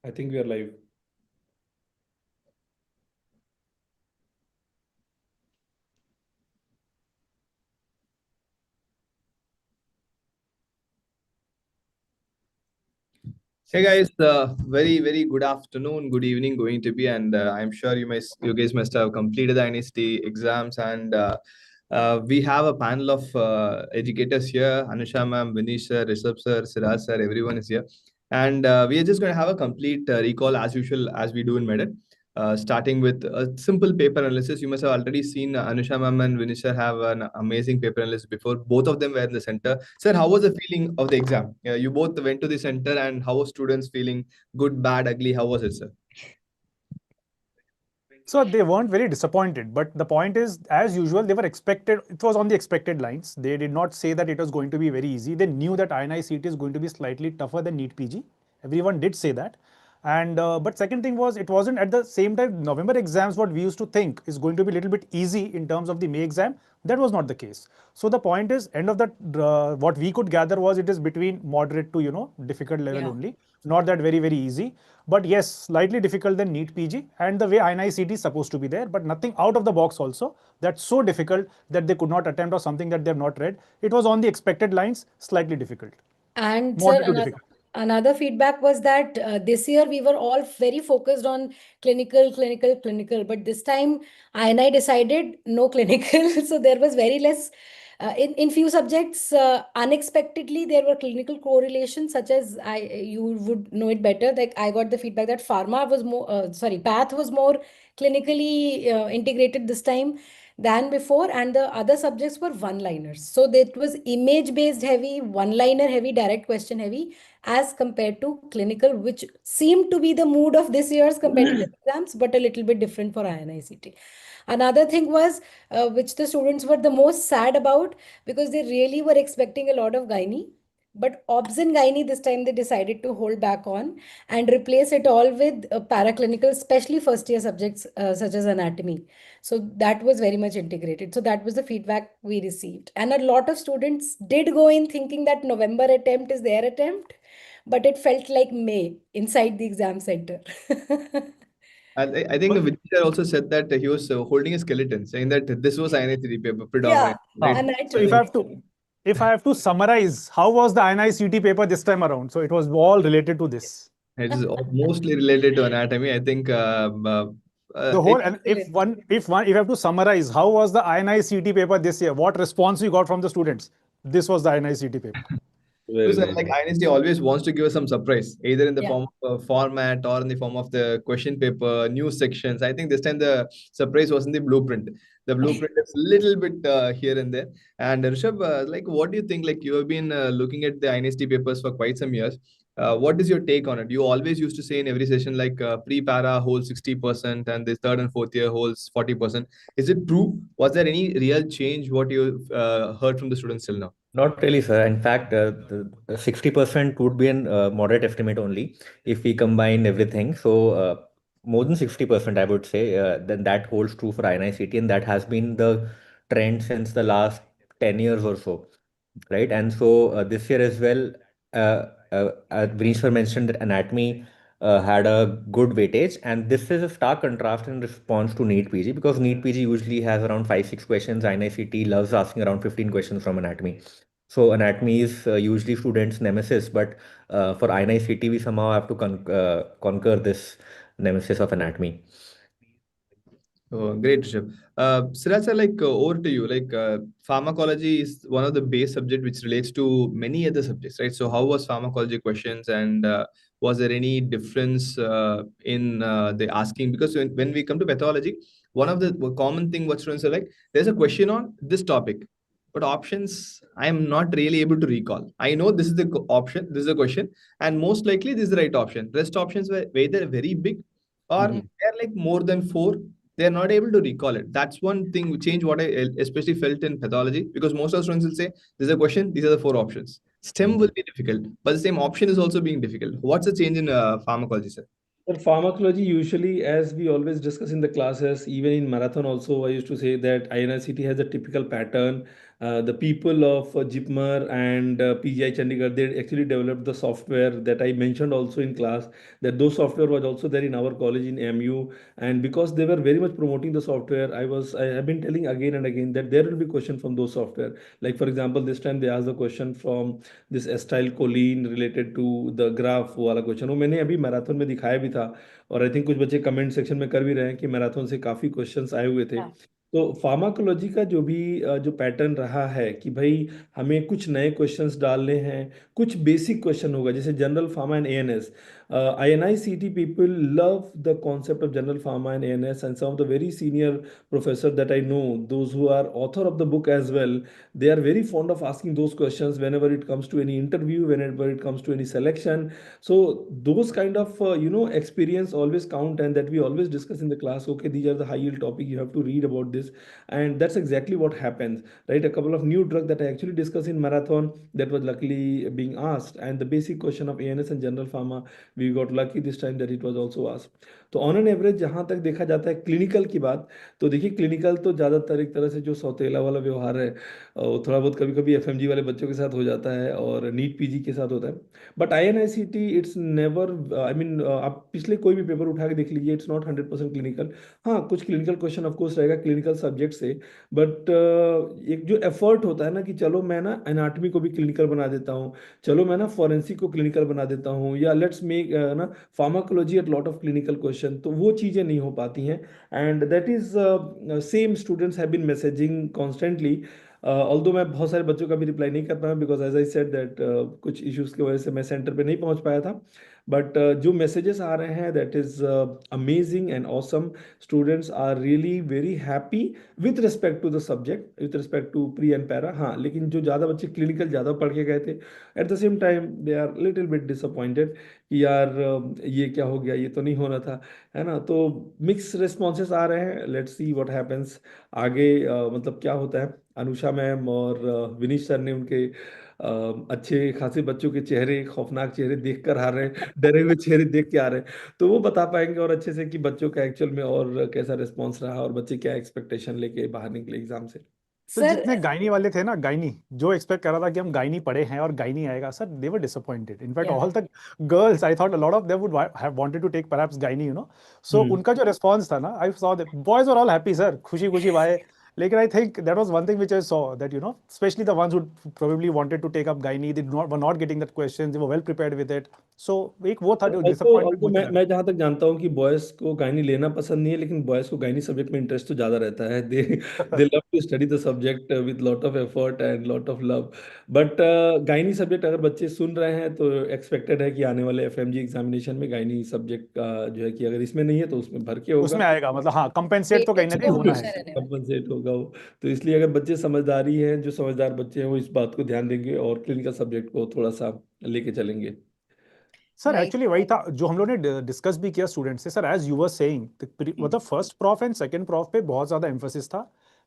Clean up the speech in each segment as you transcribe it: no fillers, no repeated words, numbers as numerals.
I think we are live. Hey guys, very good afternoon, good evening going to be, and I'm sure you guys must have completed the INICET exams, and we have a panel of educators here. Anusha ma'am, Vinish sir, Rishabh sir, Siraj sir, everyone is here, and we are just going to have a complete recall as usual as we do in MedEd. Starting with a simple paper analysis. You must have already seen Anusha ma'am and Vinish sir have an amazing paper analysis before. Both of them were in the center. Sir, how was the feeling of the exam? You both went to the center, and how was students feeling? Good, bad, ugly? How was it, sir? So they weren't very disappointed, but the point is, as usual, they were expected. It was on the expected lines. They did not say that it was going to be very easy. They knew that INI-CET is going to be slightly tougher than NEET PG. Everyone did say that. And but second thing was, it wasn't at the same time. November exams, what we used to think is going to be a little bit easy in terms of the May exam. That was not the case. So the point is, end of that, what we could gather was it is between moderate to difficult level only. Not that very easy. But yes, slightly difficult than NEET PG, and the way INI-CET is supposed to be there, but nothing out of the box also that's so difficult that they could not attempt, or something that they have not read. It was on the expected lines, slightly difficult. And sir, Moderate to difficult. another feedback was that this year we were all very focused on clinical, but this time INI decided no clinical. So there was very less. In few subjects, unexpectedly there were clinical correlations, such as you would know it better. Like I got the feedback that Path was more clinically integrated this time than before, and the other subjects were one liners. So that was image based heavy, one liner heavy, direct question heavy, as compared to clinical, which seemed to be the mood of this year's competitive exams, but a little bit different for INICT. Another thing was, which the students were the most sad about, because they really were expecting a lot of gynae. But obs and gynae this time they decided to hold back on and replace it all with paraclinical, especially first year subjects such as anatomy. So that was very much integrated. So that was the feedback we received. And a lot of students did go in thinking that November attempt is their attempt, but it felt like May inside the exam center. I think Vijay also said that he was holding a skeleton, saying that this was INI-CET paper Yeah, predominant, right? and I So told if I have to summarize, how was the INI-CET paper this time around? So it was all related to this. It is mostly related to anatomy. I think The whole, and if you have to summarize, how was the INI-CET paper this year? What response you got from the students? This was the INI-CET paper. because like INSD always wants to give us some surprise, either in the yeah. form of format or in the form of the question paper, news sections. I think this time the surprise was in the blueprint. The blueprint is a little bit here and there. And Rishabh, like, what do you think? Like, you have been looking at the INSD papers for quite some years. What is your take on it? You always used to say in every session, like pre-para holds 60% and the third and fourth year holds 40%. Is it true? Was there any real change what you heard from the students till now? Not really, sir. In fact, the 60% would be an moderate estimate only if we combine everything. So, more than 60%, I would say, then that holds true for INI-CET, and that has been the trend since the last 10 years or so, right? And so, this year as well, Vinesh sir mentioned that anatomy had a good weightage, and this is a stark contrast in response to NEET PG, because NEET PG usually has around 5-6 questions. INI-CET loves asking around 15 questions from anatomy. So anatomy is usually students' nemesis, but for INI-CET, we somehow have to conquer this nemesis of anatomy. Oh, great, Rishabh. Siraj sir, like over to you. Like pharmacology is one of the base subject which relates to many other subjects, right? So how was pharmacology questions, and was there any difference in the asking? Because when we come to pathology, one of the common thing what students are like, there's a question on this topic, but options I am not really able to recall. I know this is the option, this is the question, and most likely this is the right option. Rest options were either very big or they're like more than four, they're not able to recall it. That's one thing change what I especially felt in pathology, because most of the students will say, "There's a question. These are the four options." STEM will be difficult, but the same option is also being difficult. What's the change in pharmacology, sir? But pharmacology usually, as we always discuss in the classes, even in marathon also, I used to say that INICET has a typical pattern The people of Jipmer and PGI Chandigarh, they actually developed the software that I mentioned also in class, that those software was also there in our college in MU. And because they were very much promoting the software, I have been telling again and again that there will be question from those software. Like for example, this time they asked the question from this acetylcholine related to the graph वाला question, वो मैंने अभी marathon में दिखाया भी था, और I think कुछ बच्चे कमेंट सेक्शन में कर भी रहे हैं कि मैराथन से काफी क्वेश्चंस आए हुए थे। हाँ। तो फार्माकोलॉजी का जो भी जो पैटर्न रहा है कि भाई हमें कुछ नए क्वेश्चंस डालने हैं, कुछ बेसिक क्वेश्चन होगा जैसे general pharma and ANS. INI-CET people love the concept of general pharma and ANS, and some of the very senior professors that I know, those who are author of the book as well, they are very fond of asking those questions whenever it comes to any interview, whenever it comes to any selection. So those kind of experience always count, and that we always discuss in the class. Okay, these are the high yield topic, you have to read about this, and that's exactly what happens, right? A couple of new drugs that I actually discussed in marathon that was luckily being asked, and the basic question of ANS and general pharma, we got lucky this time that it was also asked. तो on an average जहाँ तक देखा जाता है clinical की बात, तो देखिए क्लिनिकल तो ज़्यादातर एक तरह से जो सौतेला वाला व्यवहार है, वो थोड़ा बहुत कभी कभी एफएमजी वाले बच्चों के साथ हो जाता है और नीट पीजी के साथ होता है। But INICET it's never, I mean आप पिछले कोई भी पेपर उठा के देख लीजिए, इट्स नॉट 100% क्लिनिकल। हाँ, कुछ क्लिनिकल क्वेश्चन ऑफकोर्स रहेगा क्लिनिकल सब्जेक्ट से, बट एक जो एफर्ट होता है ना कि चलो मैं ना एनाटॉमी को भी क्लिनिकल बना देता हूँ, चलो मैं ना फॉरेंसिक को क्लिनिकल बना देता हूँ, या लेट्स मेक ना pharmacology at lot of clinical question, तो वो चीज़ें नहीं हो पाती हैं। And that is same students have been messaging constantly, although मैं बहुत सारे बच्चों का भी रिप्लाई नहीं कर पाया because as I said that कुछ इश्यूज की वजह से मैं सेंटर पे नहीं पहुंच पाया था। बट जो मैसेजेस आ रहे हैं that is amazing and awesome. Students are really very happy with respect to the subject, with respect to pre and para. हाँ, लेकिन जो ज़्यादा बच्चे क्लिनिकल ज़्यादा पढ़ के गए थे, at the same time they are little bit disappointed कि यार ये क्या हो गया, ये तो नहीं होना था, है ना। तो मिक्स रिस्पॉन्सेस आ रहे हैं, लेट्स सी व्हाट हैपेंस आगे, मतलब क्या होता है। अनुषा मैम और विनीश सर ने उनके अच्छे खासे बच्चों के चेहरे, खौफनाक चेहरे देख कर आ रहे हैं, डरे हुए चेहरे देख के आ रहे हैं, तो वो बता पाएंगे और अच्छे से कि बच्चों का एक्चुअल में और कैसा रिस्पॉन्स रहा और बच्चे क्या एक्सपेक्टेशन लेके बाहर निकले एग्जाम से। तो सर जितने गायनी वाले थे ना, गायनी जो एक्सपेक्ट कर रहा था कि हम गायनी पढ़े हैं और गायनी आएगा, sir they were disappointed. In fact Yeah. All the girls, I thought a lot of them would have wanted to take perhaps gynae, you know. So उनका जो रिस्पांस था ना, I saw that boys were all happy sir, खुशी खुशी आए। लेकिन I think that was one thing which I saw, that you know specially the ones who probably wanted to take up gynae, they were not getting that question, they were well prepared with it. So एक वो था जो also disappointment also मुझे मैं लगा। जहाँ तक जानता हूँ कि बॉयज को गायनी लेना पसंद नहीं है, लेकिन बॉयज को गायनी सब्जेक्ट में इंटरेस्ट तो ज़्यादा रहता है। They love to study the subject with lot of effort and lot of love. But gynae subject अगर बच्चे सुन रहे हैं तो एक्सपेक्टेड है कि आने वाले एफएमजी एग्जामिनेशन में गायनी सब्जेक्ट का जो है कि अगर इसमें नहीं है तो उसमें भर के होगा, उसमें आएगा, मतलब हाँ, कंपेंसेट तो कहीं ना वेटेज कहीं तो होना हमेशा है। रहने वाला है। कंपनसेट होगा वो। तो इसलिए अगर बच्चे समझदारी हैं, जो समझदार बच्चे हैं, वो इस बात को ध्यान देंगे और क्लिनिकल सब्जेक्ट को थोड़ा सा लेके चलेंगे। Sir right. एक्चुअली वही था जो हम लोग ने डिस्कस भी किया स्टूडेंट से। Sir as you were saying, मतलब first prof and second prof पे बहुत ज्यादा एम्फोसिस था।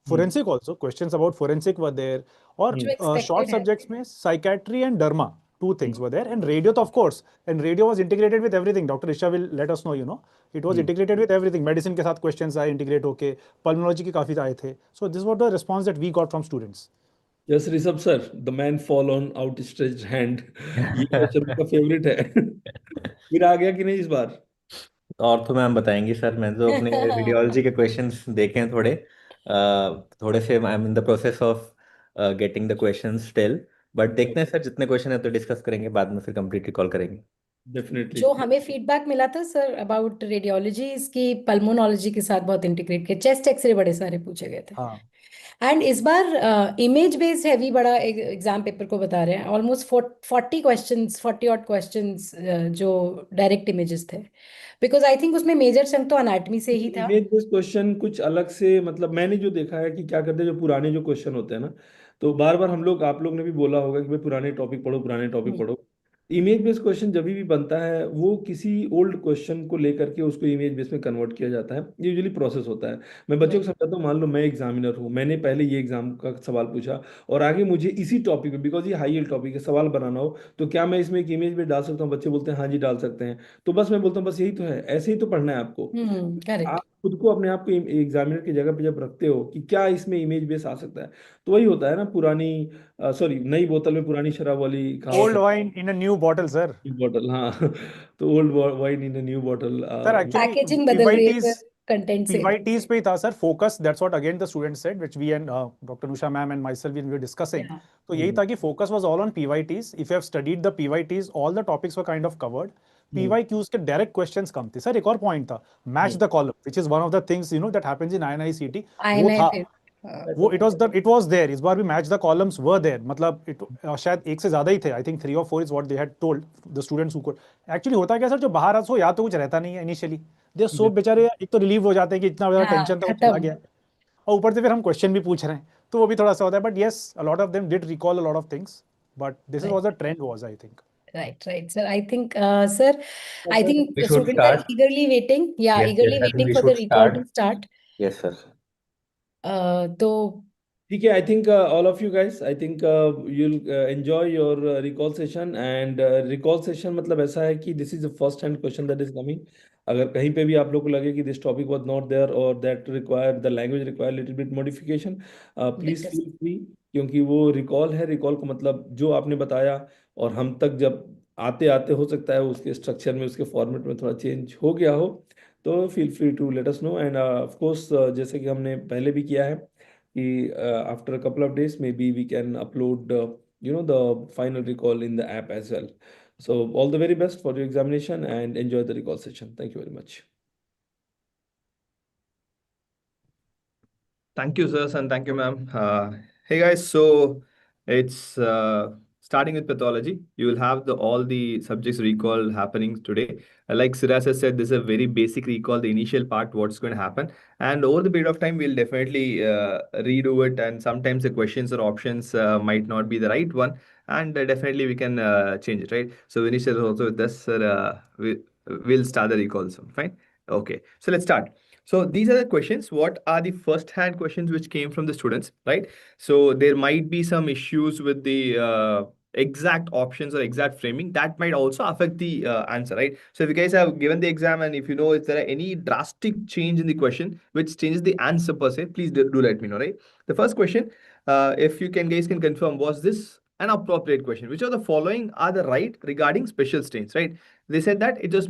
Forensic also, questions about forensic were there, और जो शॉर्ट एक्सपेक्टेड है। सब्जेक्ट्स में psychiatry and derma, two things were there, and radio तो of course, and radio was integrated with everything. Dr. Isha will let us know, you know, it was integrated with everything. Medicine के साथ questions आए integrate होके, pulmonology के काफी आए थे। So this was the response that we got from students. Yes Rishabh sir, the man fall on outstretched hand, ये question उनका फेवरेट है। फिर आ गया कि नहीं इस बार? और तो मैम बताएंगी सर, मैं तो अपने रेडियोलॉजी के क्वेश्चंस देखे हैं थोड़े, थोड़े से I am in the process of getting the questions still, but देखते हैं सर, जितने क्वेश्चन है तो डिस्कस करेंगे बाद में, फिर कंप्लीट रिकॉल करेंगे। डेफिनेटली। जो हमें फीडबैक मिला था सर अबाउट रेडियोलॉजी, इसकी पल्मोनोलॉजी के साथ बहुत इंटीग्रेट किया, चेस्ट एक्सरे बड़े सारे पूछे गए थे। हाँ, एंड इस बार इमेज बेस्ड हैवी बड़ा एग्जाम पेपर को बता रहे हैं, ऑलमोस्ट 40 क्वेश्चंस, 40 ऑट क्वेश्चंस जो डायरेक्ट इमेजेस थे, बिकॉज आई थिंक उसमें मेजर चंक तो अनाटमी से ही था। इमेज बेस्ड क्वेश्चन कुछ अलग से, मतलब मैंने जो देखा है कि क्या करते हैं, जो पुराने जो क्वेश्चन होते हैं ना, तो बार बार हम लोग, आप लोग ने भी बोला होगा कि भाई पुराने टॉपिक पढ़ो, पुराने टॉपिक हम्म, पढ़ो। इमेज बेस्ड क्वेश्चन जब भी बनता है वो किसी ओल्ड क्वेश्चन को लेकर के उसको इमेज बेस में कन्वर्ट किया जाता है, ये यूजुअली प्रोसेस होता है। मैं बच्चों को right. समझाता हूँ, मान लो मैं एग्जामिनर हूँ, मैंने पहले ये एग्जाम का सवाल पूछा और आगे मुझे इसी टॉपिक पे, बिकॉज ये हाई यील्ड टॉपिक है, सवाल बनाना हो, तो क्या मैं इसमें एक इमेज में डाल सकता हूँ? बच्चे बोलते हैं हाँ जी डाल सकते हैं। तो बस मैं बोलता हूँ बस यही तो है, ऐसे ही तो पढ़ना है आपको। करेक्ट। खुद को अपने आप को एग्जामिनर की जगह पे जब रखते हो कि क्या इसमें इमेज बेस आ सकता है, तो वही होता है ना, पुरानी सॉरी नई बोतल में पुरानी शराब वाली कहावत ओल्ड है। Wine in a new bottle sir. Bottle, हाँ। तो old wine in new bottle. Sir actually packaging बदल रही है पीवाईटीज सर कंटेंट से। पीवाईटीज पे ही था sir focus, that's what again the student said which we and doctor Nusha ma'am and myself we were discussing. तो यही था कि focus was all on PYTs. If you have studied the PYTs all the topics were kind of covered. PYQs के direct questions कम थे sir. एक और point था, match the column which is one of the things you know that happens in INICET. वो INI था, पे वो इट वाज देयर। इस बार भी match the columns were there, मतलब शायद एक से ज्यादा ही थे। I think 3 or 4 is what they had told the students who could. Actually होता क्या सर, जो बाहर आ सो या तो कुछ रहता नहीं है इनिशियली, दे सो बेचारे एक तो रिलीव हो जाते हैं कि इतना बड़ा हाँ टेंशन था वो चला खत्म। गया, और ऊपर से फिर हम क्वेश्चन भी पूछ रहे हैं, तो वो भी थोड़ा सा होता है। But yes, a lot of them did recall a lot of things, but this is Right, what the trend was I think. right, sir. I think, sir, I think We the should students are start. eagerly waiting. Yeah, Yes, yes, eagerly I think waiting we for the should recall start. to start. Yes, sir. तो ठीक है, I think all of you guys, I think you'll enjoy your recall session. And recall session मतलब ऐसा है कि this is the first hand question that is coming. अगर कहीं पे भी आप लोग को लगे कि this topic was not there और that require the language require little bit modification, let please us feel free. क्योंकि वो रिकॉल है, रिकॉल का मतलब जो आपने बताया और हम तक जब आते आते हो सकता है उसके स्ट्रक्चर में, उसके फॉर्मेट में थोड़ा चेंज हो गया हो, तो feel free to let us know. And of course जैसे कि हमने पहले भी किया है कि after a couple of days maybe we can upload the final recall in the app as well. So all the very best for your examination and enjoy the recall session. Thank you very much. Thank you, sirs, and thank you, ma'am. Hey, guys. So it's starting with pathology. You will have all the subjects recall happening today. Like Siras has said, this is a very basic recall, the initial part, what's going to happen. And over the period of time, we'll definitely redo it. And sometimes the questions or options might not be the right one. And definitely we can change it, right? So Vinish is also with us. Sir, we'll start the recall soon. Fine. Okay. So let's start. So these are the questions. What are the first-hand questions which came from the students, right? So there might be some issues with the exact options or exact framing that might also affect the answer, right? So if you guys have given the exam and if you know if there are any drastic change in the question which changes the answer per se, please do let me know, right? The first question, if you can guys can confirm, was this an appropriate question? Which of the following are the right regarding special stains, right? They said that it was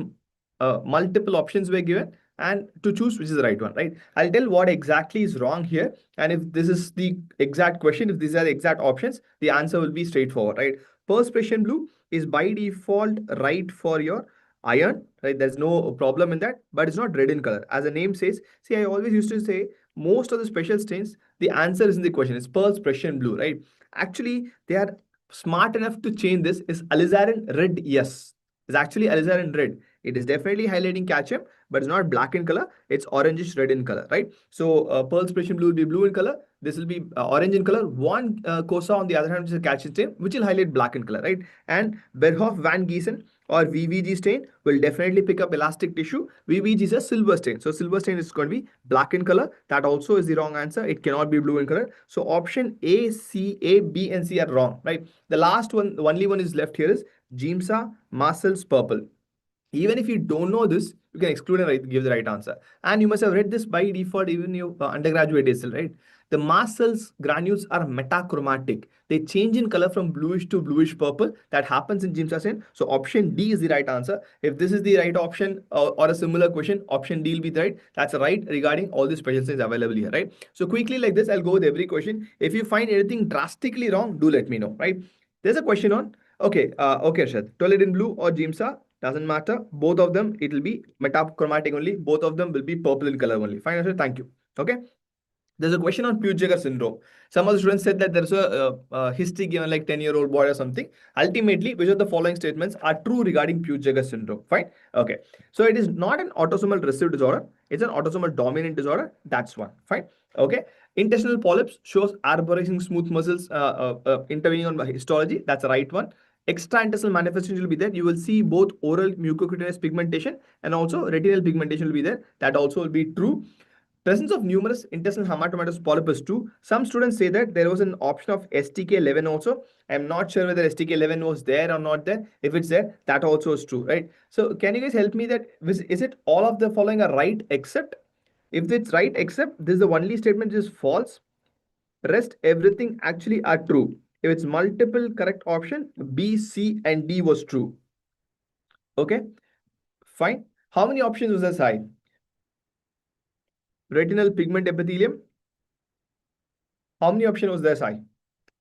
multiple options were given and to choose which is the right one, right? I'll tell what exactly is wrong here. And if this is the exact question, if these are the exact options, the answer will be straightforward, right? Perspiration blue is by default right for your iron, right? There's no problem in that, but it's not red in color. As the name says, see, I always used to say most of the special stains, the answer is in the question. It's perspiration blue, right? Actually, they are smart enough to change this. Is alizarin red? Yes. It's actually alizarin red. It is definitely highlighting calcium, but it's not black in color. It's orangish red in color, right? So pearl expression blue will be blue in color. This will be orange in color. One COSA on the other hand, which is a calcium stain, which will highlight black in color, right? And Berhoff Van Giesen or VVG stain will definitely pick up elastic tissue. VVG is a silver stain. So silver stain is going to be black in color. That also is the wrong answer. It cannot be blue in color. So option A, C, A, B, and C are wrong, right? The last one, the only one is left here is Jimsa, Marcel's purple. Even if you don't know this, you can exclude and give the right answer. And you must have read this by default, even your undergraduate days, right? The mast cells granules are metachromatic. They change in color from bluish to bluish purple. That happens in Jimsa. So option D is the right answer. If this is the right option or a similar question, option D will be the right. That's right regarding all the special stains available here, right? So quickly like this, I'll go with every question. If you find anything drastically wrong, do let me know, right? There's a question on, okay, Arshad, toilet in blue or Jimsa? Doesn't matter. Both of them, it will be metachromatic only. Both of them will be purple in color only. Fine, Arshad, thank you. Okay. There's a question on Peutz syndrome. Some of the students said that there's a history given like 10-year-old boy or something. Ultimately, which of the following statements are true regarding Peutz syndrome? Fine. Okay. So it is not an autosomal recessive disorder. It's an autosomal dominant disorder. That's one. Fine. Okay. Intestinal polyps shows arborizing smooth muscles intervening on histology. That's the right one. Extraintestinal manifestation will be there. You will see both oral mucocutaneous pigmentation and also retinal pigmentation will be there. That also will be true. Presence of numerous intestinal hematomatous polyps too. Some students say that there was an option of STK11 also. I'm not sure whether STK11 was there or not there. If it's there, that also is true, right? So can you guys help me that is it all of the following are right except If it's right, except this is the only statement which is false, rest everything actually are true. If it's multiple correct option, B, C, and D was true. Okay, fine. How many options was there high? Retinal pigment epithelium. How many options was there high?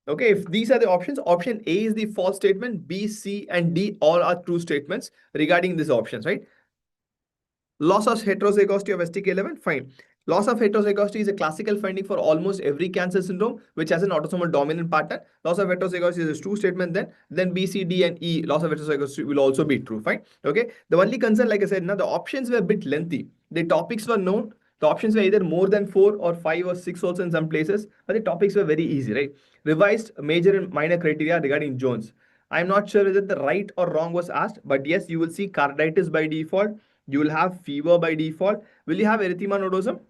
Okay, if these are the options, option A is the false statement, B, C, and D all are true statements regarding these options, right? Loss of heterozygosity of STK11, fine. Loss of heterozygosity is a classical finding for almost every cancer syndrome which has an autosomal dominant pattern. Loss of heterozygosity is a true statement then B, C, D, and E, loss of heterozygosity will also be true, fine. Okay, the only concern, like I said, now the options were a bit lengthy. The topics were known. The options were either more than 4 or 5 or 6 also in some places, but the topics were very easy, right? Revised major and minor criteria regarding Jones. I'm not sure whether the right or wrong was asked, but yes, you will see carditis by default. You will have fever by default. Will you have erythema nodosum?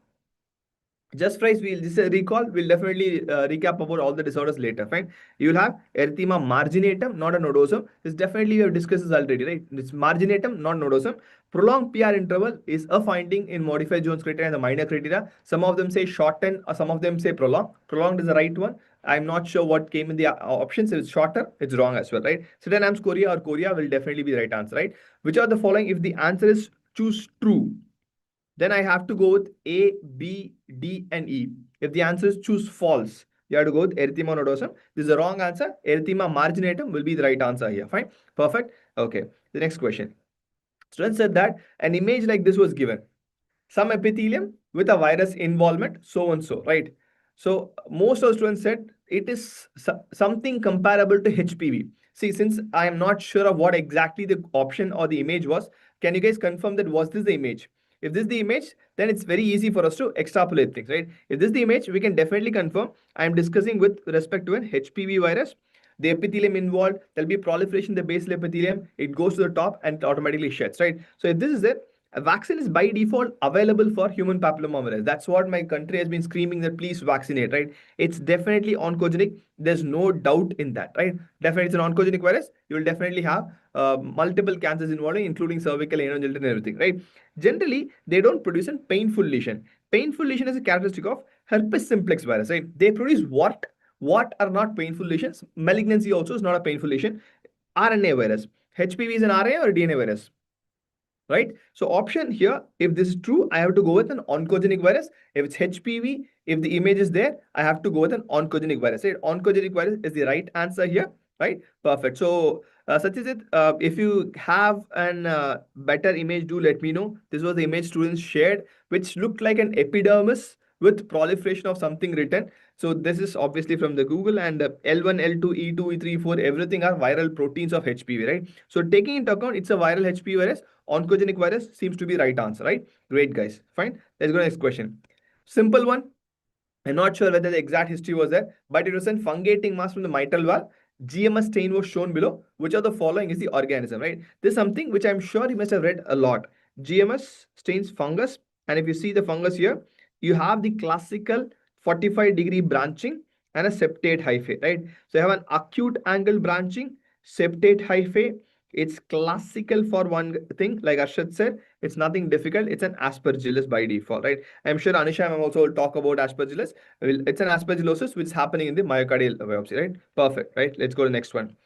Just price, we'll just recall, we'll definitely recap about all the disorders later, fine. You will have erythema marginatum, not a nodosum. This definitely we have discussed this already, right? It's marginatum, not nodosum. Prolonged PR interval is a finding in modified Jones criteria and the minor criteria. Some of them say shorten, or some of them say prolonged. Prolonged is the right one. I'm not sure what came in the options. If it's shorter, it's wrong as well, right? Sydenham's chorea or chorea will definitely be the right answer, right? Which are the following? If the answer is choose true, then I have to go with A, B, D, and E. If the answer is choose false, you have to go with erythema nodosum. This is the wrong answer. Erythema marginatum will be the right answer here. Fine. Perfect. Okay. The next question. Students said that an image like this was given. Some epithelium with a virus involvement, so and so, right? So most of the students said it is something comparable to HPV. See, since I am not sure of what exactly the option or the image was, can you guys confirm that was this the image? If this is the image, then it's very easy for us to extrapolate things, right? If this is the image, we can definitely confirm I am discussing with respect to an HPV virus. The epithelium involved, there'll be proliferation in the basal epithelium. It goes to the top and it automatically sheds, right? So if this is it, a vaccine is by default available for human papillomavirus. That's what my country has been screaming that please vaccinate, right? It's definitely oncogenic. There's no doubt in that, right? Definitely it's an oncogenic virus. You will definitely have multiple cancers involving, including cervical, anogenital, and everything, right? Generally, they don't produce a painful lesion. Painful lesion is a characteristic of herpes simplex virus, right? They produce what? What are not painful lesions? Malignancy also is not a painful lesion. RNA virus. HPV is an RNA or DNA virus? Right? So option here, if this is true, I have to go with an oncogenic virus. If it's HPV, if the image is there, I have to go with an oncogenic virus. Right? Oncogenic virus is the right answer here. Right? Perfect. So Satyajit, if you have an better image, do let me know. This was the image students shared, which looked like an epidermis with proliferation of something written. So this is obviously from the Google, and L1, L2, E2, E3, 4, everything are viral proteins of HPV, right? So taking into account, it's a viral HPV virus. Oncogenic virus seems to be right answer, right? Great, guys. Fine. Let's go to the next question. Simple one. I'm not sure whether the exact history was there, but it was a fungating mass from the mitral valve. GMS stain was shown below. Which of the following is the organism, right? This is something which I'm sure you must have read a lot. GMS stains fungus. And if you see the fungus here, you have the classical 45-degree branching and a septate hyphae, right? So you have an acute angle branching, septate hyphae. It's classical for one thing, like Arshad said, it's nothing difficult. It's an aspergillus by default, right? I'm sure Anisha will also talk about aspergillus. It's an aspergillosis which is happening in the myocardial biopsy, right? Perfect, right? Let's go to the next one.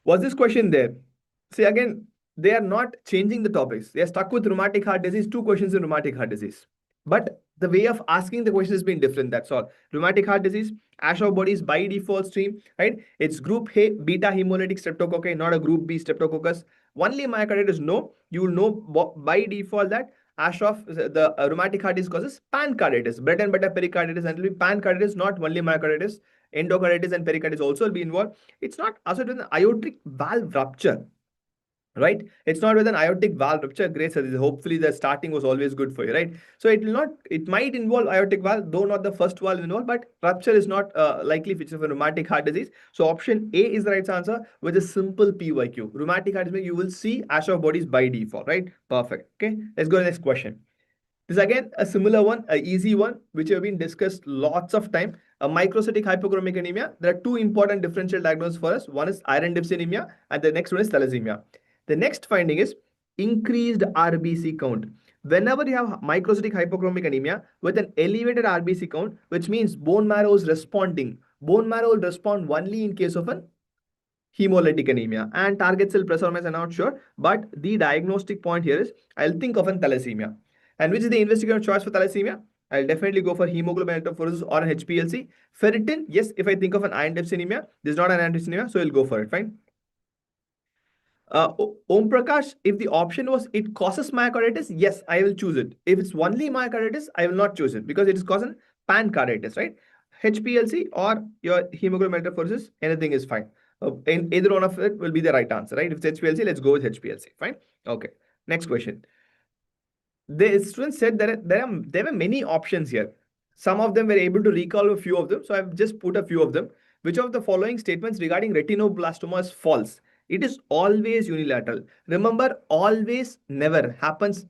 Was this question there? See, again, they are not changing the topics. They are stuck with rheumatic heart disease, 2 questions in rheumatic heart disease. But the way of asking the question has been different, that's all. Rheumatic heart disease, ash of bodies by default stream, right? It's group A, beta hemolytic streptococci, not a group B streptococcus. Only myocarditis, no. You will know by default that ash of the rheumatic heart disease causes pancarditis, bread and butter pericarditis, and it will be pancarditis, not only myocarditis. Endocarditis and pericarditis also will be involved. It's not associated with an aortic valve rupture, right? It's not with an aortic valve rupture. Great, so hopefully the starting was always good for you, right? So it will not, it might involve aortic valve, though not the first valve involved, but rupture is not likely feature of a rheumatic heart disease. So option A is the right answer with a simple PYQ. Rheumatic heart disease, you will see ash of bodies by default, right? Perfect. Okay, let's go to the next question. This is again a similar one, an easy one, which have been discussed lots of time. A microcytic hypochromic anemia. There are 2 important differential diagnoses for us. One is iron deficiency anemia, and the next one is thalassemia. The next finding is increased RBC count. Whenever you have microcytic hypochromic anemia with an elevated RBC count, which means bone marrow is responding. Bone marrow will respond only in case of an hemolytic anemia, and target cell plus or minus I'm not sure, but the diagnostic point here is I'll think of an thalassemia. And which is the investigator choice for thalassemia? I'll definitely go for hemoglobin electrophoresis or an HPLC. Ferritin, yes, if I think of an iron deficiency anemia, this is not an iron deficiency anemia, so I'll go for it, fine. Om Prakash, if the option was it causes myocarditis, yes, I will choose it. If it's only myocarditis, I will not choose it because it is causing pancarditis, right? HPLC or your hemoglobin electrophoresis, anything is fine. In either one of it will be the right answer, right? If it's HPLC, let's go with HPLC, fine. Okay, next question. The student said that there were many options here. Some of them were able to recall a few of them, so I've just put a few of them. Which of the following statements regarding retinoblastoma is false? It is always unilateral. Remember, always, never happens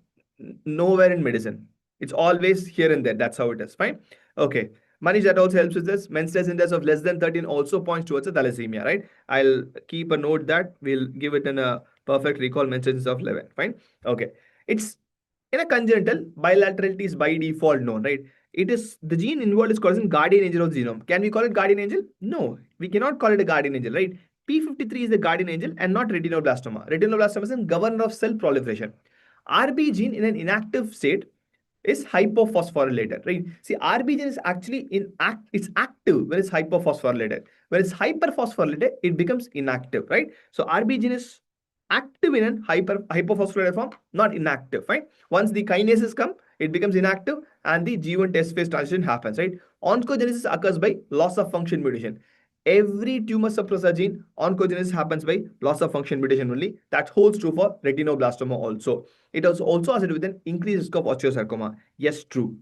nowhere in medicine. It's always here and there. That's how it is. Fine. Okay. Manish, that also helps with this. Menstrual index of less than 13 also points towards a thalassemia, right? I'll keep a note that we'll give it in a perfect recall. Menstrual index of 11. Fine. Okay. It's in a congenital, bilaterality is by default known, right? It is the gene involved is causing guardian angel of the genome. Can we call it guardian angel? No, we cannot call it a guardian angel, right? P53 is the guardian angel and not retinoblastoma. Retinoblastoma is a governor of cell proliferation. RB gene in an inactive state is hypophosphorylated, right? See, RB gene is actually it's active when it's hypophosphorylated. When it's hyperphosphorylated, it becomes inactive, right? So RB gene is active in an hypophosphorylated form, not inactive, right? Once the kinases come, it becomes inactive and the G1 test phase transition happens, right? Oncogenesis occurs by loss of function mutation. Every tumor suppressor gene, oncogenesis happens by loss of function mutation only. That holds true for retinoblastoma also. It is also associated with an increased risk of osteosarcoma. Yes, true.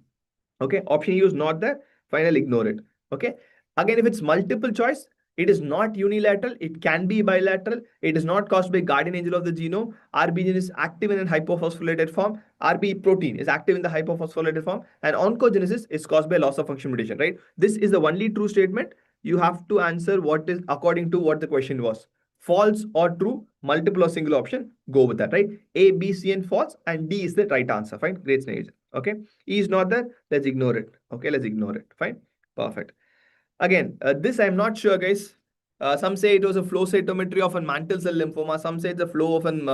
Okay, option U is not there. Finally, ignore it. Okay. Again, if it's multiple choice, it is not unilateral. It can be bilateral. It is not caused by guardian angel of the genome. RB gene is active in a hypophosphorylated form. RB protein is active in the hypophosphorylated form. And oncogenesis is caused by loss of function mutation, right? This is the only true statement. You have to answer what is according to what the question was. False or true, multiple or single option, go with that, right? A, B, C, and false, and D is the right answer. Fine, great, Sneha. Okay, E is not there. Let's ignore it. Okay, let's ignore it. Fine, perfect. Again, this I'm not sure, guys. Some say it was a flow cytometry of a mantle cell lymphoma. Some say it's a flow of an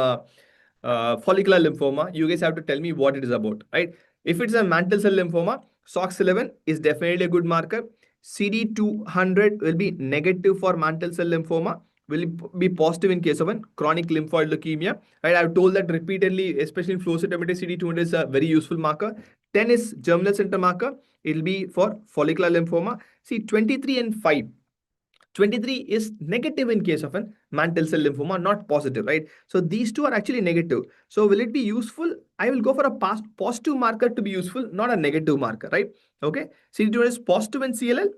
follicular lymphoma. You guys have to tell me what it is about, right? If it's a mantle cell lymphoma, SOX11 is definitely a good marker. CD200 will be negative for mantle cell lymphoma, will be positive in case of a chronic lymphoid leukemia. Right? I've told that repeatedly, especially in flow cytometry, CD200 is a very useful marker. 10 is germinal center marker. It will be for follicular lymphoma. See, 23 and 5. 23 is negative in case of a mantle cell lymphoma, not positive, right? So these two are actually negative. So will it be useful? I will go for a positive marker to be useful, not a negative marker, right? Okay. CD200 is positive in CLL.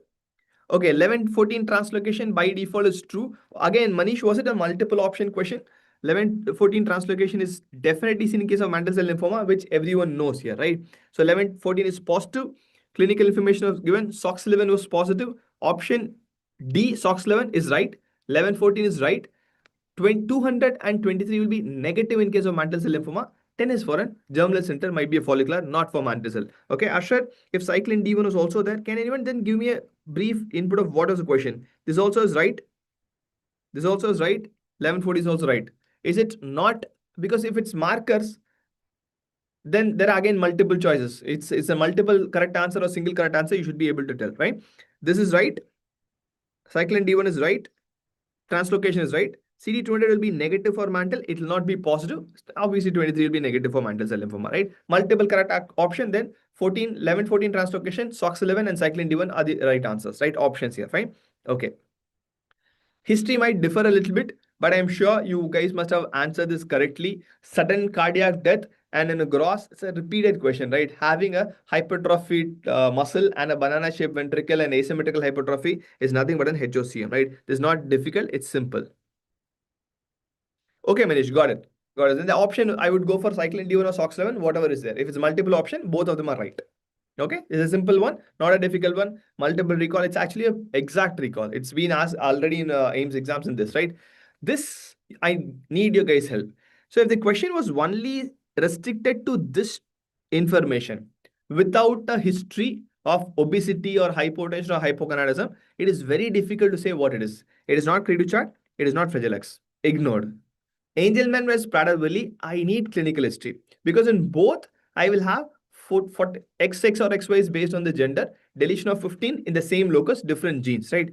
Okay, 11-14 translocation by default is true. Again, Manish, was it a multiple option question? 11-14 translocation is definitely seen in case of mantle cell lymphoma, which everyone knows here, right? So 11-14 is positive. Clinical information was given. SOX11 was positive. Option D, SOX11 is right. 11-14 is right. 223 will be negative in case of mantle cell lymphoma. 10 is for a germinal center, might be a follicular, not for mantle cell. Okay, Asher, if cyclin D1 was also there, can anyone then give me a brief input of what was the question? This also is right. This also is right. 11-14 is also right. Is it not? Because if it's markers, then there are again multiple choices. It's a multiple correct answer or single correct answer. You should be able to tell, right? This is right. Cyclin D1 is right. Translocation is right. CD200 will be negative for mantle. It will not be positive. Obviously, 23 will be negative for mantle cell lymphoma, right? Multiple correct option. Then 11-14 translocation, SOX11 and cyclin D1 are the right answers, right? Options here, fine. Okay. History might differ a little bit, but I'm sure you guys must have answered this correctly. Sudden cardiac death and in a gross, it's a repeated question, right? Having a hypertrophied muscle and a banana-shaped ventricle and asymmetrical hypertrophy is nothing but an HOCM, right? It's not difficult, it's simple. Okay, Manish, got it. Got it. Then the option, I would go for cyclin D1 or SOX11, whatever is there. If it's multiple option, both of them are right. Okay, it's a simple one, not a difficult one. Multiple recall, it's actually an exact recall. It's been asked already in AIMS exams in this, right? This, I need your guys' help. So if the question was only restricted to this information without a history of obesity or hypotension or hypogonadism, it is very difficult to say what it is. It is not Credo chart. It is not Fragile X. Ignored. Angelman versus Prader-Willi, I need clinical history because in both I will have for XX or XY is based on the gender, deletion of 15 in the same locus, different genes, right?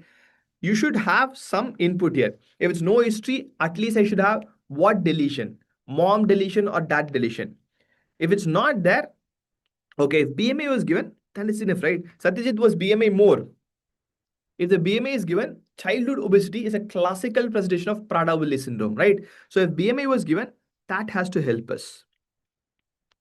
You should have some input here. If it's no history, at least I should have what deletion, mom deletion or dad deletion. If it's not there, okay, if BMI was given, then it's enough, right? Satyajit was BMI more. If the BMI is given, childhood obesity is a classical presentation of Prader-Willi syndrome, right? So if BMI was given, that has to help us.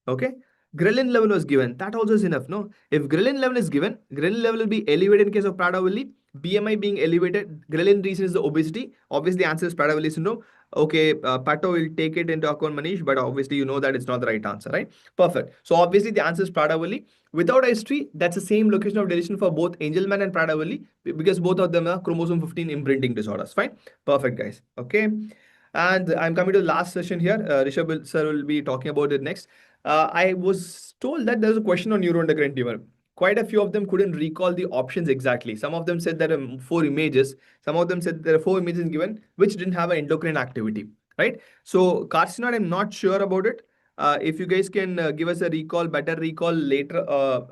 Okay. Ghrelin level was given. That also is enough, no? If ghrelin level is given, ghrelin level will be elevated in case of Prader-Willi. BMI being elevated, ghrelin reason is the obesity. Obviously, the answer is Prader-Willi syndrome. Okay, Pato will take it into account, Manish, but obviously you know that it's not the right answer, right? Perfect. So obviously the answer is Prader-Willi. Without history, that's the same location of deletion for both Angelman and Prader-Willi because both of them are chromosome 15 imprinting disorders. Fine. Perfect, guys. Okay. And I'm coming to the last session here. Rishabh sir will be talking about it next. I was told that there's a question on neuroendocrine tumor. Quite a few of them couldn't recall the options exactly. Some of them said there are 4 images. Some of them said there are 4 images given which didn't have an endocrine activity, right? So carcinoid, I'm not sure about it. If you guys can give us a recall, better recall later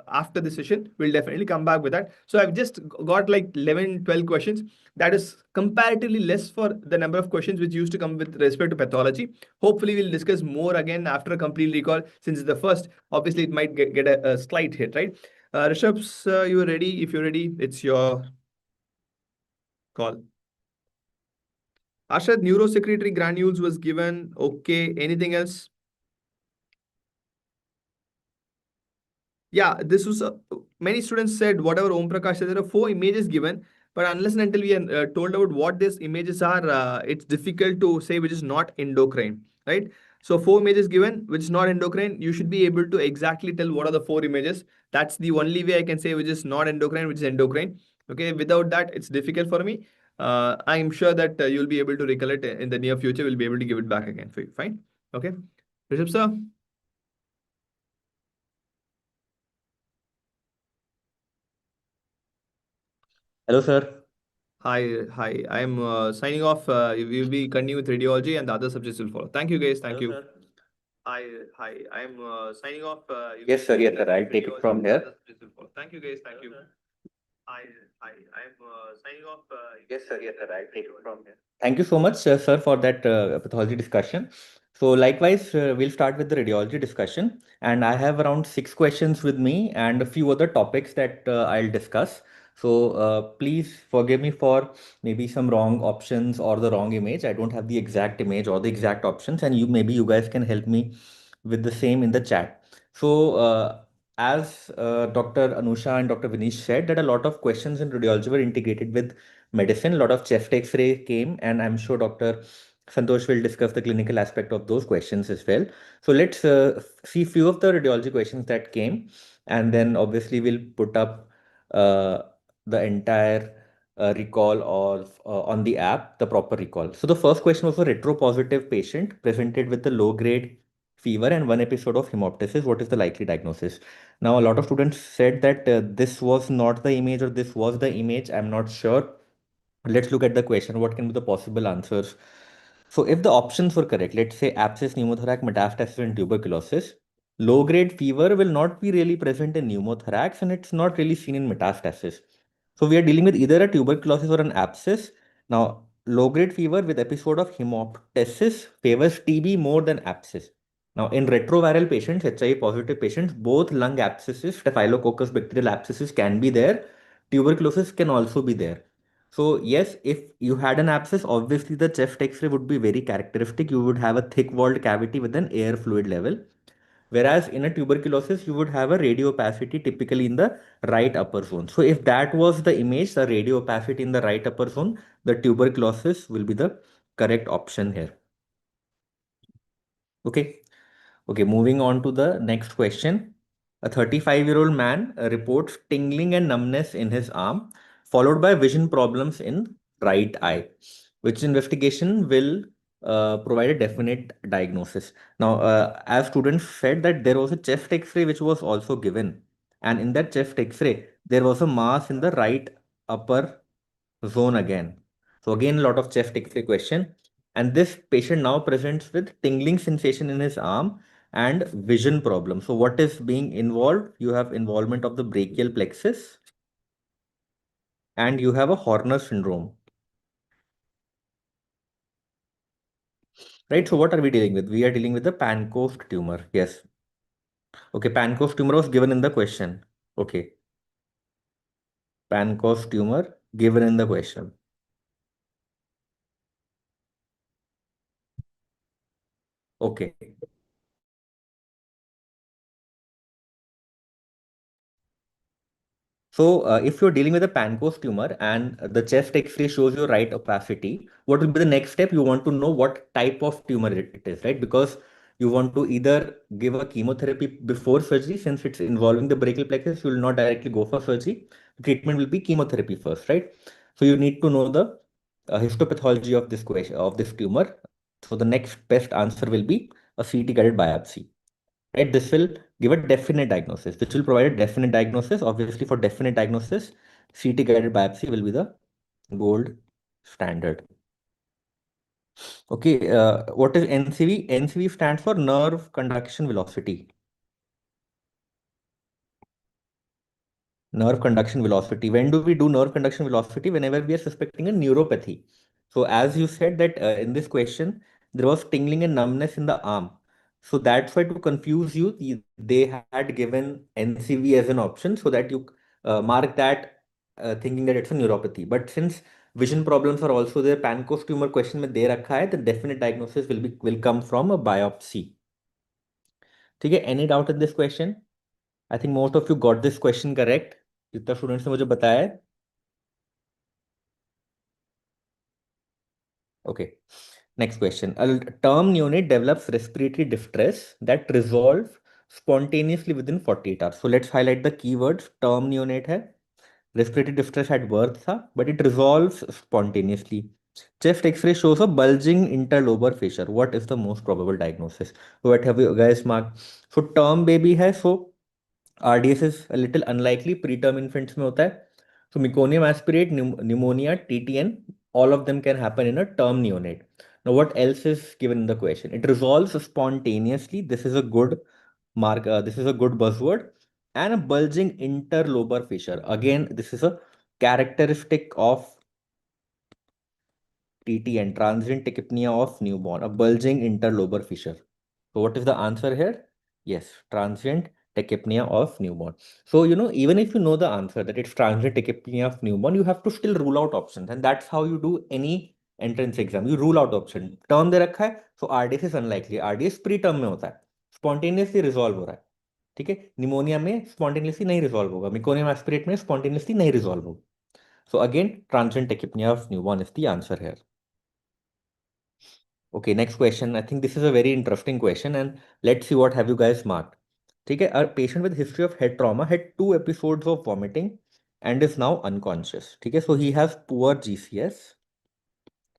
after the session, we'll definitely come back with that. So I've just got like 11, 12 questions. That is comparatively less for the number of questions which used to come with respect to pathology. Hopefully, we'll discuss more again after a complete recall. Since it's the first, obviously, it might get a slight hit, right? Rishabh, you are ready? If you're ready, it's your call. Arshad, neurosecretory granules was given. Okay. Anything else? Yeah, this was many students said whatever Om Prakash said, there are 4 images given, but unless and until we are told about what these images are, it's difficult to say which is not endocrine, right? So 4 images given, which is not endocrine, you should be able to exactly tell what are the 4 images. That's the only way I can say which is not endocrine, which is endocrine. Okay, without that, it's difficult for me. I'm sure that you'll be able to recollect in the near future. We'll be able to give it back again for you. Fine. Okay. Rishabh sir. Hello, sir. Hi. I'm signing off. We'll be continuing with radiology and the other subjects will follow. Thank you, guys. Thank Hello, you. sir. Hi. I'm signing off. Yes, sir. Yes, sir. I'll take it from here. Thank you, guys. Thank you. Hi. I'm signing off. Yes, sir. Yes, sir. I'll take it from here. Thank you so much, sir, for that pathology discussion. So likewise, we'll start with the radiology discussion. And I have around 6 questions with me and a few other topics that I'll discuss. So please forgive me for maybe some wrong options or the wrong image. I don't have the exact image or the exact options, and you guys can help me with the same in the chat. So as Dr. Anusha and Dr. Vinish said, that a lot of questions in radiology were integrated with medicine. A lot of chest X-ray came, and I'm sure Dr. Santosh will discuss the clinical aspect of those questions as well. So let's see few of the radiology questions that came, and then obviously we'll put up the entire recall of on the app, the proper recall. So the first question was a retropositive patient presented with the low-grade fever and 1 episode of hemoptysis. What is the likely diagnosis? Now, a lot of students said that this was not the image or this was the image. I'm not sure. Let's look at the question. What can be the possible answers? So if the options were correct, let's say abscess, pneumothorax, metastasis, and tuberculosis, low-grade fever will not be really present in pneumothorax and it's not really seen in metastasis. So we are dealing with either a tuberculosis or an abscess. Now, low-grade fever with episode of hemoptysis favors TB more than abscess. Now, in retroviral patients, HIV positive patients, both lung abscesses, staphylococcus bacterial abscesses can be there. Tuberculosis can also be there. So yes, if you had an abscess, obviously the chest X-ray would be very characteristic. You would have a thick-walled cavity with an air fluid level. Whereas in a tuberculosis, you would have a radio opacity typically in the right upper zone. So if that was the image, the radio opacity in the right upper zone, the tuberculosis will be the correct option here. Okay. Okay, moving on to the next question. A 35-year-old man reports tingling and numbness in his arm, followed by vision problems in right eye. Which investigation will provide a definite diagnosis. Now, as students said that there was a chest X-ray which was also given, and in that chest X-ray there was a mass in the right upper zone again. So again, a lot of chest X-ray question, and this patient now presents with tingling sensation in his arm and vision problem. So what is being involved? You have involvement of the brachial plexus, and you have a Horner syndrome. Right, so what are we dealing with? We are dealing with the Pancoast tumor. Yes. Okay, Pancoast tumor was given in the question. Okay. Pancoast tumor given in the question. Okay. So if you're dealing with a Pancoast tumor and the chest X-ray shows your right opacity, what will be the next step? You want to know what type of tumor it is, right? Because you want to either give a chemotherapy before surgery, since it's involving the brachial plexus, you will not directly go for surgery. Treatment will be chemotherapy first, right? So you need to know the histopathology of this question of this tumor. So the next best answer will be a CT guided biopsy. Right, this will give a definite diagnosis, which will provide a definite diagnosis. Obviously, for definite diagnosis, CT guided biopsy will be the gold standard. Okay, what is NCV? NCV stands for nerve conduction velocity. Nerve conduction velocity. When do we do nerve conduction velocity? Whenever we are suspecting a neuropathy. So as you said that in this question, there was tingling and numbness in the arm. So that's why, to confuse you, they had given NCV as an option so that you mark that thinking that it's a neuropathy. But since vision problems are also there, Pancoast tumor question में दे रखा है, the definite diagnosis will come from a biopsy. ठीक है? Any doubt in this question? I think most of you got this question correct. जितना students ने मुझे बताया है. Okay. Next question. A term neonate develops respiratory distress that resolves spontaneously within 48 hours. So let's highlight the keywords. Term neonate है. Respiratory distress at birth था, but it resolves spontaneously. Chest X-ray shows a bulging interlobar fissure. What is the most probable diagnosis? So what have you guys marked? So term baby है. So RDS is a little unlikely. Preterm infants में होता है. So meconium aspirate, pneumonia, TTN, all of them can happen in a term neonate. Now, what else is given in the question? It resolves spontaneously. This is a good mark. This is a good buzzword. And a bulging interlobar fissure. Again, this is a characteristic of TTN, transient tachypnea of newborn, a bulging interlobar fissure. So what is the answer here? Yes, transient tachypnea of newborn. So, even if you know the answer that it's transient tachypnea of newborn, you have to still rule out options. And that's how you do any entrance exam. You rule out option. Term दे रखा है, so RDS is unlikely. RDS pre-term में होता है. Spontaneously resolve हो रहा है. ठीक है? Pneumonia में spontaneously नहीं resolve होगा. Meconium aspirate में spontaneously नहीं resolve होगा. So again, transient tachypnea of newborn is the answer here. Okay, next question. I think this is a very interesting question, and let's see what have you guys marked. Okay, a patient with history of head trauma had 2 episodes of vomiting and is now unconscious. Okay, so he has poor GCS.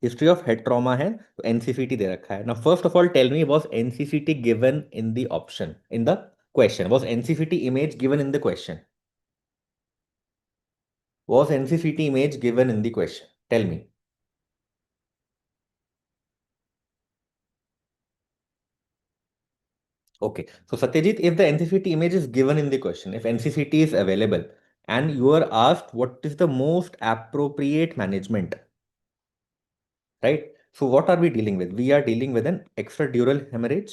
History of head trauma है, तो NCCT दे रखा है. Now, first of all, tell me, was NCCT given in the option, in the question? Was NCCT image given in the question? Was NCCT image given in the question? Tell me. Okay, so Satyajit, if the NCCT image is given in the question, if NCCT is available, and you are asked what is the most appropriate management, right? So what are we dealing with? We are dealing with an extradural hemorrhage.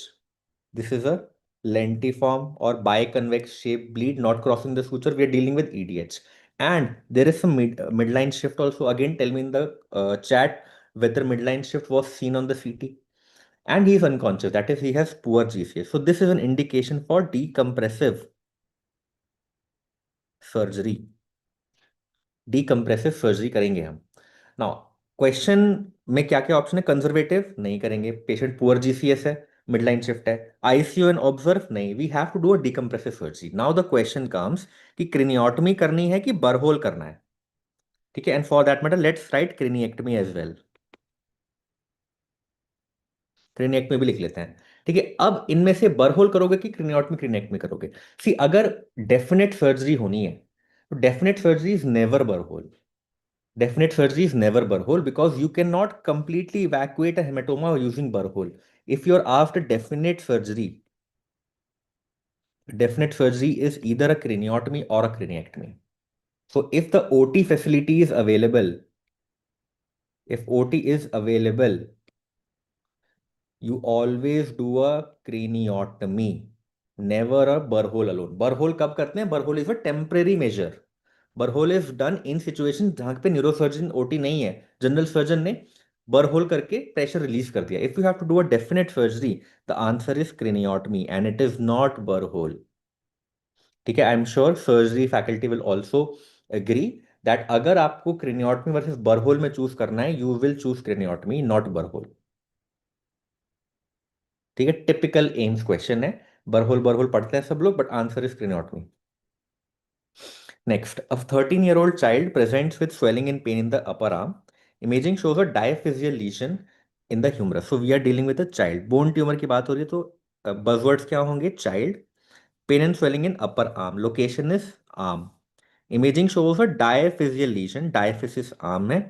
This is a lentiform or biconvex shape bleed not crossing the suture. We are dealing with EDH. And there is some midline shift also. Again, tell me in the chat whether midline shift was seen on the CT. And he is unconscious. That is, he has poor GCS. So this is an indication for decompressive surgery. Decompressive surgery करेंगे हम. Now question में क्या क्या option है? Conservative नहीं करेंगे, patient poor GCS है, midline shift है, आईसीयू एंड ऑब्जर्व नहीं, we have to do a decompressive surgery. Now the question comes कि क्रेनियोटमी करनी है कि बरहोल करना है. ठीक है, and for that matter let's write craniectomy as well. Craniectomy भी लिख लेते हैं। ठीक है, अब इनमें से बरहोल करोगे कि क्रेनियोटमी क्रेनिएक्टमी करोगे? सी, अगर डेफिनेट सर्जरी होनी है तो definite surgery is never burr hole. Definite surgery is never burhole because you cannot completely evacuate a hematoma using burhole. If you're asked a definite surgery is either a craniotomy or a craniectomy. So if the OT facility is available, if OT is available, you always do a craniotomy, never a burhole alone. Burhole कब करते हैं? Burhole is a temporary measure. Burr hole is done in situation जहां पे neurosurgeon OT नहीं है, general surgeon ने बरहोल करके pressure release कर दिया. If you have to do a definite surgery, the answer is craniotomy and it is not burr hole. ठीक है, I am sure surgery faculty will also agree that अगर आपको क्रेनियोटमी वर्सेस बरहोल में choose करना है, you will choose craniotomy not burr hole. ठीक है, typical AIIMS question है. बरहोल बरहोल पढ़ते हैं सब लोग, but answer is craniotomy. Next, a 13-year-old child presents with swelling and pain in the upper arm. Imaging shows a diaphyseal lesion in the humerus. So we are dealing with a child. Bone tumor की बात हो रही है तो buzzwords क्या होंगे? Child, pain and swelling in upper arm. Location is arm. Imaging shows a diaphyseal lesion. Diaphysis arm है.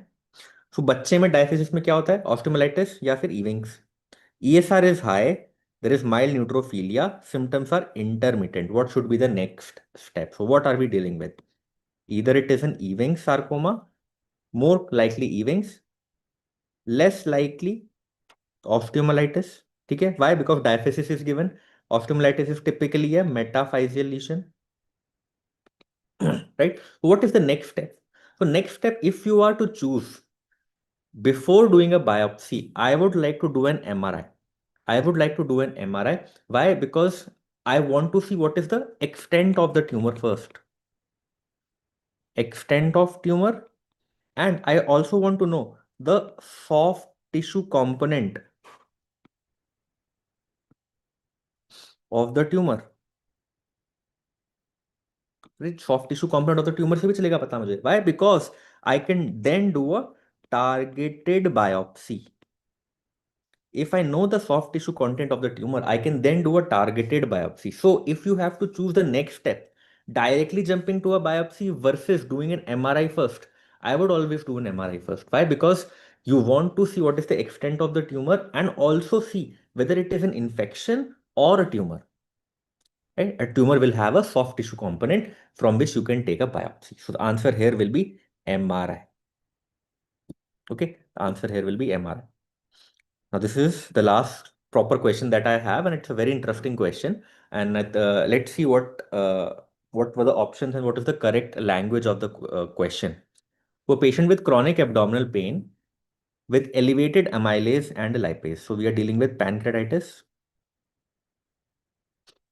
So बच्चे में diaphysis में क्या होता है? Osteomyelitis या फिर Ewing's. ESR is high. There is mild neutrophilia. Symptoms are intermittent. What should be the next step? So what are we dealing with? Either it is an Ewing's sarcoma, more likely Ewing's, less likely osteomyelitis. ठीक है, why? Because diaphysis is given. Osteomyelitis is typically a metaphyseal lesion. Right? So what is the next step? So next step, if you are to choose before doing a biopsy, I would like to do an MRI. I would like to do an MRI. Why? Because I want to see what is the extent of the tumor first. Extent of tumor. And I also want to know the soft tissue component of the tumor. Soft tissue component of the tumor से भी चलेगा पता मुझे. Why? Because I can then do a targeted biopsy. If I know the soft tissue content of the tumor, I can then do a targeted biopsy. So if you have to choose the next step, directly jumping to a biopsy versus doing an MRI first, I would always do an MRI first. Why? Because you want to see what is the extent of the tumor and also see whether it is an infection or a tumor. Right? A tumor will have a soft tissue component from which you can take a biopsy. So the answer here will be MRI. Okay, the answer here will be MRI. Now, this is the last proper question that I have, and it's a very interesting question. And let's see what were the options and what is the correct language of the question. For a patient with chronic abdominal pain with elevated amylase and lipase. So we are dealing with pancreatitis,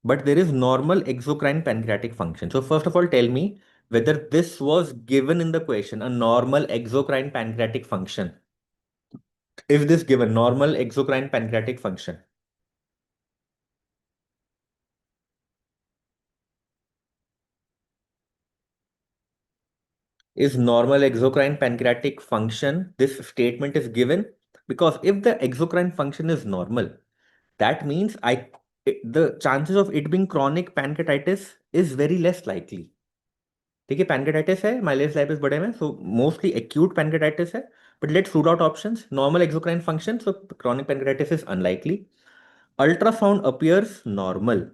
but there is normal exocrine pancreatic function. So first of all, tell me whether this was given in the question, a normal exocrine pancreatic function. Is this given, normal exocrine pancreatic function? Is normal exocrine pancreatic function, this statement is given? Because if the exocrine function is normal, that means the chances of it being chronic pancreatitis is very less likely. ठीक है, pancreatitis है, myelase lipase बड़े में, so mostly acute pancreatitis है. But let's root out options. Normal exocrine function, so chronic pancreatitis is unlikely. Ultrasound appears normal.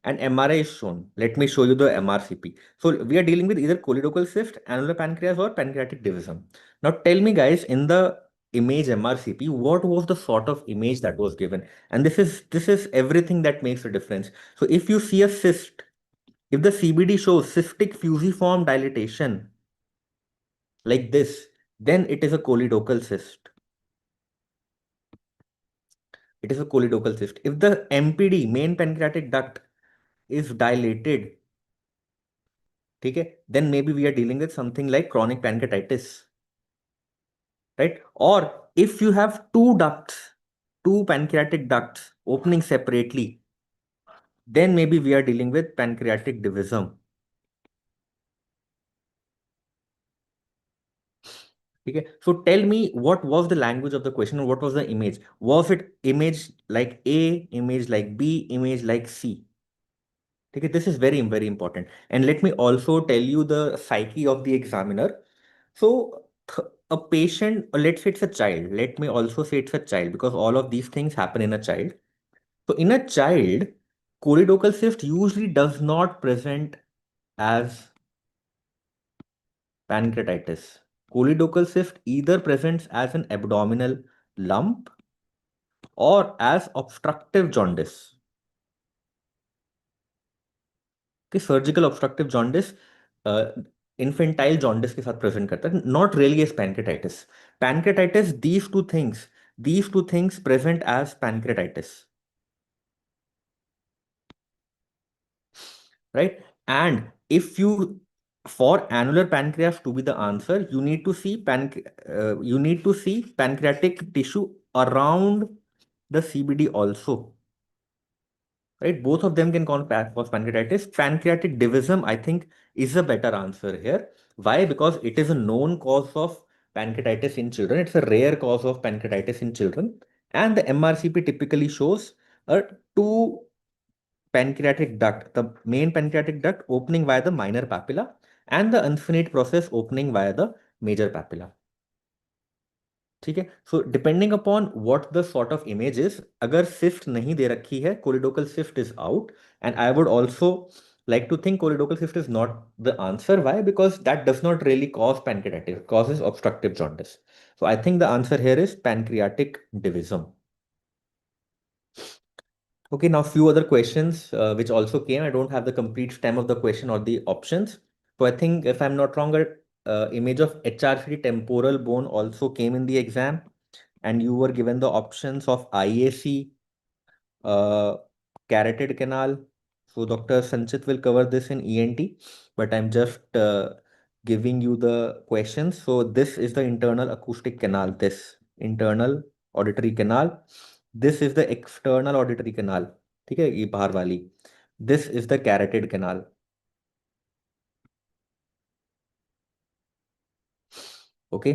And MRI is shown. Let me show you the MRCP. So we are dealing with either choledochal cyst, annular pancreas, or pancreatic divisum. Now tell me, guys, in the image MRCP, what was the sort of image that was given? And this is everything that makes a difference. So if you see a cyst, if the CBD shows cystic fusiform dilatation like this, then it is a choledochal cyst. It is a choledochal cyst. If the MPD, main pancreatic duct, is dilated, okay, then maybe we are dealing with something like chronic pancreatitis, right? Or if you have two ducts, two pancreatic ducts opening separately, then maybe we are dealing with pancreatic divisum. ठीक है, so tell me what was the language of the question, or what was the image? Was it image like A, image like B, image like C? ठीक है, this is very very important. And let me also tell you the psyche of the examiner. So a patient, or let's say it's a child, let me also say it's a child, because all of these things happen in a child. So in a child, choledochal cyst usually does not present as pancreatitis. Choledochal cyst either presents as an abdominal lump or as obstructive jaundice. कि surgical obstructive jaundice infantile jaundice के साथ present करता है, not really as pancreatitis. Pancreatitis, these two things present as pancreatitis, right? And if you, for annular pancreas to be the answer, you need to see pancreatic tissue around the CBD also, right? Both of them can cause pancreatitis. Pancreatic divisum, I think, is a better answer here. Why? Because it is a known cause of pancreatitis in children. It's a rare cause of pancreatitis in children. And the MRCP typically shows a two pancreatic duct, the main pancreatic duct opening via the minor papilla and the unfinite process opening via the major papilla. ठीक है, so depending upon what the sort of image is, अगर cyst नहीं दे रखी है, choledochal cyst is out. And I would also like to think choledochal cyst is not the answer. Why? Because that does not really cause pancreatitis, it causes obstructive jaundice. So I think the answer here is pancreatic divisum. Okay, now few other questions which also came. I don't have the complete stem of the question or the options. So I think, if I'm not wrong, image of HRCT temporal bone also came in the exam. And you were given the options of IAC, carotid canal. So Dr. Sanchit will cover this in ENT, but I'm just giving you the questions. So this is the internal acoustic canal, this internal auditory canal. This is the external auditory canal. ठीक है, ये बाहर वाली. This is the carotid canal. Okay.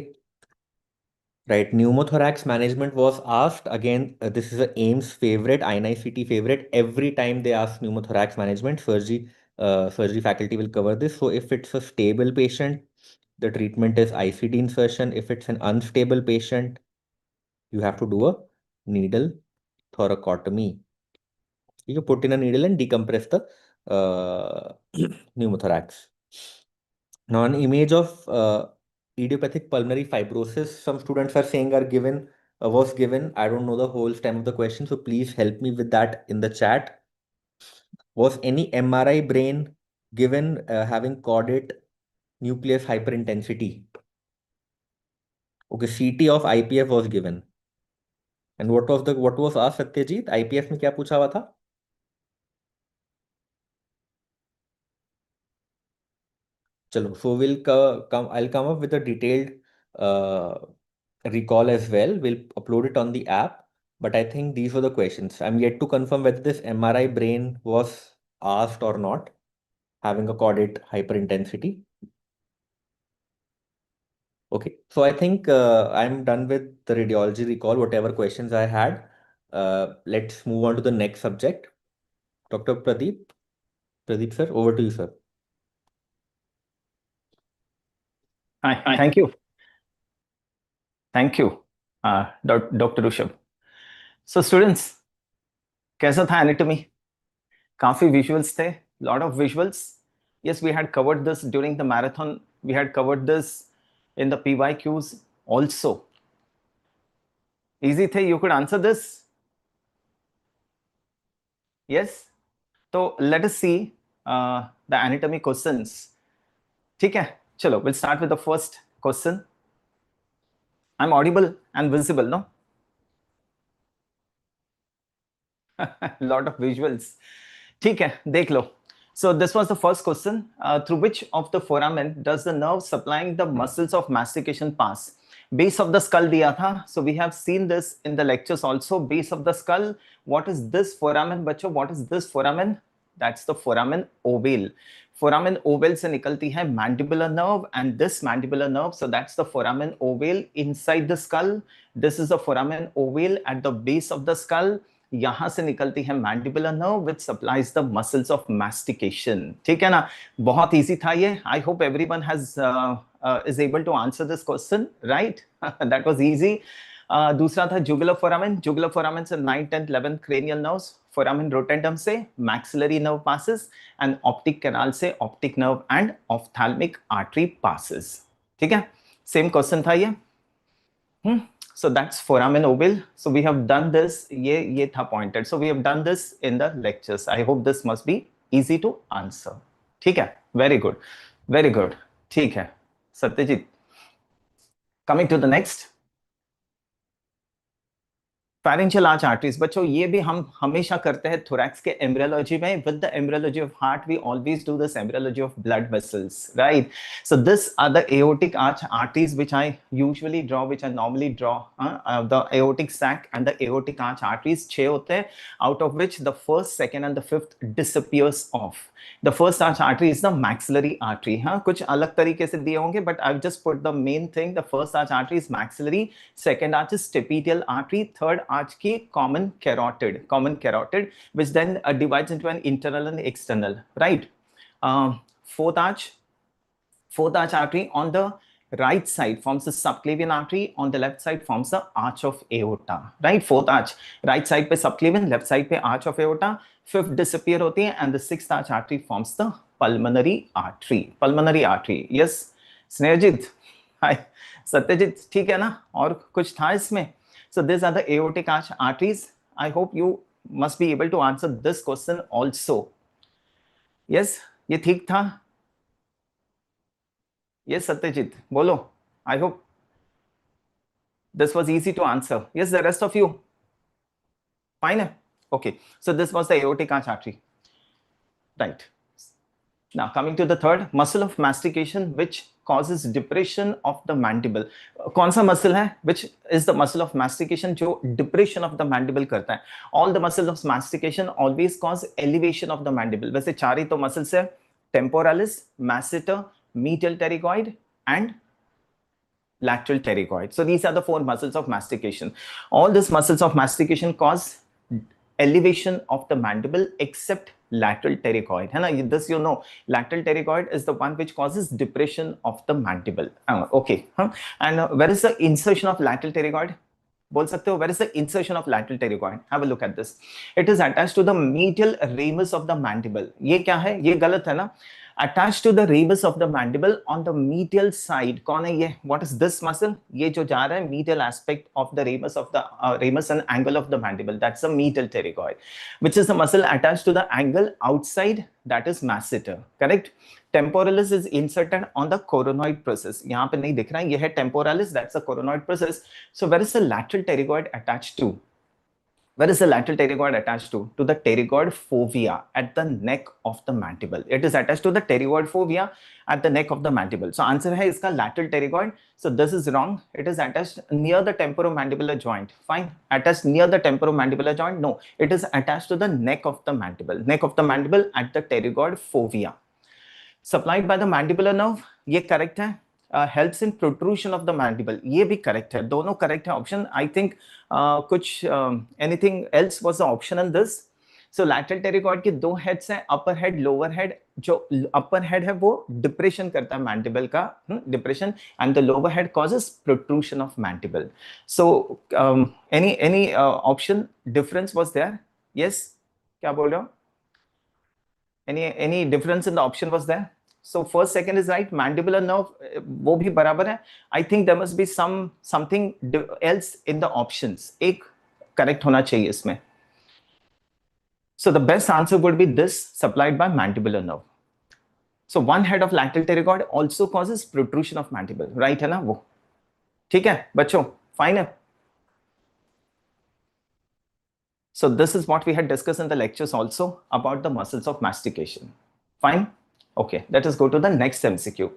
Right, pneumothorax management was asked. Again, this is a AIMS favorite, INI-CET favorite. Every time they ask pneumothorax management, surgery faculty will cover this. So if it's a stable patient, the treatment is ICD insertion. If it's an unstable patient, you have to do a needle thoracotomy. You put in a needle and decompress the pneumothorax. Now, an image of idiopathic pulmonary fibrosis, some students are saying was given. I don't know the whole stem of the question, so please help me with that in the chat. Was any MRI brain given having caudate nucleus hyperintensity? Okay, CT of IPF was given. And what was asked, Satyajit? IPF में क्या पूछा हुआ था? चलो, so I'll come up with a detailed recall as well. We'll upload it on the app. But I think these were the questions. I'm yet to confirm whether this MRI brain was asked or not, having a caudate hyperintensity. Okay, so I think I'm done with the radiology recall, whatever questions I had. Let's move on to the next subject. Dr. Pradeep. Pradeep sir, over to you, sir. Hi. Thank you. Thank you, Dr. Rishabh. So students, कैसा था anatomy? काफी visuals थे, lot of visuals. Yes, we had covered this during the marathon. We had covered this in the PYQs also. Easy थे, you could answer this? Yes? So let us see the anatomy questions. ठीक है, चलो, we'll start with the first question. I'm audible and visible, no? Lot of visuals. ठीक है, देख लो. So this was the first question. Through which of the foramen does the nerve supplying the muscles of mastication pass? Base of the skull दिया था. So we have seen this in the lectures also. Base of the skull. What is this foramen, बच्चों? What is this foramen? That's the foramen Oval. Foramen Oval से निकलती है mandibular nerve and this mandibular nerve, so that's the foramen Oval inside the skull. This is the foramen Oval at the base of the skull. यहां से निकलती है mandibular nerve which supplies the muscles of mastication. ठीक है ना, बहुत easy था ये. I hope everyone has is able to answer this question, right? That was easy. दूसरा था जुगुलर फोरामेन. जुगुलर फोरामेन से 9th 10th 11th cranial nerves. Foramen रोटेंडम से maxillary nerve passes and optic canal से optic nerve and ophthalmic artery passes. ठीक है, same question था ये. So that's foramen oval. So we have done this. ये था pointed. So we have done this in the lectures. I hope this must be easy to answer. ठीक है, very good, very good. ठीक है Satyajit. Coming to the next. Pharyngeal arch arteries. बच्चों ये भी हम हमेशा करते हैं thorax के embryology में. With the embryology of heart, we always do this embryology of blood vessels, right? So this are the aortic arch arteries which I usually draw, which I normally draw. The aortic sac and the aortic arch arteries 6 होते हैं, out of which the first, second and the fifth disappears off. The first arch artery is the maxillary artery. हाँ, कुछ अलग तरीके से दिए होंगे, but I've just put the main thing. The first arch artery is maxillary, second arch is stapedial artery, third arch की common carotid, which then divides into an internal and external, right? Fourth arch artery on the right side forms the subclavian artery, on the left side forms the arch of aorta, right? Fourth arch, right side पे subclavian, left side पे arch of aorta. Fifth disappear होती है and the sixth arch artery forms the pulmonary artery. Yes, स्नेहजीत, हाय सत्यजीत, ठीक है ना? और कुछ था इसमें? So these are the aortic arch arteries. I hope you must be able to answer this question also. Yes, ये ठीक था? Yes, Satyajit, bolo. I hope this was easy to answer. Yes, the rest of you? Fine. Okay, so this was the aortic arch artery. Right. Now coming to the third, muscle of mastication which causes depression of the mandible. कौन सा muscle है which is the muscle of mastication जो depression of the mandible करता है? All the muscles of mastication always cause elevation of the mandible. वैसे चार ही तो muscles है, temporalis, masseter, medial pterygoid and lateral pterygoid. So these are the 4 muscles of mastication. All these muscles of mastication cause elevation of the mandible except lateral pterygoid. है ना? This you know. Lateral pterygoid is the one which causes depression of the mandible. Okay. And where is the insertion of lateral pterygoid? बोल सकते हो, where is the insertion of lateral pterygoid? Have a look at this. It is attached to the medial ramus of the mandible. ये क्या है? ये गलत है ना? Attached to the ramus of the mandible on the medial side. कौन है ये? What is this muscle? ये जो जा रहा है medial aspect of the ramus and angle of the mandible. That's the medial pterygoid, which is the muscle attached to the angle outside, that is masseter. Correct? Temporalis is inserted on the coronoid process. यहाँ पे नहीं दिख रहा है, ये है temporalis. That's the coronoid process. So where is the lateral pterygoid attached to? Where is the lateral pterygoid attached to? To the pterygoid fovea at the neck of the mandible. It is attached to the pterygoid fovea at the neck of the mandible. So answer है इसका lateral pterygoid. So this is wrong. It is attached near the temporomandibular joint. Fine. Attached near the temporomandibular joint? No. It is attached to the neck of the mandible. Neck of the mandible at the pterygoid fovea. Supplied by the mandibular nerve. ये correct है. Helps in protrusion of the mandible. ये भी correct है. दोनों correct है option. I think कुछ anything else was the option in this. So lateral pterygoid के 2 heads हैं, upper head, lower head. जो upper head है वो depression करता है mandible का, depression, and the lower head causes protrusion of mandible. So any option difference was there? Yes, क्या बोल रहे हो? Any difference in the option was there? So first, second is right. Mandibular nerve, वो भी बराबर है. I think there must be something else in the options. एक correct होना चाहिए इसमें. So the best answer would be this, supplied by mandibular nerve. So one head of lateral pterygoid also causes protrusion of mandible. Right है ना वो? ठीक है बच्चों, fine है. So this is what we had discussed in the lectures also about the muscles of mastication. Fine. Okay, let us go to the next MCQ.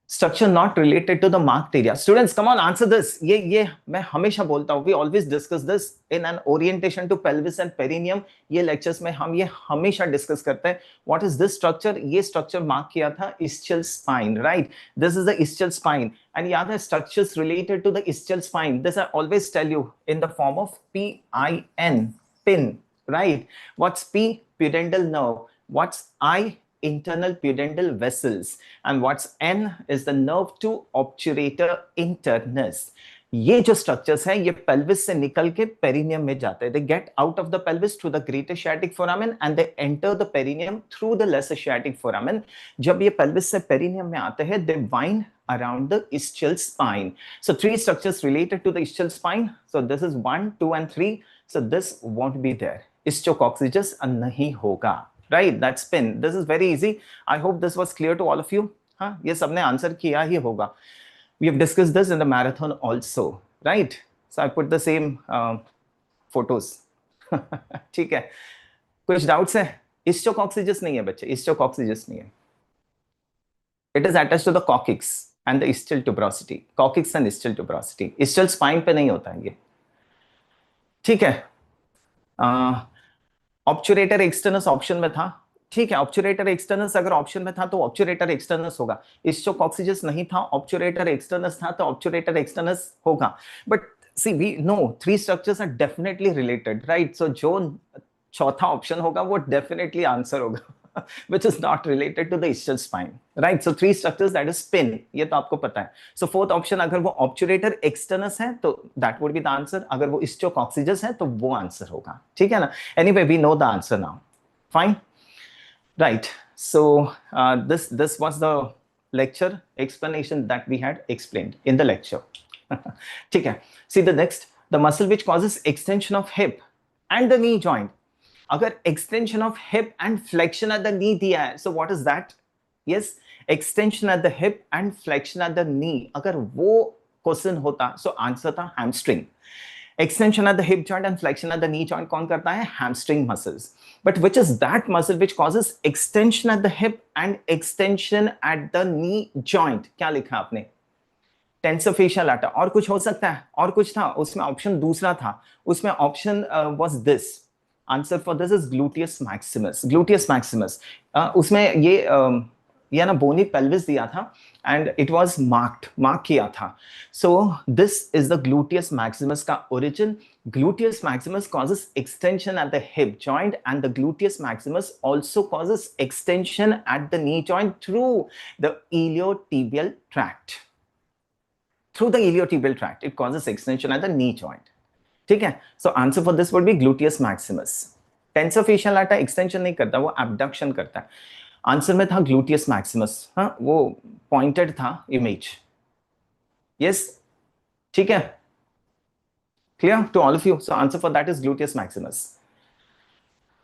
Structure not related to the marked area. Students, come on, answer this. ये मैं हमेशा बोलता हूँ. We always discuss this in an orientation to pelvis and perineum. ये lectures में हम ये हमेशा discuss करते हैं. What is this structure? ये structure mark किया था ischial spine, right? This is the ischial spine. And याद है structures related to the ischial spine. This I always tell you in the form of PIN, pin, right? What's P? Pudendal nerve. What's I? Internal pudendal vessels. And what's N is the nerve to obturator internus. ये जो structures हैं ये pelvis से निकल के perineum में जाते हैं. They get out of the pelvis through the greater sciatic foramen and they enter the perineum through the lesser sciatic foramen. जब ये pelvis से perineum में आते हैं, they wind around the ischial spine. So 3 structures related to the ischial spine. So this is 1, 2 and 3. So this won't be there. Ischiococcygis नहीं होगा. Right, that's pin. This is very easy. I hope this was clear to all of you. हाँ, ये सबने answer किया ही होगा. We have discussed this in the marathon also, right? So I put the same photos. ठीक है. कुछ doubts है? Ischiococcygis नहीं है बच्चे. Ischiococcygis नहीं है. It is attached to the coccyx and the ischial tuberosity. Coccyx and ischial tuberosity. Ischial spine पे नहीं होता है ये. ठीक है. ऑब्चुरेटर एक्सटर्नस ऑप्शन में था. ठीक है, ऑब्चुरेटर एक्सटर्नस अगर ऑप्शन में था तो ऑब्चुरेटर एक्सटर्नस होगा. इस्चोकॉक्सिजस नहीं था, ऑब्चुरेटर एक्सटर्नस था तो ऑब्चुरेटर एक्सटर्नस होगा. But see we know 3 structures are definitely related, right? So जो चौथा ऑप्शन होगा वो डेफिनेटली आंसर होगा. which is not related to the ischial spine, right? So 3 structures, that is pin. ये तो आपको पता है. So 4th option अगर वो obturator externus है तो that would be the answer. अगर वो ischiococcygis है तो वो आंसर होगा. ठीक है ना? Anyway, we know the answer now. Fine, right? So this was the lecture explanation that we had explained in the lecture. ठीक है. See the next, the muscle which causes extension of hip and the knee joint. अगर extension of hip and flexion at the knee दिया है, so what is that? Yes, extension at the hip and flexion at the knee. अगर वो question होता, so answer था hamstring. Extension at the hip joint and flexion at the knee joint कौन करता है? Hamstring muscles. But which is that muscle which causes extension at the hip and extension at the knee joint? क्या लिखा आपने? Tensor fascial lata. और कुछ हो सकता है? और कुछ था? उसमें ऑप्शन दूसरा था. उसमें option was this. Answer for this is gluteus Maximus. Gluteus Maximus उसमें ये ना बोनी पेल्विस दिया था एंड इट वाज मार्क किया था. So this is the gluteus maximus का origin. Gluteus maximus causes extension at the hip joint and the gluteus maximus also causes extension at the knee joint through the iliotibial tract. Through the iliotibial tract, it causes extension at the knee joint. ठीक है. सो answer for this would B gluteus Maximus. Tensor facial Lata extension नहीं करता, वो abduction करता है. Answer में था gluteus Maximus. हाँ, वो पॉइंटेड था इमेज. यस, ठीक है. Clear to all of you? So answer for that is gluteus maximus.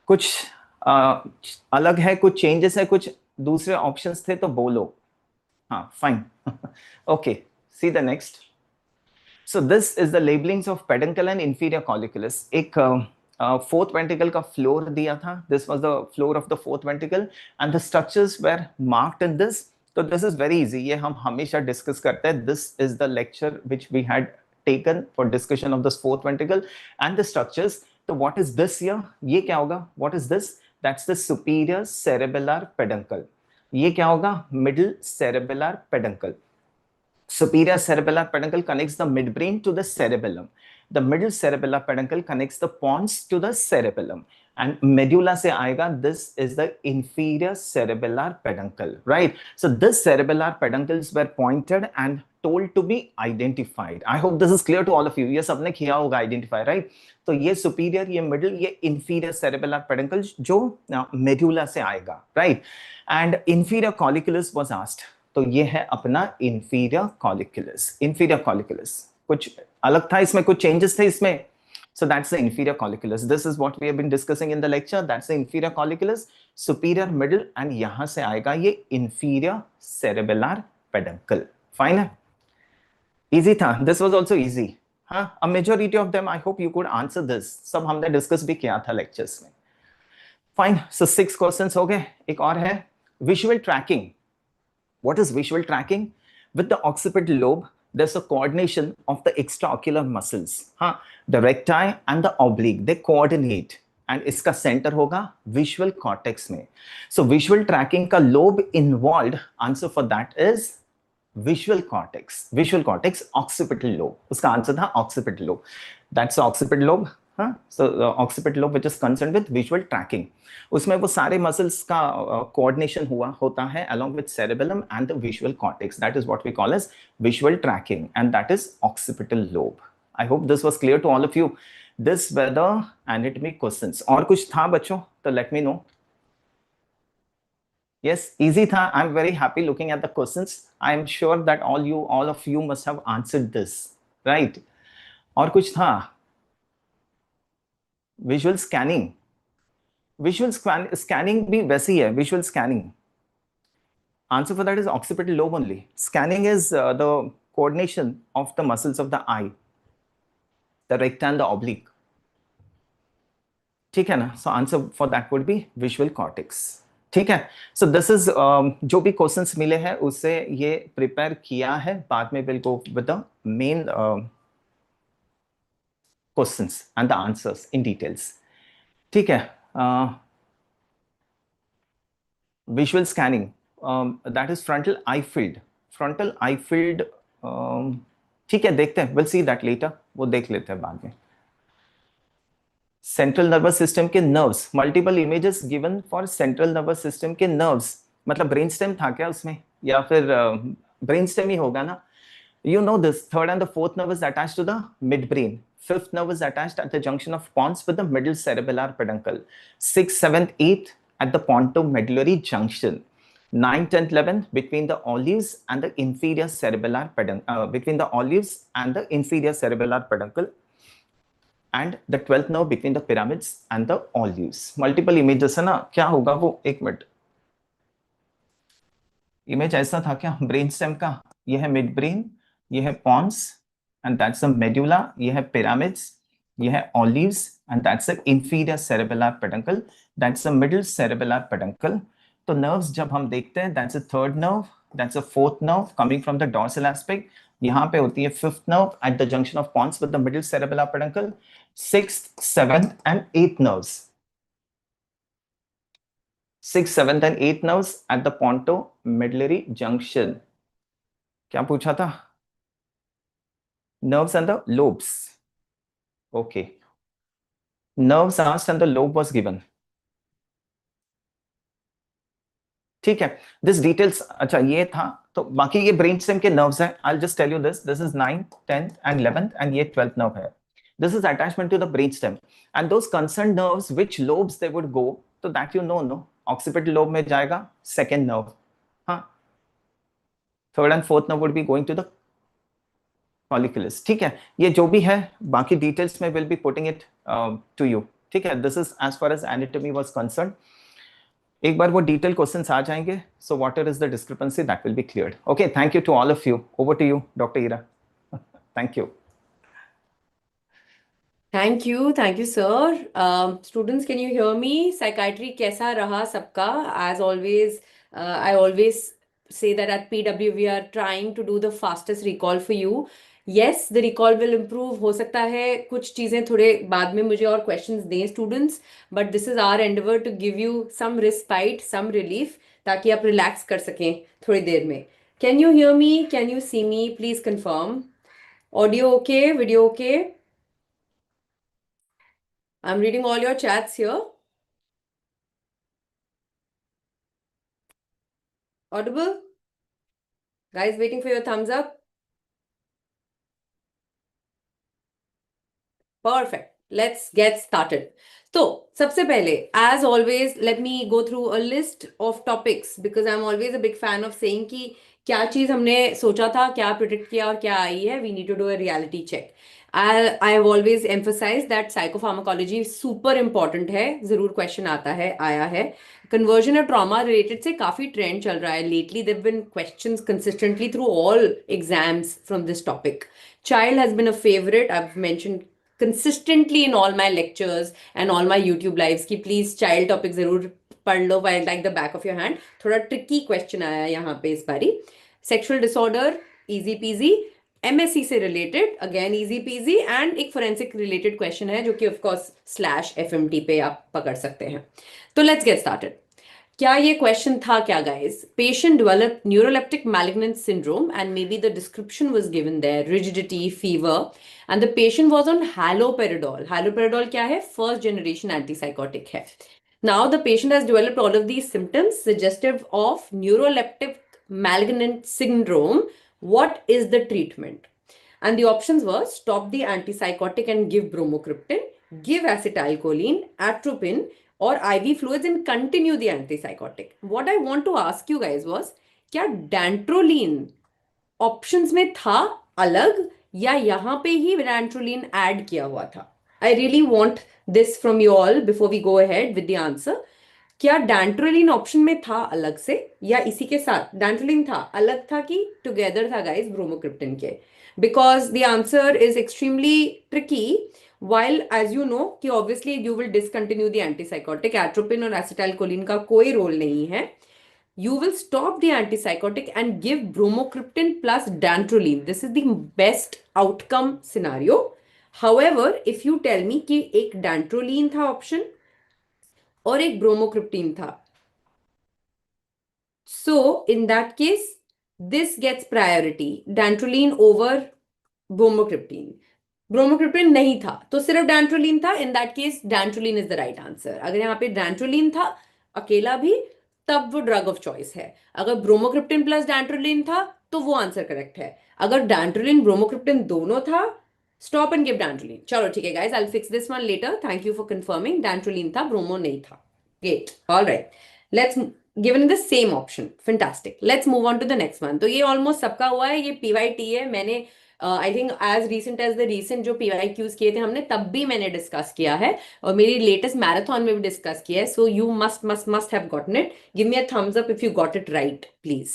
कुछ अलग है, कुछ चेंजेस है, कुछ दूसरे ऑप्शंस थे तो बोलो. हाँ, fine. Okay, see the next. So this is the labelings of peduncle and inferior colliculus. एक fourth ventricle का floor दिया था. This was the floor of the fourth ventricle and the structures were marked in this. So this is very easy. ये हम हमेशा discuss करते हैं. This is the lecture which we had taken for discussion of this fourth ventricle and the structures. So what is this here? ये क्या होगा? What is this? That's the superior cerebellar peduncle. ये क्या होगा? Middle cerebellar peduncle. Superior cerebellar peduncle connects the midbrain to the cerebellum. The middle cerebellar peduncle connects the pons to the cerebellum. And medulla से आएगा, this is the inferior cerebellar peduncle, right? So this cerebellar peduncles were pointed and told to be identified. I hope this is clear to all of you. ये सबने किया होगा identify, right? तो ये superior, ये middle, ये inferior cerebellar peduncle जो medulla से आएगा, right? And inferior colliculus was asked. तो ये है अपना inferior colliculus. Inferior colliculus कुछ अलग था इसमें, कुछ changes थे इसमें. So that's the inferior colliculus. This is what we have been discussing in the lecture. That's the inferior colliculus, superior, middle, and यहाँ से आएगा ये inferior cerebellar peduncle. Fine है? Easy था. This was also easy. हाँ, a majority of them I hope you could answer this. सब हमने discuss भी किया था lectures में. Fine. So 6 questions हो गए. एक और है visual tracking. What is visual tracking? With the occipital lobe, there's a coordination of the extraocular muscles. हाँ, the recti and the oblique, they coordinate. And इसका center होगा visual cortex में. So visual tracking का lobe involved, answer for that is visual cortex, occipital lobe. उसका answer था occipital lobe. That's the occipital lobe. हाँ, so the occipital lobe which is concerned with visual tracking. उसमें वो सारे muscles का coordination होता है along with cerebellum and the visual cortex. That is what we call as visual tracking, and that is occipital lobe. I hope this was clear to all of you. This were the anatomy questions. और कुछ था बच्चों? तो let me know. Yes, easy tha. I'm very happy looking at the questions. I'm sure that all of you must have answered this, right? और कुछ था? Visual scanning. Visual scanning भी वैसी है. Visual scanning. Answer for that is occipital lobe only. Scanning is the coordination of the muscles of the eye, the recta and the oblique. ठीक है ना? So answer for that would be visual cortex. ठीक है, सो this is जो भी questions मिले हैं उससे ये प्रिपेयर किया है. बाद में will go with the main questions and the answers in details. ठीक है, visual scanning, that is frontal I field. ठीक है, देखते हैं, विल सी दैट लेटर, वो देख लेते हैं बाद में. सेंट्रल नर्वस सिस्टम के nerves, multiple images given for central nervous system के नर्व्स, मतलब ब्रेन स्टेम था क्या उसमें, या फिर ब्रेन स्टेम ही होगा ना. You know this, third and the fourth nerve is attached to the midbrain. Fifth nerve is attached at the junction of pons with the middle cerebellar peduncle. 6th, 7th, 8th at the pontomedullary junction. 9th, 10th, 11th between the olives and the inferior cerebellar peduncle. And the 12th nerve between the pyramids and the olives. Multiple images है ना, क्या होगा वो, एक minute. Image ऐसा था क्या brain stem का, ये है मिड ब्रेन, ये है pons and that's the medulla, ये है पिरामिड्स, ये है olives and that's the inferior cerebellar peduncle, that's the middle cerebellar peduncle. तो नर्व्स जब हम देखते हैं, that's the third nerve, that's the fourth nerve coming from the dorsal aspect. यहाँ पे होती है fifth nerve at the junction of pons with the middle cerebellar peduncle. 6th, 7th and 8th nerves. 6th, 7th and 8th nerves at the pontomedullary junction. क्या पूछा था? Nerves and the lobes. Okay. Nerves asked and the lobe was given. ठीक है, this details. अच्छा ये था, तो बाकी ये ब्रेन स्टेम के नर्व्स हैं. I will just tell you this is 9th, 10th and 11th and ये 12th nerve है. This is attachment to the brainstem, and those concerned nerves, which lobes they would go, so that you know, no? Occipital lobe में जाएगा second nerve, हाँ. Third and fourth nerve would be going to the colliculus. ठीक है, ये जो भी है बाकी details में will be putting it to you. ठीक है, this is as far as anatomy was concerned. एक बार वो detailed questions आ जाएंगे, so whatever is the discrepancy that will be cleared. Okay, thank you to all of you. Over to you, Dr. Ira. Thank you. Thank you, sir. Students, can you hear me? Psychiatry कैसा रहा सबका? As always, I always say that at PW we are trying to do the fastest recall for you. Yes, the recall will improve. हो सकता है कुछ चीजें थोड़े बाद में मुझे और questions दें students, but this is our endeavor to give you some respite, some relief, ताकि आप relax कर सकें थोड़ी देर में. Can you hear me? Can you see me? Please confirm. Audio okay? Video okay? I'm reading all your chats here. Audible? Guys, waiting for your thumbs up. Perfect. Let's get started. So, सबसे पहले, as always, let me go through a list of topics because I'm always a big fan of saying कि क्या चीज़ हमने सोचा था, क्या predict किया और क्या आई है. We need to do a reality check. I have always emphasized that psychopharmacology super important है. ज़रूर question आता है, आया है. Conversion और trauma related से काफ़ी trend चल रहा है. Lately, there've been questions consistently through all exams from this topic. Child has been a favorite. I've mentioned consistently in all my lectures and all my YouTube lives कि please child topic जरूर पढ़ लो by like the back of your hand. थोड़ा tricky question आया यहाँ पे इस बारी. Sexual disorder easy PG, MSc से related again easy PG, and एक फोरेंसिक रिलेटेड क्वेश्चन है जो कि ऑफ कोर्स /FMT पे आप पकड़ सकते हैं। तो लेट्स गेट स्टार्टेड। क्या ये क्वेश्चन था क्या guys? Patient developed neuroleptic malignant syndrome and maybe the description was given there, rigidity, fever, and the patient was on haloperidol. Haloperidol क्या है? फर्स्ट जनरेशन एंटीसाइकोटिक है। Now the patient has developed all of these symptoms suggestive of neuroleptic malignant syndrome. What is the treatment? And the options were stop the antipsychotic and give bromocriptine, give acetylcholine, atropine, or IV fluids and continue the antipsychotic. What I want to ask you guys was, क्या dantrolene options में था अलग या यहाँ पे ही dantrolene add किया हुआ था? I really want this from you all before we go ahead with the answer. क्या डैंट्रोलिन ऑप्शन में था अलग से या इसी के साथ? डैंट्रोलिन था अलग था कि टुगेदर था गाइस ब्रोमोक्रिप्टिन के? Because the answer is extremely tricky, while as you know कि obviously you will discontinue the antipsychotic, atropine और acetylcholine का कोई रोल नहीं है. You will stop the antipsychotic and give bromocriptine plus dantrolene. This is the best outcome scenario. However, if you tell me कि एक dantrolene था option और एक ब्रोमोक्रिप्टीन था, so in that case this gets priority, dantrolene over bromocriptine. Bromocriptine नहीं था तो सिर्फ डैंट्रोलिन था. In that case dantrolene is the right answer. अगर यहाँ पे डैंट्रोलिन था अकेला भी तब वो ड्रग ऑफ चॉइस है. अगर ब्रोमोक्रिप्टिन प्लस डैंट्रोलिन था तो वो आंसर करेक्ट है. अगर डैंट्रोलिन ब्रोमोक्रिप्टिन दोनों था, स्टॉप एंड गिव डैंट्रोलिन. चलो ठीक है guys, I will fix this one later. Thank you for confirming. Dantrolene था, ब्रोमो नहीं था. Great. All right. Let's given the same option. Fantastic. Let's move on to the next one. तो ये almost सबका हुआ है. ये PYT है. मैंने I think as recent as the recent जो PYQs किए थे हमने तब भी मैंने डिस्कस किया है और मेरी लेटेस्ट मैराथन में भी डिस्कस किया है. So you must have gotten it. Give me a thumbs up if you got it right, please.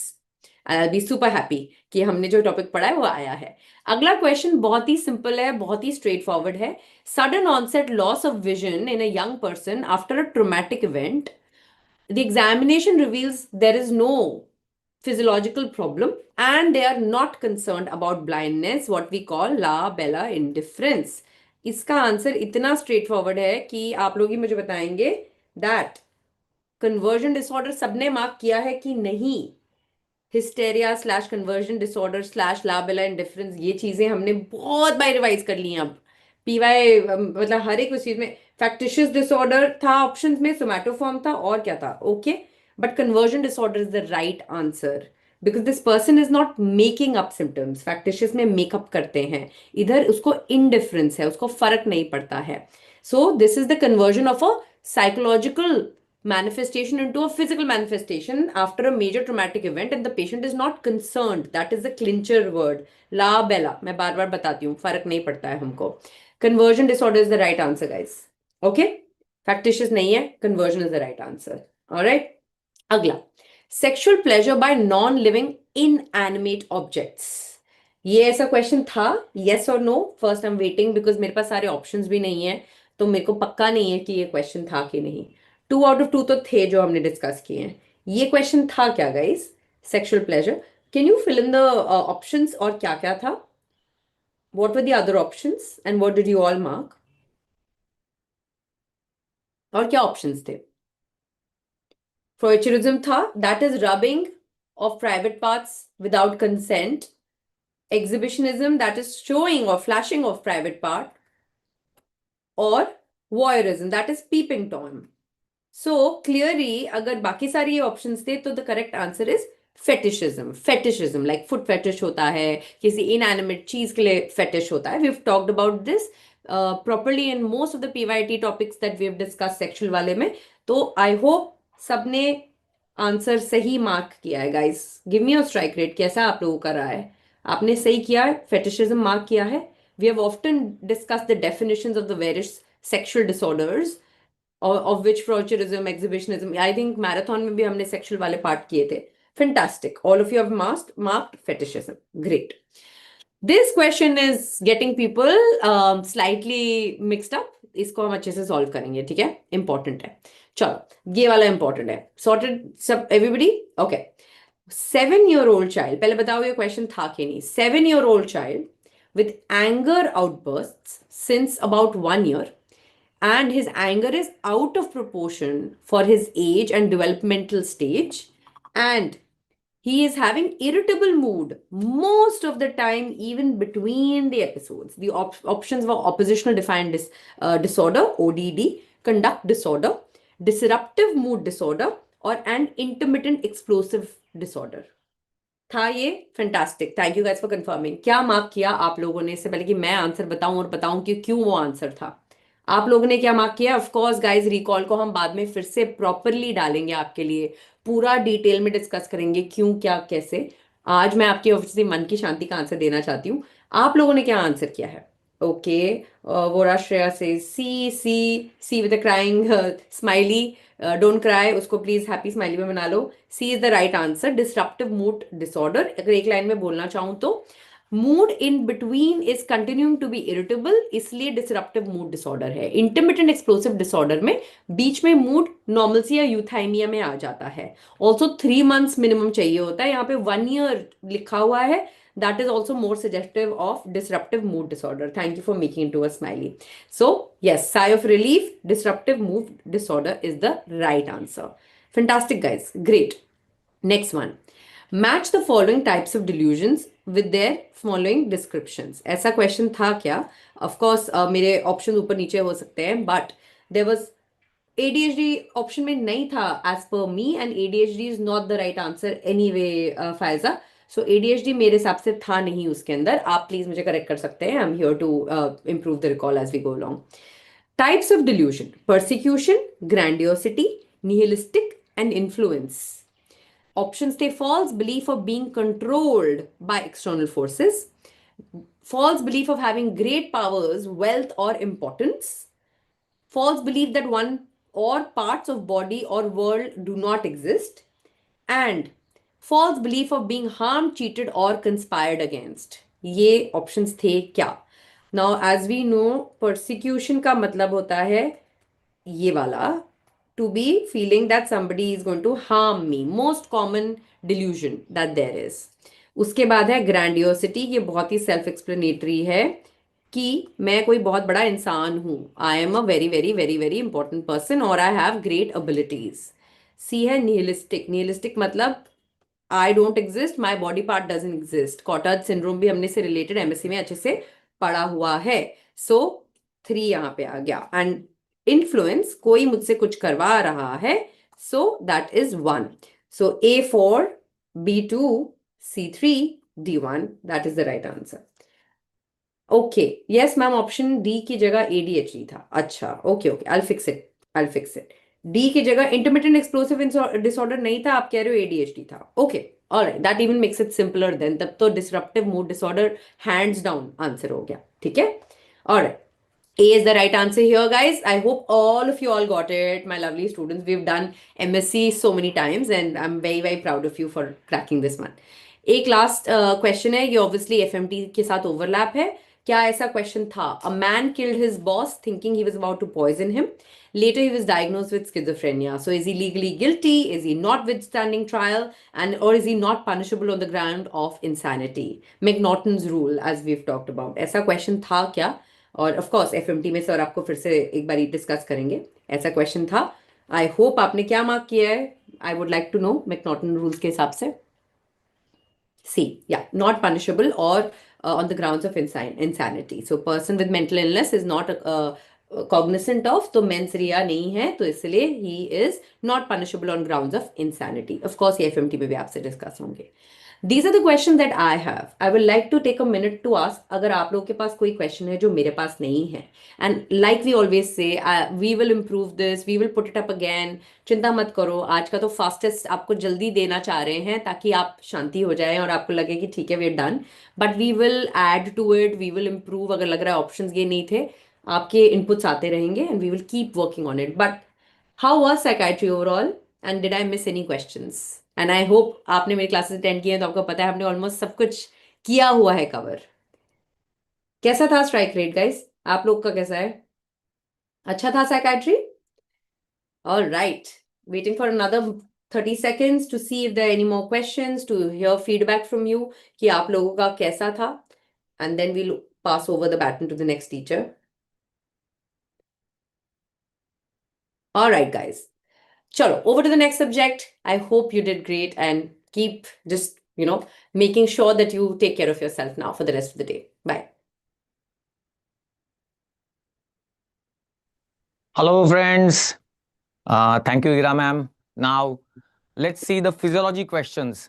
I'll be super happy कि हमने जो टॉपिक पढ़ा है वो आया है. अगला क्वेश्चन बहुत ही सिंपल है, बहुत ही स्ट्रेट फॉरवर्ड है. Sudden onset loss of vision in a young person after a traumatic event. The examination reveals there is no physiological problem and they are not concerned about blindness, what we call la bella indifference. इसका answer इतना straight forward है कि आप लोग ही मुझे बताएंगे that conversion disorder सबने mark किया है कि नहीं. हिस्टेरिया / कन्वर्जन डिसऑर्डर / लाबेला इंडिफरेंस, ये चीजें हमने बहुत बार रिवाइज कर ली हैं. अब पीवाई मतलब हर एक उस चीज में. फैक्टिशियस डिसऑर्डर था ऑप्शंस में, सोमैटोफॉर्म था और क्या था? Okay, but conversion disorder is the right answer because this person is not making up symptoms. Factitious में मेकअप करते हैं, इधर उसको इनडिफरेंस है, उसको फर्क नहीं पड़ता है. सो this is the conversion of a psychological manifestation into a physical manifestation after a major traumatic event and the patient is not concerned. That is the clincher word. La bella. मैं बार बार बताती हूँ, फर्क नहीं पड़ता है हमको. Conversion disorder is the right answer, guys. Okay? Factitious नहीं है. Conversion is the right answer. Alright? अगला. Sexual pleasure by non-living inanimate objects. ये ऐसा क्वेश्चन था. Yes or no? First I'm waiting because मेरे पास सारे options भी नहीं है तो मेरे को पक्का नहीं है कि ये क्वेश्चन था कि नहीं. 2 out of 2 तो थे जो हमने डिस्कस किए हैं. ये क्वेश्चन था क्या guys? Sexual pleasure. Can you fill in the options और क्या क्या था? What were the other options and what did you all mark? और क्या ऑप्शंस थे? फ्रोइचरिज्म था, that is rubbing of private parts without consent. Exhibitionism, that is showing और flashing of private part. और voyeurism, that is peeping Tom. So clearly अगर बाकी सारी ये ऑप्शंस थे तो the correct answer is fetishism. Fetishism like foot fetish होता है, किसी इनएनिमेट चीज के लिए फेटिश होता है. We have talked about this properly in most of the PYT topics that we have discuss sexual वाले में. तो आई होप सबने आंसर सही मार्क किया है guys. Give me your strike rate. कैसा आप लोगों का रहा है? आपने सही किया है, फेटिशिज्म मार्क किया है. We have often discuss the definitions of the various sexual disorders of which Froicherism, exhibitionism. I think marathon में भी हमने sexual वाले part किए थे. Fantastic. All of you have marked fetishism. Great. This question is getting people slightly mixed up. इसको हम अच्छे से solve करेंगे, ठीक है? Important है. चलो, ये वाला important है. Sorted सब everybody? Okay. 7-year-old child, पहले बताओ ये क्वेश्चन था कि नहीं. 7-year-old child with anger outbursts since about 1 year, and his anger is out of proportion for his age and developmental stage, and he is having irritable mood most of the time, even between the episodes. The options were oppositional defiant disorder, ODD, conduct disorder, disruptive mood disorder, or an intermittent explosive disorder. था ये. Fantastic, thank you guys for confirming. क्या mark किया आप लोगों ने, इससे पहले कि मैं आंसर बताऊं और बताऊं कि क्यों वो आंसर था? आप लोगों ने क्या मार्क किया? ऑफ कोर्स गाइस, रिकॉल को हम बाद में फिर से प्रॉपरली डालेंगे आपके लिए, पूरा डिटेल में डिस्कस करेंगे क्यों, क्या, कैसे. आज मैं आपके ऑब्वियसली मन की शांति का आंसर देना चाहती हूँ. आप लोगों ने क्या आंसर किया है? ओके, वोरा श्रेया से C C C with a crying smiley. Don't cry, उसको प्लीज हैप्पी स्माइली में बना लो. C is the right answer. Disruptive mood disorder, अगर एक लाइन में बोलना चाहूं तो mood in between is continuing to be irritable, इसलिए डिसरप्टिव मूड डिसऑर्डर है. इंटरमिटेंट एक्सप्लोसिव डिसऑर्डर में बीच में मूड नॉर्मलसी या यूथाइमिया में आ जाता है. ऑल्सो 3 months मिनिमम चाहिए होता है. यहाँ पे 1 year लिखा हुआ है. That is also more suggestive of disruptive mood disorder. Thank you for making it into a smiley. So, yes, sigh of relief, disruptive mood disorder is the right answer. Fantastic, guys. Great. Next one. Match the following types of delusions with their following descriptions. ऐसा question था क्या? Of course, मेरे options ऊपर नीचे हो सकते हैं, but there was ADHD option में नहीं था as per me, and ADHD is not the right answer anyway, Faiza. So ADHD मेरे हिसाब से था नहीं उसके अंदर. आप प्लीज मुझे करेक्ट कर सकते हैं. I'm here to improve the recall as we go along. Types of delusion: persecution, grandiosity, nihilistic, and influence. Options थे false belief of being controlled by external forces, false belief of having great powers, wealth, or importance, false belief that one or parts of body or world do not exist, and false belief of being harmed, cheated, or conspired against. ये options थे क्या? Now as we know, persecution का मतलब होता है ये वाला, to be feeling that somebody is going to harm me, most common delusion that there is. उसके बाद है grandiosity. ये बहुत ही self explanatory है कि मैं कोई बहुत बड़ा इंसान हूँ. I am a very very very very important person और I have great abilities. C है निहिलिस्टिक. निहिलिस्टिक मतलब I don't exist, my body part doesn't exist. Cotard syndrome भी हमने से रिलेटेड एमएससी में अच्छे से पढ़ा हुआ है. सो 3 यहाँ पे आ गया. एंड इन्फ्लुएंस, कोई मुझसे कुछ करवा रहा है. सो that is 1. So A4, B2, C3, D1, that is the right answer. Okay, yes ma'am, option D की जगह ADHD था. अच्छा, okay okay, I fix it, I fix it. D की जगह इंटरमिटेंट एक्सप्लोसिव डिसऑर्डर नहीं था, आप कह रहे हो ADHD था. Okay, alright, that even makes it simpler then. तब तो disruptive mood disorder hands down answer हो गया. ठीक है, alright. A is the right answer here, guys. I hope all of you all got it, my lovely students. We've done MSc so many times, and I'm very, very proud of you for cracking this one. एक last question है, ये obviously FMT के साथ overlap है. क्या ऐसा question था? A man killed his boss thinking he was about to poison him. Later, he was diagnosed with schizophrenia. So, is he legally guilty? Is he not withstanding trial? And or is he not punishable on the ground of insanity? McNaughton's rule, as we've talked about. ऐसा question था क्या? और of course FMT में sir आपको फिर से एक बार discuss करेंगे. ऐसा क्वेश्चन था. आई होप आपने क्या मार्क किया है? I would like to know McNaughton rules के हिसाब से. C, yeah, not punishable or on the grounds of insanity. So person with mental illness is not cognizant of, तो mens rea नहीं है, तो इसलिए he is not punishable on grounds of insanity. Of course ये FMT में भी आपसे discuss होंगे. These are the questions that I have. I will like to take a minute to ask, अगर आप लोगों के पास कोई question है जो मेरे पास नहीं है. And like we always say, we will improve this, we will put it up again. चिंता मत करो, आज का तो फास्टेस्ट आपको जल्दी देना चाह रहे हैं ताकि आप शांति हो जाए और आपको लगे कि ठीक है we are done. But we will add to it, we will improve. अगर लग रहा है ऑप्शंस ये नहीं थे, आपके इनपुट्स आते रहेंगे and we will keep working on it. But how was psychiatry overall and did I miss any questions? And I hope आपने मेरी क्लासेस अटेंड किए हैं तो आपको पता है हमने ऑलमोस्ट सब कुछ किया हुआ है कवर. कैसा था स्ट्राइक रेट गाइस? आप लोग का कैसा है? अच्छा था psychiatry? All right, waiting for another 30 seconds to see if there are any more questions, to hear feedback from you कि आप लोगों का कैसा था, and then we'll pass over the baton to the next teacher. All right, guys. Chalo, over to the next subject. I hope you did great, and keep just, making sure that you take care of yourself now for the rest of the day. Bye. Hello, friends. Thank you, Ira ma'am. Now, let's see the physiology questions.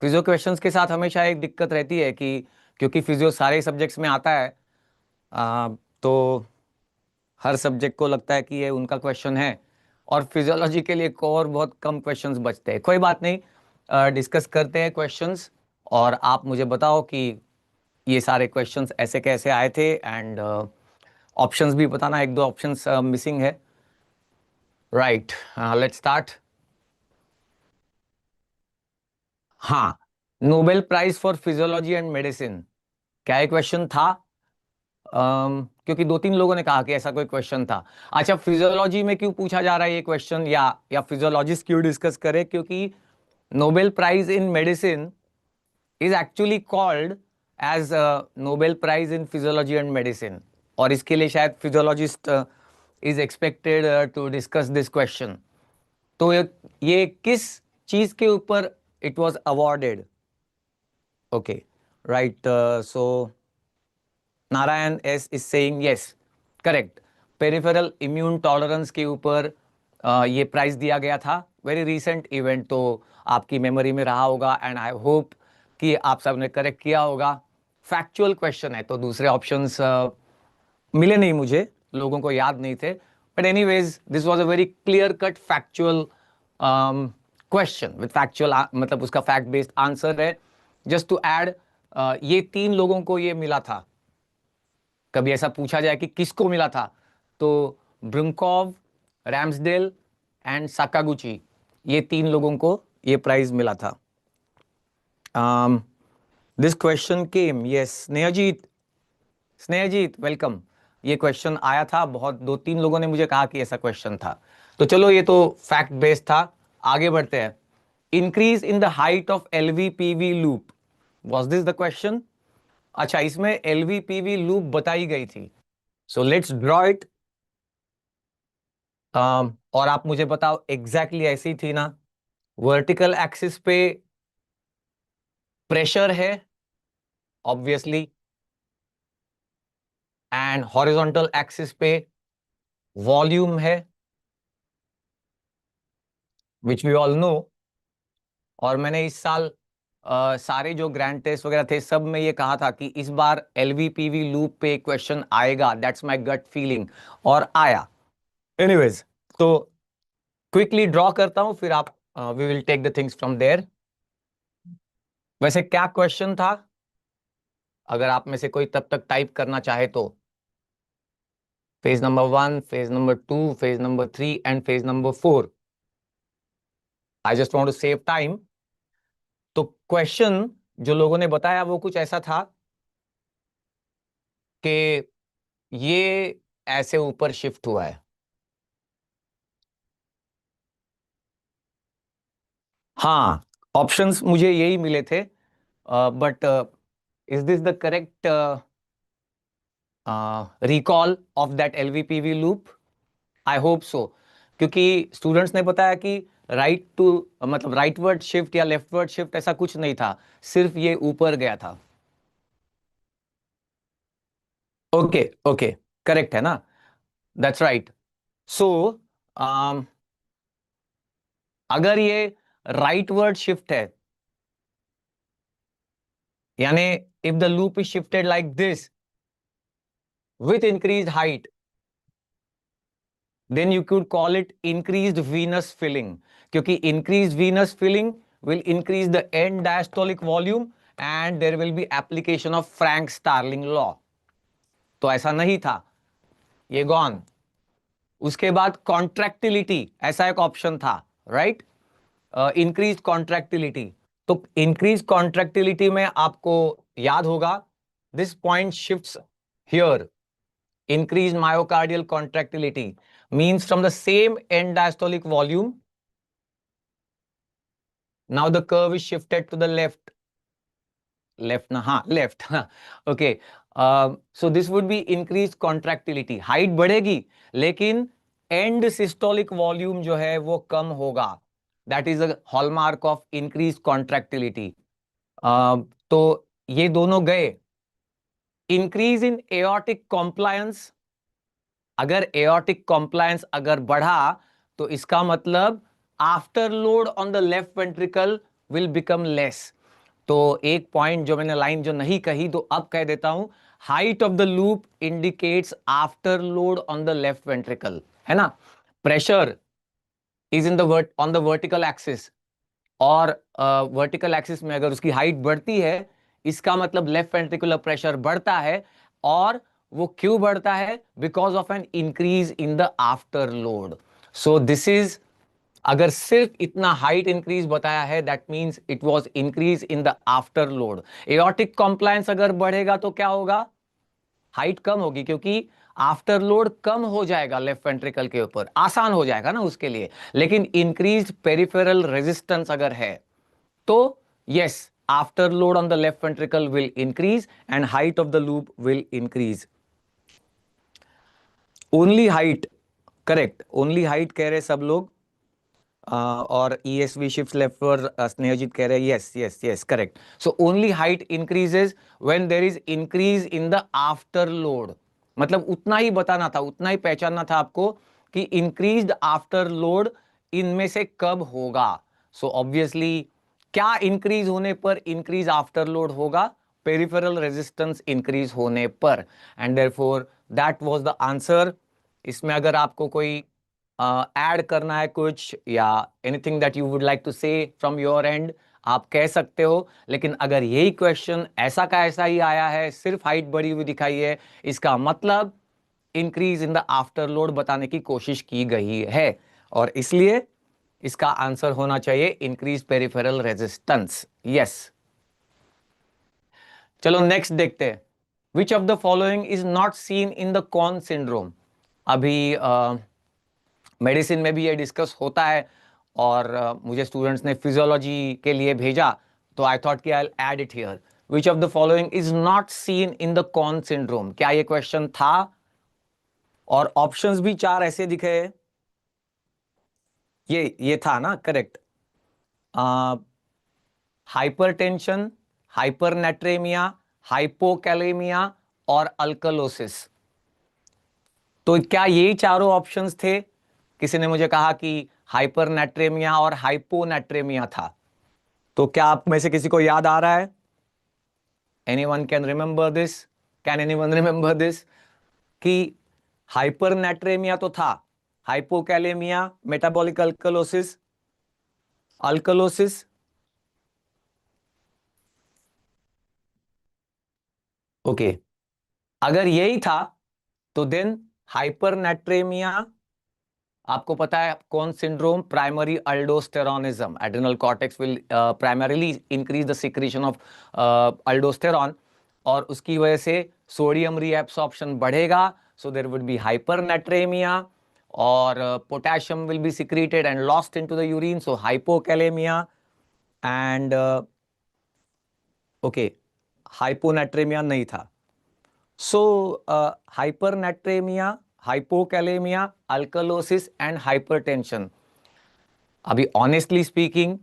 Physio questions के साथ हमेशा एक दिक्कत रहती है कि क्योंकि physio सारे सब्जेक्ट्स में आता है, तो हर सब्जेक्ट को लगता है कि ये उनका क्वेश्चन है, और फिजियोलॉजी के लिए और बहुत कम क्वेश्चंस बचते हैं. कोई बात नहीं, डिस्कस करते हैं क्वेश्चंस, और आप मुझे बताओ कि ये सारे क्वेश्चंस ऐसे कैसे आए थे, एंड ऑप्शंस भी बताना. एक दो ऑप्शंस मिसिंग है. Right, let's start. हाँ, Nobel prize for physiology and medicine, क्या ये क्वेश्चन था? क्योंकि 2-3 लोगों ने कहा कि ऐसा कोई क्वेश्चन था. अच्छा, फिजियोलॉजी में क्यों पूछा जा रहा है ये क्वेश्चन, या फिजियोलॉजिस्ट क्यों डिस्कस करे? क्योंकि Nobel prize in medicine is actually called as Nobel Prize in Physiology and Medicine, और इसके लिए शायद physiologist is expected to discuss this question. तो ये किस चीज के ऊपर it was awarded? Okay, right. So Narayan S is saying yes, correct. Peripheral immune tolerance के ऊपर ये प्राइज दिया गया था. वेरी रिसेंट इवेंट, तो आपकी मेमोरी में रहा होगा, एंड आई होप कि आप सबने करेक्ट किया होगा. फैक्चुअल क्वेश्चन है, तो दूसरे ऑप्शंस मिले नहीं मुझे, लोगों को याद नहीं थे. But anyways, this was a very clear cut factual question with factual, मतलब उसका फैक्ट बेस्ड आंसर है. जस्ट टू ऐड, ये 3 लोगों को ये मिला था. कभी ऐसा पूछा जाए कि किसको मिला था, तो ब्रुंकोव, रैम्सडेल एंड साकागुची, ये 3 लोगों को ये प्राइज मिला था. This question came, yes, Snehjit welcome. ये क्वेश्चन आया था, बहुत 2-3 लोगों ने मुझे कहा कि ऐसा क्वेश्चन था. तो चलो, ये तो फैक्ट बेस्ड था. आगे बढ़ते हैं. Increase in the height of LVPV loop, was this the question? अच्छा, इसमें एलवीपीवी लूप बताई गई थी. So let's draw it. और आप मुझे बताओ, एग्जैक्टली ऐसी थी ना? वर्टिकल एक्सिस पे प्रेशर है ऑब्वियसली, एंड हॉरिजॉन्टल एक्सिस पे वॉल्यूम है, विच वी ऑल नो. और मैंने इस साल सारे जो ग्रैंड टेस्ट वगैरह थे, सब में ये कहा था कि इस बार एलवीपीवी लूप पे क्वेश्चन आएगा. दैट्स माय गट फीलिंग, और आया. एनीवेज, तो क्विकली ड्रॉ करता हूं, फिर आप we will take the things from there. वैसे क्या क्वेश्चन था, अगर आप में से कोई तब तक टाइप करना चाहे तो? Phase number 1, phase number 2, phase number 3 and phase number 4. I just want to save time. तो क्वेश्चन जो लोगों ने बताया वो कुछ ऐसा था कि ये ऐसे ऊपर शिफ्ट हुआ है. हाँ, ऑप्शंस मुझे यही मिले थे, but is this the correct recall of that LVPV loop? I hope so, क्योंकि स्टूडेंट्स ने बताया कि राइट टू, मतलब राइटवर्ड शिफ्ट या लेफ्टवर्ड शिफ्ट ऐसा कुछ नहीं था, सिर्फ ये ऊपर गया था. ओके ओके, करेक्ट है ना? That's right. सो अगर ये राइटवर्ड शिफ्ट है, यानी if the loop is shifted like this with increased height, then you could call it increased venous filling, क्योंकि increased venous filling will increase the end diastolic volume and there will be application of Frank-Starling law. तो ऐसा नहीं था, ये gone. उसके बाद contractility, ऐसा एक ऑप्शन था, राइट? increased contractility. तो increased contractility में आपको याद होगा, this point shifts here. Increased myocardial contractility means from the same end diastolic volume, Now the curve is shifted to the left. Left na, हाँ left. Okay. So this would be increased contractility. Height बढ़ेगी लेकिन end systolic volume जो है वो कम होगा. That is a hallmark of increased contractility. तो ये दोनों गए. Increase in aortic compliance. अगर aortic compliance अगर बढ़ा तो इसका मतलब afterload on the left ventricle will become less. तो एक पॉइंट जो मैंने लाइन जो नहीं कही तो अब कह देता हूं. Height of the loop indicates after load on the left ventricle, है ना. Pressure is in the on the vertical axis और वर्टिकल एक्सिस में अगर उसकी हाइट बढ़ती है इसका मतलब लेफ्ट वेंट्रिकुलर प्रेशर बढ़ता है. और वो क्यों बढ़ता है? Because of an increase in the after load. So this is, अगर सिर्फ इतना हाइट इंक्रीज बताया है that means it was increase in the after load. Aortic compliance अगर बढ़ेगा तो क्या होगा? हाइट कम होगी क्योंकि आफ्टर लोड कम हो जाएगा लेफ्ट वेंट्रिकल के ऊपर, आसान हो जाएगा ना उसके लिए. लेकिन इंक्रीज पेरिफेरल रेजिस्टेंस अगर है तो yes, after load on the left ventricle will increase and height of the loop will increase. Only height, correct, only height कह रहे सब लोग. और ESV shifts leftward, स्नेहजीत कह रहे हैं yes yes yes correct. So only height increases when there is increase in the afterload. मतलब उतना ही बताना था, उतना ही पहचानना था आपको कि इंक्रीज्ड आफ्टर लोड इनमें से कब होगा. सो ऑब्वियसली क्या इंक्रीज होने पर इंक्रीज आफ्टर लोड होगा? पेरिफेरल रेजिस्टेंस इंक्रीज होने पर. And therefore that was the answer. इसमें अगर आपको कोई ऐड करना है कुछ या anything that you would like to say from your end, आप कह सकते हो. लेकिन अगर यही क्वेश्चन ऐसा का ऐसा ही आया है, सिर्फ हाइट बढ़ी हुई दिखाई है, इसका मतलब increase in the after load बताने की कोशिश की गई है और इसलिए इसका आंसर होना चाहिए इंक्रीज पेरिफेरल रेजिस्टेंस. यस, चलो नेक्स्ट देखते हैं. Which of the following is not seen in the Conn syndrome. अभी मेडिसिन में भी ये डिस्कस होता है और मुझे स्टूडेंट्स ने फिजियोलॉजी के लिए भेजा तो आई थॉट कि I will add it here. Which of the following is not seen in the Conn syndrome. क्या ये क्वेश्चन था? और ऑप्शंस भी चार ऐसे दिखे. ये था ना, करेक्ट. हाइपरटेंशन, हाइपरनेट्रेमिया, हाइपोकैलेमिया और अल्कलोसिस. तो क्या यही चारों ऑप्शंस थे? किसी ने मुझे कहा कि हाइपरनेट्रेमिया और हाइपोनेट्रेमिया था. तो क्या आप में से किसी को याद आ रहा है? Anyone can remember this? Can anyone remember this कि हाइपरनेट्रेमिया तो था, hypokalemia, metabolic alkalosis, alkalosis. Okay, अगर यही था तो देन हाइपरनेट्रेमिया, आपको पता है कौन syndrome? Primary aldosteronism. Adrenal cortex will primarily increase the secretion of aldosterone और उसकी वजह से सोडियम रीएब्सॉर्प्शन बढ़ेगा. So there would be hypernatraemia और potassium will be secreted and lost into the urine. So hypokalaemia and okay, hyponatraemia नहीं था. So hypernatraemia, hypokalaemia, alkalosis and hypertension. अभी honestly speaking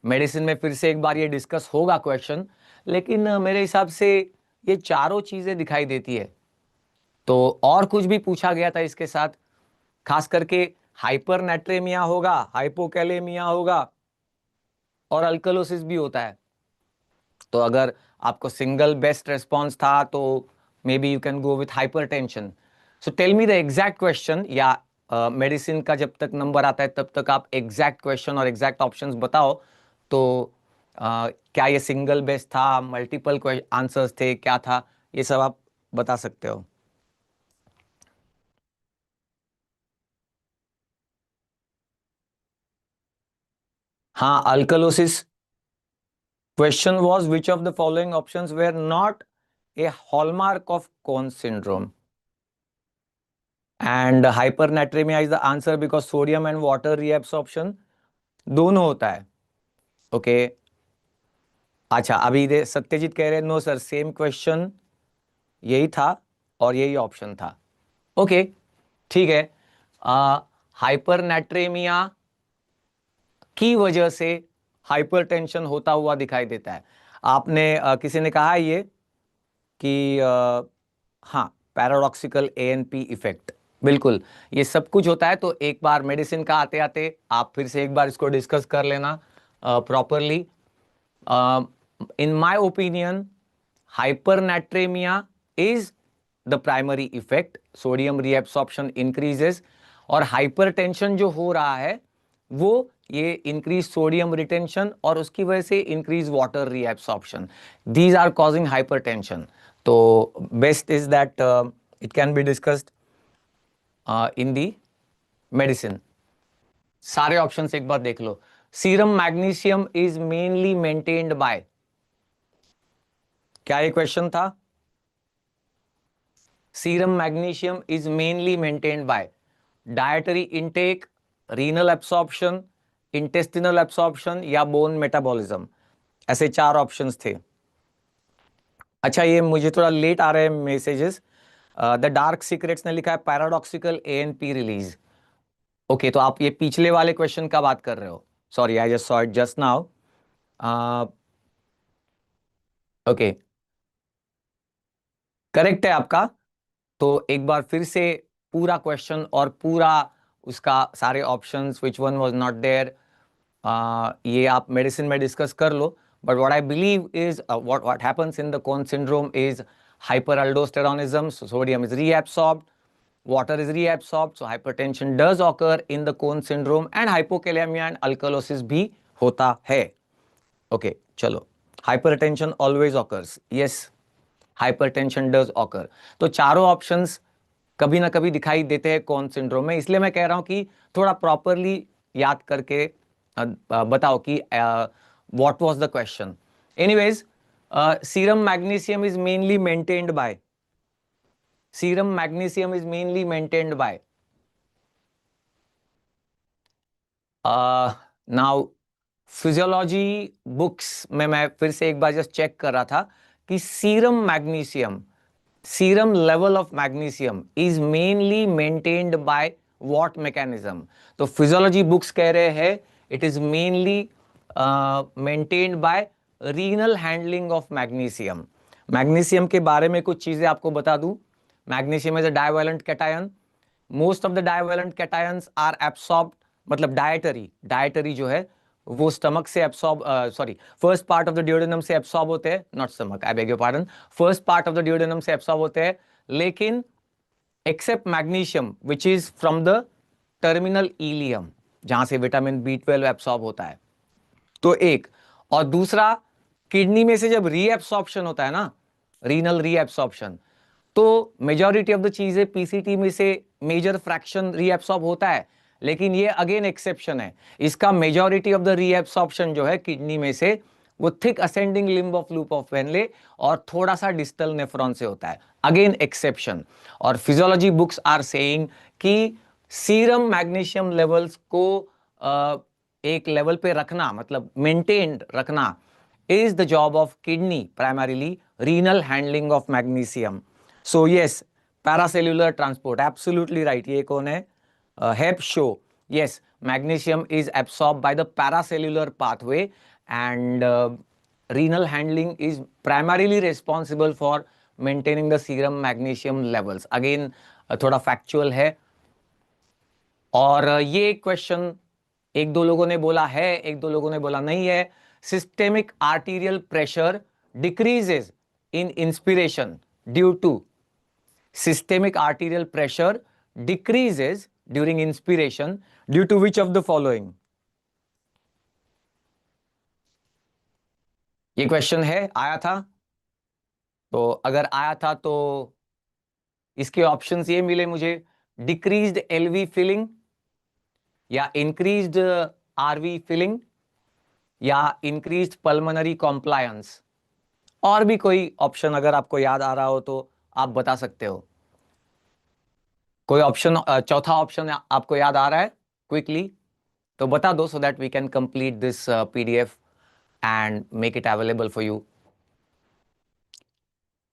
medicine में फिर से एक बार ये डिस्कस होगा क्वेश्चन, लेकिन मेरे हिसाब से ये चारों चीजें दिखाई देती है. तो और कुछ भी पूछा गया था इसके साथ, खास करके हाइपरनेट्रेमिया होगा, हाइपोकैलेमिया होगा और अल्कलोसिस भी होता है. तो अगर आपको सिंगल बेस्ट रेस्पॉन्स था तो maybe you can go with hypertension. So tell me the exact question, या मेडिसिन का जब तक नंबर आता है तब तक आप एग्जैक्ट क्वेश्चन और एग्जैक्ट ऑप्शंस बताओ. तो क्या ये सिंगल बेस्ट था, मल्टीपल आंसर्स थे, क्या था, ये सब आप बता सकते हो. हाँ, alkalosis. Question was which of the following options were not a hallmark of Cone syndrome? And hypernatremia is the answer because sodium and water reabsorption दोनों होता है. ओके अच्छा, अभी दे सत्यजीत कह रहे नो सर सेम क्वेश्चन यही था और यही ऑप्शन था। ओके ठीक है, हाइपरनेट्रेमिया की वजह से हाइपरटेंशन होता हुआ दिखाई देता है। आपने किसी ने कहा है ये कि हाँ पैराडॉक्सिकल एएनपी इफेक्ट, बिल्कुल ये सब कुछ होता है। तो एक बार मेडिसिन का आते आते आप फिर से एक बार इसको डिस्कस कर लेना properly. In my opinion, hypernatremia is the primary effect. Sodium reabsorption increases और हाइपरटेंशन जो हो रहा है वो ये इंक्रीज सोडियम रिटेंशन और उसकी वजह से increase water reabsorption, these are causing hypertension. तो best is that it can be discussed in the medicine. सारे ऑप्शंस एक बार देख लो। Serum magnesium is mainly maintained by, क्या ये क्वेश्चन था? Serum magnesium is mainly maintained by dietary intake, renal absorption, intestinal absorption या बोन मेटाबॉलिज्म। ऐसे चार ऑप्शंस थे। अच्छा ये मुझे थोड़ा लेट आ रहे हैं मैसेजेस। द डार्क सीक्रेट्स ने लिखा है पैराडॉक्सिकल एएनपी रिलीज। ओके तो आप ये पिछले वाले क्वेश्चन का बात कर रहे हो, sorry I just saw it just now. Okay correct है आपका। तो एक बार फिर से पूरा क्वेश्चन और पूरा उसका सारे options which one was not there ये आप मेडिसिन में डिस्कस कर लो। But what I believe is what happens in the Conn syndrome is hyperaldosteronism, so sodium is reabsorbed, water is reabsorbed, so hypertension does occur in the cone syndrome and hypokalemia and alkalosis भी होता है। Okay चलो, hypertension always occurs, yes hypertension does occur. तो चारों options कभी ना कभी दिखाई देते हैं कौन सिंड्रोम में, इसलिए मैं कह रहा हूं कि थोड़ा प्रॉपरली याद करके बताओ कि what was the question. Anyways serum magnesium is mainly maintained bye, serum magnesium is mainly maintained bye now physiology books में मैं फिर से एक बार जस्ट चेक कर रहा था कि serum magnesium, serum level of magnesium is mainly maintained by what mechanism? तो physiology books कह रहे हैं it is mainly maintained by renal handling of magnesium। magnesium के बारे में कुछ चीजें आपको बता दूं। magnesium is a divalent cation, most of the divalent cations are absorbed, मतलब डायटरी जो है वो स्टमक से absorb sorry first part of the duodenum से एब्सॉर्ब होते हैं, not stomach I beg your pardon, first part of the duodenum से absorb होते हैं, लेकिन except magnesium which is from the terminal ileum जहां से विटामिन B12 एब्सॉर्ब होता है। तो एक, और दूसरा किडनी में से जब रीएब्सॉर्प्शन होता है ना, रीनल रीएब्सॉर्प्शन, तो मेजॉरिटी ऑफ द चीजें पीसीटी में से मेजर फ्रैक्शन रीएब्सॉर्ब होता है, लेकिन ये अगेन एक्सेप्शन है। इसका मेजॉरिटी ऑफ द रीएब्सॉर्प्शन जो है किडनी में से वो thick ascending limb of loop of Henle और थोड़ा सा डिस्टल नेफ्रॉन से होता है, अगेन एक्सेप्शन। और फिजियोलॉजी बुक्स आर सेइंग कि सीरम मैग्नीशियम लेवल्स को एक लेवल पे रखना, मतलब मेंटेन्ड रखना, is the job of kidney, primarily renal handling of magnesium. So yes, paracellular transport, absolutely right. ये कौन है? Hep show. Yes, magnesium is absorbed by the paracellular pathway and renal handling is primarily responsible for maintaining the serum magnesium levels. Again, थोड़ा factual है। और ये question एक दो लोगों ने बोला है, एक दो लोगों ने बोला नहीं है। Systemic arterial pressure decreases in inspiration due to, systemic arterial pressure decreases during inspiration due to which of the following? ये क्वेश्चन है, आया था। तो अगर आया था तो इसके ऑप्शंस ये मिले मुझे, डिक्रीज्ड एलवी फिलिंग या इंक्रीज्ड आरवी फिलिंग या इंक्रीज्ड पल्मोनरी कॉम्प्लायंस। और भी कोई ऑप्शन अगर आपको याद आ रहा हो तो आप बता सकते हो। कोई ऑप्शन, चौथा ऑप्शन आपको याद आ रहा है क्विकली तो बता दो, so that we can complete this PDF and make it available for you.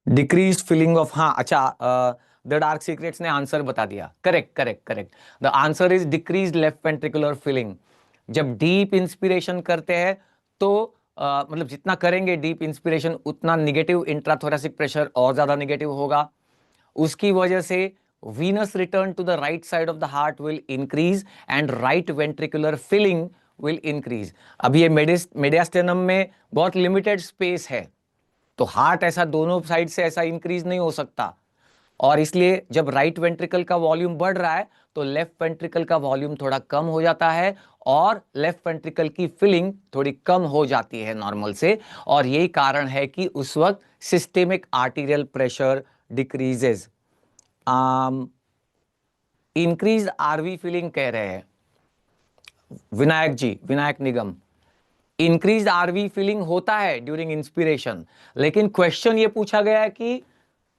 Decreased feeling of, हाँ अच्छा, द डार्क सीक्रेट्स ने आंसर बता दिया. Correct correct correct. The answer is decrease left ventricular feeling. जब deep inspiration करते हैं तो मतलब जितना करेंगे डीप इंस्पिरेशन उतना निगेटिव इंट्राथोरेसिक प्रेशर और ज्यादा निगेटिव होगा. उसकी वजह से venous return to the right side of the heart will increase and right ventricular filling will increase. अभी ये मेडियास्टेनम में बहुत लिमिटेड स्पेस है तो हार्ट ऐसा दोनों साइड से ऐसा इंक्रीज नहीं हो सकता और इसलिए जब राइट वेंट्रिकल का वॉल्यूम बढ़ रहा है तो लेफ्ट वेंट्रिकल का वॉल्यूम थोड़ा कम हो जाता है और लेफ्ट वेंट्रिकल की फिलिंग थोड़ी कम हो जाती है नॉर्मल से और यही कारण है कि उस वक्त systemic arterial pressure decreases. Increase RV filling कह रहे हैं Vinayak ji, Vinayak Nigam. Increase RV filling होता है ड्यूरिंग इंस्पिरेशन, लेकिन क्वेश्चन ये पूछा गया है कि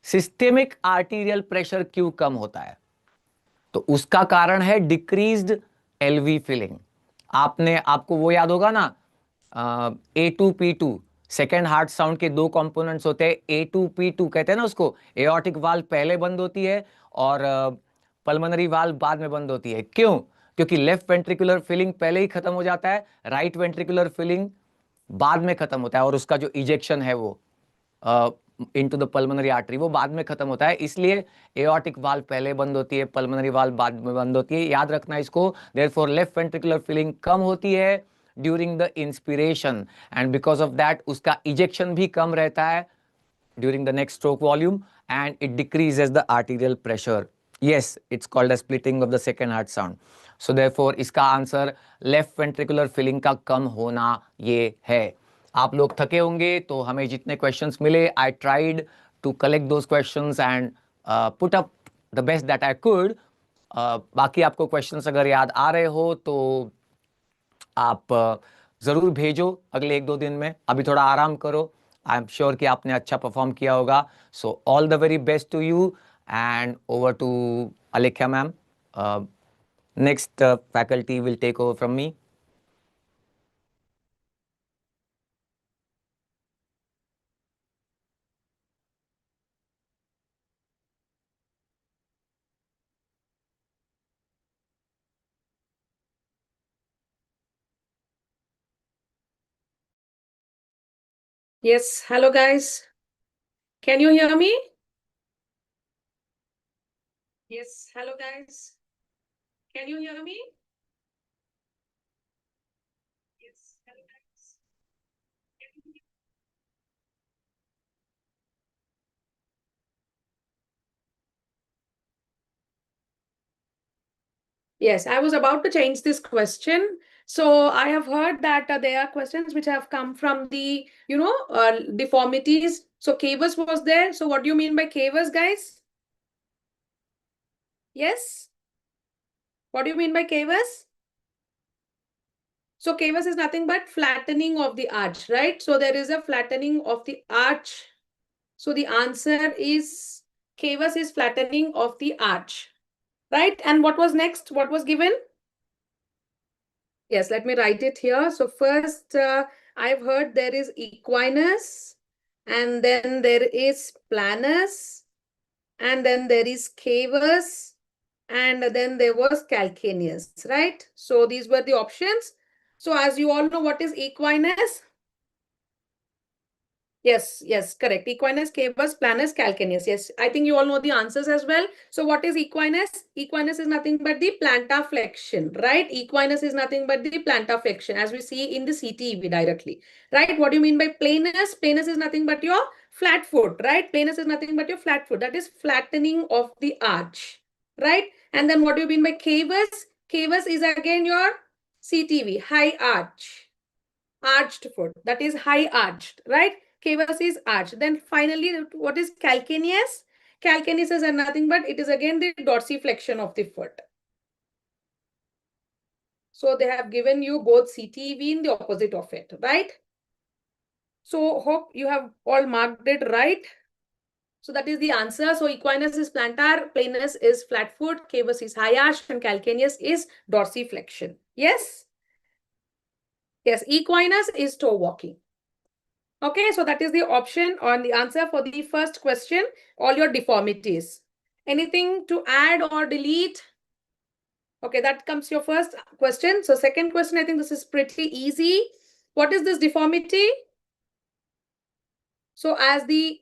सिस्टेमिक आर्टीरियल प्रेशर क्यों कम होता है. तो उसका कारण है डिक्रीज्ड एलवी फीलिंग. आपको वो याद होगा ना, A2P2 सेकेंड हार्ट साउंड के दो कंपोनेंट्स होते हैं. A2P2 कहते हैं ना उसको. एओर्टिक वाल्व पहले बंद होती है और पल्मोनरी वाल्व बाद में बंद होती है. क्यों? क्योंकि लेफ्ट वेंट्रिकुलर फिलिंग पहले ही खत्म हो जाता है, राइट वेंट्रिकुलर फिलिंग बाद में खत्म होता है और उसका जो इजेक्शन है वो इनटू द पल्मोनरी आर्टरी वो बाद में खत्म होता है. इसलिए एओर्टिक वाल्व पहले बंद होती है, पल्मोनरी वाल्व बाद में बंद होती है. याद रखना इसको. देयरफॉर लेफ्ट वेंट्रिकुलर फिलिंग कम होती है during the inspiration and because of that उसका इजेक्शन भी कम रहता है during the next stroke volume and it decreases the arterial pressure. Yes, it's called as splitting of the second heart sound. So therefore इसका answer left ventricular filling का कम होना ये है. आप लोग थके होंगे तो हमें जितने क्वेश्चंस मिले I tried to collect those questions and put up the best that I could. बाकी आपको क्वेश्चंस अगर याद आ रहे हो तो आप जरूर भेजो अगले 1-2 दिन में. अभी थोड़ा आराम करो. आई एम श्योर कि आपने अच्छा परफॉर्म किया होगा. So all the very best to you and over to Alekhya ma'am. Next faculty will take over from me. Yes, hello guys. Can you hear me? Yes, hello guys. Can you hear me? Yes, hello guys. Can you hear me? Yes, I was about to change this question. So I have heard that there are questions which have come from the, deformities. So cavus was there. So what do you mean by cavus, guys? Yes? What do you mean by cavus? So cavus is nothing but flattening of the arch, right? So there is a flattening of the arch. So the answer is cavus is flattening of the arch, right? And what was next? What was given? Yes, let me write it here. So first, I've heard there is equinus, and then there is planus, and then there is cavus, and then there was calcaneus, right? So these were the options. So as you all know, what is equinus? Yes, correct. Equinus, cavus, planus, calcaneus. Yes, I think you all know the answers as well. So what is equinus? Equinus is nothing but the plantar flexion, right? Equinus is nothing but the plantar flexion, as we see in the CTEV directly, right? What do you mean by planus? Planus is nothing but your flat foot, right? Planus is nothing but your flat foot. That is flattening of the arch, right? And then what do you mean by cavus? Cavus is again your CTV, high arch, arched foot. That is high arched, right? Cavus is arched. Then finally, what is calcaneus? Calcaneus is nothing but it is again the dorsiflexion of the foot. So they have given you both CTEV in the opposite of it, right? So hope you have all marked it right. So that is the answer. So equinus is plantar, planus is flat foot, cavus is high arch, and calcaneus is dorsiflexion. Yes? Yes, equinus is toe walking. Okay, so that is the option on the answer for the first question, all your deformities. Anything to add or delete? Okay, that comes your first question. So second question, I think this is pretty easy. What is this deformity? So as the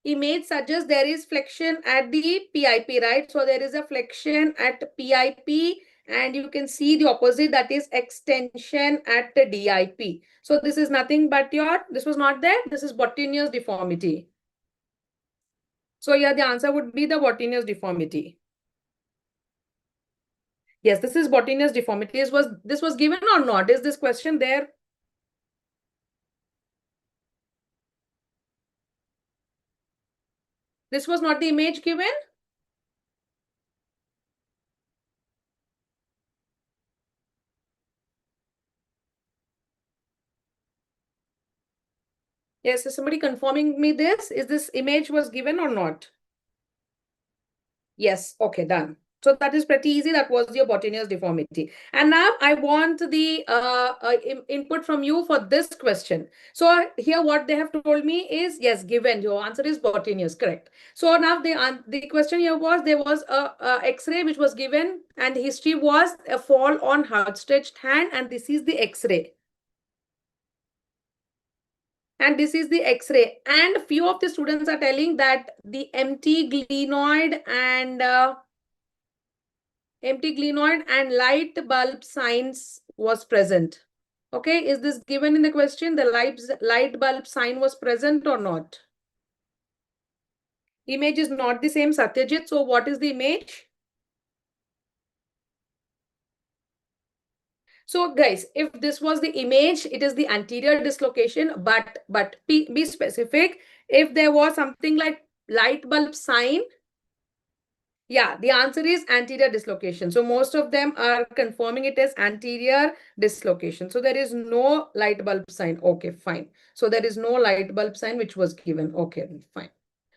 image suggests, there is flexion at the PIP, right? So there is a flexion at PIP, and you can see the opposite, that is extension at the DIP. So this is nothing but this was not there, this is Bottigneus deformity. So yeah, the answer would be the Bottigneus deformity. Yes, this is Bottigneus deformity. This was given or not? Is this question there? This was not the image given? Yes, is somebody confirming me this? Is this image was given or not? Yes, okay, done. So that is pretty easy. That was your Bottigneus deformity. And now I want the input from you for this question. So here what they have told me is, yes, given. Your answer is Bottigneus, correct. So now the question here was, there was a X-ray which was given, and the history was a fall on outstretched hand, and this is the X-ray. And this is the X-ray. And few of the students are telling that the empty glenoid and light bulb signs was present. Okay, is this given in the question? The light bulb sign was present or not? Image is not the same, Satyajit. So what is the image? So guys, if this was the image, it is the anterior dislocation, but be specific. If there was something like light bulb sign, yeah, the answer is anterior dislocation. So most of them are confirming it as anterior dislocation. So there is no light bulb sign. Okay, fine. So there is no light bulb sign which was given. Okay, fine.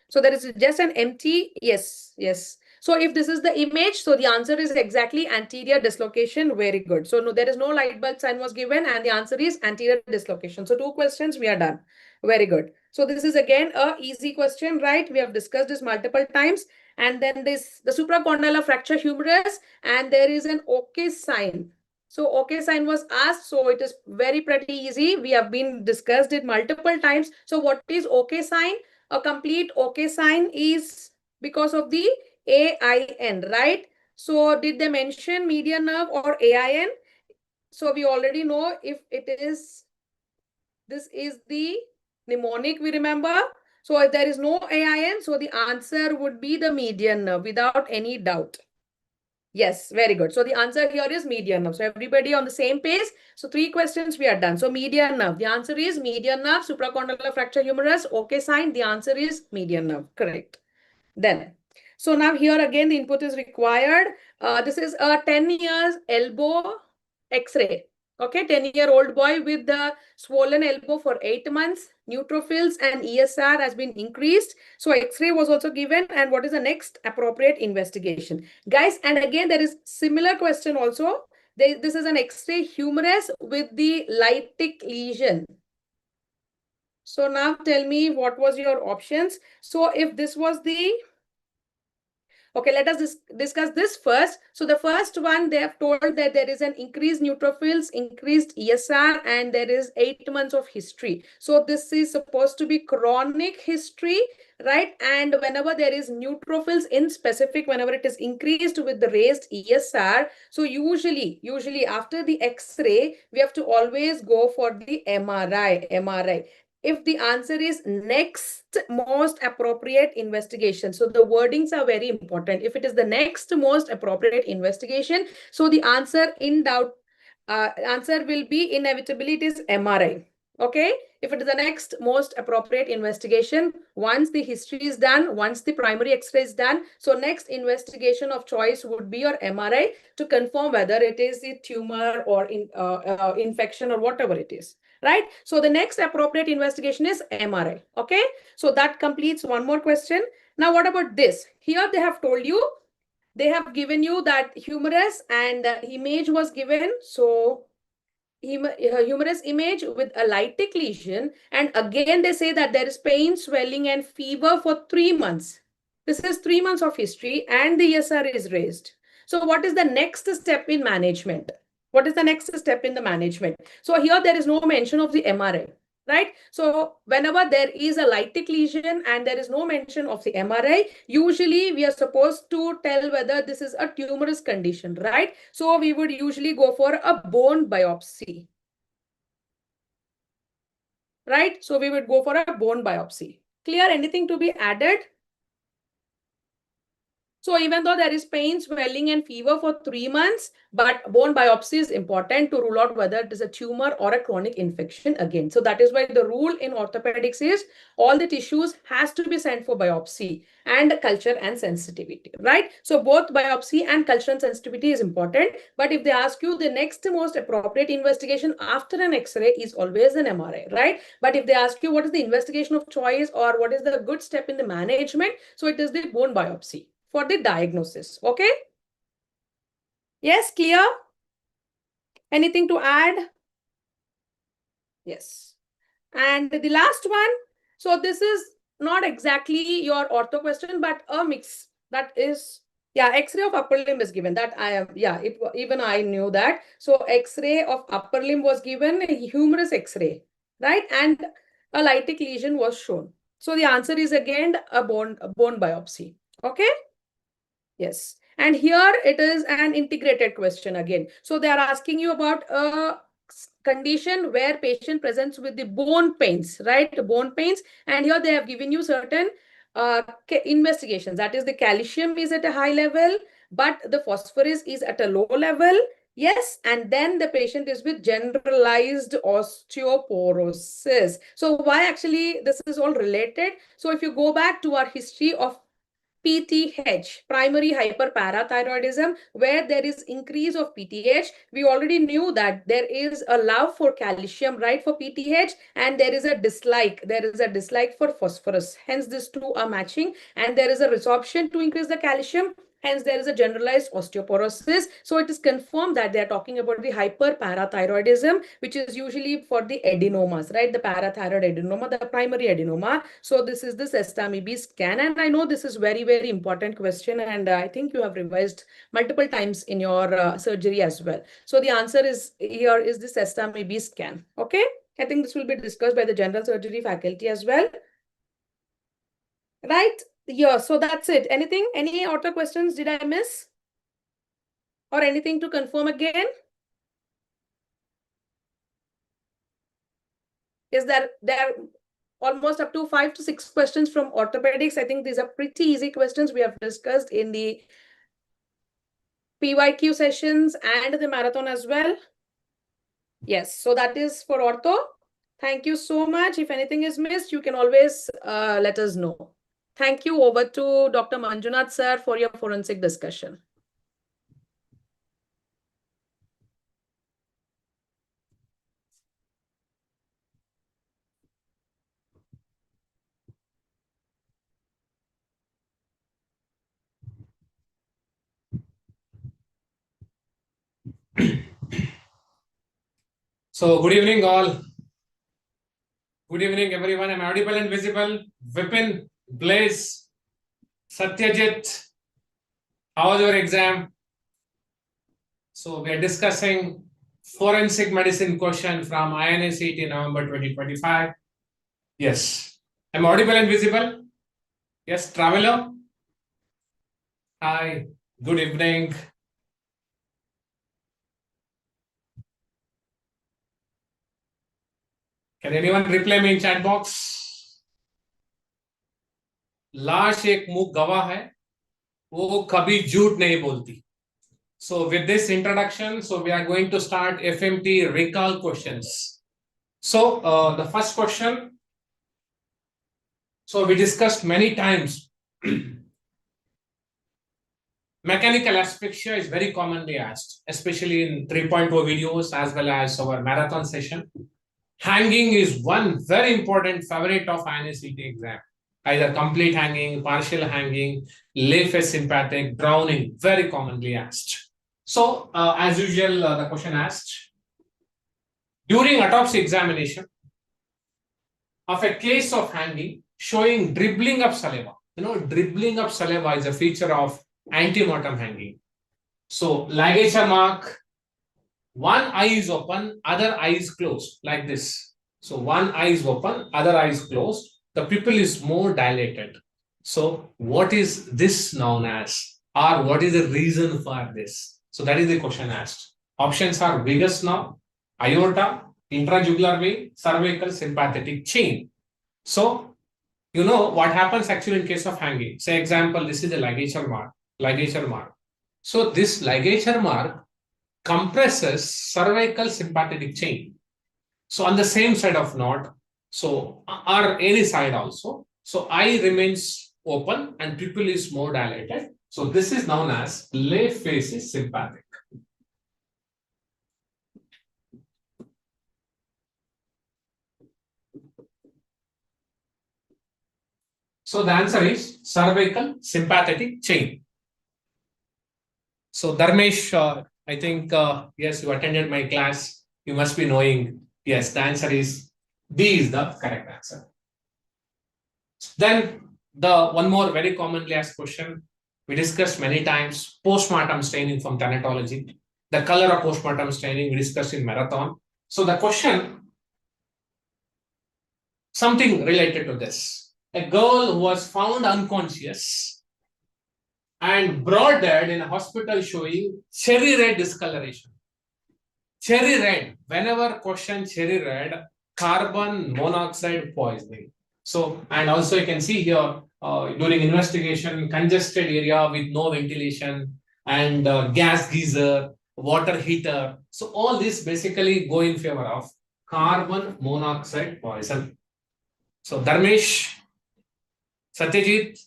So there is just an empty, yes, yes. So if this is the image, so the answer is exactly anterior dislocation. Very good. So no, there is no light bulb sign was given, and the answer is anterior dislocation. So 2 questions, we are done. Very good. So this is again a easy question, right? We have discussed this multiple times. And then the supracondylar fracture humerus, and there is an OK sign. So OK sign was asked, so it is very pretty easy. We have been discussed it multiple times. So what is OK sign? A complete OK sign is because of the AIN, right? So did they mention median nerve or AIN? So we already know if it is, this is the mnemonic, we remember. So if there is no AIN, so the answer would be the median nerve without any doubt. Yes, very good. So the answer here is median nerve. So everybody on the same page. So 3 questions we are done. So median nerve. The answer is median nerve, supracondylar fracture humerus. Okay, sign. The answer is median nerve. Correct. Then, so now here again the input is required. This is a 10 years elbow X-ray. Okay, 10-year-old boy with the swollen elbow for 8 months. Neutrophils and ESR has been increased. So X-ray was also given. And what is the next appropriate investigation? Guys, and again, there is similar question also. This is an X-ray humerus with the lytic lesion. So now tell me what was your options. So if this was the, okay, let us discuss this first. So the first one, they have told that there is an increased neutrophils, increased ESR, and there is 8 months of history. So this is supposed to be chronic history, right? And whenever there is neutrophils in specific, whenever it is increased with the raised ESR, so usually after the X-ray, we have to always go for the MRI. If the answer is next most appropriate investigation, so the wordings are very important. If it is the next most appropriate investigation, so the answer in doubt, answer will be inevitably it is MRI. Okay, if it is the next most appropriate investigation, once the history is done, once the primary X-ray is done, so next investigation of choice would be your MRI to confirm whether it is a tumor or infection or whatever it is. Right? So the next appropriate investigation is MRI. Okay. So that completes one more question. Now, what about this? Here they have told you, they have given you that humerus and the image was given. So humerus image with a lytic lesion, and again they say that there is pain, swelling, and fever for 3 months. This is 3 months of history, and the ESR is raised. So what is the next step in management? What is the next step in the management? So here there is no mention of the MRI, right? So whenever there is a lytic lesion and there is no mention of the MRI, usually we are supposed to tell whether this is a tumorous condition, right? So we would usually go for a bone biopsy, right? So we would go for a bone biopsy. Clear? Anything to be added? So even though there is pain, swelling, and fever for 3 months, but bone biopsy is important to rule out whether it is a tumor or a chronic infection again. So that is why the rule in orthopedics is all the tissues has to be sent for biopsy and culture and sensitivity, right? So both biopsy and culture and sensitivity is important. But if they ask you, the next most appropriate investigation after an X-ray is always an MRI, right? But if they ask you what is the investigation of choice or what is the good step in the management, so it is the bone biopsy for the diagnosis. Okay? Yes, clear? Anything to add? Yes. And the last one, so this is not exactly your ortho question, but a mix. That is, yeah, X-ray of upper limb is given. That I am, yeah, even I knew that. So X-ray of upper limb was given, a humerus X-ray, right? And a lytic lesion was shown. So the answer is again a bone biopsy. Okay? Yes. And here it is an integrated question again. So they are asking you about a condition where patient presents with the bone pains, right? Bone pains. And here they have given you certain investigations. That is, the calcium is at a high level, but the phosphorus is at a low level. Yes, and then the patient is with generalized osteoporosis. So why actually this is all related? So if you go back to our history of PTH, primary hyperparathyroidism, where there is increase of PTH. We already knew that there is a love for calcium, right, for PTH, and there is a dislike. There is a dislike for phosphorus. Hence, these two are matching, and there is a resorption to increase the calcium. Hence, there is a generalized osteoporosis. So it is confirmed that they are talking about the hyperparathyroidism, which is usually for the adenomas, right? The parathyroid adenoma, the primary adenoma. So this is the sesame scan. And I know this is very, very important question. And I think you have revised multiple times in your surgery as well. So the answer is here is the sesame scan. Okay. I think this will be discussed by the general surgery faculty as well. Right. Yeah, so that's it. Anything? Any other questions did I miss? Or anything to confirm again? Is there almost up to 5 to 6 questions from orthopedics? I think these are pretty easy questions we have discussed in the PYQ sessions and the marathon as well. Yes, so that is for ortho. Thank you so much. If anything is missed, you can always let us know. Thank you. Over to Dr. Manjunath sir for your forensic discussion. So, good evening all. Good evening everyone. Am I audible and visible? Vipin, Blaze, Satyajit, how was your exam? So, we are discussing forensic medicine question from INI-CET November 2025. Yes. Am I audible and visible? Yes, traveler. Hi, good evening. Can anyone reply me in chat box? लाश एक मुंह गवाह है, वो कभी झूठ नहीं बोलती. So with this introduction, so we are going to start FMT Recall questions. So the first question. So we discussed many times. Mechanical asphyxia is very commonly asked, especially in 3.0 videos as well as our marathon session. Hanging is one very important favorite of INI-CET exam. Either complete hanging, partial hanging, lay face sympathetic, drowning, very commonly asked. So, as usual, the question asked, during autopsy examination of a case of hanging showing dribbling of saliva. Dribbling of saliva is a feature of antemortem hanging. So ligature mark, one eye is open, other eye is closed, like this. So one eye is open, other eye is closed. The pupil is more dilated. So what is this known as? Or what is the reason for this? So that is the question asked. Options are vagus nerve, aorta, intrajugular vein, cervical sympathetic chain. So, what happens actually in case of hanging. Say example, this is a ligature mark. So this ligature mark compresses cervical sympathetic chain. So on the same side of knot, so or any side also. So eye remains open and pupil is more dilated. So this is known as left face is sympathetic. So the answer is cervical sympathetic chain. So Dharmesh, I think, yes, you attended my class. You must be knowing, yes, the answer is D is the correct answer. Then the one more very commonly asked question, we discussed many times, postmortem staining from dermatology. The color of postmortem staining we discussed in marathon. So the question, something related to this. A girl who was found unconscious and brought dead in a hospital showing cherry red discoloration. Cherry red, whenever question cherry red, carbon monoxide poisoning. So, and also you can see here during investigation, congested area with no ventilation and gas geyser, water heater. So all this basically go in favor of carbon monoxide poison. So Dharmesh, Satyajit,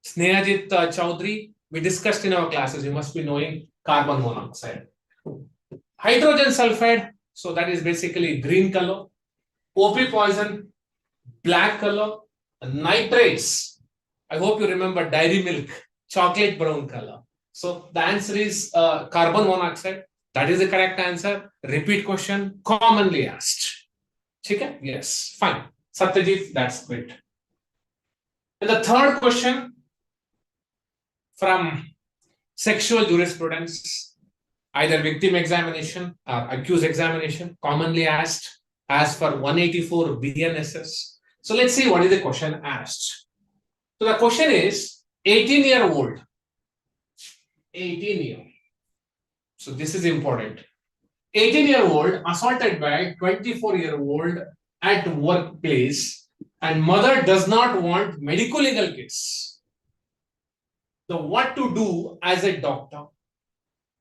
Snehajit Chaudhary, we discussed in our classes, you must be knowing carbon monoxide. Hydrogen sulfide, so that is basically green color. OP poison, black color. Nitrates, I hope you remember dairy milk, chocolate brown color. So the answer is carbon monoxide. That is the correct answer. Repeat question, commonly asked. Okay? Yes, fine. Satyajit, that's great. And the third question from sexual jurisprudence, either victim examination or accused examination, commonly asked as per 184 BNSS. So let's see what is the question asked. So the question is 18-year-old. 18-year. So this is important. 18-year-old assaulted by 24-year-old at workplace and mother does not want medical legal kits. So what to do as a doctor?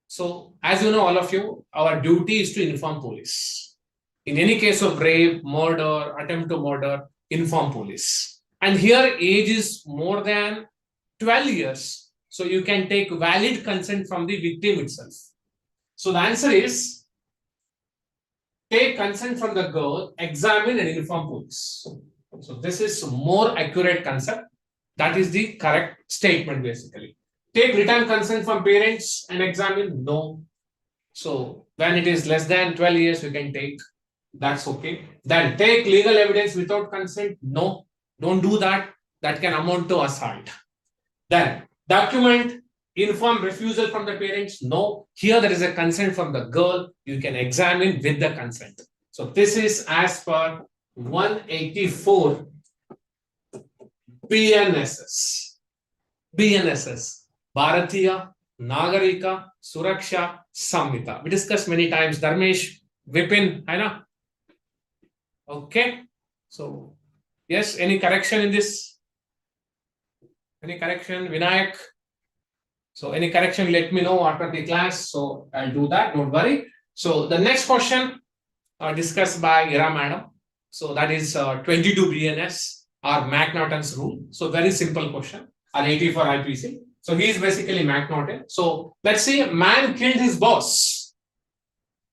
So as you know, all of you, our duty is to inform police. In any case of rape, murder, attempt to murder, inform police. And here age is more than 12 years. So you can take valid consent from the victim itself. So the answer is take consent from the girl, examine and inform police. So this is more accurate concept. That is the correct statement basically. Take written consent from parents and examine, no. So when it is less than 12 years, we can take, that's okay. Then take legal evidence without consent, no. Don't do that. That can amount to assault. Then document, inform refusal from the parents, no. Here there is a consent from the girl, you can examine with the consent. So this is as per 184 BNSS. BNSS, Bharatiya Nagarika Suraksha Samhita. We discussed many times. Dharmesh, Vipin, hai na? Okay. So, yes, any correction in this? Any correction? Vinayak? So, any correction, let me know after the class. So, I'll do that. Don't worry. So, the next question discussed by Ira Madam. So, that is 22 BNS or McNaughton's rule. So, very simple question. Or 80 for IPC. So, he is basically McNaughton. So, let's see, man killed his boss.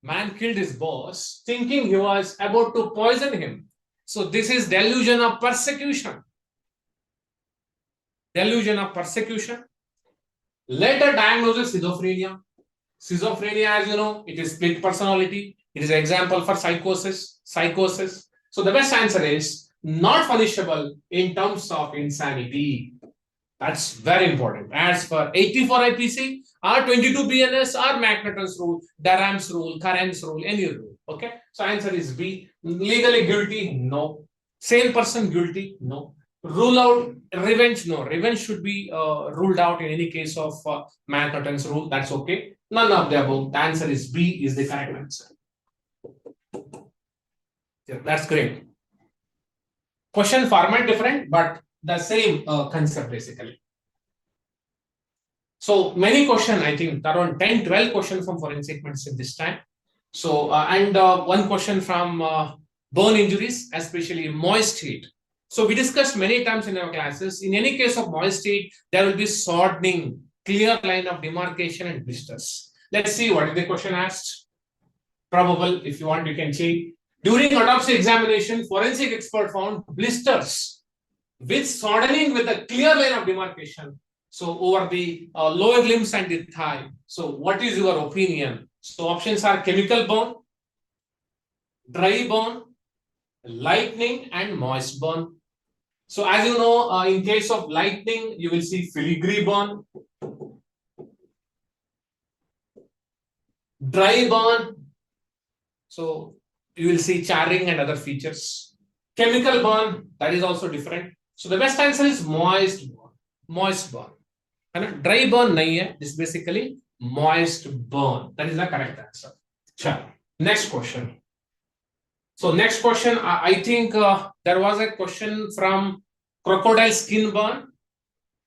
Man killed his boss thinking he was about to poison him. So, this is delusion of persecution. Delusion of persecution. Later diagnosis schizophrenia. Schizophrenia, as you know, it is split personality. It is an example for psychosis. So the best answer is not punishable in terms of insanity. That's very important. As for 84 IPC, or 22 BNS, or McNaughton's rule, Durham's rule, Curran's rule, any rule. Okay. So answer is B. Legally guilty? No. Sane person guilty? No. Rule out revenge? No. Revenge should be ruled out in any case of McNaughton's rule. That's okay. None of the above. The answer is B is the correct answer. Yeah, that's great. Question format different, but the same concept basically. So many questions, I think around 10, 12 questions from forensic medicine this time. So, one question from burn injuries, especially moist heat. So we discussed many times in our classes, in any case of moist heat, there will be shortening, clear line of demarcation and blisters. Let's see what is the question asked. Probable, if you want, you can check. During autopsy examination, forensic expert found blisters with shortening with a clear line of demarcation. So over the lower limbs and the thigh. So what is your opinion? So options are chemical burn, dry burn, lightning, and moist burn. So as you know, in case of lightning, you will see filigree burn, dry burn. So you will see charring and other features. Chemical burn, that is also different. So the best answer is moist burn. Moist burn. And dry burn nahi hai. This is basically moist burn. That is the correct answer. Sure. Next question. So next question, I think there was a question from crocodile skin burn.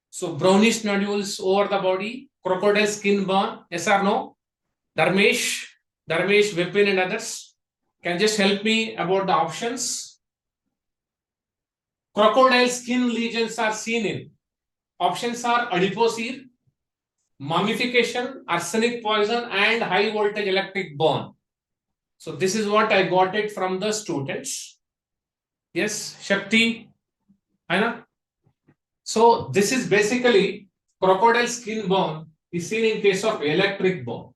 So brownish nodules over the body, crocodile skin burn. Yes or no? Dharmesh, Vipin, and others. Can just help me about the options? Crocodile skin lesions are seen in. Options are adipocere, mummification, arsenic poison, and high voltage electric burn. So this is what I got it from the students. Yes, Shakti, Aina. So this is basically crocodile skin burn is seen in case of electric burn.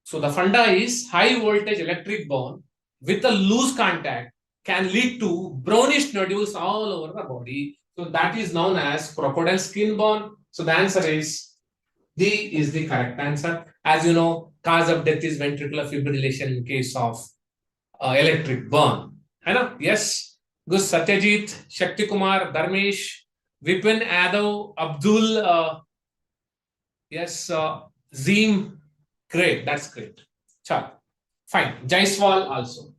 So the funda is high voltage electric burn with a loose contact can lead to brownish nodules all over the body. So that is known as crocodile skin burn. So the answer is D is the correct answer. As you know, cause of death is ventricular fibrillation in case of electric burn. Yes. Good. Satyajit, Shakti Kumar, Dharmesh, Vipin, Adav, Abdul, yes, Zeem. Great. That's great. Chal. Fine. Jaiswal also.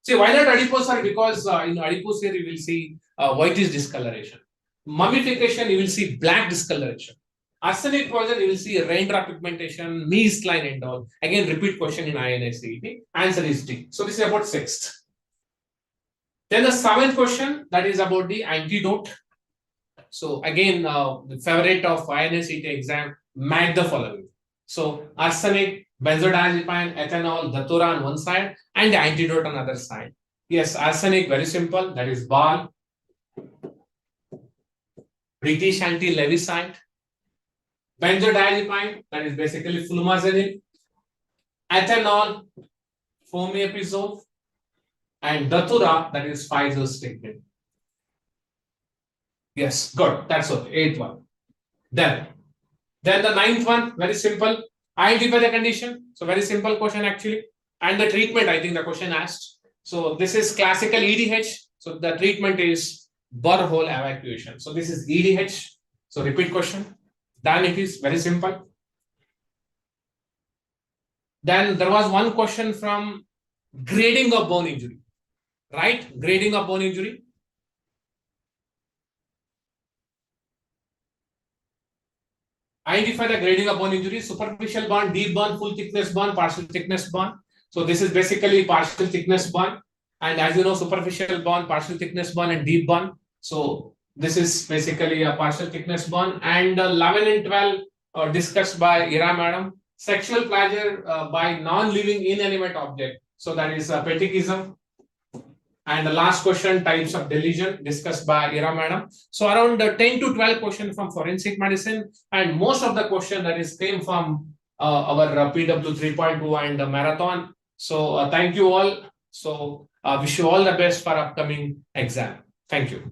See, why not adipocere? Because in adipocere you will see whitish discoloration. Mummification, you will see black discoloration. Arsenic poison, you will see raindrop pigmentation, mist line and all. Again, repeat question in INI-CET. Answer is D. So this is about 6th. Then the 7th question, that is about the antidote. So again, the favorite of INI-CET exam, match the following. So arsenic, benzodiazepine, ethanol, datura on one side, and the antidote on the other side. Yes, arsenic, very simple. That is Ball. British anti-levisite. Benzodiazepine, that is basically flumazenil. Ethanol, fomepizole. And datura, that is Pfizer's treatment. Yes, good. That's okay. 8th one. Then the 9th one, very simple. Identify the condition. So very simple question actually. And the treatment, I think the question asked. So this is classical EDH. So the treatment is burr hole evacuation. So this is EDH. So repeat question. Then it is very simple. Then there was one question from grading of bone injury. Right? Grading of bone injury. Identify the grading of bone injury: superficial burn, deep burn, full thickness burn, partial thickness burn. So this is basically partial thickness burn. And as you know, superficial burn, partial thickness burn, and deep burn. So this is basically a partial thickness burn. And 11 and 12 discussed by Ira madam. Sexual pleasure by non-living inanimate object. So that is fetichism. And the last question, types of delusion, discussed by Ira madam. So around 10 to 12 questions from forensic medicine, and most of the question that is came from our PW 3.2 and the marathon. So thank you all. So wish you all the best for upcoming exam. Thank you.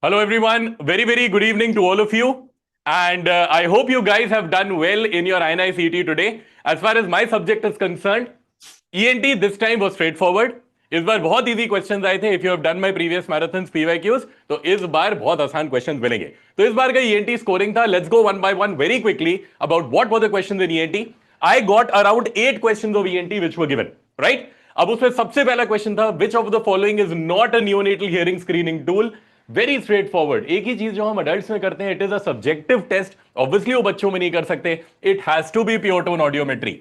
Hello, everyone. Very, very good evening to all of you. And I hope you guys have done well in your INI-CET today. As far as my subject is concerned, ENT this time was straightforward. इस बार बहुत easy questions आए थे. If you have done my previous marathons PYQs, तो इस बार बहुत आसान questions मिलेंगे. तो इस बार का ENT scoring था. Let's go one by one very quickly about what were the questions in ENT. I got around 8 questions of ENT which were given. Right? अब उसमें सबसे पहला क्वेश्चन था, which of the following is not a neonatal hearing screening tool? Very straightforward. एक ही चीज जो हम अडल्ट्स में करते हैं, it is a subjective test. Obviously वो बच्चों में नहीं कर सकते. It has to be pure tone audiometry.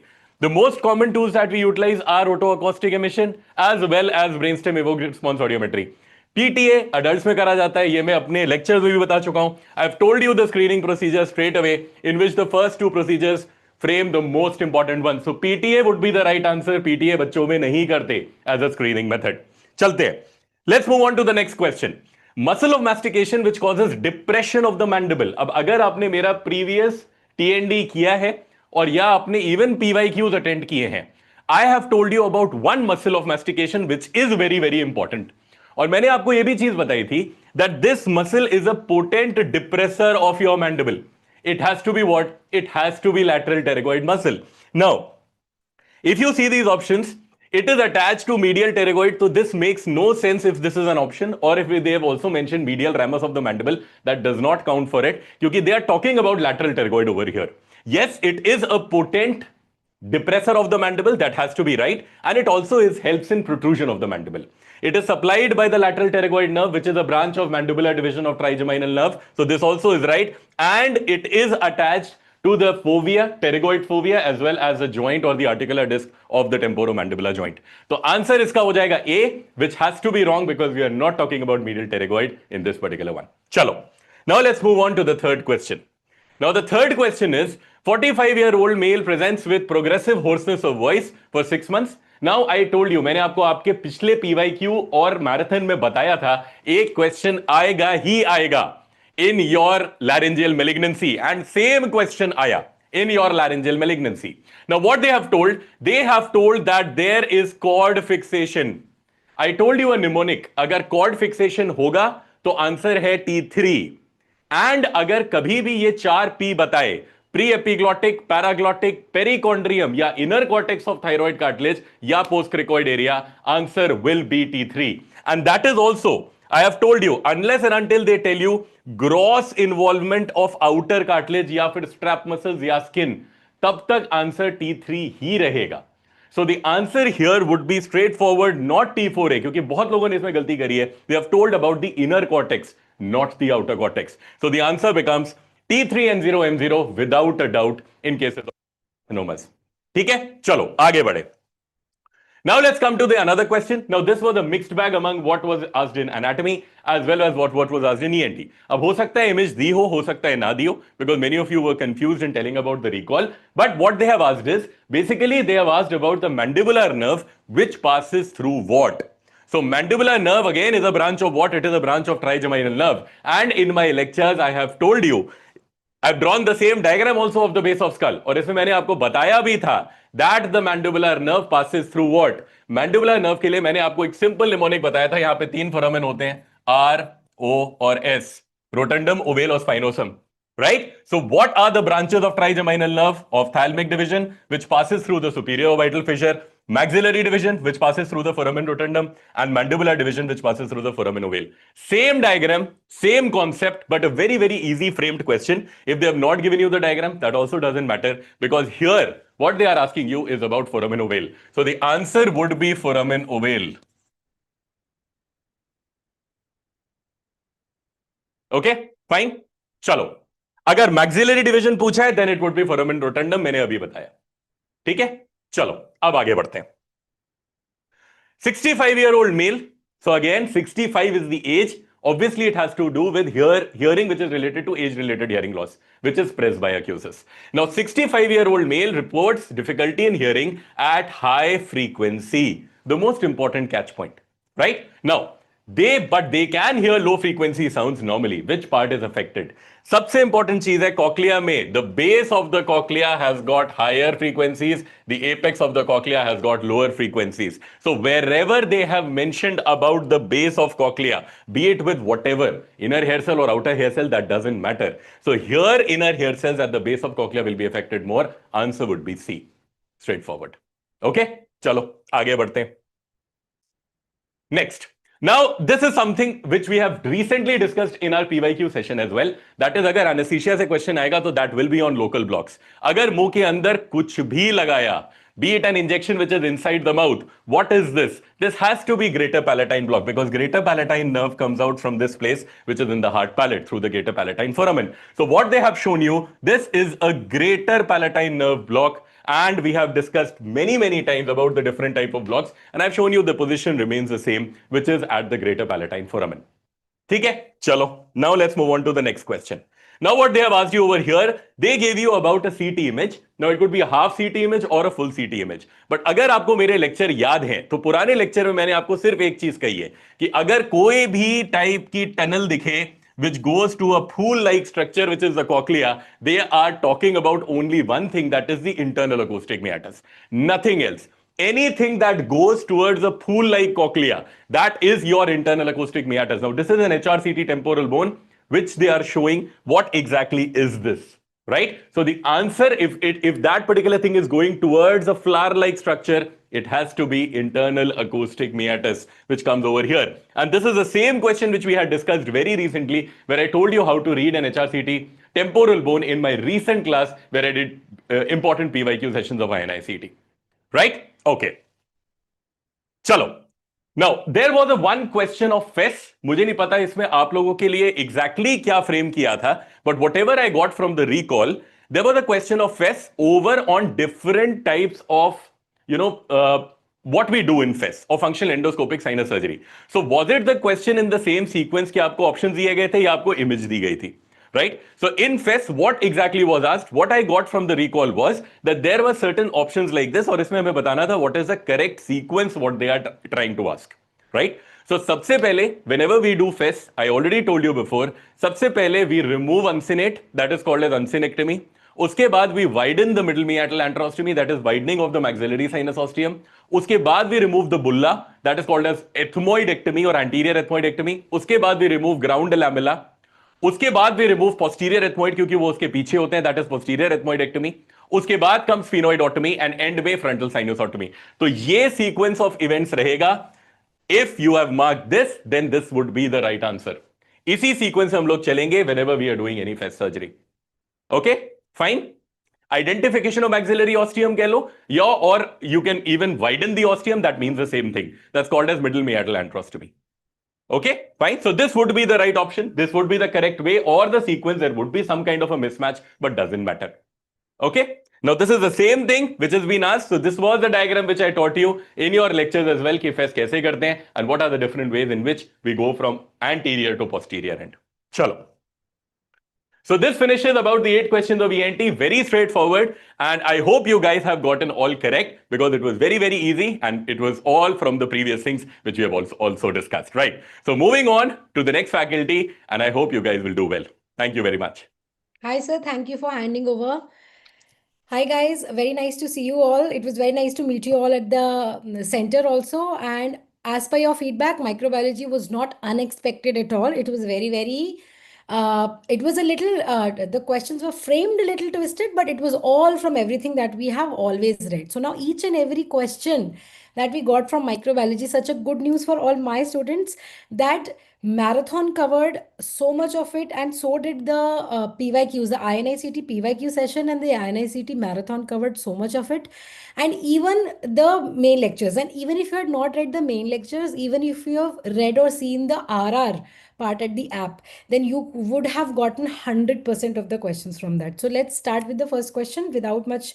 The most common tools that we utilize are otoacoustic emission as well as brainstem evoked response audiometry. PTA adults में करा जाता है. ये मैं अपने lectures में भी बता चुका हूं. I've told you the screening procedure straight away, in which the first two procedures frame the most important one. So PTA would be the right answer. PTA बच्चों में नहीं करते as a screening method. चलते हैं. Let's move on to the next question. Muscle of mastication which causes depression of the mandible. अब अगर आपने मेरा previous TND किया है और या आपने even PYQs अटेंड किए हैं, I have told you about one muscle of mastication which is very very important. और मैंने आपको यह भी चीज बताई थी that this muscle is a potent depressor of your mandible. It has to be what? It has to be lateral pterygoid muscle. Now, if you see these options, it is attached to medial pterygoid, so this makes no sense if this is an option, or if they have also mentioned medial ramus of the mandible, that does not count for it, because they are talking about lateral pterygoid over here. Yes, it is a potent depressor of the mandible, that has to be right, and it also helps in protrusion of the mandible. It is supplied by the lateral pterygoid nerve, which is a branch of mandibular division of trigeminal nerve, so this also is right, and it is attached to the fovea, pterygoid fovea, as well as the joint or the articular disc of the temporomandibular joint. So answer इसका हो जाएगा A, which has to be wrong because we are not talking about medial pterygoid in this particular one. चलो. Now let's move on to the third question. Now the third question is, 45-year-old male presents with progressive hoarseness of voice for 6 months. Now I told you, मैंने आपको आपके पिछले PYQ और marathon में बताया था, एक क्वेश्चन आएगा ही आएगा in your laryngeal malignancy, and same question aya in your laryngeal malignancy. Now what they have told that there is cord fixation. I told you a mnemonic, agar cord fixation hoga to answer hai T3, and agar kabhi bhi ye 4 P bataye, pre-epiglottic, paraglottic, perichondrium या inner cortex of thyroid cartilage या postcricoid area, answer will be T3. And that is also, I have told you, unless and until they tell you gross involvement of outer cartilage या फिर strap muscles या skin, तब तक answer T3 ही रहेगा. So the answer here would be straightforward, not T4A, क्योंकि बहुत लोगों ने इसमें गलती करी है. They have told about the inner cortex, not the outer cortex. So the answer becomes T3N0M0 without a doubt in cases of carcinomas. ठीक है, चलो आगे बढ़े. Now let's come to the another question. Now this was a mixed bag among what was asked in anatomy as well as what was asked in ENT. अब हो सकता है image दी हो सकता है ना दी हो, because many of you were confused in telling about the recall. But what they have asked is, basically they have asked about the mandibular nerve which passes through what? So mandibular nerve again is a branch of what? It is a branch of trigeminal nerve. And in my lectures I have told you, I've drawn the same diagram also of the base of skull. और इसमें मैंने आपको बताया भी था that the mandibular nerve passes through what? Mandibular nerve के लिए मैंने आपको एक simple mnemonic बताया था. यहाँ पे 3 foramen होते हैं, R, O और S. Rotundum, ovale और spinosum. Right? So what are the branches of trigeminal nerve? Ophthalmic division, which passes through the superior orbital fissure, maxillary division, which passes through the foramen rotundum, and mandibular division, which passes through the foramen ovale. Same diagram, same concept, but a very, very easy framed question. If they have not given you the diagram, that also doesn't matter, because here, what they are asking you is about foramen ovale. So the answer would be foramen ovale. Okay, fine. चलो. अगर maxillary division पूछा है then it would be foramen rotundum, मैंने अभी बताया. ठीक है, चलो अब आगे बढ़ते हैं. 65-year-old male. So again 65 is the age. Obviously it has to do with hearing which is related to age related hearing loss, which is presbyacusis. Now 65-year-old male reports difficulty in hearing at high frequency. The most important catch point. right? Now, but they can hear low frequency sounds normally. Which part is affected? सबसे important चीज है cochlea में, the base of the cochlea has got higher frequencies, the apex of the cochlea has got lower frequencies. So wherever they have mentioned about the base of cochlea, be it with whatever, inner hair cell or outer hair cell, that doesn't matter. So here inner hair cells at the base of cochlea will be affected more. Answer would be C. Straightforward. Okay? चलो आगे बढ़ते हैं. Next. Now, this is something which we have recently discussed in our PYQ session as well. That is, अगर anesthesia से question आएगा तो that will be on local blocks. अगर मुंह के अंदर कुछ भी लगाया, be it an injection which is inside the mouth, what is this? This has to be greater palatine block, because greater palatine nerve comes out from this place which is in the hard palate through the greater palatine foramen. So what they have shown you, this is a greater palatine nerve block. And we have discussed many times about the different type of blocks, and I've shown you the position remains the same, which is at the greater palatine foramen. ठीक है? चलो. Now let's move on to the next question. Now what they have asked you over here, they gave you about a CT image. Now it could be a half CT image or a full CT image. But अगर आपको मेरे lecture याद हैं, तो पुराने lecture में मैंने आपको सिर्फ एक चीज कही है कि अगर कोई भी टाइप की टनल दिखे which goes to a pool-like structure, which is the cochlea, they are talking about only one thing, that is the internal acoustic meatus. Nothing else. Anything that goes towards a pool-like cochlea, that is your internal acoustic meatus. Now, this is an HRCT temporal bone, which they are showing. What exactly is this? Right? So the answer, if that particular thing is going towards a flower-like structure, it has to be internal acoustic meatus, which comes over here. And this is the same question which we had discussed very recently, where I told you how to read an HRCT temporal bone in my recent class, where I did important PYQ sessions of INI-CET. Right? Okay. Chalo. Now, there was a one question of FES. मुझे नहीं पता इसमें आप लोगों के लिए exactly क्या frame किया था, but whatever I got from the recall, there was a question of FES over on different types of, what we do in FES, or functional endoscopic sinus surgery. So was it the question in the same sequence कि आपको options दिए गए थे या आपको image दी गई थी? Right? So in FES, what exactly was asked? What I got from the recall was that there were certain options like this, और इसमें हमें बताना था what is the correct sequence what they are trying to ask. Right? So सबसे पहले, whenever we do FES, I already told you before, सबसे पहले we remove uncinate, that is called as uncinectomy. उसके बाद we widen the middle meatal anterostomy, that is widening of the maxillary sinus ostium. उसके बाद we remove the bulla, that is called as ethmoidectomy or anterior ethmoidectomy. उसके बाद we remove ground lamella. उसके बाद भी remove posterior ethmoid, क्योंकि वो उसके पीछे होते हैं, दैट इज पोस्टीरियर एथमॉइडेक्टमी. उसके बाद कम स्फीनोइडोटमी एंड एंड में फ्रंटल साइनोसोटमी. तो ये सीक्वेंस ऑफ इवेंट्स रहेगा. If you have mark this, then this would be the right answer. इसी सीक्वेंस हम लोग चलेंगे whenever we are doing any face surgery. Okay, fine. Identification of maxillary ostium कह लो, or you can even widen the ostium, that means the same thing. That's called as middle meatal anterostomy. Okay, fine. So this would be the right option. This would be the correct way, or the sequence, there would be some kind of a mismatch, but doesn't matter. Okay. Now this is the same thing which has been asked. So this was the diagram which I taught you in your lectures as well, कि FES कैसे करते हैं, and what are the different ways in which we go from anterior to posterior end. चलो. So this finishes about the 8 questions of ENT, very straightforward, and I hope you guys have gotten all correct, because it was very easy, and it was all from the previous things which we have also discussed, right? So moving on to the next faculty, and I hope you guys will do well. Thank you very much. Hi, sir. Thank you for handing over. Hi, guys. Very nice to see you all. It was very nice to meet you all at the center also. And as per your feedback, microbiology was not unexpected at all. It was very it was a little, the questions were framed a little twisted, but it was all from everything that we have always read. So now each and every question that we got from microbiology, such a good news for all my students, that marathon covered so much of it, and so did the PYQs, the INI-CET PYQ session and the INI-CET marathon covered so much of it. And even the main lectures, and even if you had not read the main lectures, even if you have read or seen the RR part at the app, then you would have gotten 100% of the questions from that. So let's start with the first question without much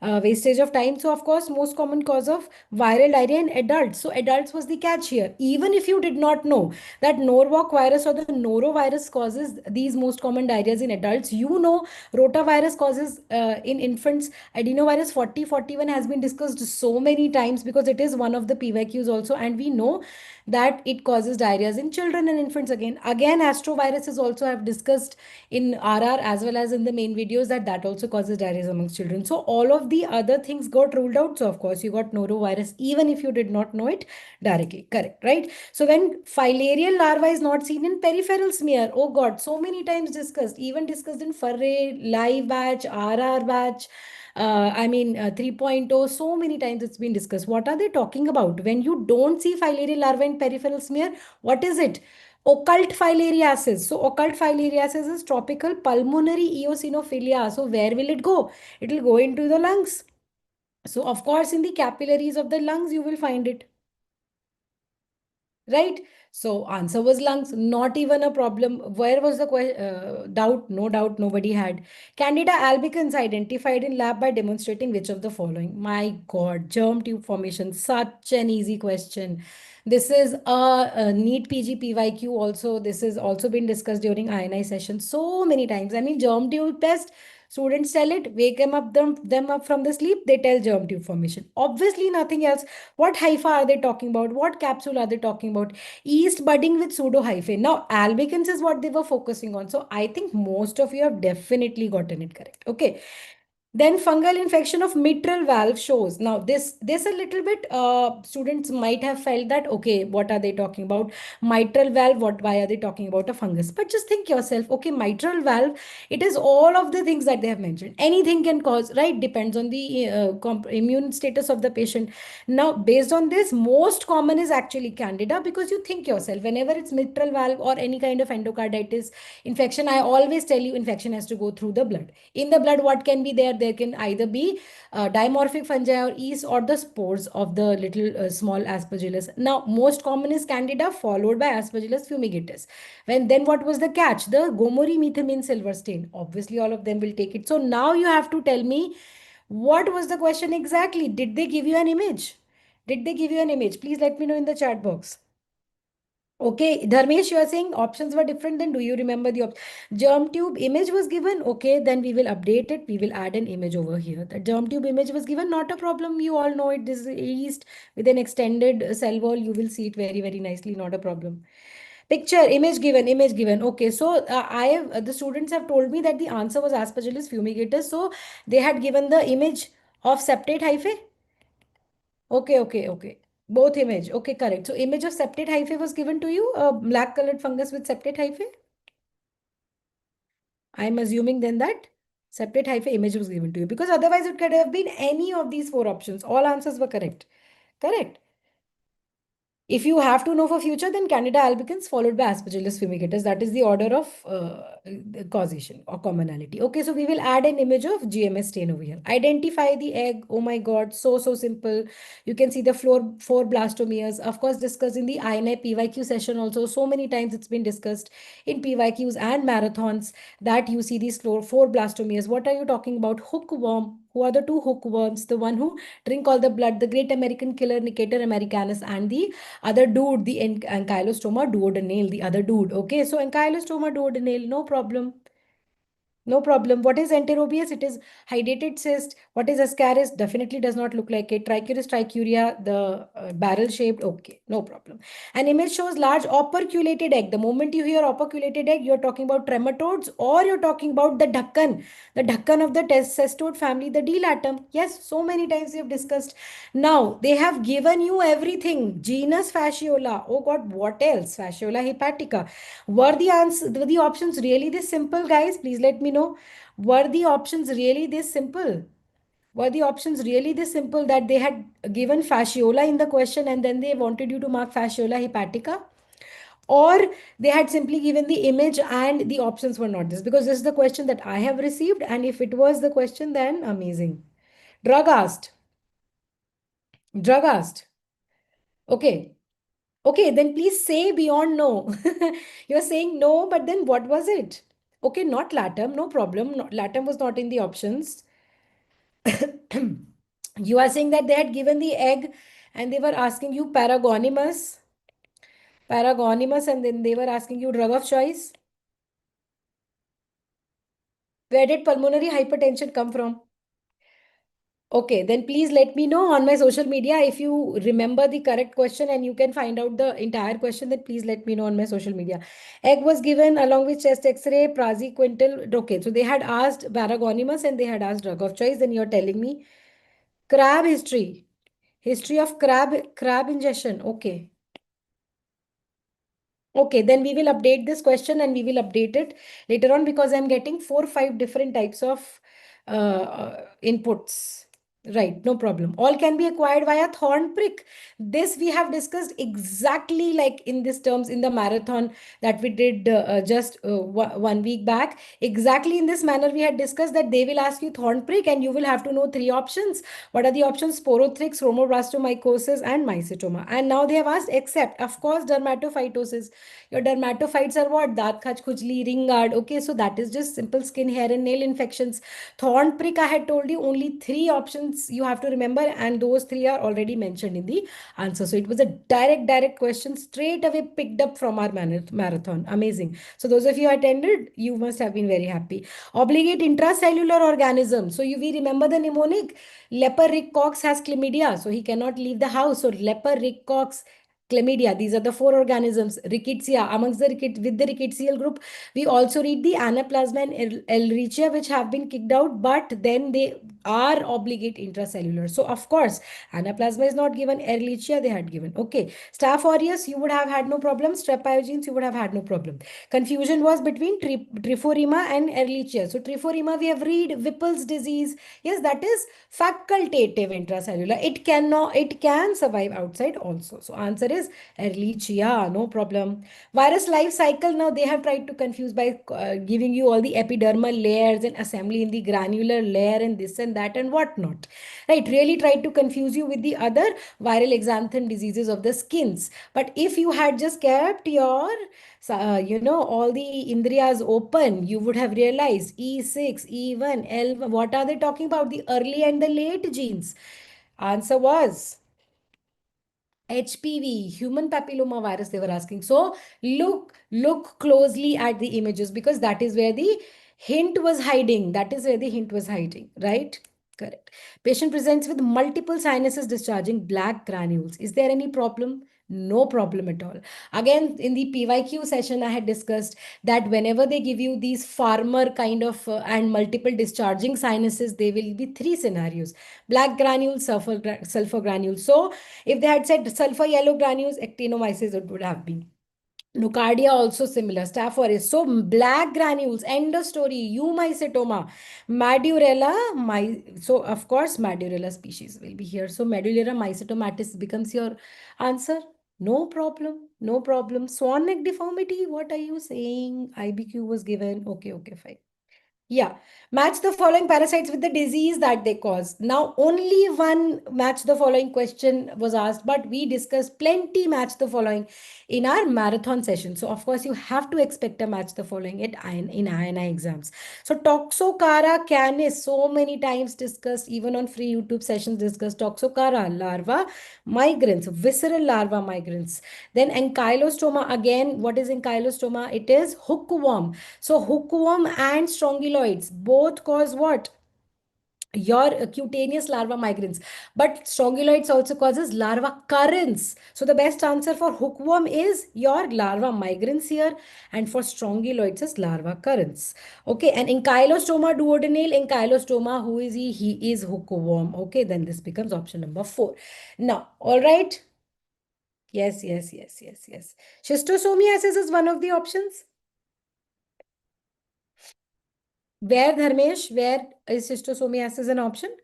wastage of time. So of course, most common cause of viral diarrhea in adults. So adults was the catch here. Even if you did not know that Norwalk virus or the norovirus causes these most common diarrheas in adults, you know rotavirus causes in infants. Adenovirus 4041 has been discussed so many times because it is one of the PYQs also, and we know that it causes diarrheas in children and infants. Again, astroviruses also have discussed in RR as well as in the main videos that also causes diarrhea amongst children. So all of the other things got ruled out. So of course you got norovirus even if you did not know it directly. Correct, right? So then filarial larva is not seen in peripheral smear. Oh God, so many times discussed, even discussed in Furray, live batch, RR batch. 3.0, so many times it's been discussed. What are they talking about? When you don't see filarial larva in peripheral smear, what is it? Occult filariasis. So occult filariasis is tropical pulmonary eosinophilia. So where will it go? It will go into the lungs. So of course, in the capillaries of the lungs, you will find it. Right? So answer was lungs, not even a problem. Where was the doubt? No doubt, nobody had. Candida albicans identified in lab by demonstrating which of the following? My God, germ tube formation, such an easy question. This is a NEET PG PYQ also. This has also been discussed during INI session so many times. I mean, germ tube test, students tell it, wake them up from the sleep, they tell germ tube formation. Obviously, nothing else. What hypha are they talking about? What capsule are they talking about? Yeast budding with pseudo hyphae. Now, albicans is what they were focusing on. So I think most of you have definitely gotten it correct. Okay. Then fungal infection of mitral valve shows. Now this a little bit students might have felt that, okay, what are they talking about? Mitral valve, why are they talking about a fungus? But just think yourself, okay, mitral valve, it is all of the things that they have mentioned. Anything can cause, right? Depends on the immune status of the patient. Now based on this, most common is actually candida, because you think yourself, whenever it's mitral valve or any kind of endocarditis infection, I always tell you infection has to go through the blood. In the blood, what can be there? There can either be dimorphic fungi or yeast or the spores of the little small aspergillus. Now, most common is candida followed by aspergillus fumigatus. Then what was the catch? The gomori-methamine silver stain. Obviously, all of them will take it. So now you have to tell me, what was the question exactly? Did they give you an image? Did they give you an image? Please let me know in the chat box. Okay, Dharmesh, you are saying options were different. Then do you remember the germ tube image was given? Okay, then we will update it. We will add an image over here. The germ tube image was given, not a problem. You all know it. This is yeast with an extended cell wall. You will see it very, very nicely. Not a problem. Picture, image given, image given. Okay, so the students have told me that the answer was Aspergillus fumigatus. So they had given the image of septate hyphae. Okay. Both image. Okay, correct. So image of septate hyphae was given to you, a black colored fungus with septate hyphae. I'm assuming then that septate hyphae image was given to you, because otherwise it could have been any of these four options. All answers were correct. Correct. If you have to know for future, then Candida albicans followed by Aspergillus fumigatus. That is the order of causation or commonality. Okay, so we will add an image of GMS stain over here. Identify the egg. Oh my God, so simple. You can see the four blastomeres. Of course, discussed in the INI PYQ session also. So many times it's been discussed in PYQs and marathons that you see these four blastomeres. What are you talking about? Hookworm. Who are the two hookworms? The one who drink all the blood, the great American killer Nicator americanus, and the other dude, the ankylostoma duodenale, the other dude. Okay, so ankylostoma duodenale, no problem. No problem. What is enterobius? It is hydrated cyst. What is ascaris? Definitely does not look like it. Trichuris trichuria, the barrel shaped. Okay, no problem. An image shows large operculated egg. The moment you hear operculated egg, you're talking about trematodes, or you're talking about the dhakkan of the cestode family, the dilatum. Yes, so many times we have discussed. Now, they have given you everything. Genus Fasciola. Oh God, what else? Fasciola hepatica. Were the options really this simple, guys? Please let me know. Were the options really this simple? Were the options really this simple that they had given fasciola in the question and then they wanted you to mark fasciola hepatica? Or they had simply given the image and the options were not this? Because this is the question that I have received, and if it was the question, then amazing. Drug asked. Drug asked. Okay. Okay, then please say beyond no. You're saying no, but then what was it? Okay, not latum, no problem. Latum was not in the options. you are saying that they had given the egg and they were asking you paragonimus, and then they were asking you drug of choice. Where did pulmonary hypertension come from? Okay, then please let me know on my social media if you remember the correct question and you can find out the entire question, then please let me know on my social media. Egg was given along with chest x-ray, praziquintal. Okay, so they had asked paragonimus and they had asked drug of choice. Then you're telling me crab history of crab ingestion. Okay. Okay, then we will update this question and we will update it later on because I'm getting 4 or 5 different types of inputs. Right, no problem. All can be acquired via thorn prick. This we have discussed exactly like in this terms in the marathon that we did just 1 week back. Exactly in this manner we had discussed that they will ask you thorn prick and you will have to know 3 options. What are the options? Sporothrix, chromoblastomycosis and mycetoma. And now they have asked except, of course, dermatophytosis. Your dermatophytes are what? Daat khaj, khujli, ring guard. Okay, so that is just simple skin, hair and nail infections. Thorn prick, I had told you only 3 options you have to remember, and those 3 are already mentioned in the answer. So it was a direct question straight away picked up from our marathon. Amazing. So those of you who attended, you must have been very happy. Obligate intracellular organism. So we remember the mnemonic. Leper Rick Cox has chlamydia, so he cannot leave the house. So leper Rick Cox, chlamydia, these are the 4 organisms. Rickettsia, amongst the with the rickettsial group, we also read the anaplasma and ehrlichia, which have been kicked out, but then they are obligate intracellular. So of course, anaplasma is not given, ehrlichia they had given. Okay, Staph aureus, you would have had no problem. Strep pyogenes, you would have had no problem. Confusion was between triphorema and ehrlichia. So triphorema, we have read Whipple's disease. Yes, that is facultative intracellular. It can survive outside also. So answer is ehrlichia, no problem. Virus life cycle, now they have tried to confuse by giving you all the epidermal layers and assembly in the granular layer and this and that and whatnot. Right, really tried to confuse you with the other viral exanthem diseases of the skins. But if you had just kept your all the indriyas open, you would have realized E6, E1, L1, what are they talking about? The early and the late genes. Answer was HPV, human papilloma virus, they were asking. So look closely at the images because that is where the hint was hiding. That is where the hint was hiding, right? Correct. Patient presents with multiple sinuses discharging black granules. Is there any problem? No problem at all. Again, in the PYQ session, I had discussed that whenever they give you these farmer kind of and multiple discharging sinuses, there will be 3 scenarios: black granules, sulfur granules. So if they had said sulfur yellow granules, actinomyces it would have been. Nocardia also similar. Staph aureus. So black granules, end of story. Eumycetoma. Madurella. So of course Madurella species will be here. So Medullera mycetomatis becomes your answer. No problem. No problem. Swan neck deformity. What are you saying? IBQ was given. Okay, fine. Yeah, match the following parasites with the disease that they cause. Now, only one match the following question was asked, but we discussed plenty match the following in our marathon session. So, of course, you have to expect a match the following in INI exams. So, Toxocara canis, so many times discussed, even on free YouTube sessions discussed. Toxocara larva migrans, visceral larva migrans. Then ankylostoma, again, what is ankylostoma? It is hookworm. So hookworm and strongyloids both cause what? Your cutaneous larva migrans. But strongyloids also causes larva currents. So the best answer for hookworm is your larva migrans here, and for strongyloids is larva currents. Okay, and ankylostoma duodenale, ankylostoma, who is he? He is hookworm. Okay, then this becomes option number 4. Now, all right. Yes. Schistosomiasis is one of the options. Where, Dharmesh, where is schistosomiasis an option?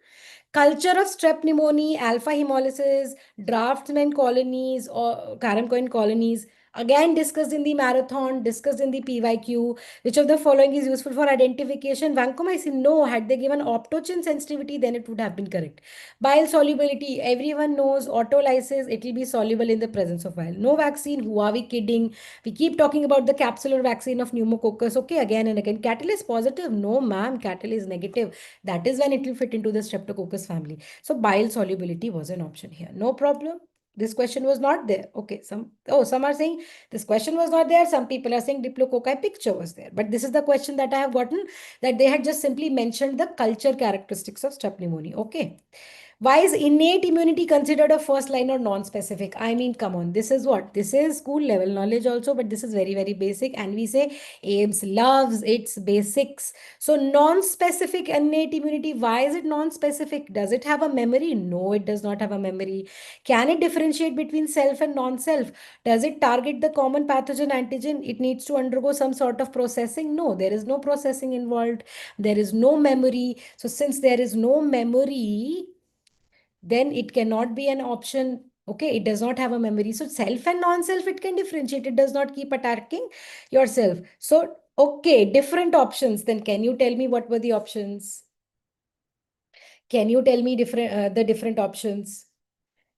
Culture of strep pneumoniae, alpha hemolysis, draftsman colonies or Karamcoin colonies. Again, discussed in the marathon, discussed in the PYQ. Which of the following is useful for identification? Vancomycin, no. Had they given optochin sensitivity, then it would have been correct. Bile solubility, everyone knows autolysis, it will be soluble in the presence of bile. No vaccine, who are we kidding? We keep talking about the capsular vaccine of pneumococcus. Okay, again and again. Cattle is positive. No, ma'am, cattle is negative. That is when it will fit into the streptococcus family. So bile solubility was an option here. No problem. This question was not there. Okay, some are saying this question was not there. Some people are saying diplococci picture was there. But this is the question that I have gotten, that they had just simply mentioned the culture characteristics of strep pneumoniae. Okay. Why is innate immunity considered a first line or non-specific? I mean, come on, this is what? This is school level knowledge also, but this is very, very basic. And we say AIMS loves its basics. So non-specific innate immunity, why is it non-specific? Does it have a memory? No, it does not have a memory. Can it differentiate between self and non-self? Does it target the common pathogen antigen? It needs to undergo some sort of processing? No, there is no processing involved. There is no memory. So since there is no memory, then it cannot be an option. Okay, it does not have a memory. So self and non-self, it can differentiate. It does not keep attacking yourself. So, okay, different options. Then can you tell me what were the options? Can you tell me the different options?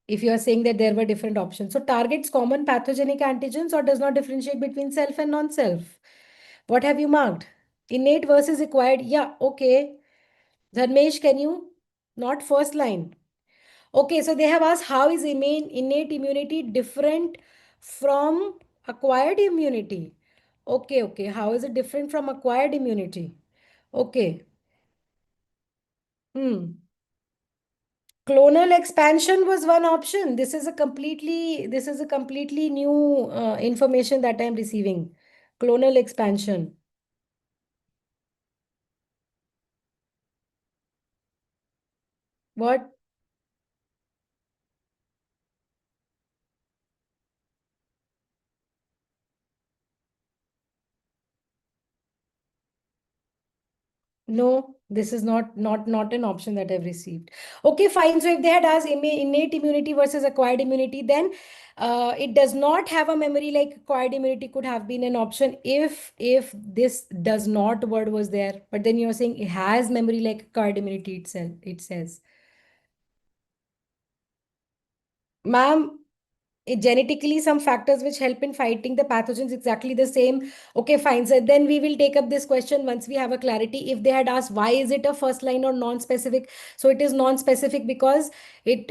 If you are saying that there were different options. So targets common pathogenic antigens or does not differentiate between self and non-self. What have you marked? Innate versus acquired. Yeah, okay. Dharmesh, can you? Not first line. Okay, so they have asked how is innate immunity different from acquired immunity? Okay, okay. How is it different from acquired immunity? Okay. Clonal expansion was one option. This is a completely new information that I'm receiving. Clonal expansion. What? No, this is not an option that I've received. Okay, fine. So if they had asked innate immunity versus acquired immunity, then it does not have a memory like acquired immunity could have been an option if this does not word was there. But then you're saying it has memory like acquired immunity itself. It says, ma'am, genetically some factors which help in fighting the pathogens exactly the same. Okay, fine. So then we will take up this question once we have a clarity. If they had asked why is it a first line or non-specific, so it is non-specific because it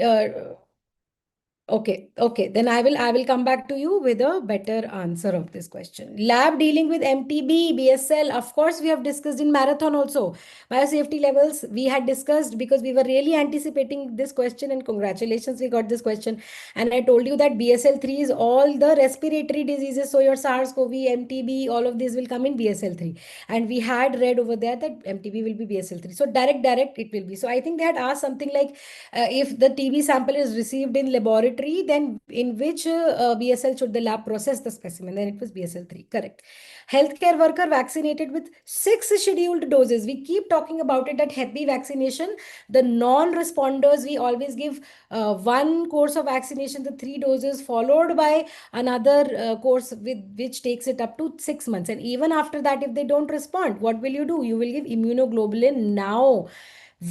okay, okay. Then I will come back to you with a better answer of this question. Lab dealing with MTB, BSL, of course, we have discussed in marathon also. Biosafety levels, we had discussed because we were really anticipating this question, and congratulations, we got this question. And I told you that BSL-3 is all the respiratory diseases. So your SARS-CoV, MTB, all of these will come in BSL-3. And we had read over there that MTB will be BSL-3. So direct, it will be. So I think they had asked something like, if the TB sample is received in laboratory, then in which BSL should the lab process the specimen? Then it was BSL-3, correct. Healthcare worker vaccinated with 6 scheduled doses. We keep talking about it at Hep B vaccination. The non-responders, we always give one course of vaccination, the 3 doses, followed by another course with which takes it up to 6 months. And even after that, if they don't respond, what will you do? You will give immunoglobulin now.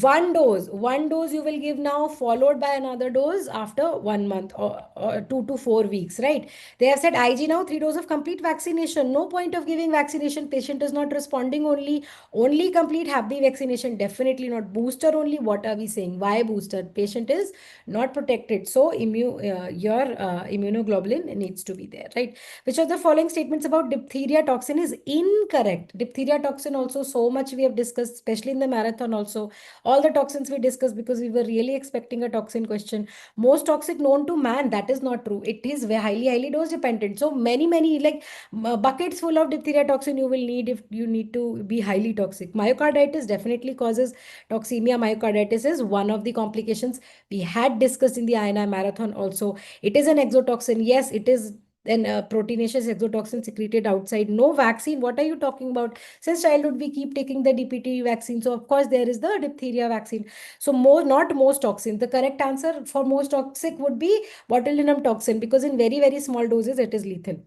One dose you will give now, followed by another dose after 1 month or 2 to 4 weeks, right? They have said IG now, 3 doses of complete vaccination. No point of giving vaccination. Patient is not responding, only complete Hep B vaccination, definitely not booster only. What are we saying? Why booster? Patient is not protected. So your immunoglobulin needs to be there, right? Which of the following statements about diphtheria toxin is incorrect? Diphtheria toxin also, so much we have discussed, especially in the marathon also. All the toxins we discussed because we were really expecting a toxin question. Most toxic known to man, that is not true. It is highly dose dependent. So many like buckets full of diphtheria toxin you will need if you need to be highly toxic. Myocarditis definitely causes toxemia. Myocarditis is one of the complications we had discussed in the INI marathon also. It is an exotoxin. Yes, it is then proteinaceous exotoxin secreted outside. No vaccine. What are you talking about? Since childhood, we keep taking the DPT vaccine. So of course, there is the diphtheria vaccine. So not most toxin. The correct answer for most toxic would be botulinum toxin, because in very, very small doses, it is lethal.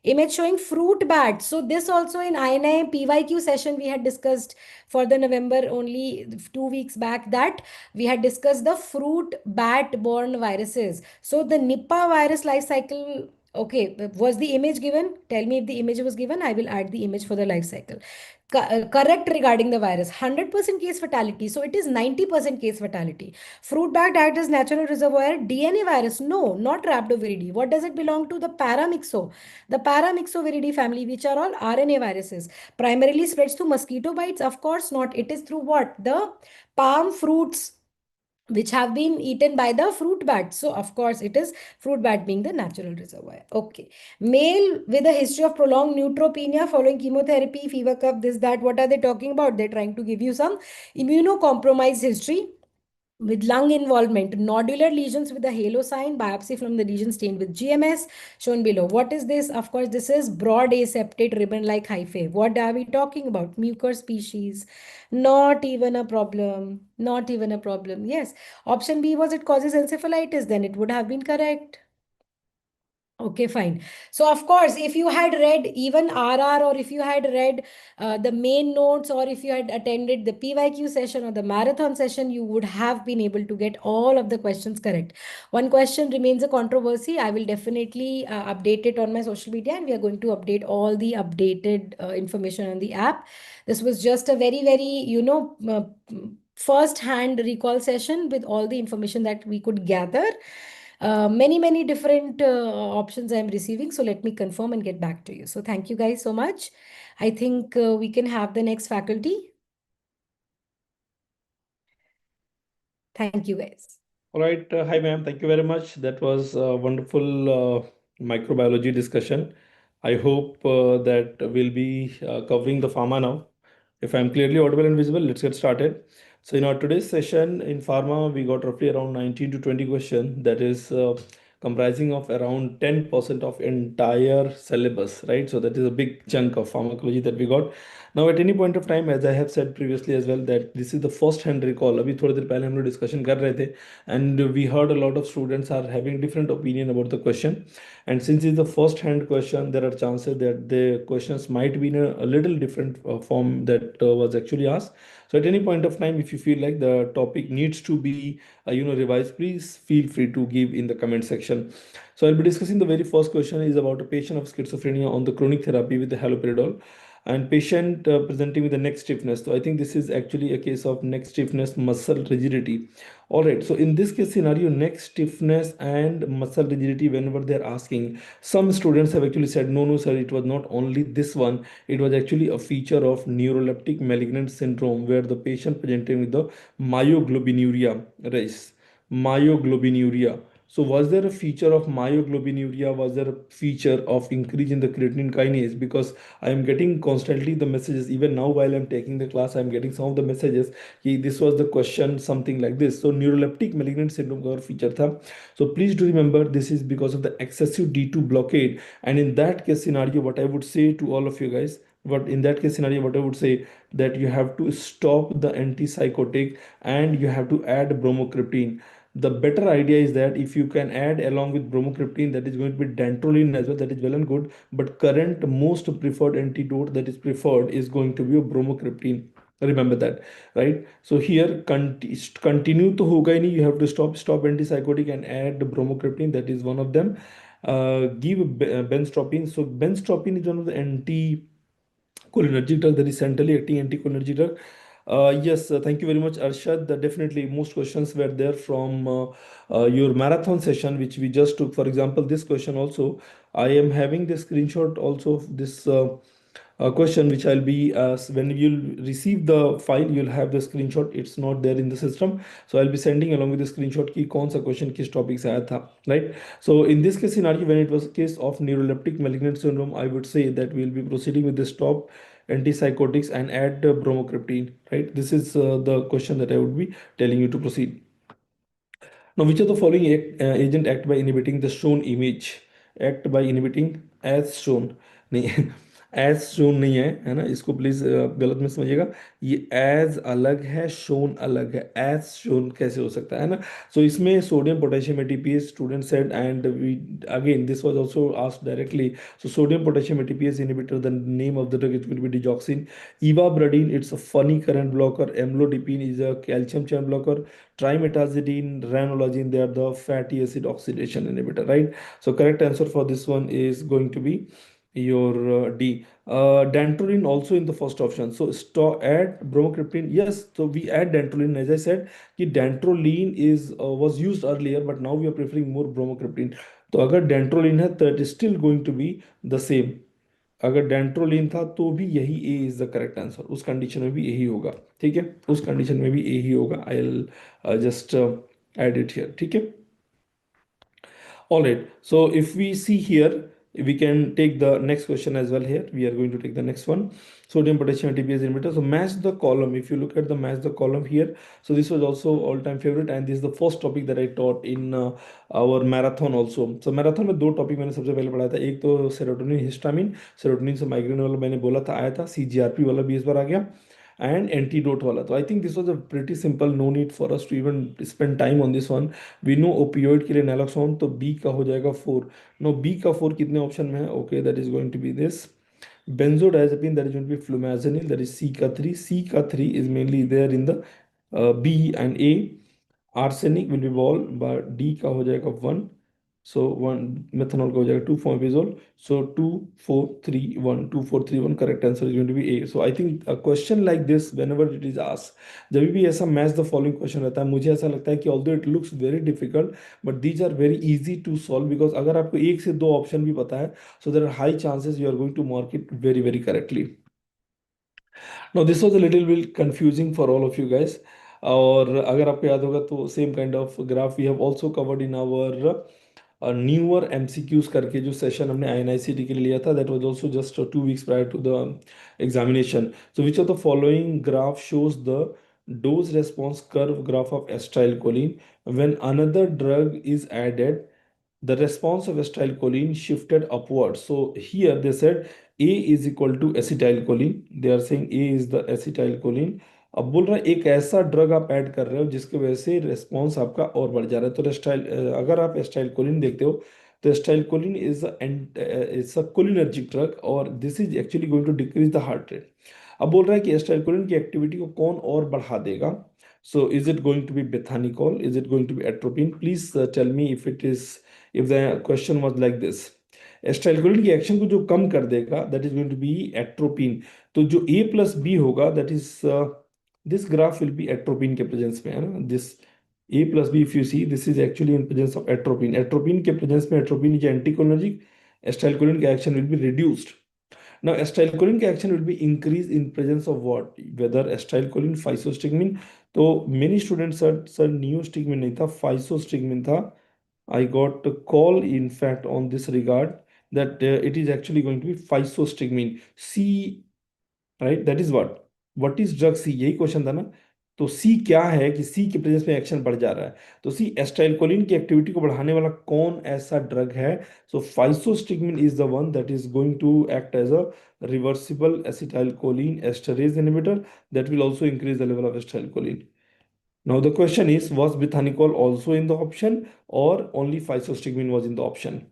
Image showing fruit bat. So this also in INI PYQ session we had discussed for the November only 2 weeks back, that we had discussed the fruit bat borne viruses. So the Nipah virus life cycle. Okay, was the image given? Tell me if the image was given. I will add the image for the life cycle. Correct regarding the virus. 100% case fatality. So it is 90% case fatality. Fruit bat act as natural reservoir. DNA virus. No, not rhabdoviridae. What does it belong to? The paramyxo. The paramyxoviridae family, which are all RNA viruses. Primarily spreads through mosquito bites. Of course not. It is through what? The palm fruits which have been eaten by the fruit bat. So of course it is fruit bat being the natural reservoir. Okay. Male with a history of prolonged neutropenia following chemotherapy, fever, cough, this, that. What are they talking about? They're trying to give you some immunocompromised history with lung involvement, nodular lesions with a halo sign, biopsy from the lesion stained with GMS, shown below. What is this? Of course, this is broad aseptate ribbon-like hyphae. What are we talking about? Mucor species. Not even a problem. Not even a problem. Yes. Option B was it causes encephalitis. Then it would have been correct. Okay, fine. So of course, if you had read even RR, or if you had read the main notes, or if you had attended the PYQ session or the marathon session, you would have been able to get all of the questions correct. One question remains a controversy. I will definitely update it on my social media, and we are going to update all the updated information on the app. This was just a very, very, first hand recall session with all the information that we could gather. Many different options I'm receiving. So let me confirm and get back to you. So thank you guys so much. I think we can have the next faculty. Thank you guys. All right. Hi, ma'am. Thank you very much. That was a wonderful microbiology discussion. I hope that we'll be covering the pharma now. If I'm clearly audible and visible, let's get started. So in our today's session in pharma, we got roughly around 19 to 20 questions. That is comprising of around 10% of entire syllabus, right? So that is a big chunk of pharmacology that we got. Now at any point of time, as I have said previously as well, that this is the first hand recall. अभी थोड़ी देर पहले हम लोग discussion कर रहे थे, and we heard a lot of students are having different opinion about the question. And since it's the first hand question, there are chances that the questions might be in a little different form that was actually asked. So at any point of time, if you feel like the topic needs to be revised, please feel free to give in the comment section. So I'll be discussing the very first question is about a patient of schizophrenia on the chronic therapy with the haloperidol, and patient presenting with the neck stiffness. So I think this is actually a case of neck stiffness, muscle rigidity. All right, so in this case scenario, neck stiffness and muscle rigidity, whenever they're asking, some students have actually said, no, sir, it was not only this one, it was actually a feature of neuroleptic malignant syndrome where the patient presenting with the myoglobinuria race. Myoglobinuria. So was there a feature of myoglobinuria? Was there a feature of increase in the creatine kinase? Because I am getting constantly the messages, even now while I'm taking the class, I'm getting some of the messages. This was the question, something like this. So neuroleptic malignant syndrome का feature था. So please do remember, this is because of the excessive D2 blockade. And in that case scenario, what I would say to all of you guys, what I would say that you have to stop the antipsychotic and you have to add bromocriptine. The better idea is that if you can add along with bromocriptine, that is going to be dantrolene as well, that is well and good, but current most preferred antidote that is preferred is going to be a bromocriptine. Remember that, right? So here continue to hoga nahi, you have to stop antipsychotic and add the bromocriptine, that is one of them. Give benztropine. So benztropine is one of the anticholinergic drug, that is centrally acting anticholinergic drug. Yes, thank you very much, Arshad. Definitely, most questions were there from your marathon session, which we just took. For example, this question also, I am having the screenshot also of this question, which I'll be, when you'll receive the file, you'll have the screenshot. It's not there in the system. So I'll be sending along with the screenshot ki kaun sa question kis topic se aaya tha, right? So in this case scenario, when it was a case of neuroleptic malignant syndrome, I would say that we'll be proceeding with the stop antipsychotics and add bromocriptine, right? This is the question that I would be telling you to proceed. Now, which of the following agent act by inhibiting the shown image? act by inhibiting as shown, नहीं as shown नहीं है ना, इसको please गलत में समझिएगा, ये as अलग है, शोन अलग है, एज शोन कैसे हो सकता है ना। सो इसमें sodium potassium ATPase student said, and we again this was also asked directly. So sodium potassium ATPase inhibitor, the name of the drug it will be digoxin. Ivabradine it's a funny current blocker, amlodipine is a calcium channel blocker, trimetazidine, ranolazine, they are the fatty acid oxidation inhibitor, right? So correct answer for this one is going to be your D. Dantrolene also in the first option. So add bromocriptine. Yes, so we add dantrolene. As I said, कि dantrolene is was used earlier, but now we are preferring more bromocriptine. तो अगर dantrolene है, तो it is still going to be the same. अगर dantrolene था तो भी यही ए इज द करेक्ट आंसर, उस कंडीशन में भी यही होगा, ठीक है, उस कंडीशन में भी यही होगा। I will just add it here, ठीक है। All right, so if we see here, we can take the next question as well here. We are going to take the next one. Sodium potassium ATPase inhibitor. So match the column. If you look at the match the column here, so this was also all-time favorite, and this is the first topic that I taught in our marathon also. So marathon में दो topic मैंने सबसे पहले पढ़ाया था, एक तो serotonin histamine, serotonin से माइग्रेन वाला मैंने बोला था आया था, CGRP वाला भी इस बार आ गया, and antidote wala. So I think this was a pretty simple, no need for us to even spend time on this one. We know opioid के लिए naloxone, तो B का हो जाएगा 4. Now B का 4 कितने ऑप्शन में है? Okay, that is going to be this. Benzodiazepine, that is going to be flumazenil, that is C का 3. C का 3 is mainly there in the B and A. Arsenic will be ball, but D का हो जाएगा 1. So 1 methanol का हो जाएगा 2 formazole. So 2 4 3 1, 2 4 3 1, correct answer is going to be A. So I think a question like this, whenever it is asked, जब भी ऐसा match the following question रहता है, मुझे ऐसा लगता है कि although it looks very difficult, but these are very easy to solve, because अगर आपको एक से दो ऑप्शन भी पता है, so there are high chances you are going to mark it very very correctly. Now this was a little bit confusing for all of you guys. और अगर आपको याद होगा तो same kind of graph we have also covered in our newer MCQs करके जो session हमने INICET के लिए लिया था, that was also just 2 weeks prior to the examination. So which of the following graph shows the dose response curve graph of acetylcholine when another drug is added, the response of acetylcholine shifted upwards. So here they said A is equal to acetylcholine. They are saying A is the acetylcholine. अब बोल रहा है एक ऐसा drug आप add कर रहे हो जिसकी वजह से रिस्पॉन्स आपका और बढ़ जा रहा है। तो एस्टाइल अगर आप एस्टाइलकोलिन देखते हो तो acetylcholine is a cholinergic drug और this is actually going to decrease the heart rate. अब बोल रहा है कि एस्टाइलकोलिन की एक्टिविटी को कौन और बढ़ा देगा। So is it going to be bethanechol, is it going to be atropine? Please tell me if it is, if the question was like this. Acetylcholine की एक्शन को जो कम कर देगा that is going to be atropine. तो जो A plus B होगा that is this graph will be atropine के प्रेजेंस में, है ना। This A plus B if you see this is actually in presence of atropine. Atropine के presence में atropine is anticholinergic, acetylcholine का action will be reduced. Now acetylcholine का action will be increased in presence of what? Whether acetylcholine, physostigmine. तो many students said sir neostigmine नहीं था, physostigmine था। I got a call in fact on this regard that it is actually going to be physostigmine. C, right? That is what is drug C? यही question था ना। तो C क्या है कि C के प्रेजेंस में एक्शन बढ़ जा रहा है। तो C एस्टाइलकोलिन की एक्टिविटी को बढ़ाने वाला कौन ऐसा ड्रग है? So physostigmine is the one that is going to act as a reversible acetylcholinesterase inhibitor that will also increase the level of acetylcholine. Now the question is, was bithanicol also in the option or only physostigmine was in the option?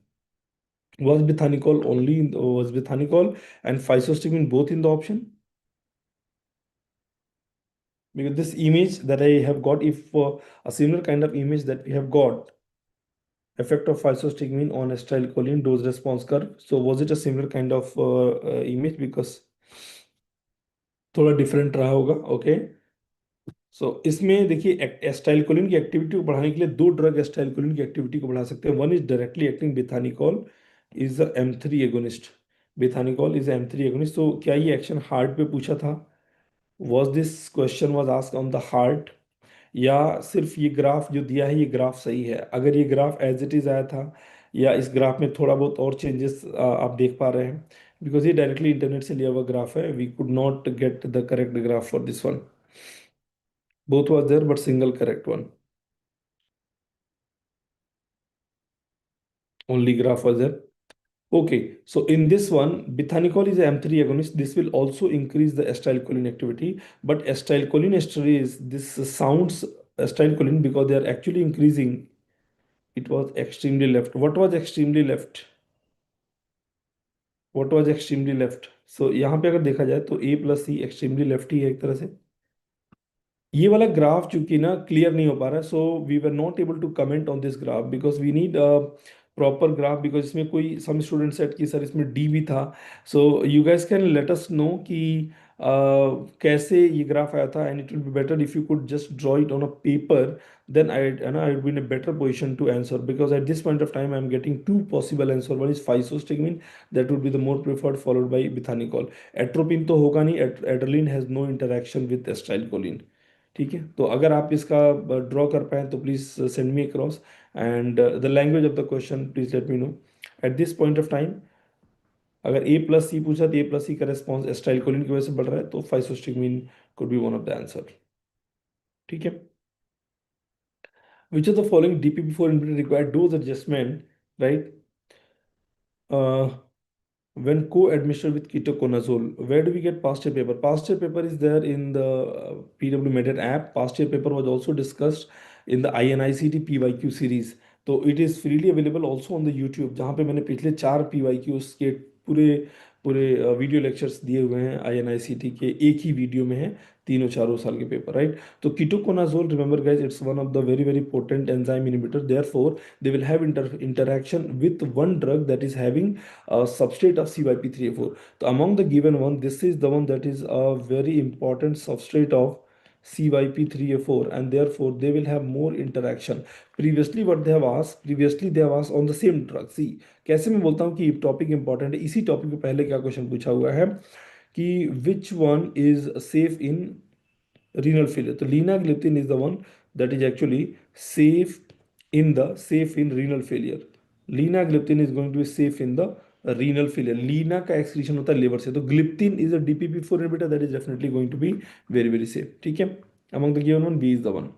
Was bithanicol was bithanicol and physostigmine both in the option? Because this image that I have got, if a similar kind of image that we have got, effect of physostigmine on acetylcholine dose response curve. So was it a similar kind of image? Because थोड़ा different रहा होगा, okay? So इसमें देखिए acetylcholine की activity को बढ़ाने के लिए दो ड्रग एस्टाइलकोलिन की एक्टिविटी को बढ़ा सकते हैं। One is directly acting bethanechol is the M3 agonist. Bethanechol is M3 agonist. तो क्या ये एक्शन हार्ट पे पूछा था? Was this question was asked on the heart, या सिर्फ ये ग्राफ जो दिया है ये ग्राफ सही है? अगर ये ग्राफ एज इट इज आया था या इस ग्राफ में थोड़ा बहुत और चेंजेस आप देख पा रहे हैं, बिकॉज ये डायरेक्टली इंटरनेट से लिया हुआ ग्राफ है, we could not get the correct graph for this one. Both was there, but single correct one. Only graph was there. Okay, so in this one, bithanicol is a M3 agonist. This will also increase the acetylcholine activity, but acetylcholine esterases, this sounds acetylcholine because they are actually increasing. It was extremely left. What was extremely left? What was extremely left? So यहाँ पे अगर देखा जाए तो A plus C extremely left ही है एक तरह से. ये वाला ग्राफ चूंकि ना क्लियर नहीं हो पा रहा है, so we were not able to comment on this graph because we need proper graph, because इसमें कोई सम स्टूडेंट सेट की सर इसमें डी भी था. So you guys can let us know कि कैसे ये ग्राफ आया था, and it will be better if you could just draw it on a paper, then I would be in a better position to answer, because at this point of time I'm getting two possible answer. One is physostigmine, that would be the more preferred, followed by bithanicol. Atropine तो होगा नहीं, adrenaline has no interaction with acetylcholine. ठीक है, तो अगर आप इसका draw कर पाए तो please send me across, and the language of the question please let me know at this point of time. अगर ए प्लस सी पूछा तो ए प्लस सी का रेस्पॉन्स एस्टाइलकोलिन की वजह से बढ़ रहा है, तो physostigmine could be one of the answer. ठीक है. Which of the following DPP-4 inhibitor required dose adjustment, right, when co-administered with ketoconazole? Where do we get past year paper? Past year paper is there in the PW MedEd app. Past year paper was also discussed in the INICET PYQ series. तो it is freely available also on the YouTube, जहाँ पे मैंने पिछले 4 PYQs के पूरे पूरे video lectures दिए हुए हैं INICET के, एक ही वीडियो में है, तीनों चारों साल के पेपर, राइट. तो ketoconazole, remember guys, it's one of the very very potent enzyme inhibitor, therefore they will have interaction with one drug that is having a substrate of CYP3A4. So among the given one, this is the one that is a very important substrate of CYP3A4, and therefore they will have more interaction. Previously what they have asked, on the same drug. See, कैसे मैं बोलता हूँ कि topic important है, इसी topic पे पहले क्या क्वेश्चन पूछा हुआ है कि which one is safe in renal failure. So linagliptin is the one that is actually safe in renal failure. Linagliptin is going to be safe in the renal failure. Lina का excretion होता है liver से, तो gliptin is a DPP-4 inhibitor that is definitely going to be very very safe. ठीक है. Among the given one, B is the one.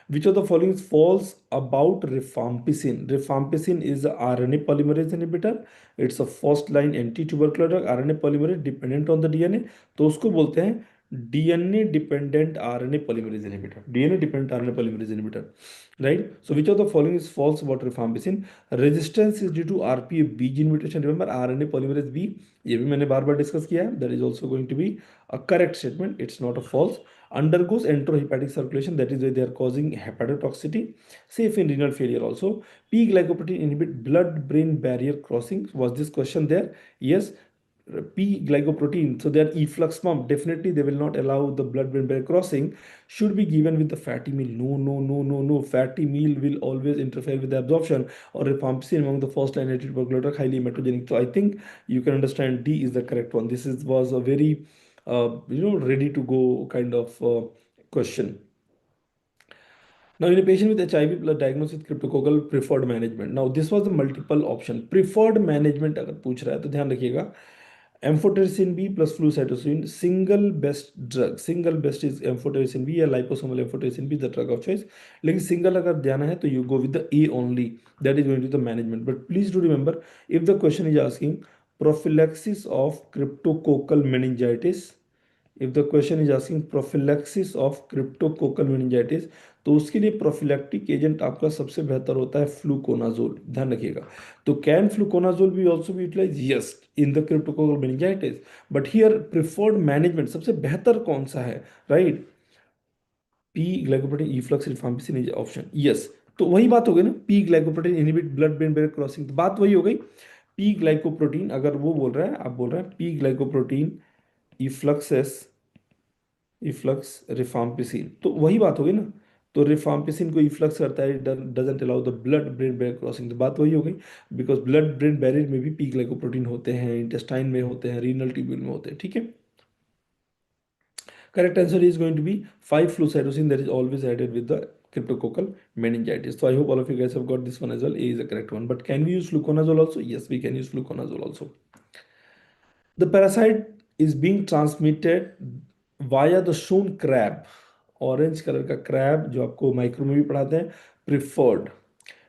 Which of the following falls about rifampicin? Rifampicin is a RNA polymerase inhibitor. It's a first line anti-tubercular drug. RNA polymerase dependent on the DNA, तो उसको बोलते हैं DNA dependent RNA polymerase inhibitor. DNA dependent RNA polymerase inhibitor, right? So which of the following is false about rifampicin? Resistance is due to RPA-B gene mutation. Remember RNA polymerase B, ये भी मैंने बार बार discuss किया है. That is also going to be a correct statement. It's not a false. Undergoes enterohepatic circulation, that is why they are causing hepatotoxicity. Safe in renal failure also. P glycoprotein inhibit blood-brain barrier crossing. Was this question there? Yes. P glycoprotein, so they are efflux pump. Definitely they will not allow the blood-brain barrier crossing. Should be given with the fatty meal. No. Fatty meal will always interfere with the absorption, or rifampicin among the first line antitubercular drug, highly hematogenic. So I think you can understand D is the correct one. This was a very ready to go kind of question. Now, in a patient with HIV blood diagnosed with cryptococcal, preferred management. Now, this was the multiple option. Preferred management अगर पूछ रहा है तो ध्यान रखिएगा. Amphotericin B plus flucytosine, single best drug. Single best is amphotericin B या liposomal amphotericin B, the drug of choice. लेकिन single अगर जाना है तो you go with the A only. That is going to be the management. But please do remember, if the question is asking prophylaxis of cryptococcal meningitis, if the question is asking prophylaxis of cryptococcal meningitis, तो उसके लिए prophylactic agent आपका सबसे बेहतर होता है fluconazole. ध्यान रखिएगा. तो कैन फ्लूकोनाजोल भी also be utilize? Yes, in the cryptococcal meningitis. But here preferred management सबसे बेहतर कौन सा है, right? P glycoprotein efflux rifampicin is option. Yes, तो वही बात हो गई ना, P glycoprotein inhibit blood brain barrier crossing, तो बात वही हो गई. पी ग्लाइकोप्रोटीन अगर वो बोल रहा है, आप बोल रहे हैं पी ग्लाइकोप्रोटीन इफ्लक्स रिफाम्पिसिन, तो वही बात होगी ना. तो रिफाम्पिसिन को इफ्लक्स करता है, doesn't allow the blood brain barrier crossing, तो बात वही हो गई. बिकॉज ब्लड ब्रेन बैरियर में भी पी ग्लाइकोप्रोटीन होते हैं, इंटेस्टाइन में होते हैं, रीनल ट्यूब्यूल में होते हैं. ठीक है. Correct answer is going to be 5-flucytosine, that is always added with the cryptococcal meningitis. So I hope all of you guys have got this one as well. A is the correct one. But can we use fluconazole also? Yes, we can use fluconazole also. The parasite is being transmitted via the shown crab. Orange colour का crab जो आपको micro में भी पढ़ाते हैं, preferred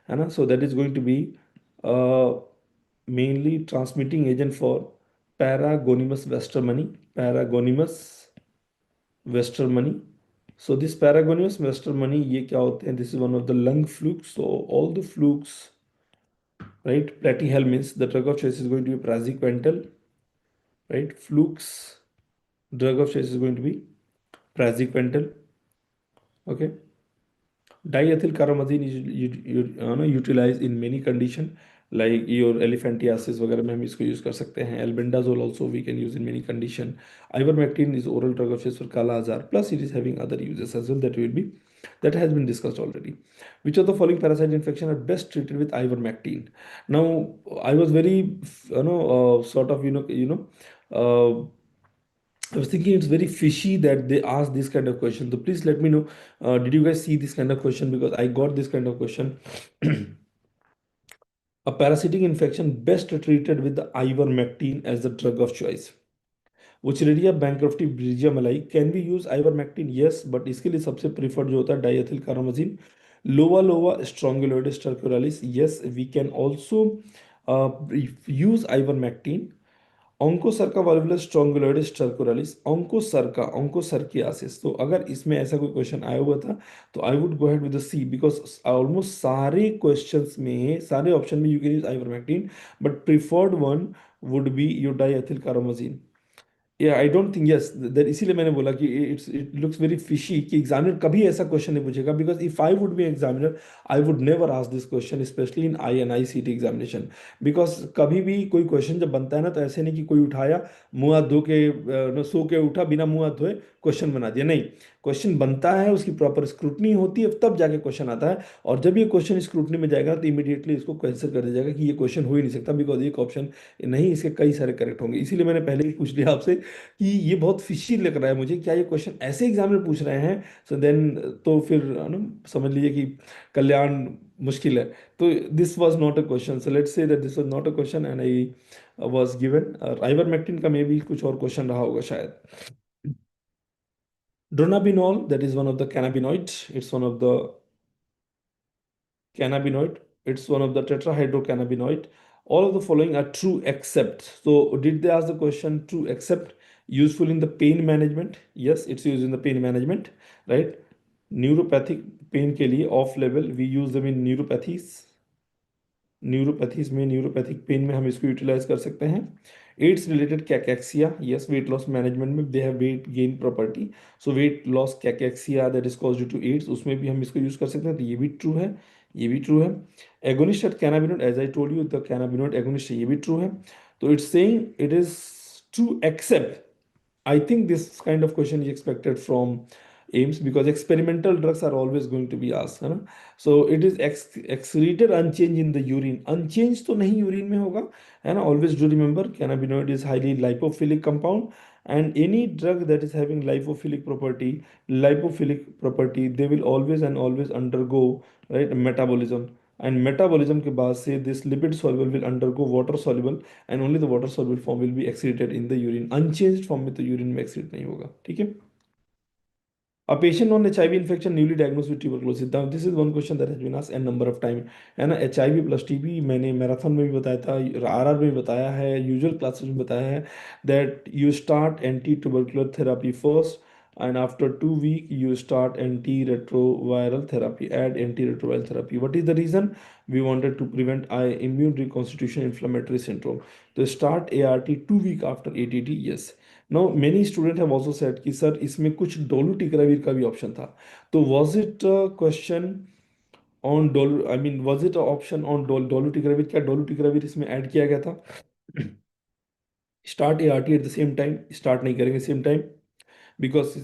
है ना. So that is going to be mainly transmitting agent for Paragonymous westermani. Paragonymous westermani. So this Paragonymous westermani, ये क्या होते हैं? This is one of the lung flukes. So all the flukes, right? Platyhelminths, the drug of choice is going to be praziquantel, right? Flukes, drug of choice is going to be praziquantel. Okay. Diethyl carbamazine is utilized in many condition like your elephantiasis वगैरह में हम इसको use कर सकते हैं. Albendazole also we can use in many condition. Ivermectin is oral drug of choice for Kala Azar. Plus it is having other uses as well that has been discussed already. Which of the following parasite infection are best treated with ivermectin? Now I was very sort of I was thinking it's very fishy that they ask this kind of question. So please let me know, did you guys see this kind of question? Because I got this kind of question. A parasitic infection best treated with the ivermectin as the drug of choice. Wuchereria bankruptcy Brigia malai. Can we use ivermectin? Yes, but इसके लिए सबसे preferred जो होता है diethyl carbamazine. Loa strongyloides stercoralis. Yes, we can also use ivermectin. Onchocerca volvulus strongyloides stercoralis, onchocerciasis. तो अगर इसमें ऐसा कोई क्वेश्चन आया हुआ था तो I would go ahead with the C, because almost सारे क्वेश्चंस में, सारे ऑप्शन में you can use ivermectin, but preferred one would be your diethylcarbamazine. या I don't think, yes that, इसीलिए मैंने बोला कि इट लुक्स वेरी फिशी कि एग्जामिनर कभी ऐसा क्वेश्चन नहीं पूछेगा. Because if I would be examiner I would never ask this question, specially in INI-CET examination. Because कभी भी कोई क्वेश्चन जब बनता है ना, तो ऐसे नहीं कि कोई उठाया, मुंह हाथ धो के सो के उठा बिना मुंह हाथ धोए क्वेश्चन बना दिया. नहीं, क्वेश्चन बनता है, उसकी प्रॉपर स्क्रूटनी होती है, तब जाके क्वेश्चन आता है. और जब ये क्वेश्चन स्क्रूटनी में जाएगा तो इमीडिएटली इसको कैंसिल कर दिया जाएगा कि ये क्वेश्चन हो ही नहीं सकता, बिकॉज एक ऑप्शन नहीं, इसके कई सारे करेक्ट होंगे. इसीलिए मैंने पहले ही पूछ लिया आपसे कि ये बहुत फिशी लग रहा है मुझे, क्या ये क्वेश्चन ऐसे एग्जामिनर पूछ रहे हैं. सो देन तो फिर समझ लीजिए कि कल्याण मुश्किल है. तो this was not a question. So let's say that this was not a question and I was given. Ivermectin का मे भी कुछ और क्वेश्चन रहा होगा शायद. Dronabinol, that is one of the cannabinoid. It's one of the cannabinoid. It's one of the tetrahydrocannabinoid. All of the following are true except. So did they ask the question true except? Useful in the pain management? Yes, it's used in the pain management, right? Neuropathic pain के लिए off level we use them in neuropathies. Neuropathies में, neuropathic pain में हम इसको utilise कर सकते हैं. AIDS related cachexia, yes, weight loss management में they have weight gain property. So weight loss cachexia that is cause due to AIDS, उसमें भी हम इसको यूज कर सकते हैं. तो ये भी ट्रू है, ये भी ट्रू है. Agonist at cannabinoid, as I told you the cannabinoid agonist, ये भी ट्रू है. तो it's saying it is true except. I think this kind of question is expected from AIMS because experimental drugs are always going to be asked, है ना. So it is excreted unchanged in the urine. Unchanged तो नहीं urine में होगा, है ना. Always do remember cannabinoid is highly lipophilic compound, and any drug that is having lipophilic property, they will always and always undergo, right, metabolism. And metabolism के बाद से this lipid soluble will undergo water soluble, and only the water soluble form will be excreted in the urine. Unchanged form में तो urine में excrete नहीं होगा. ठीक है. A patient on HIV infection newly diagnosed with tuberculosis. Now this is one question that has been asked a number of time, है ना. HIV plus TB मैंने मैराथन में भी बताया था, RR में भी बताया है, यूजुअल क्लासेस में बताया है, that you start anti-tubercular therapy first, and after 2 weeks you start antiretroviral therapy. Add antiretroviral therapy. What is the reason? We wanted to prevent immune reconstitution inflammatory syndrome. So start ART 2 weeks after ATT. Yes. Now many students have also said कि sir इसमें कुछ डोलूटिग्राविर का भी option था. तो was it a question on Dolu, I mean was it an option on डोलूटिग्राविर? क्या डोलूटिग्राविर इसमें add किया गया था? Start ART at the same time, start नहीं करेंगे same time, because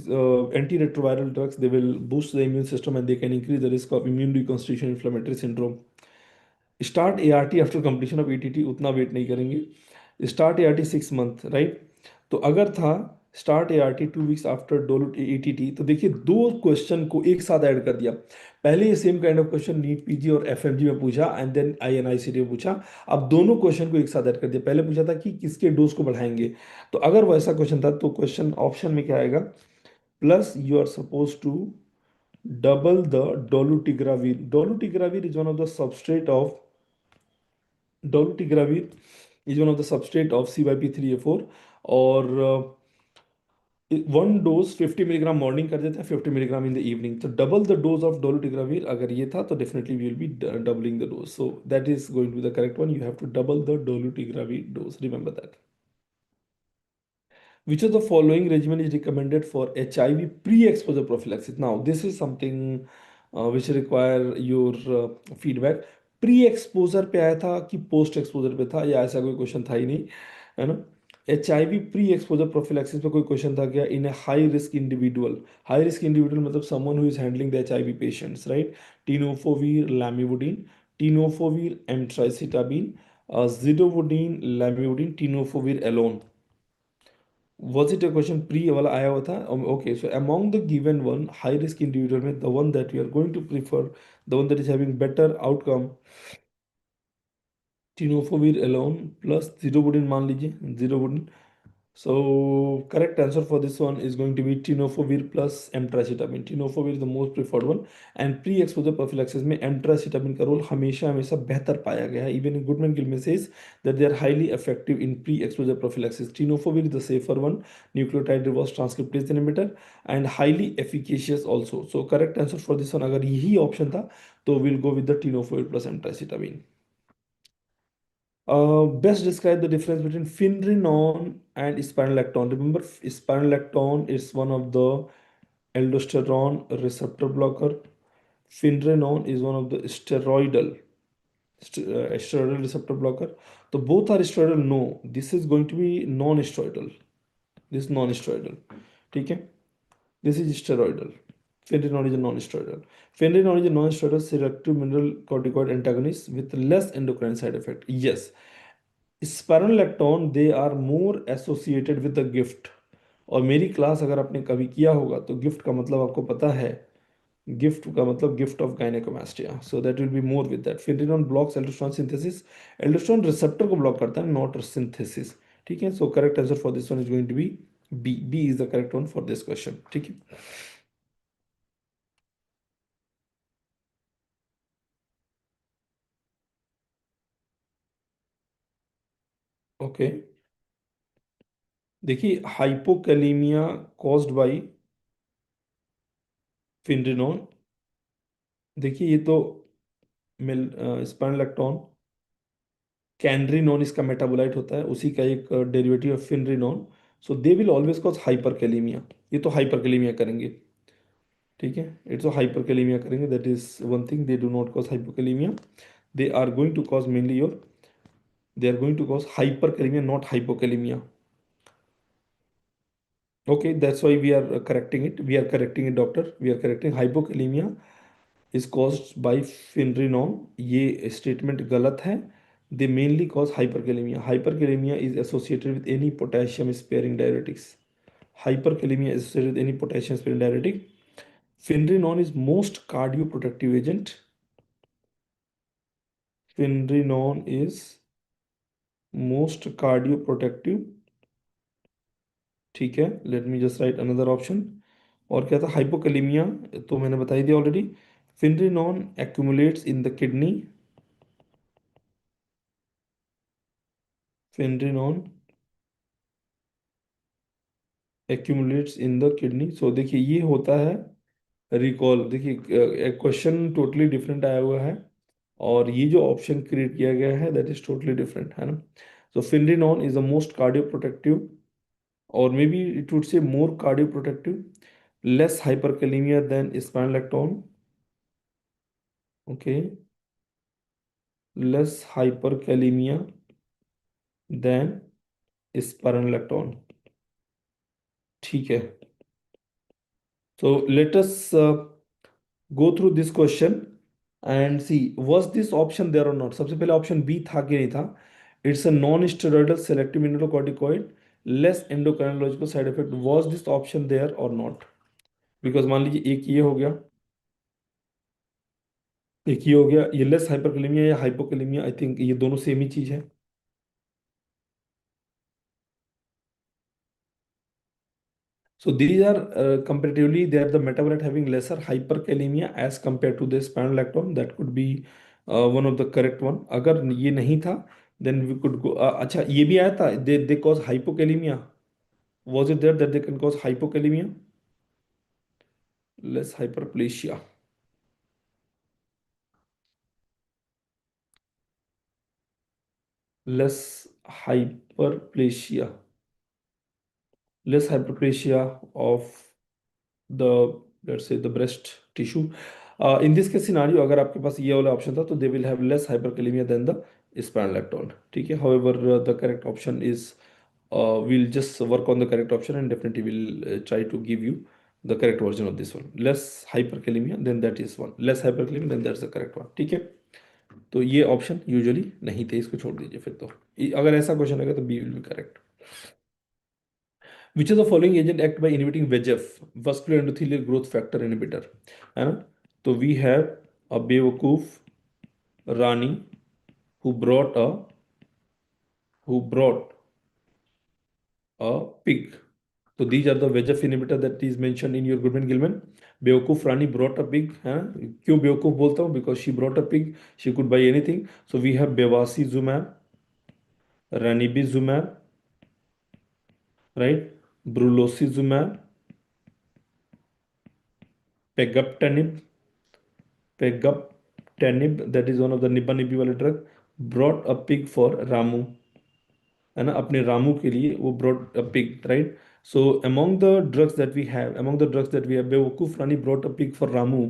antiretroviral drugs, they will boost the immune system and they can increase the risk of immune reconstitution inflammatory syndrome. Start ART after completion of ATT, उतना wait नहीं करेंगे. Start ART 6 month, right. तो अगर था start ART 2 weeks after Dolo ATT, तो देखिए दो question को एक साथ ऐड कर दिया. पहले ये same kind of question NEET PG और FMG में पूछा, एंड देन INI-CET में पूछा. अब दोनों क्वेश्चन को एक साथ ऐड कर दिया. पहले पूछा था कि किसके डोज को बढ़ाएंगे. तो अगर वैसा क्वेश्चन था तो क्वेश्चन ऑप्शन में क्या आएगा? Plus you are suppose to double the dolutegravir. Dolutegravir is one of the substrate of Dolutegravir is one of the substrate of CYP3A4 और वन डोज 50 मिलीग्राम मॉर्निंग कर देते हैं, 50 मिलीग्राम इन द इवनिंग, तो double the dose of dolutegravir अगर ये था तो definitely we will be doubling the dose, so that is going to be the correct one. You have to double the dolutegravir dose, remember that. Which of the following regimen is recommended for HIV pre-exposure prophylaxis? Now, this is something which require your feedback. Pre-exposure पे आया था कि post exposure पे था, या ऐसा कोई question था ही नहीं, है ना. HIV प्री एक्सपोजर प्रोफिलैक्सिस पे कोई क्वेश्चन था क्या? In a high risk individual, high risk individual मतलब someone who is handling the HIV patients, right. Tenofovir lamivudine, tenofovir emtricitabine, zidovudine lamivudine, tenofovir alone. Was it a question pre वाला आया हुआ था? Okay, so among the given one, high risk individual में the one that you are going to prefer, the one that is having better outcome, tenofovir alone plus zidovudin मान लीजिए, zidovudin. So correct answer for this one is going to be tenofovir plus emtricitabine. Tenofovir is the most preferred one, and pre-exposure prophylaxis में emtricitabine का role हमेशा हमेशा बेहतर पाया गया है. Even Goodman Gilman says that they are highly effective in pre-exposure prophylaxis. Tenofovir is the safer one, nucleotide reverse transcriptase inhibitor, and highly efficacious also. So correct answer for this one अगर यही option था तो we'll go with the tenofovir plus emtricitabine. Best describe the difference between finrenone and spironolactone. Remember, spironolactone is one of the aldosterone receptor blocker. Finrenone is one of the steroidal receptor blocker. So both are steroidal. No, this is going to be non-steroidal. This is non-steroidal. Okay? This is steroidal. Finrenone is a non-steroidal. Finrenone is a non-steroidal selective mineral corticoid antagonist with less endocrine side effect. Yes. Spironolactone they are more associated with the gift. और मेरी class अगर आपने कभी किया होगा तो gift का मतलब आपको पता है, गिफ्ट का मतलब gift of gynaecomastia, so that will be more with that. Finerenone blocks aldosterone synthesis, aldosterone receptor को ब्लॉक करता है, नॉट सिंथेसिस. ठीक है, so correct answer for this one is going to be B. B is the correct one for this question. ठीक है. Okay, देखिए hypokalaemia caused by फिनरिनोन, देखिए ये तो मिल स्पाइरोलैक्टोन, कैनरिनोन इसका मेटाबोलाइट होता है, उसी का एक derivative of finerenone. So they will always cause hyperkalaemia. ये तो हाइपरकैलेमिया करेंगे. ठीक है, इट्स हाइपरकैलेमिया करेंगे, that is one thing. They do not cause hypokalaemia, they are going to cause mainly your, they are going to cause hyperkalemia, not hypokalaemia. Okay, that's why we are correcting it. We are correcting it, doctor. We are correcting hypokalemia is caused by फिनरिनोन. ये statement गलत है. They mainly cause hyperkalemia. Hyperkalemia is associated with any potassium sparing diuretics. Hyperkalemia is associated with any potassium sparing diuretic. Finrinone is most cardioprotective agent. Finrinone is most cardioprotective. ठीक है, let me just write another option. और क्या था? Hypokalaemia तो मैंने बता ही दिया already. Finerenone accumulates in the kidney. Finerenone accumulates in the kidney. So देखिए ये होता है रिकॉल. देखिए क्वेश्चन टोटली डिफरेंट आया हुआ है और ये जो ऑप्शन क्रिएट किया गया है दैट इज टोटली डिफरेंट, है ना. So finerenone is the most cardioprotective, or maybe it would say more cardioprotective, less hyperkalemia than spironolactone. Okay, less hyperkalemia than spironolactone. ठीक है, so let us go through this question and see was this option there or not. सबसे पहले option B था कि नहीं था? It's a non steroidal selective mineralocorticoid, less endocrinological side effect. Was this option there और not? Because मान लीजिए एक ये हो गया, एक ये हो गया, ये लेस हाइपरकैलेमिया या हाइपोकैलेमिया, आई थिंक ये दोनों सेम ही चीज है. So these are comparatively they are the metabolite having lesser hyperkalemia as compared to the spironolactone. That could be one of the correct one. अगर ये नहीं था देन वी कुड गो, अच्छा ये भी आया था, they cause hypokalemia, was it there that they can cause hypokalemia, less hyperplasia, less hyperplasia, less hyperplasia of the, let's say, the breast tissue. In this case scenario अगर आपके पास ये वाला option था तो they will have less hyperkalemia than the spironolactone, ठीक है। However, the correct option is, we'll just work on the correct option and definitely we'll try to give you the correct version of this one. Less hyperkalemia, then that is one. Less hyperkalemia, then that's the correct one, ठीक है। तो ये option usually नहीं थे, इसको छोड़ दीजिए फिर तो। अगर ऐसा क्वेश्चन आएगा तो B will be correct. Which of the following agent act by inhibiting VEGF, vascular endothelial growth factor inhibitor, है ना। तो वी हैव अ बेवकूफ रानी who brought a who brought a pig. So these are the VEGF inhibitor that is mentioned in your Goodman Gilman. बेवकूफ रानी brought a pig, है। क्यों बेवकूफ बोलता हूँ? Because she brought a pig, she could buy anything. So we have bevacizumab, ranibizumab, right? Brulocizumab, pegaptanib, pegaptanib, that is one of the nipa-nipi वाले drug, brought a pig for Ramu, है ना, अपने रामू के लिए वो brought a pig, right. So among the drugs that we have, among the drugs that we have, बेवकूफ Rani brought a pig for Ramu.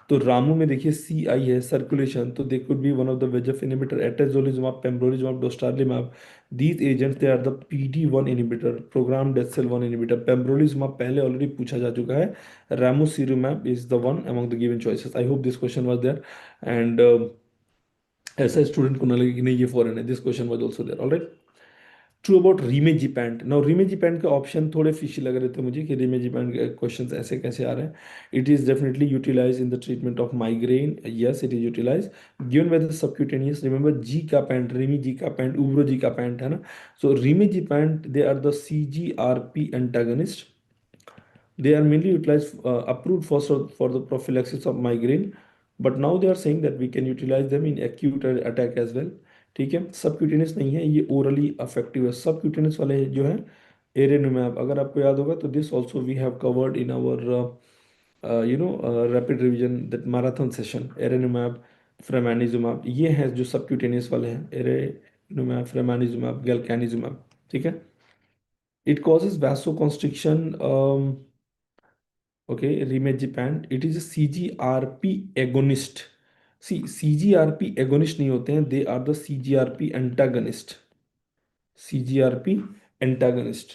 तो रामू में देखिए सी आई है, सर्कुलेशन, तो they could be one of the VEGF inhibitor, atezolizumab, pembrolizumab, dostarlimab. These agents they are the PD-1 inhibitor, program death cell 1 inhibitor. Pembrolizumab पहले already पूछा जा चुका है। Ramucirumab is the one among the given choices. I hope this question was there and ऐसा student को ना लगे कि नहीं ये फॉरेन है, this question was also there, alright. True about rimegepant. Now rimegepant के ऑप्शन थोड़े फिशी लग रहे थे मुझे कि रीमेजिपैंट के क्वेश्चंस ऐसे कैसे आ रहे हैं। It is definitely utilize in the treatment of migraine, yes it is utilize, given by the subcutaneous, remember जी का पैंट, रीमी जी का पैंट, उब्रो जी का पैंट, है ना। So rimegepant they are the CGRP antagonist, they are mainly utilized, approved for the prophylaxis of migraine, but now they are saying that we can utilize them in acute attack as well, ठीक है। Subcutaneous नहीं है ये, orally affective है। Subcutaneous वाले जो है एरेनुमैब, अगर आपको याद होगा तो this also we have covered in our rapid revision that marathon session. Erenumab, fremanezumab, ये हैं जो सबक्यूटेनियस वाले हैं, एरेनुमैब, फ्रेमानिजुमैब, गैल्कानिजुमैब, ठीक है। It causes vasoconstriction, okay, rimegepant, it is a CGRP agonist. See, CGRP agonist नहीं होते हैं, they are the CGRP antagonist. CGRP antagonist.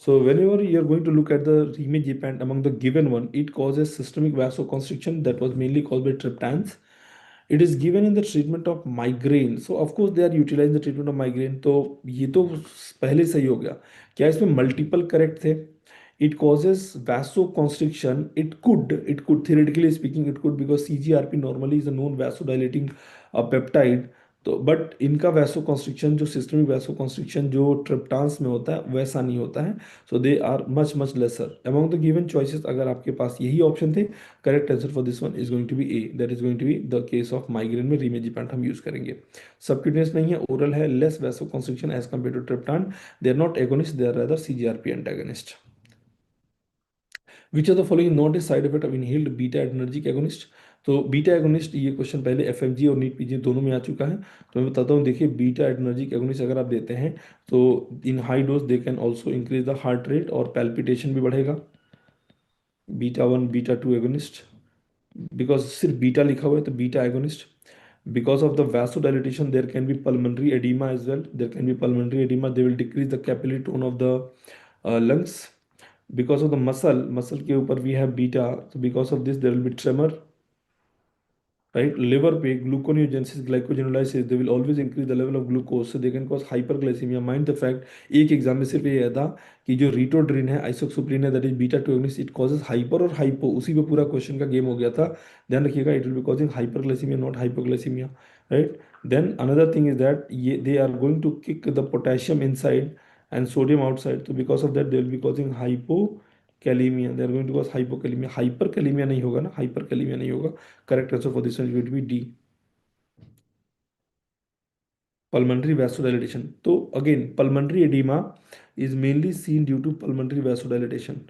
So whenever you are going to look at the rimegepant among the given one, it causes systemic vasoconstriction that was mainly caused by triptans. It is given in the treatment of migraine. So of course they are utilizing the treatment of migraine. तो ये तो पहले सही हो गया। क्या इसमें multiple correct थे? It causes vasoconstriction. It could theoretically speaking, it could, because CGRP normally is a known vasodilating peptide. तो बट इनका वैसोकॉन्स्ट्रिक्शन, जो सिस्टमिक वैसोकॉन्स्ट्रिक्शन जो ट्रिप्टान्स में होता है वैसा नहीं होता है। So they are much much lesser among the given choices. अगर आपके पास यही ऑप्शन थे, correct answer for this one is going to be A, that is going to be the case of migraine में रीमेजिपैंट हम use करेंगे। Subcutaneous नहीं है, ओरल है, less vasoconstriction as compare to triptan, they are not agonist, they are rather CGRP antagonist. Which are the following not a side effect of inhaled beta adrenergic agonist. तो beta agonist, ये question पहले FMG और NEET PG दोनों में आ चुका है, तो मैं बताता हूँ। देखिए बीटा एडर्जिक एगोनिस्ट अगर आप देते हैं तो इन high dose they can also increase the heart rate और पैल्पिटेशन भी बढ़ेगा। बीटा 1 बीटा 2 एगोनिस्ट, बिकॉज सिर्फ बीटा लिखा हुआ है तो beta agonist. Because of the vasodilation, there can be pulmonary edema as well. There can be pulmonary edema. They will decrease the capillary tone of the lungs. Because of the muscle के ऊपर we have beta. So because of this, there will be tremor. Right, liver पे gluconeogenesis, glycogenolysis, they will always increase the level of glucose, so they can cause hyperglycemia. Mind the fact, एक exam में सिर्फ ये था कि जो रिटोड्रिन है, आइसोक्सुप्रिन है, that is beta 2 agonist, it causes hyper और हाइपो, उसी पे पूरा क्वेश्चन का गेम हो गया था। ध्यान रखिएगा, it will be causing hyperglycaemia, not hypoglycaemia, right. Then another thing is that ये they are going to kick the potassium inside and sodium outside, तो because of that they will be causing hypokalaemia, they are going to cause hypokalaemia. Hyperkalaemia नहीं होगा ना, hyperkalaemia नहीं होगा। Correct answer for this one will be D. Pulmonary vasodilatation. So again, pulmonary edema is mainly seen due to pulmonary vasodilatation.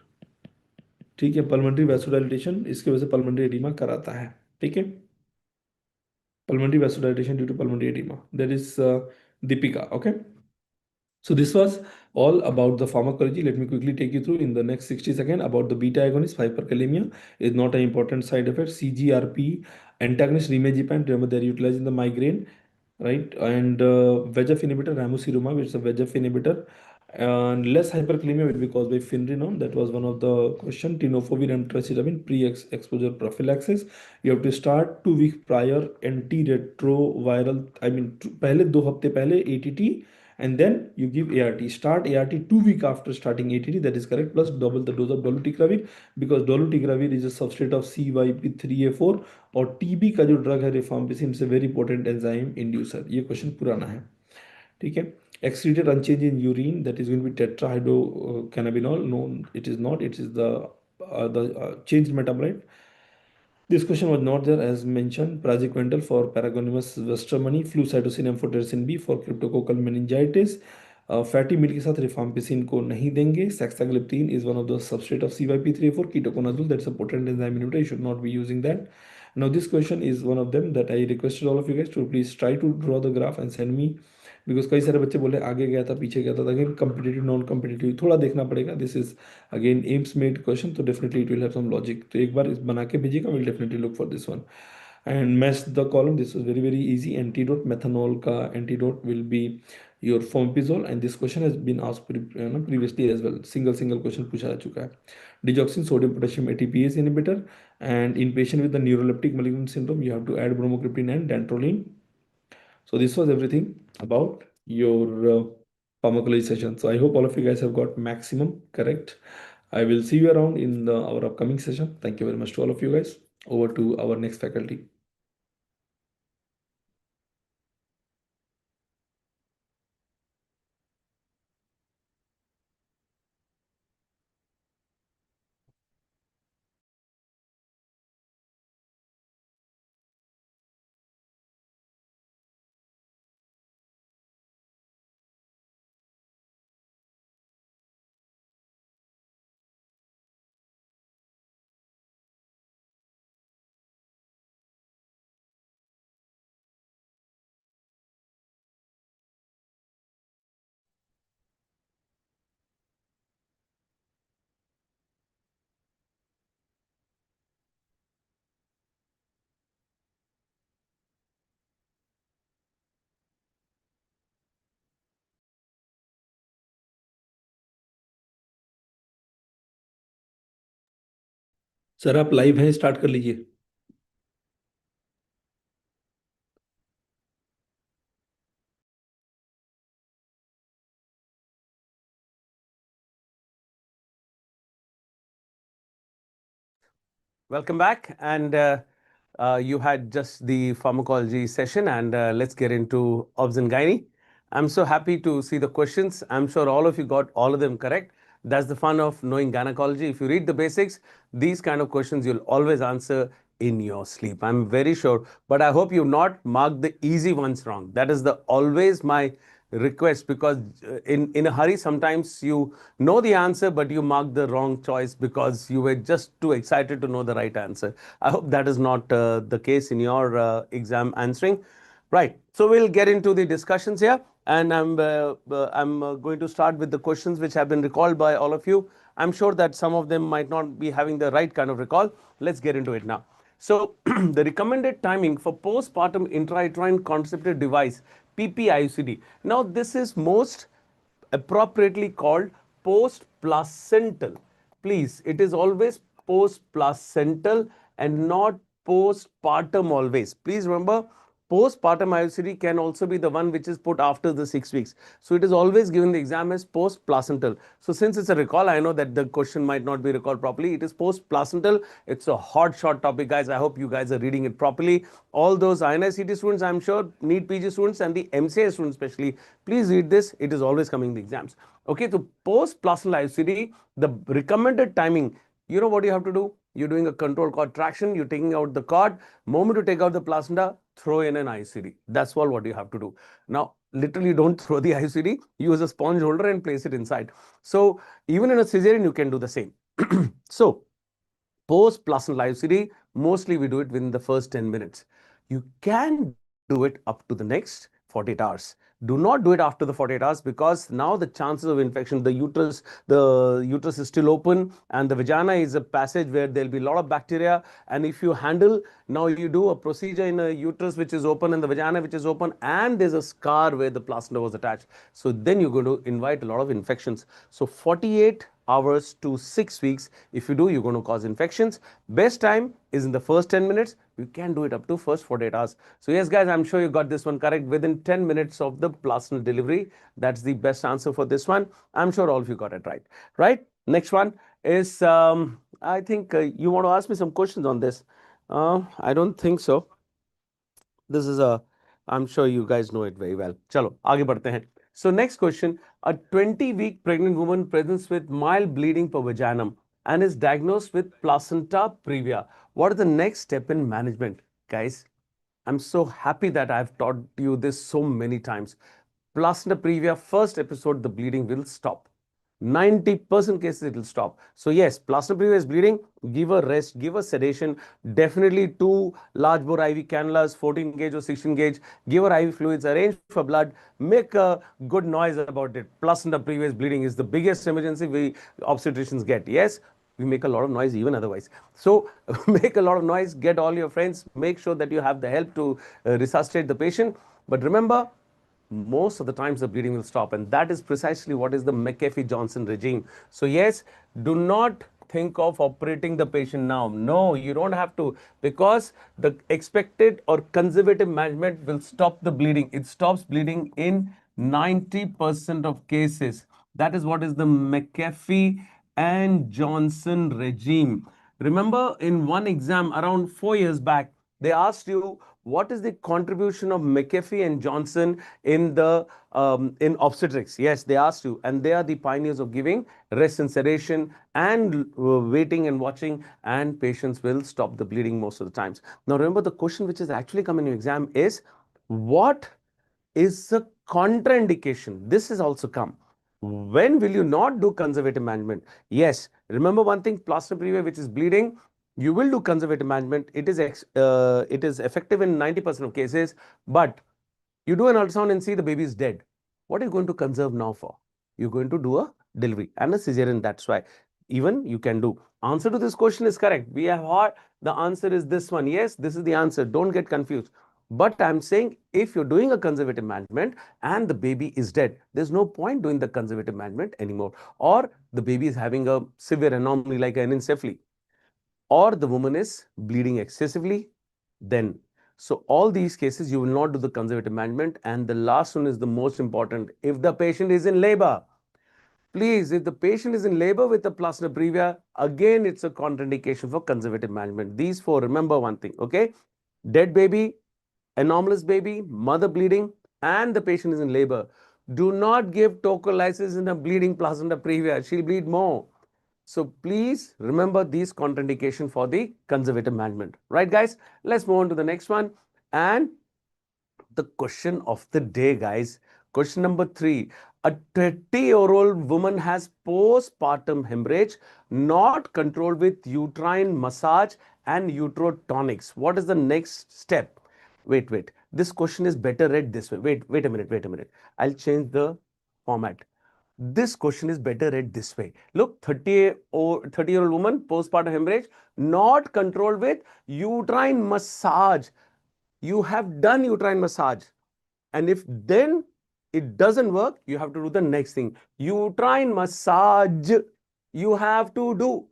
ठीक है, pulmonary vasodilatation इसके वजह से pulmonary edema कराता है. ठीक है, pulmonary vasodilatation due to pulmonary edema. That is Deepika. Okay. So this was all about the pharmacology. Let me quickly take you through in the next 60 seconds about the beta agonist. Hyperkalemia is not an important side effect. CGRP antagonist rimegepant, remember they're utilized in the migraine, right? And VEGF inhibitor ramucirumab, which is a VEGF inhibitor. And less hyperkalemia will be caused by finerenone. That was one of the question. Tenofovir and tracitabine pre-exposure prophylaxis. You have to start 2 weeks prior antiretroviral. I mean, पहले 2 हफ्ते पहले ATT, and then you give ART. Start ART 2 weeks after starting ATT. That is correct. Plus double the dose of dolutegravir, because dolutegravir is a substrate of CYP3A4 और TB का जो drug है rifampicin से very important enzyme inducer. ये question पुराना है. ठीक है. Excreted unchanged in urine, that is going to be tetrahydrocannabinol. No, it is not. It is the changed metabolite. This question was not there as mentioned. Praziquantel for Paragonymous westermani, flucytosine amphotericin B for cryptococcal meningitis. Fatty meal के साथ rifampicin को नहीं देंगे. Saxagliptin is one of the substrate of CYP3A4. Ketoconazole, that's a potent enzyme inhibitor. You should not be using that. Now this question is one of them that I requested all of you guys to please try to draw the graph and send me, because कई सारे बच्चे बोले आगे गया था पीछे गया था. अगेन कम्पिटिटिव नॉन कम्पिटिटिव थोड़ा देखना पड़ेगा. This is again AIIMS made question, तो definitely it will have some logic. तो एक बार इस बना के भेजिएगा. Will definitely look for this one and match the column. This was very easy. Antidote methanol ka antidote will be your fomepizole, and this question has been asked previously as well. Single question पूछा जा चुका है. Digoxin sodium potassium ATPase inhibitor, and in patient with the neuroleptic malignant syndrome you have to add bromocriptine and dantrolene. So this was everything about your pharmacology session. So I hope all of you guys have got maximum correct. I will see you around in our upcoming session. Thank you very much to all of you guys. Over to our next faculty. Sir आप live हैं, start कर लीजिए. Welcome back, and you had just the pharmacology session, and let's get into obs and gynae. I'm so happy to see the questions. I'm sure all of you got all of them correct. That's the fun of knowing gynecology. If you read the basics, these kind of questions you'll always answer in your sleep. I'm very sure, but I hope you've not marked the easy ones wrong. That is the always my request, because in a hurry sometimes you know the answer but you mark the wrong choice because you were just too excited to know the right answer. I hope that is not the case in your exam answering. Right, so we'll get into the discussions here, and I'm going to start with the questions which have been recalled by all of you. I'm sure that some of them might not be having the right kind of recall. Let's get into it now. So the recommended timing for postpartum intrauterine contraceptive device, PPIUCD. Now this is most appropriately called post-placental. Please, it is always post-placental and not postpartum always. Please remember, postpartum IUCD can also be the one which is put after the 6 weeks. So it is always given the exam as post-placental. So since it's a recall, I know that the question might not be recalled properly. It is post-placental. It's a hot shot topic, guys. I hope you guys are reading it properly. All those INI-CET students, I'm sure, NEET PG students and the MCA students especially, please read this. It is always coming in the exams. Okay, so post-placental IUCD, the recommended timing, you know what you have to do? You're doing a control cord traction, you're taking out the cord. Moment to take out the placenta, throw in an IUCD. That's all what you have to do. Now, literally don't throw the IUCD, use a sponge holder and place it inside. So even in a cesarean, you can do the same. So post placental IUCD, mostly we do it within the first 10 minutes. You can do it up to the next 48 hours. Do not do it after the 48 hours, because now the chances of infection, the uterus is still open, and the vagina is a passage where there'll be a lot of bacteria. And if you handle, now you do a procedure in a uterus which is open and the vagina which is open, and there's a scar where the placenta was attached. So then you're going to invite a lot of infections. So 48 hours to 6 weeks, if you do, you're going to cause infections. Best time is in the first 10 minutes. You can do it up to first 48 hours. So yes, guys, I'm sure you got this one correct within 10 minutes of the placental delivery. That's the best answer for this one. I'm sure all of you got it right. Right? Next one is, I think you want to ask me some questions on this. I don't think so. This is I'm sure you guys know it very well. Chalo, आगे बढ़ते हैं. So next question, a 20-week pregnant woman presents with mild bleeding per vaginum and is diagnosed with placenta previa. What is the next step in management? Guys, I'm so happy that I've taught you this so many times. Placenta previa, first episode, the bleeding will stop. 90% cases it will stop. So yes, placenta previa is bleeding, give a rest, give a sedation, definitely 2 large bore IV cannulas, 14 gauge or 16 gauge, give her IV fluids, arrange for blood, make a good noise about it. Placenta previa is bleeding is the biggest emergency we obstetricians get. Yes, we make a lot of noise even otherwise. So make a lot of noise, get all your friends, make sure that you have the help to resuscitate the patient. But remember, most of the times the bleeding will stop, and that is precisely what is the McAfee-Johnson regime. So yes, do not think of operating the patient now. No, you don't have to, because the expected or conservative management will stop the bleeding. It stops bleeding in 90% of cases. That is what is the McAfee and Johnson regime. Remember, in one exam around 4 years back, they asked you what is the contribution of McAfee and Johnson in the in obstetrics. Yes, they asked you, and they are the pioneers of giving rest and sedation and waiting and watching, and patients will stop the bleeding most of the times. Now remember, the question which is actually come in your exam is, what is the contraindication? This has also come. When will you not do conservative management? Yes, remember one thing, plaster previa which is bleeding, you will do conservative management. It is effective in 90% of cases, but you do an ultrasound and see the baby is dead. What are you going to conserve now for? You're going to do a delivery and a cesarean. That's why even you can do. Answer to this question is correct. We have heard the answer is this one. Yes, this is the answer. Don't get confused. But I'm saying, if you're doing a conservative management and the baby is dead, there's no point doing the conservative management anymore. Or the baby is having a severe anomaly like anencephaly, or the woman is bleeding excessively, then. So all these cases, you will not do the conservative management. And the last one is the most important. If the patient is in labor, please, if the patient is in labor with the placenta previa, again, it's a contraindication for conservative management. These 4, remember one thing, okay? Dead baby, anomalous baby, mother bleeding, and the patient is in labor. Do not give tocolysis in a bleeding placenta previa. She'll bleed more. So please remember these contraindication for the conservative management. Right, guys? Let's move on to the next one. And the question of the day, guys. Question number 3. A 30-year-old woman has postpartum hemorrhage not controlled with uterine massage and uterotonics. What is the next step? Wait. This question is better read this way. Wait a minute. I'll change the format. This question is better read this way. Look, 30-year-old woman, postpartum hemorrhage, not controlled with uterine massage. You have done uterine massage. And if then it doesn't work, you have to do the next thing. Uterine massage, you have to do.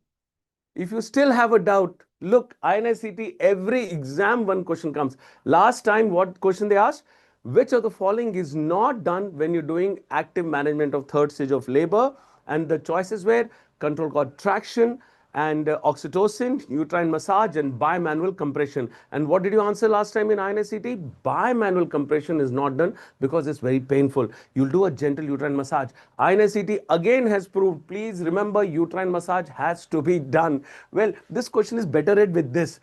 If you still have a doubt, look, INI-CET, every exam one question comes. Last time, what question they asked? Which of the following is not done when you're doing active management of 3rd stage of labor? And the choices were control cord traction and oxytocin, uterine massage, and bimanual compression. And what did you answer last time in INI-CET? Bimanual compression is not done because it's very painful. You'll do a gentle uterine massage. INI-CET again has proved, please remember, uterine massage has to be done. Well, this question is better read with this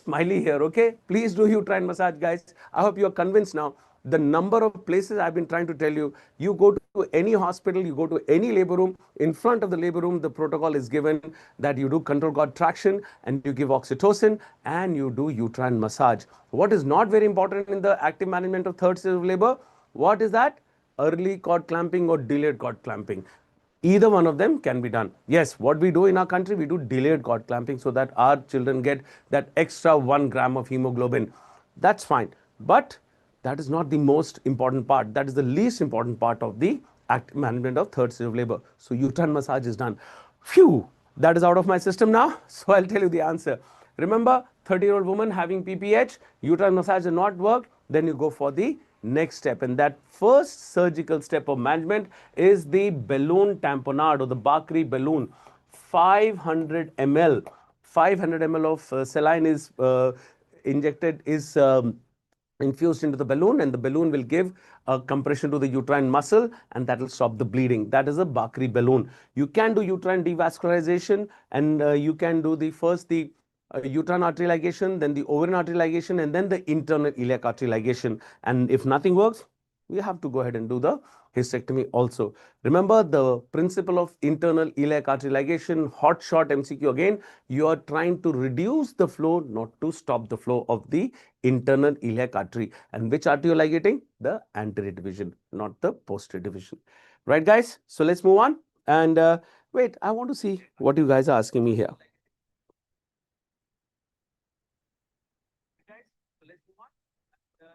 smiley here, okay? Please do uterine massage, guys. I hope you're convinced now. the number of places I've been trying to tell you. You go to any hospital, you go to any labor room, in front of the labor room, the protocol is given that you do control cord traction and you give oxytocin and you do uterine massage. What is not very important in the active management of third stage of labor? What is that? Early cord clamping or delayed cord clamping. Either one of them can be done. Yes, what we do in our country, we do delayed cord clamping so that our children get that extra 1 gram of hemoglobin. That's fine. But that is not the most important part. That is the least important part of the active management of third stage of labor. So uterine massage is done. Phew, that is out of my system now. So I'll tell you the answer. Remember, 30-year-old woman having PPH, uterine massage has not worked, then you go for the next step. And that first surgical step of management is the balloon tamponade or the Bakri balloon. 500 ml. 500 ml of saline is injected, is infused into the balloon, and the balloon will give a compression to the uterine muscle and that will stop the bleeding. That is a Bakri balloon. You can do uterine devascularization and you can do the uterine artery ligation, then the ovarian artery ligation, and then the internal iliac artery ligation. And if nothing works, we have to go ahead and do the hysterectomy also. Remember the principle of internal iliac artery ligation, hot shot MCQ again. You are trying to reduce the flow, not to stop the flow of the internal iliac artery. And which artery you are ligating? The anterior division, not the posterior division. Right, guys? So let's move on. And wait, I want to see what you guys are asking me here.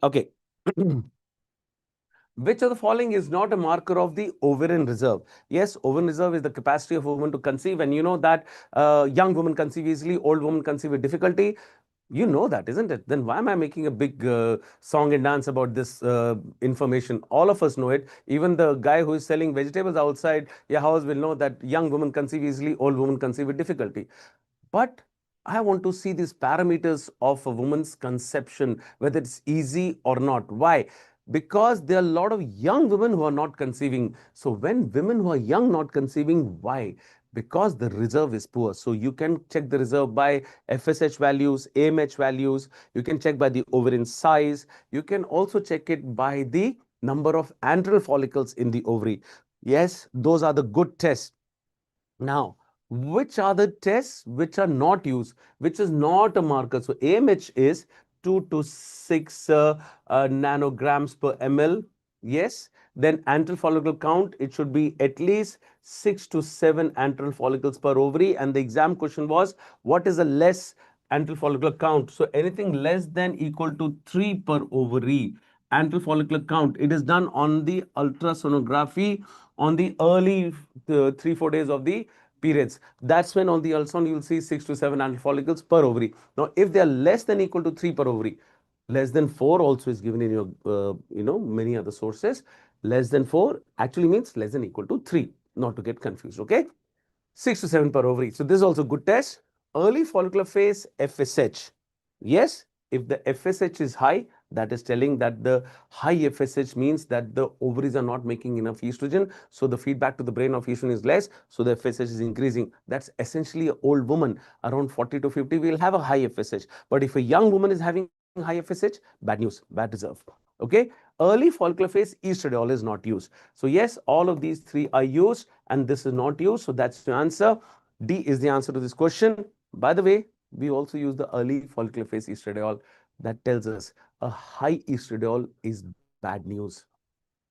Okay. Which of the following is not a marker of the ovarian reserve? Yes, ovarian reserve is the capacity of a woman to conceive, and you know that young women conceive easily, old women conceive with difficulty. You know that, isn't it? Then why am I making a big song and dance about this information? All of us know it. Even the guy who is selling vegetables outside your house will know that young women conceive easily, old women conceive with difficulty. But I want to see these parameters of a woman's conception, whether it's easy or not. Why? Because there are a lot of young women who are not conceiving. So when women who are young not conceiving, why? Because the reserve is poor. So you can check the reserve by FSH values, AMH values. You can check by the ovarian size. You can also check it by the number of antral follicles in the ovary. Yes, those are the good tests. Now, which are the tests which are not used, which is not a marker? So AMH is 2 to 6 nanograms per ml. Yes. Then antral follicle count, it should be at least 6 to 7 antral follicles per ovary. And the exam question was, what is the less antral follicle count? So anything less than equal to 3 per ovary. Antral follicular count, it is done on the ultrasonography on the early 3-4 days of the periods. That's when on the ultrasound you will see 6 to 7 antral follicles per ovary. Now, if they are less than equal to 3 per ovary, less than 4 also is given in your many other sources. Less than 4 actually means less than equal to 3, not to get confused. Okay, 6 to 7 per ovary. So this is also good test. Early follicular phase FSH. Yes, if the FSH is high, that is telling that the high FSH means that the ovaries are not making enough estrogen. So the feedback to the brain of estrogen is less. So the FSH is increasing. That's essentially an old woman around 40 to 50 will have a high FSH. But if a young woman is having high FSH, bad news, bad reserve. Okay. Early follicular phase estradiol is not used. So yes, all of these 3 are used and this is not used. So that's the answer. D is the answer to this question. By the way, we also use the early follicular phase estradiol. That tells us a high estradiol is bad news.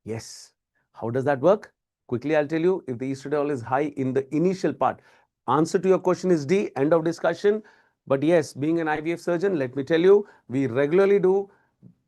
Yes. How does that work? Quickly, I'll tell you. If the estradiol is high in the initial part, answer to your question is D, end of discussion. But yes, being an IVF surgeon, let me tell you, we regularly do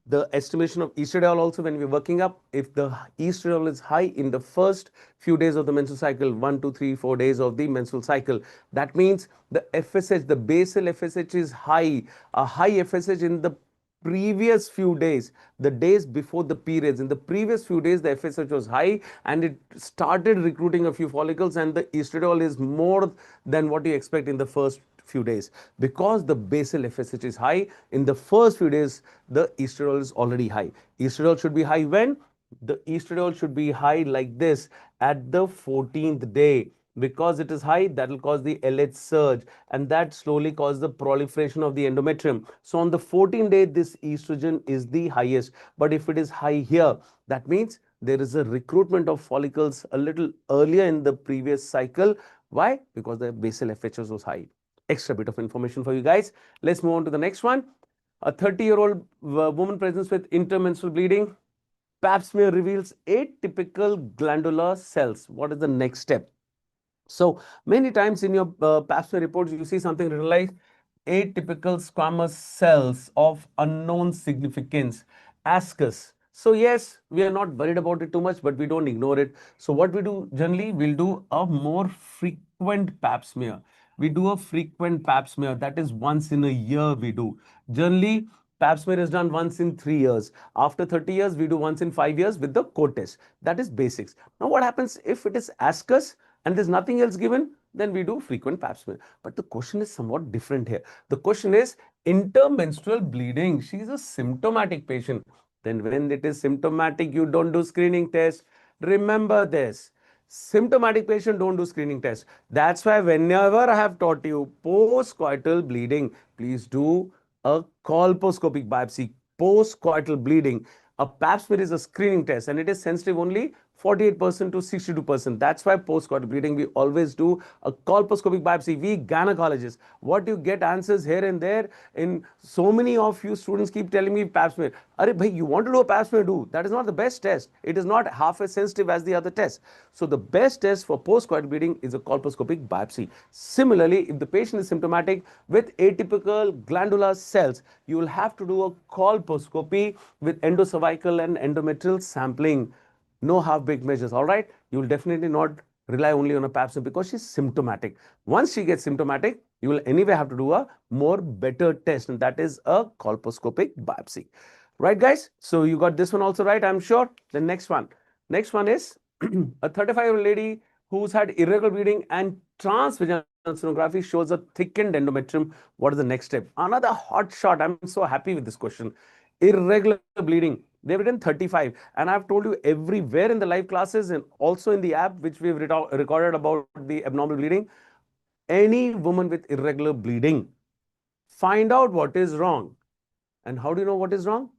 the estimation of estradiol also when we're working up. If the estradiol is high in the first few days of the menstrual cycle, 1, 2, 3, 4 days of the menstrual cycle, that means the FSH, the basal FSH is high. A high FSH in the previous few days, the days before the periods, in the previous few days, the FSH was high and it started recruiting a few follicles, and the estradiol is more than what you expect in the first few days. Because the basal FSH is high, in the first few days, the estradiol is already high. Estradiol should be high when? The estradiol should be high like this at the 14th day. Because it is high, that will cause the LH surge, and that slowly causes the proliferation of the endometrium. So on the 14th day, this estrogen is the highest. But if it is high here, that means there is a recruitment of follicles a little earlier in the previous cycle. Why? Because the basal FHS was high. Extra bit of information for you guys. Let's move on to the next one. A 30-year-old woman presents with intermenstrual bleeding. Pap smear reveals atypical glandular cells. What is the next step? So many times in your pap smear reports, you see something written like atypical squamous cells of unknown significance. Ask us. So yes, we are not worried about it too much, but we don't ignore it. So what we do generally, we'll do a more frequent pap smear. We do a frequent pap smear, that is once in a year we do. Generally, pap smear is done once in 3 years. After 30 years, we do once in 5 years with the code test. That is basics. Now what happens if it is ascus and there's nothing else given? Then we do frequent pap smear. But the question is somewhat different here. The question is intermenstrual bleeding. She's a symptomatic patient. Then when it is symptomatic, you don't do screening test. Remember this. Symptomatic patient don't do screening test. That's why whenever I have taught you post-coital bleeding, please do a colposcopic biopsy. Post-coital bleeding, a pap smear is a screening test and it is sensitive only 48% to 62%. That's why post-coital bleeding, we always do a colposcopic biopsy. We gynecologists, what you get answers here and there. In so many of you students keep telling me pap smear. Arey bhai, you want to do a pap smear? Do. That is not the best test. It is not half as sensitive as the other tests. So the best test for post-coital bleeding is a colposcopic biopsy. Similarly, if the patient is symptomatic with atypical glandular cells, you will have to do a colposcopy with endocervical and endometrial sampling. No half-baked measures, all right? You will definitely not rely only on a pap smear because she's symptomatic. Once she gets symptomatic, you will anyway have to do a more better test, and that is a colposcopic biopsy. Right, guys? So you got this one also right, I'm sure. The next one. Next one is a 35-year-old lady who's had irregular bleeding and transvaginal sonography shows a thickened endometrium. What is the next step? Another hot shot. I'm so happy with this question. Irregular bleeding. They've written 35, and I've told you everywhere in the live classes and also in the app which we've recorded about the abnormal bleeding. Any woman with irregular bleeding, find out what is wrong. And how do you know what is wrong?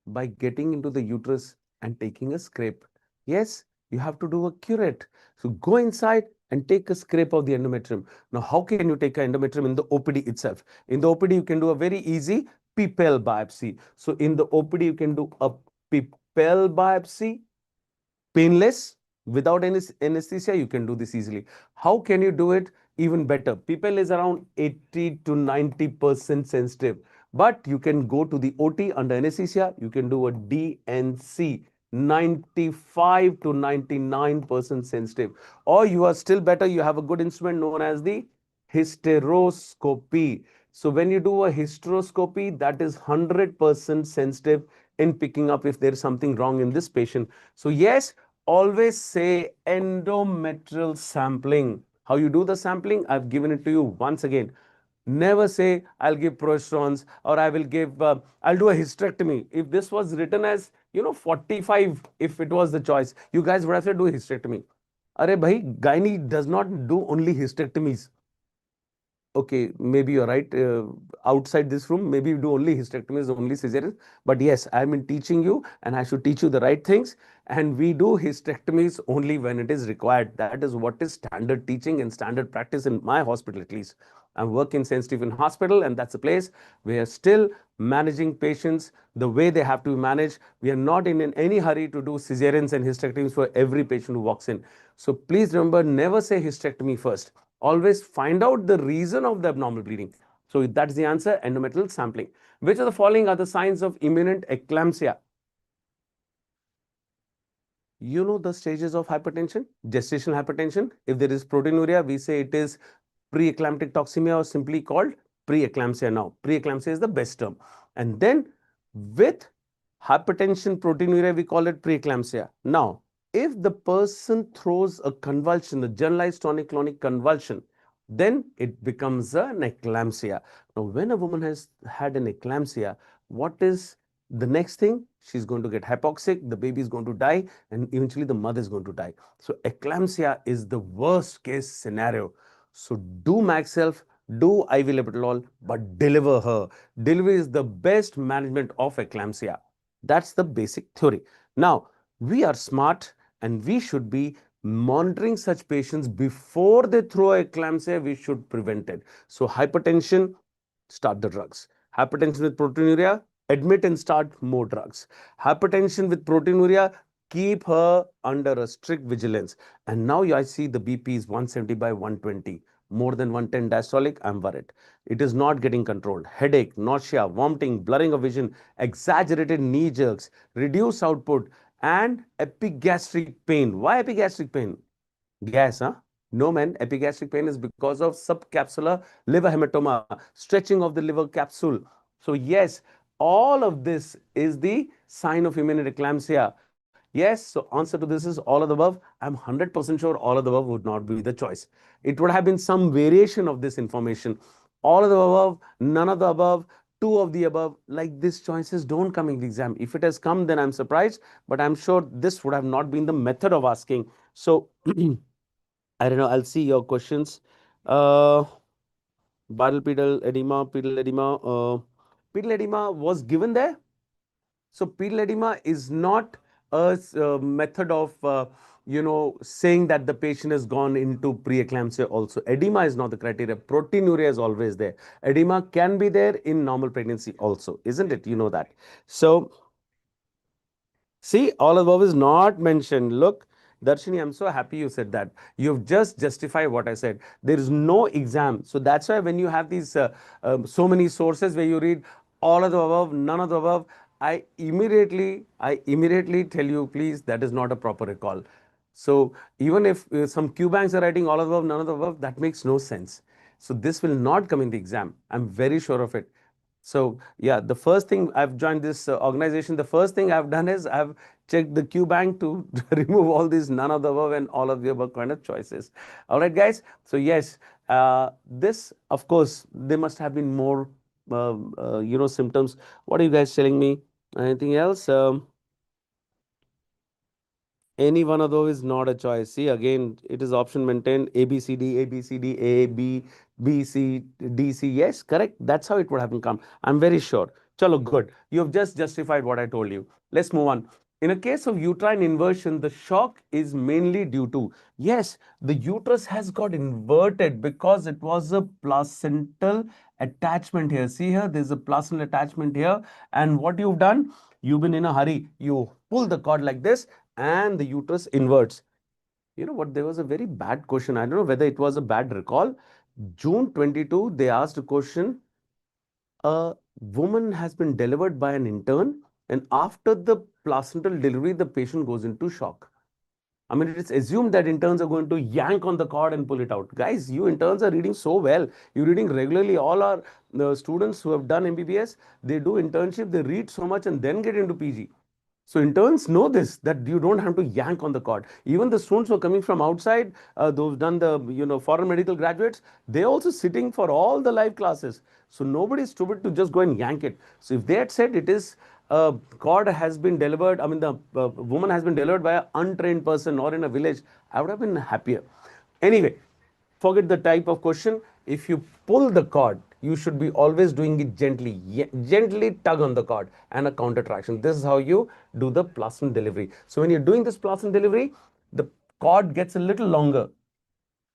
By getting into the uterus and taking a scrape. Yes, you have to do a curette. So go inside and take a scrape of the endometrium. Now, how can you take an endometrium in the OPD itself? In the OPD, you can do a very easy Pipel biopsy. So in the OPD, you can do a Pipel biopsy, painless, without any anesthesia. You can do this easily. How can you do it? Even better. Pipel is around 80 to 90% sensitive, but you can go to the OT under anesthesia. You can do a DNC, 95 to 99% sensitive. Or you are still better, you have a good instrument known as the hysteroscopy. So when you do a hysteroscopy, that is 100% sensitive in picking up if there is something wrong in this patient. So yes, always say endometrial sampling. How you do the sampling? I've given it to you once again. Never say I'll give progesterones or I will give, I'll do a hysterectomy. If this was written as, 45, if it was the choice, you guys would have said do a hysterectomy. Arey bhai, gynae does not do only hysterectomies. Okay, maybe you're right. Outside this room, maybe you do only hysterectomies, only cesareans. But yes, I'm in teaching you and I should teach you the right things. And we do hysterectomies only when it is required. That is what is standard teaching and standard practice in my hospital, at least. I work in St. Stephen Hospital, and that's a place where still managing patients the way they have to be managed. We are not in any hurry to do cesareans and hysterectomies for every patient who walks in. So please remember, never say hysterectomy first. Always find out the reason of the abnormal bleeding. So that's the answer, endometrial sampling. Which of the following are the signs of imminent eclampsia? You know the stages of hypertension, gestational hypertension. If there is proteinuria, we say it is preeclamptic toxemia or simply called preeclampsia now. Preeclampsia is the best term. And then with hypertension, proteinuria, we call it preeclampsia. Now, if the person throws a convulsion, a generalized tonic-clonic convulsion, then it becomes an eclampsia. Now, when a woman has had an eclampsia, what is The next thing, she's going to get hypoxic, the baby is going to die, and eventually the mother is going to die. So eclampsia is the worst case scenario. So do Maxelf, do IV labetalol, but deliver her. Delivery is the best management of eclampsia. That's the basic theory. Now, we are smart and we should be monitoring such patients before they throw eclampsia. We should prevent it. So hypertension, start the drugs. Hypertension with proteinuria, admit and start more drugs. Hypertension with proteinuria, keep her under a strict vigilance. And now I see the BP is 170 by 120. More than 110 diastolic, I'm worried. It is not getting controlled. Headache, nausea, vomiting, blurring of vision, exaggerated knee jerks, reduced output, and epigastric pain. Why epigastric pain? Gas, huh? No, man. Epigastric pain is because of subcapsular liver hematoma, stretching of the liver capsule. So, yes, all of this is the sign of imminent eclampsia. Yes, so answer to this is all of the above. I'm 100% sure all of the above would not be the choice. It would have been some variation of this information. All of the above, none of the above, two of the above. Like these choices don't come in the exam. If it has come, then I'm surprised. But I'm sure this would have not been the method of asking. So, I don't know. I'll see your questions. Pedal edema, pedal edema was given there. So pedal edema is not a method of saying that the patient has gone into preeclampsia. Also, edema is not the criteria. Proteinuria is always there. Edema can be there in normal pregnancy also, isn't it? You know that. So see, all above is not mentioned. Look, Darshini, I'm so happy you said that. You've just justified what I said. There is no exam. So that's why when you have these so many sources where you read all of the above, none of the above, I immediately tell you, please, that is not a proper recall. So even if some Q banks are writing all of the above, none of the above, that makes no sense. So this will not come in the exam. I'm very sure of it. So yeah, the first thing I've joined this organization, the first thing I've done is I've checked the Q bank to remove all these none of the above and all of the above kind of choices. All right, guys. So yes, this of course there must have been more symptoms. What are you guys telling me? Anything else? Any one of those is not a choice. See, again, it is option maintained. A, B, C, D, A, B, C, D, A, B, B, C, D, C. Yes, correct. That's how it would have come. I'm very sure. Chalo, good. You have just justified what I told you. Let's move on. In a case of uterine inversion, the shock is mainly due to, yes, the uterus has got inverted because it was a placental attachment here. See here, there's a placental attachment here. And what you've done, you've been in a hurry. You pull the cord like this and the uterus inverts. You know what? There was a very bad question. I don't know whether it was a bad recall. June 22, they asked a question. A woman has been delivered by an intern, and after the placental delivery, the patient goes into shock. I mean, it's assumed that interns are going to yank on the cord and pull it out. Guys, you interns are reading so well. You're reading regularly. All our students who have done MBBS, they do internship, they read so much and then get into PG. So interns know this, that you don't have to yank on the cord. Even the students who are coming from outside, those done the foreign medical graduates, they're also sitting for all the live classes. So nobody is stupid to just go and yank it. So if they had said it is cord has been delivered, I mean the woman has been delivered by an untrained person or in a village, I would have been happier. Anyway, forget the type of question. If you pull the cord, you should be always doing it gently. Gently tug on the cord and a counter traction. This is how you do the placenta delivery. So when you're doing this placenta delivery, the cord gets a little longer.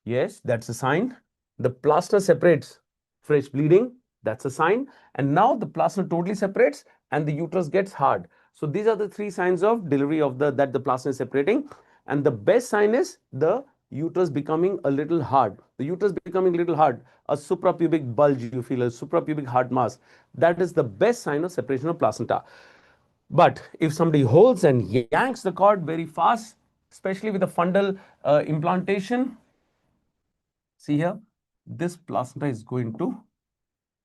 Yes, that's a sign. The placenta separates. Fresh bleeding, that's a sign. And now the placenta totally separates and the uterus gets hard. So these are the three signs of delivery of that the placenta is separating. And the best sign is the uterus becoming a little hard. The uterus becoming a little hard. A suprapubic bulge, you feel a suprapubic hard mass. That is the best sign of separation of placenta. But if somebody holds and yanks the cord very fast, especially with a fundal implantation, see here, this placenta is going to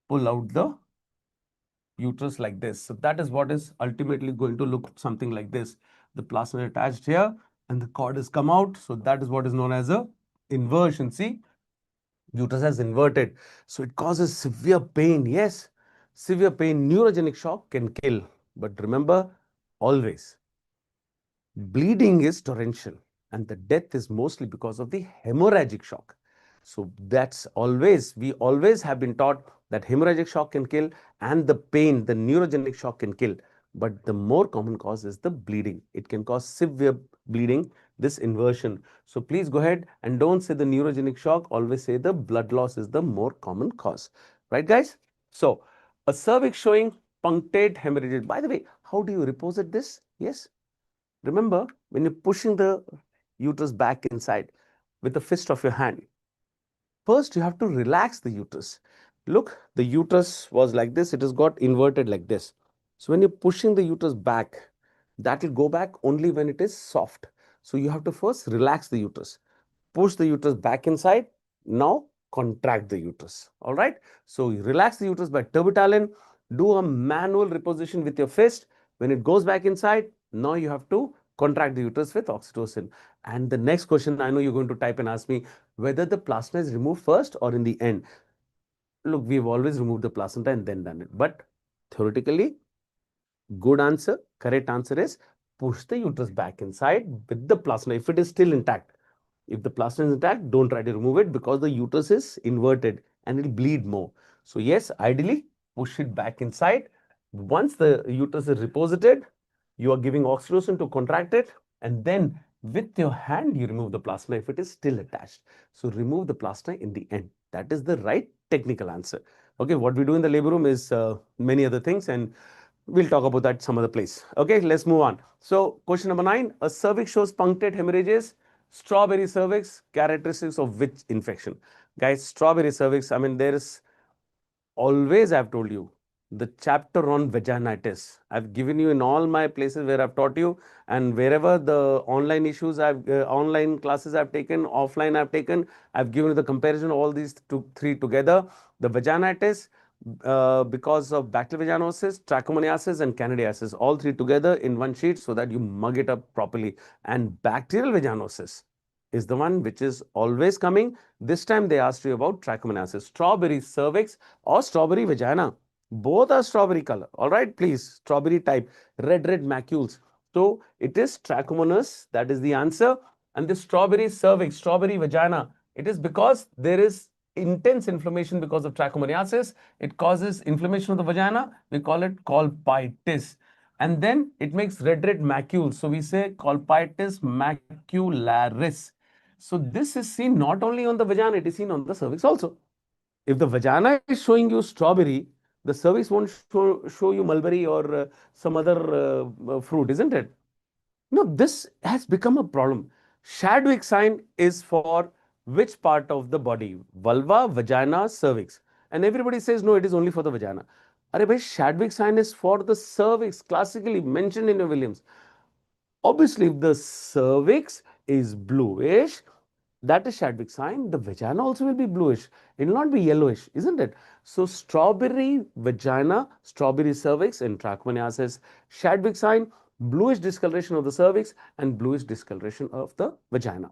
pull out the uterus like this. So that is what is ultimately going to look something like this. The placenta attached here and the cord has come out. So that is what is known as a inversion. See, uterus has inverted. So it causes severe pain. Yes, severe pain. Neurogenic shock can kill. But remember, always, bleeding is torrential and the death is mostly because of the hemorrhagic shock. So that's always, we always have been taught that hemorrhagic shock can kill and the pain, the neurogenic shock can kill. But the more common cause is the bleeding. It can cause severe bleeding, this inversion. So please go ahead and don't say the neurogenic shock, always say the blood loss is the more common cause. Right, guys? So a cervix showing punctate hemorrhage. By the way, how do you reposit this? Yes. Remember, when you're pushing the uterus back inside with the fist of your hand, first you have to relax the uterus. Look, the uterus was like this, it has got inverted like this. So when you're pushing the uterus back, that will go back only when it is soft. So you have to first relax the uterus, push the uterus back inside, now contract the uterus. All right. So you relax the uterus by turbitalin, do a manual reposition with your fist. When it goes back inside, now you have to contract the uterus with oxytocin. And the next question, I know you're going to type and ask me whether the placenta is removed first or in the end. Look, we've always removed the placenta and then done it. But theoretically, good answer, correct answer is push the uterus back inside with the placenta if it is still intact. If the placenta is intact, don't try to remove it because the uterus is inverted and it will bleed more. So yes, ideally push it back inside. Once the uterus is reposited, you are giving oxytocin to contract it, and then with your hand you remove the placenta if it is still attached. So remove the placenta in the end. That is the right technical answer. Okay, what we do in the labor room is many other things, and we'll talk about that some other place. Okay, let's move on. So question number 9, a cervix shows punctate hemorrhages. Strawberry cervix, characteristics of which infection? Guys, strawberry cervix, I mean, there is always, I've told you, the chapter on vaginitis. I've given you in all my places where I've taught you, and wherever the online issues online classes I've taken, offline I've taken, I've given you the comparison of all these three together. The vaginitis, because of bacterial vaginosis, trichomoniasis, and candidiasis, all three together in one sheet so that you mug it up properly. And bacterial vaginosis is the one which is always coming. This time they asked you about trichomoniasis. Strawberry cervix or strawberry vagina, both are strawberry color. All right, please, strawberry type, red macules. So it is trichomonas, that is the answer. And the strawberry cervix, strawberry vagina, it is because there is intense inflammation because of trichomoniasis. It causes inflammation of the vagina. We call it colpitis. And then it makes red macules. So we say colpitis macularis. So this is seen not only on the vagina, it is seen on the cervix also. If the vagina is showing you strawberry, the cervix won't show you mulberry or some other fruit, isn't it? No, this has become a problem. Chadwick sign is for which part of the body? Vulva, vagina, cervix. And everybody says, no, it is only for the vagina. Arey bhai, Chadwick sign is for the cervix, classically mentioned in your Williams. Obviously, if the cervix is bluish, that is Chadwick sign. The vagina also will be bluish. It will not be yellowish, isn't it? So strawberry vagina, strawberry cervix, and trichomoniasis, Chadwick sign, bluish discoloration of the cervix and bluish discoloration of the vagina.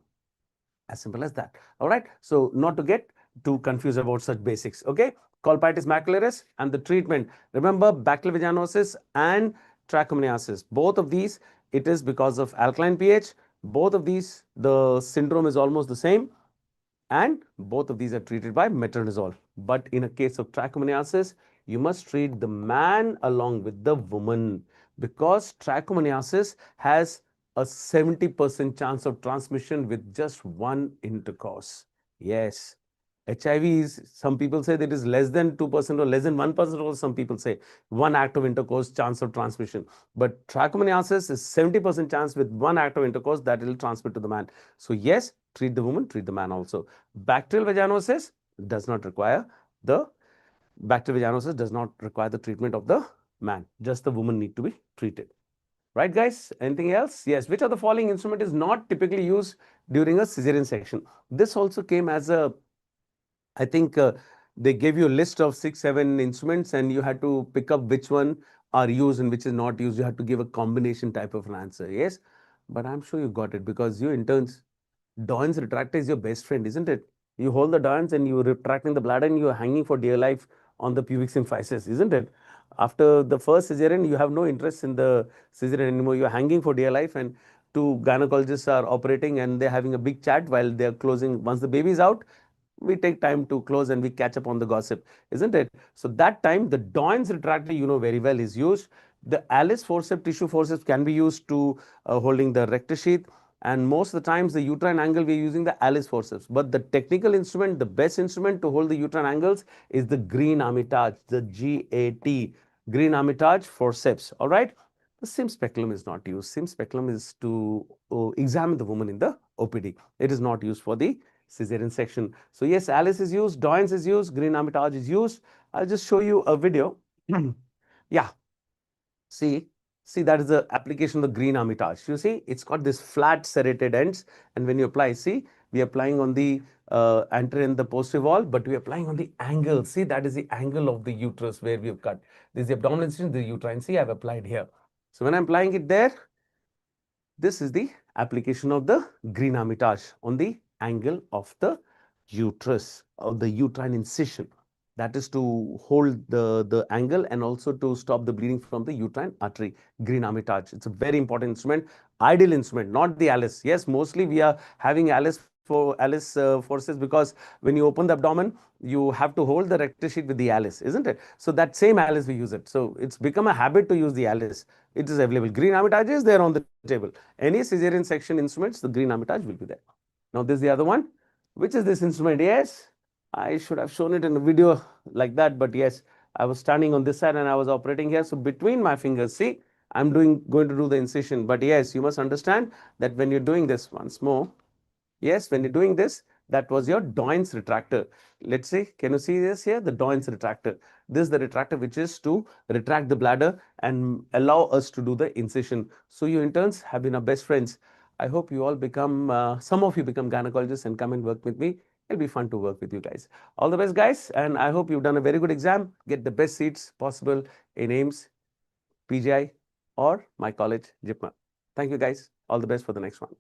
As simple as that. All right. So not to get too confused about such basics. Okay. Colpitis macularis and the treatment. Remember, bacterial vaginosis and trichomoniasis. Both of these, it is because of alkaline pH. Both of these, the syndrome is almost the same, and both of these are treated by metronidazole. But in a case of trichomoniasis, you must treat the man along with the woman, because trichomoniasis has a 70% chance of transmission with just one intercourse. Yes. HIV is, some people say that it is less than 2% or less than 1%, or some people say one act of intercourse chance of transmission. But trichomoniasis is 70% chance with one act of intercourse that it will transmit to the man. So yes, treat the woman, treat the man also. Bacterial vaginosis does not require the treatment of the man. Just the woman need to be treated. Right, guys? Anything else? Yes. Which of the following instrument is not typically used during a cesarean section? This also came as a, I think they gave you a list of 6-7 instruments and you had to pick up which one are used and which is not used. You had to give a combination type of an answer. Yes. But I'm sure you got it because you interns, Doyne's retractor is your best friend, isn't it? You hold the Doyne's and you're retracting the bladder and you're hanging for dear life on the pubic symphysis, isn't it? After the first cesarean, you have no interest in the cesarean anymore. You're hanging for dear life, and two gynecologists are operating and they're having a big chat while they're closing. Once the baby is out, we take time to close and we catch up on the gossip, isn't it? So that time, the Doyne's retractor, you know very well, is used. The Alice forceps, tissue forceps can be used to holding the rectus sheath. And most of the times, the uterine angle, we're using the Alice forceps. But the technical instrument, the best instrument to hold the uterine angles is the green Armitage, the GAT, green Armitage forceps. All right. The sim speculum is not used. Sim speculum is to examine the woman in the OPD. It is not used for the cesarean section. So yes, Alice is used, Doyne's is used, green Armitage is used. I'll just show you a video. Yeah. See that is the application of the green Armitage. You see, it's got this flat serrated ends, and when you apply, see, we are applying on the anterior and the posterior wall, but we are applying on the angle. See, that is the angle of the uterus where we have cut. This is the abdominal incision, the uterine. See, I've applied here. So when I'm applying it there, this is the application of the green Armitage on the angle of the uterus, of the uterine incision. That is to hold the angle and also to stop the bleeding from the uterine artery. Green Armitage. It's a very important instrument, ideal instrument, not the Alice. Yes, mostly we are having Alice forces because when you open the abdomen, you have to hold the rectus sheath with the Alice, isn't it? So that same Alice we use it. So it's become a habit to use the Alice. It is available. Green Armitage is there on the table. Any cesarean section instruments, the green Armitage will be there. Now this is the other one. Which is this instrument? Yes, I should have shown it in a video like that, but yes, I was standing on this side and I was operating here. So between my fingers, see, I'm going to do the incision. But yes, you must understand that when you're doing this once more, yes, when you're doing this, that was your Doyne's retractor. Let's see, can you see this here? The Doyne's retractor. This is the retractor which is to retract the bladder and allow us to do the incision. So you interns have been our best friends. I hope you all become, some of you become gynecologists and come and work with me. It'll be fun to work with you guys. All the best, guys. And I hope you've done a very good exam. Get the best seats possible in AIIMS, PGI, or my college, JIPMA. Thank you, guys. All the best for the next one.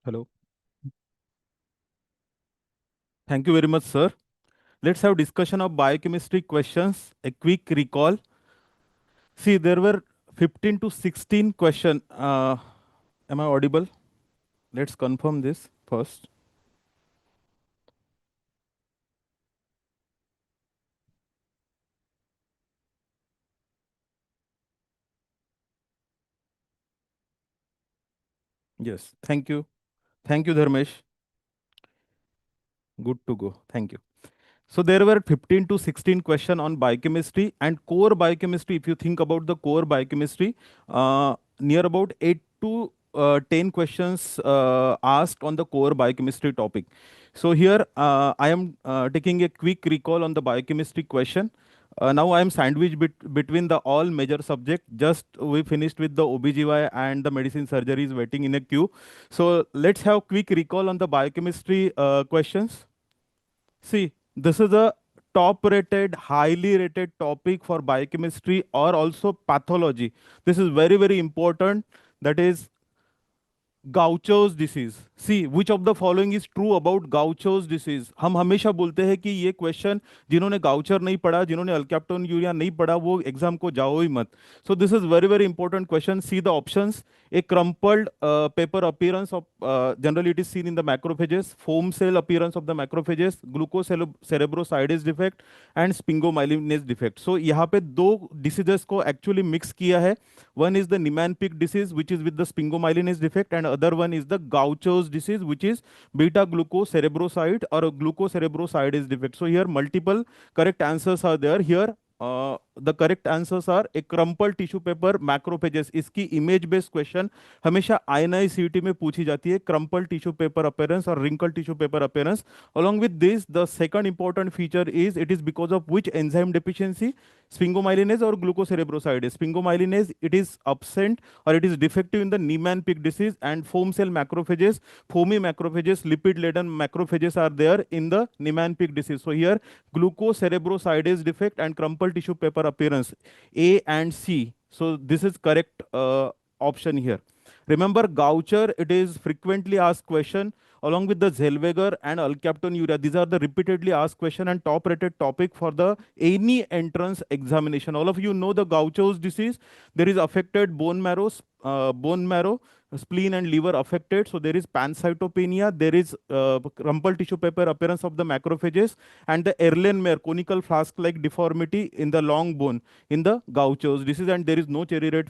Hello. Thank you very much, sir. Let's have discussion of biochemistry questions. A quick recall. See, there were 15 to 16 questions. Am I audible? Let's confirm this first. Yes, thank you. Thank you, Dharmesh. Good to go. Thank you. So there were 15 to 16 questions on biochemistry and core biochemistry. If you think about the core biochemistry, near about 8 to 10 questions asked on the core biochemistry topic. So here I am taking a quick recall on the biochemistry question. Now I am sandwiched between the all major subject. Just we finished with the OBGYN and the medicine surgery is waiting in a queue. So let's have quick recall on the biochemistry questions. See, this is a top rated, highly rated topic for biochemistry or also pathology. This is very, very important. That is Gaucho's disease. See, which of the following is true about Gaucho's disease? हम हमेशा बोलते हैं कि ये question जिन्होंने Gaucher नहीं पढ़ा, जिन्होंने अल्कैप्टोन यूरिया नहीं पढ़ा, वो एग्जाम को जाओ ही मत. So this is very, very important question. See the options. A crumpled paper appearance of generally it is seen in the macrophages, foam cell appearance of the macrophages, glucocerebrosidase defect and sphingomyelinase defect. So यहाँ पे दो diseases को actually mix किया है. One is the Niemann-Pick disease, which is with the sphingomyelinase defect, and other one is the Gaucho's disease, which is beta glucocerebroside or glucocerebrosidase defect. So here multiple correct answers are there. Here the correct answers are a crumpled tissue paper macrophages. इसकी image based question हमेशा INI-CET में पूछी जाती है, crumpled tissue paper appearance or wrinkled tissue paper appearance. Along with this, the second important feature is it is because of which enzyme deficiency? Sphingomyelinase or glucocerebrosidase. Sphingomyelinase, it is absent or it is defective in the Niemann-Pick disease, and foam cell macrophages, foamy macrophages, lipid-laden macrophages are there in the Niemann-Pick disease. So here glucocerebrosidase defect and crumpled tissue paper appearance, A and C. So this is correct option here. Remember, Gaucher, it is frequently asked question along with the Zellweger and alkaptonuria. These are the repeatedly asked question and top rated topic for the any entrance examination. All of you know the Gaucher's disease. There is affected bone marrow, spleen and liver affected. So there is pancytopenia, there is rumpled tissue paper appearance of the macrophages, and the Erlenmeyer conical flask-like deformity in the long bone in the Gaucher's disease, and there is no cherry red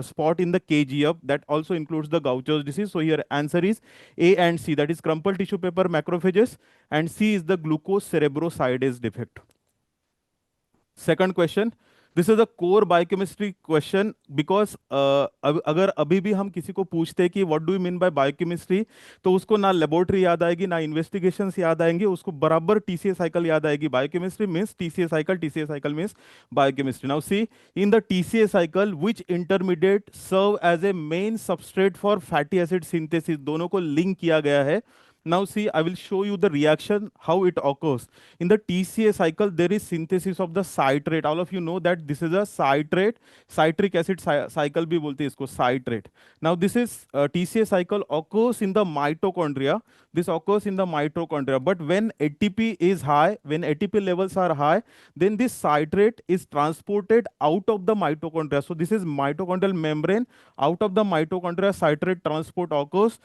spot in the KGF. That also includes the Gaucher's disease. So here answer is A and C, that is crumpled tissue paper macrophages, and C is the glucose cerebrosidase defect. Second question. This is a core biochemistry question because अगर अभी भी हम किसी को पूछते हैं कि what do you mean by biochemistry, तो उसको ना लेबोरेटरी याद आएगी ना इन्वेस्टिगेशंस याद आएंगे, उसको बराबर टीसीए साइकिल याद आएगी. Biochemistry means TCA cycle means biochemistry. Now see in the TCA cycle which intermediate serve as a main substrate for fatty acid synthesis, दोनों को लिंक किया गया है. Now see, I will show you the reaction, how it occurs. In the TCA cycle, there is synthesis of the citrate. All of you know that this is a citrate, citric acid cycle bhi bolte isko, citrate. Now this is TCA cycle occurs in the mitochondria. This occurs in the mitochondria. But when ATP is high, when ATP levels are high, then this citrate is transported out of the mitochondria. So this is mitochondrial membrane. Out of the mitochondria, citrate transport occurs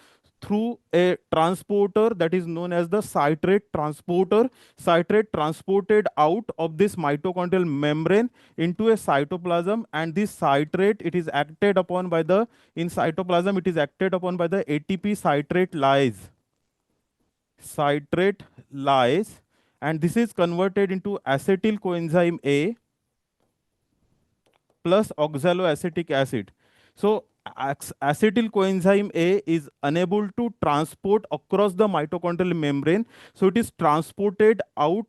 through a transporter that is known as the citrate transporter. Citrate transported out of this mitochondrial membrane into a cytoplasm, and this citrate, it is acted upon by the, in cytoplasm, it is acted upon by the ATP citrate lyase. Citrate lyase, and this is converted into acetyl coenzyme A plus oxaloacetic acid. So acetyl coenzyme A is unable to transport across the mitochondrial membrane, so it is transported out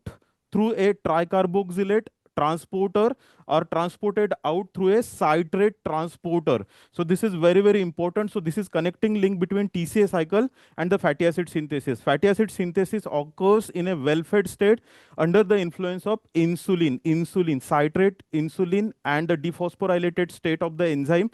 through a tricarboxylate transporter or transported out through a citrate transporter. So this is very, very important. So this is connecting link between TCA cycle and the fatty acid synthesis. Fatty acid synthesis occurs in a well-fed state under the influence of insulin, citrate insulin, and the dephosphorylated state of the enzyme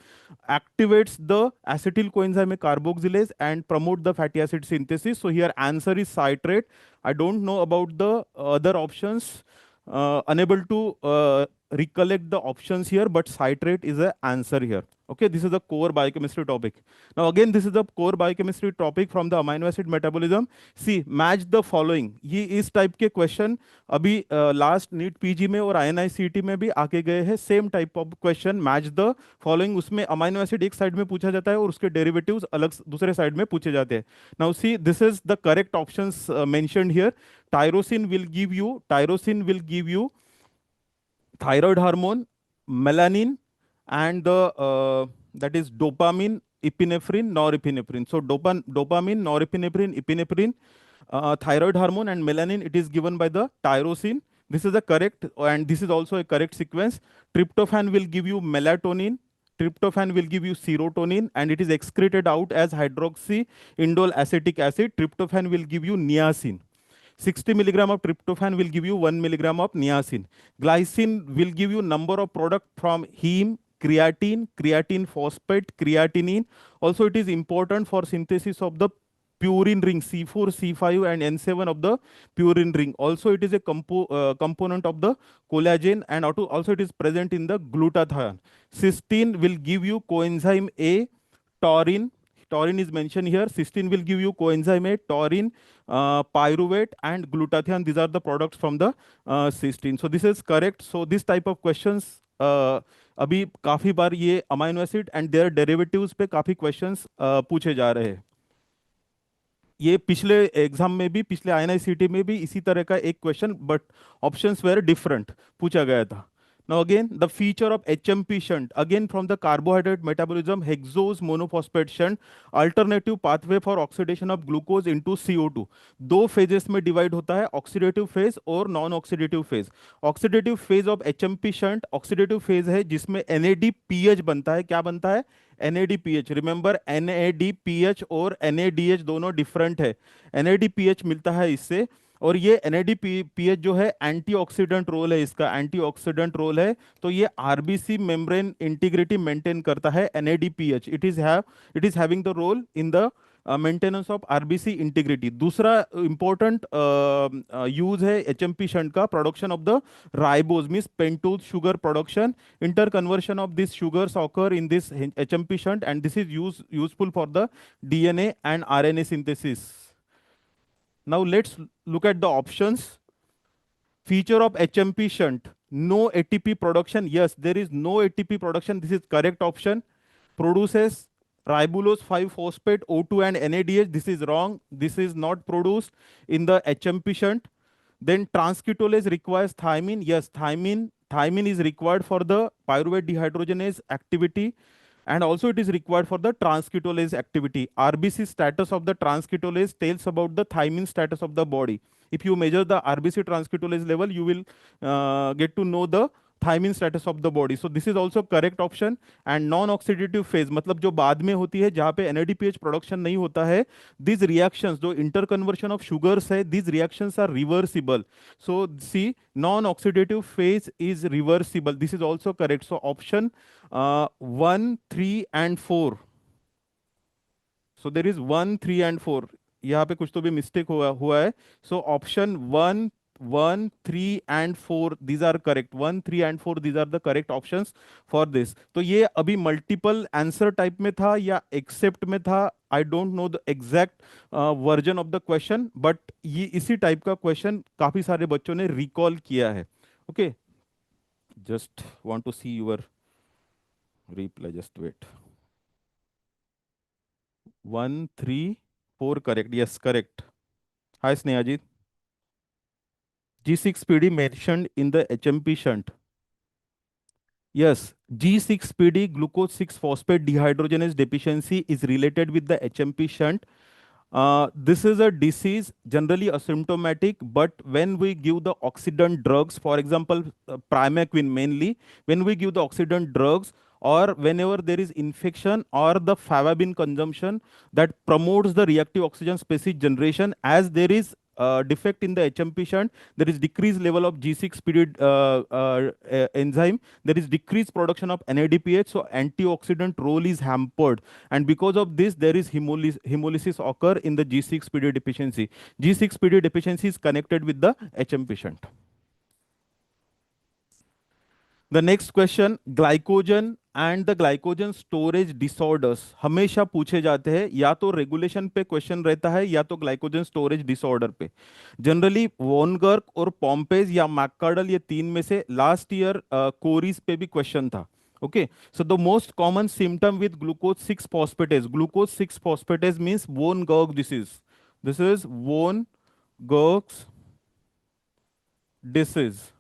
activates the acetyl coenzyme carboxylase and promote the fatty acid synthesis. So here answer is citrate. I don't know about the other options. Unable to recollect the options here, but citrate is the answer here. Okay, this is the core biochemistry topic. Now again, this is the core biochemistry topic from the amino acid metabolism. See, match the following. ये इस type के question अभी last NEET PG में और INI-CET में भी आके गए हैं. Same type of question, match the following. उसमें अमाइनो एसिड एक साइड में पूछा जाता है और उसके डेरिवेटिव्स अलग दूसरे साइड में पूछे जाते हैं. Now see, this is the correct options mentioned here. Tyrosine will give you thyroid hormone, melanin, and the that is dopamine, epinephrine, norepinephrine. So dopamine, norepinephrine, epinephrine, thyroid hormone, and melanin, it is given by the tyrosine. This is the correct, and this is also a correct sequence. Tryptophan will give you melatonin. Tryptophan will give you serotonin, and it is excreted out as hydroxyindole acetic acid. Tryptophan will give you niacin. 60 milligram of tryptophan will give you 1 milligram of niacin. Glycine will give you number of product from heme, creatine, creatine phosphate, creatinine. Also, it is important for synthesis of the purine ring, C4, C5, and N7 of the purine ring. Also, it is a component of the collagen, and also it is present in the glutathione. Cysteine will give you coenzyme A, taurine. Taurine is mentioned here. Cysteine will give you coenzyme A, taurine, pyruvate, and glutathione. These are the products from the cysteine. So this is correct. So this type of questions अभी काफी बार ये amino acid and their derivatives पे काफी questions पूछे जा रहे हैं. ये पिछले एग्जाम में भी, पिछले INI-CET में भी इसी तरह का एक question, but options were different पूछा गया था. Now again, the feature of HMP shunt, again from the carbohydrate metabolism, hexose monophosphate shunt, alternative pathway for oxidation of glucose into CO2. दो phases में divide होता है, oxidative phase और non-oxidative phase. Oxidative phase of HMP shunt, oxidative phase है जिसमें NADPH बनता है. क्या बनता है? NADPH. रिमेंबर, NADPH और NADH दोनों डिफरेंट है. NADPH मिलता है इससे, और ये NADPH जो है एंटीऑक्सीडेंट रोल है, इसका एंटीऑक्सीडेंट रोल है, तो ये आरबीसी मेम्ब्रेन इंटीग्रिटी मेंटेन करता है NADPH। It is having the role in the maintenance of RBC integrity. दूसरा इंपॉर्टेंट यूज है HMP शंट का, production of the ribose means pentose sugar production. Interconversion of these sugars occur in this HMP shunt, and this is useful for the DNA and RNA synthesis. Now let's look at the options. Feature of HMP shunt: no ATP production. Yes, there is no ATP production. This is correct option. Produces ribulose 5-phosphate O2 and NADH. This is wrong. This is not produced in the HMP shunt. Then transcutolase requires thymine. Yes, thymine is required for the pyruvate dehydrogenase activity, and also it is required for the transcutolase activity. RBC status of the transcutolase tells about the thymine status of the body. If you measure the RBC transcutolase level, you will get to know the thymine status of the body. So this is also correct option. And non-oxidative phase मतलब जो बाद में होती है, जहाँ पे NADPH production नहीं होता है, these reactions, जो interconversion of sugars है, these reactions are reversible. So see, non-oxidative phase is reversible. This is also correct. So option 1, 3 and 4. So there is 1, 3 and 4. यहाँ पे कुछ तो भी मिस्टेक हुआ है. So option 1, 3 and 4, these are correct. 1, 3 and 4, these are the correct options for this. तो ये अभी मल्टीपल आंसर टाइप में था या एक्सेप्ट में था, I don't know the exact version of the question, but ये इसी टाइप का क्वेश्चन काफी सारे बच्चों ने रिकॉल किया है. Okay, just want to see your reply, just wait. 1, 3, 4 correct. Yes, correct. Hi Snehajit. G6PD mentioned in the HMP shunt. Yes, G6PD glucose 6-phosphate dehydrogenase deficiency is related with the HMP shunt. This is a disease generally asymptomatic, but when we give the oxidant drugs, for example, primaquine mainly, when we give the oxidant drugs, or whenever there is infection or the favabin consumption, that promotes the reactive oxygen species generation. As there is defect in the HMP shunt, there is decreased level of G6PD enzyme, there is decreased production of NADPH, so antioxidant role is hampered, and because of this there is hemolysis occur in the G6PD deficiency. G6PD deficiency is connected with the HMP shunt. The next question, glycogen and the glycogen storage disorders हमेशा पूछे जाते हैं, या तो regulation पे question रहता है या तो ग्लाइकोजन स्टोरेज डिसऑर्डर पे. जनरली वॉनगर्क और पॉम्पेज या मैककार्डल, ये तीन में से लास्ट ईयर कोरिस पे भी क्वेश्चन था. Okay, so the most common symptom with glucose 6 phosphatase. Glucose 6 phosphatase means von Gogh disease. This is von Gogh's disease.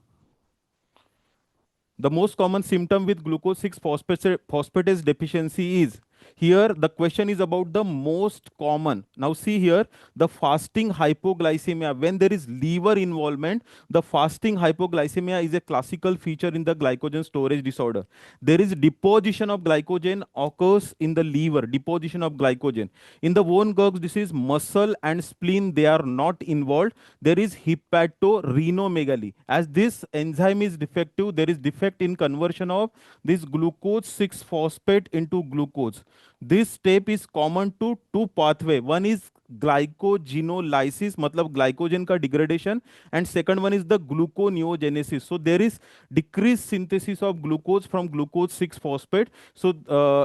The most common symptom with glucose 6 phosphatase deficiency is, here the question is about the most common. Now see here, the fasting hypoglycemia. When there is liver involvement, the fasting hypoglycemia is a classical feature in the glycogen storage disorder. There is deposition of glycogen occurs in the liver, deposition of glycogen. In the von Gogh's disease, muscle and spleen, they are not involved. There is hepatoreinomegaly. As this enzyme is defective, there is defect in conversion of this glucose 6 phosphate into glucose. This step is common to two pathway. One is glycogenolysis, मतलब glycogen का degradation, and second one is the gluconeogenesis. So there is decreased synthesis of glucose from glucose 6 phosphate. So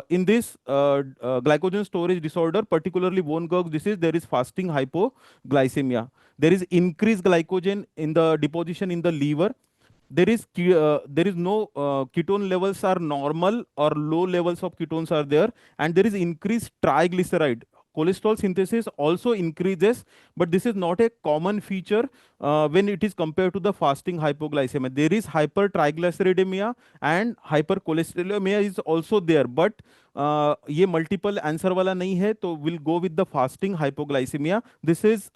in this glycogen storage disorder, particularly von Gogh's disease, there is fasting hypoglycemia. There is increased glycogen in the deposition in the liver. There is no ketone levels are normal or low levels of ketones are there, and there is increased triglyceride. Cholesterol synthesis also increases, but this is not a common feature when it is compared to the fasting hypoglycemia. There is hypertriglyceridemia and hypercholesterolemia is also there, but ये multiple answer वाला नहीं है, तो we'll go with the fasting hypoglycemia. This is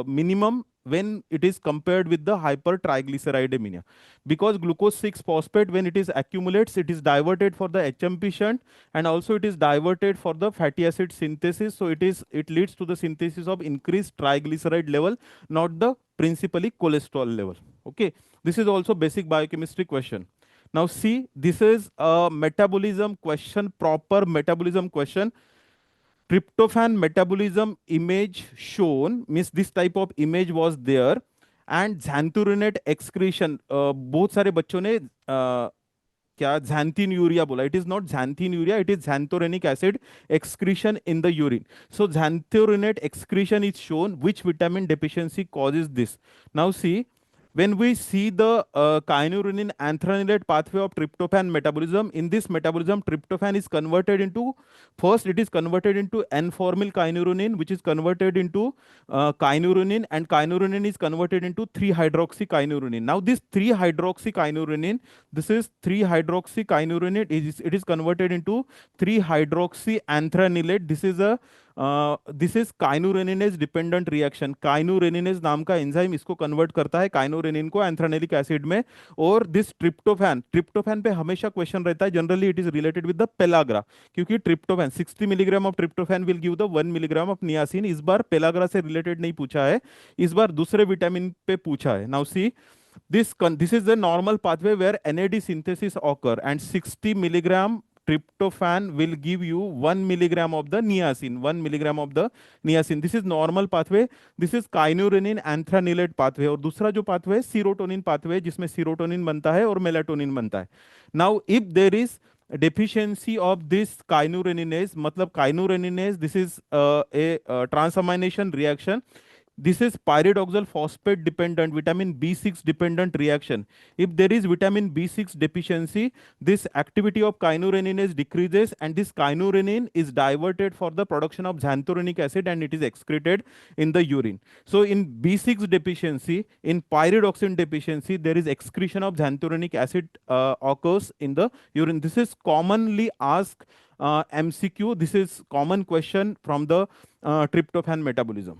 minimum when it is compared with the hypertriglyceridemia, because glucose 6 phosphate, when it is accumulates, it is diverted for the HMP shunt, and also it is diverted for the fatty acid synthesis. So it leads to the synthesis of increased triglyceride level, not the principally cholesterol level. Okay, this is also basic biochemistry question. Now see, this is a metabolism question, proper metabolism question. Tryptophan metabolism image shown, means this type of image was there, and xanthuronate excretion, बहुत सारे बच्चों ने क्या xanthinuria बोला. It is not xanthinuria, it is xanthorenic acid excretion in the urine. So xanthorenic excretion is shown. Which vitamin deficiency causes this? Now see, when we see the kynurenine anthranilate pathway of tryptophan metabolism, in this metabolism, tryptophan is converted into, first it is converted into N-formyl kynurenine, which is converted into kynurenine, and kynurenine is converted into 3-hydroxy kynurenine. Now this 3-hydroxy kynurenine, this is 3-hydroxy kynurenine, it is converted into 3-hydroxy anthranilate. This is kynureninase dependent reaction. Kynureninase नाम का enzyme इसको convert करता है काइनुरेनिन को एंथ्रानेलिक acid में. और this tryptophan पे हमेशा क्वेश्चन रहता है, generally it is related with the pellagra, क्योंकि tryptophan 60 milligram of tryptophan will give the 1 milligram of niacin. इस बार पेलाग्रा से रिलेटेड नहीं पूछा है, इस बार दूसरे विटामिन पे पूछा है. Now see, this is the normal pathway where NAD synthesis occur, and 60 milligram tryptophan will give you 1 milligram of the niacin. 1 milligram of the niacin. This is normal pathway. This is kynurenine anthranilate pathway. और दूसरा जो pathway है serotonin pathway, जिसमें serotonin बनता है और melatonin बनता है. Now, if there is deficiency of this kynureninase, मतलब kynureninase, this is a transamination reaction. This is pyridoxal phosphate dependent, vitamin B6 dependent reaction. If there is vitamin B6 deficiency, this activity of kynureninase decreases, and this kynurenin is diverted for the production of xanthorenic acid, and it is excreted in the urine. So in B6 deficiency, in pyridoxine deficiency, there is excretion of xanthorenic acid occurs in the urine. This is commonly asked MCQ. This is common question from the tryptophan metabolism.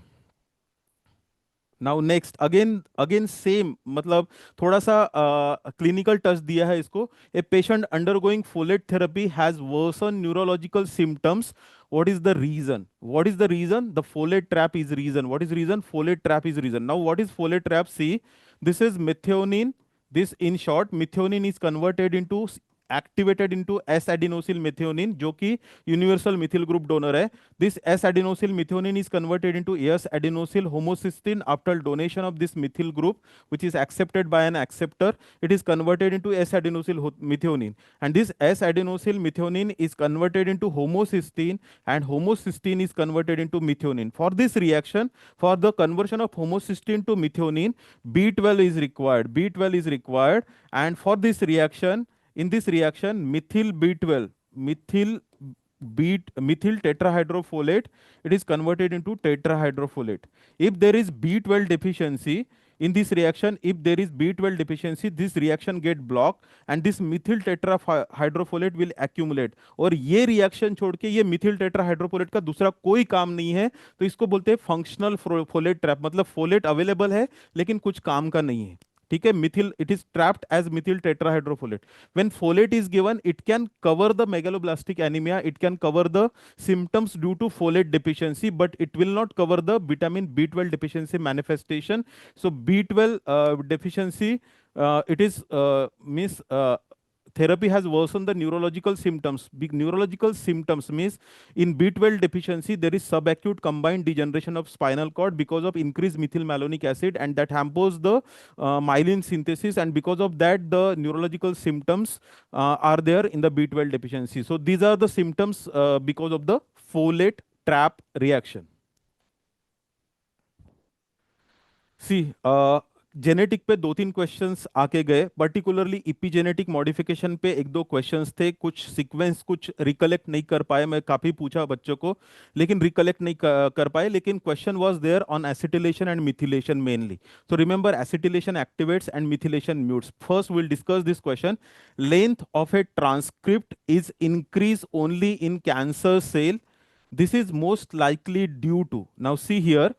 Now next again same, मतलब थोड़ा सा clinical touch दिया है इसको. A patient undergoing folate therapy has worsen neurological symptoms. What is the reason? What is the reason? The folate trap is reason. What is reason? Folate trap is reason. Now what is folate trap? See, this is methionine. This, in short, methionine is converted into, activated into S-adenosyl methionine, जो कि universal methyl group donor है. This S-adenosyl methionine is converted into S-adenosyl homocysteine after donation of this methyl group, which is accepted by an acceptor. It is converted into S-adenosyl methionine, and this S-adenosyl methionine is converted into homocysteine, and homocysteine is converted into methionine. For this reaction, for the conversion of homocysteine to methionine, B12 is required. B12 is required, and for this reaction, in this reaction, methyl B12, methyl tetrahydrofolate, it is converted into tetrahydrofolate. If there is B12 deficiency in this reaction, if there is B12 deficiency, this reaction get blocked, and this methyl tetrahydrofolate will accumulate. और ये reaction छोड़ के ये methyl tetrahydrofolate का दूसरा कोई काम नहीं है, तो इसको बोलते हैं functional folate trap. मतलब folate available है लेकिन कुछ काम का नहीं है. ठीक है, methyl, it is trapped as methyl tetrahydrofolate. When folate is given, it can cover the megaloblastic anaemia, it can cover the symptoms due to folate deficiency, but it will not cover the vitamin B12 deficiency manifestation. So B12 deficiency, it is means therapy has worsened the neurological symptoms. Big neurological symptoms means in B12 deficiency, there is subacute combined degeneration of spinal cord because of increased methylmalonic acid, and that hampers the myelin synthesis, and because of that, the neurological symptoms are there in the B12 deficiency. So these are the symptoms because of the folate trap reaction. See, genetic पे 2-3 questions आके गए, particularly epigenetic modification पे 1-2 questions थे. कुछ sequence कुछ recollect नहीं कर पाए, मैं काफी पूछा बच्चों को लेकिन रिकलेक्ट नहीं कर पाए. लेकिन question was there on acetylation and methylation mainly. So remember, acetylation activates and methylation mutes. First will discuss this question. Length of a transcript is increase only in cancer cell. This is most likely due to, now see here,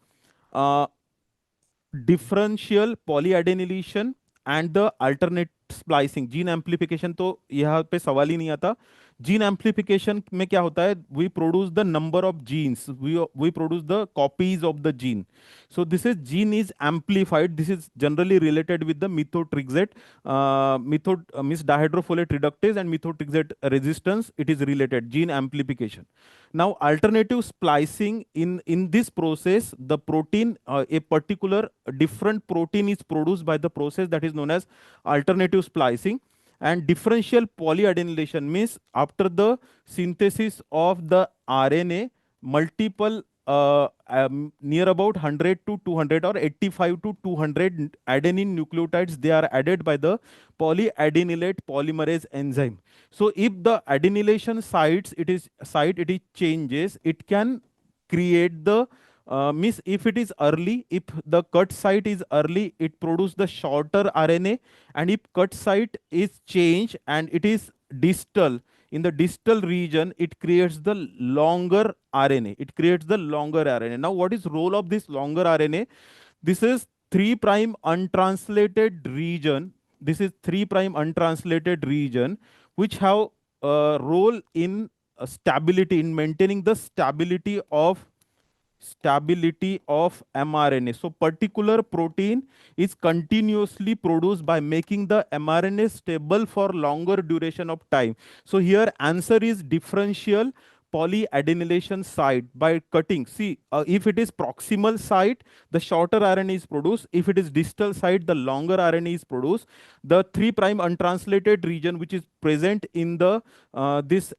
differential polyadenylation and the alternate splicing. Gene amplification तो यहाँ पे सवाल ही नहीं आता। Gene amplification में क्या होता है, we produce the number of genes, we produce the copies of the gene. So this is gene is amplified. This is generally related with the methotrexate, means dihydrofolate reductase and methotrexate resistance. It is related gene amplification. Now alternative splicing, in this process, the protein, a particular different protein is produced by the process that is known as alternative splicing. And differential polyadenylation means after the synthesis of the RNA, multiple near about 100 to 200 or 85 to 200 adenine nucleotides, they are added by the polyadenylate polymerase enzyme. So if the adenylation site it is changes, it can create the means if it is early, if the cut site is early, it produces the shorter RNA, and if cut site is changed and it is distal, in the distal region, it creates the longer RNA. It creates the longer RNA. Now, what is role of this longer RNA? This is 3' untranslated region. This is 3' untranslated region, which have a role in stability, in maintaining the stability of mRNA. So particular protein is continuously produced by making the mRNA stable for longer duration of time. So here answer is differential polyadenylation site by cutting. See, if it is proximal site, the shorter RNA is produced. If it is distal site, the longer RNA is produced. The 3' untranslated region which is present in the this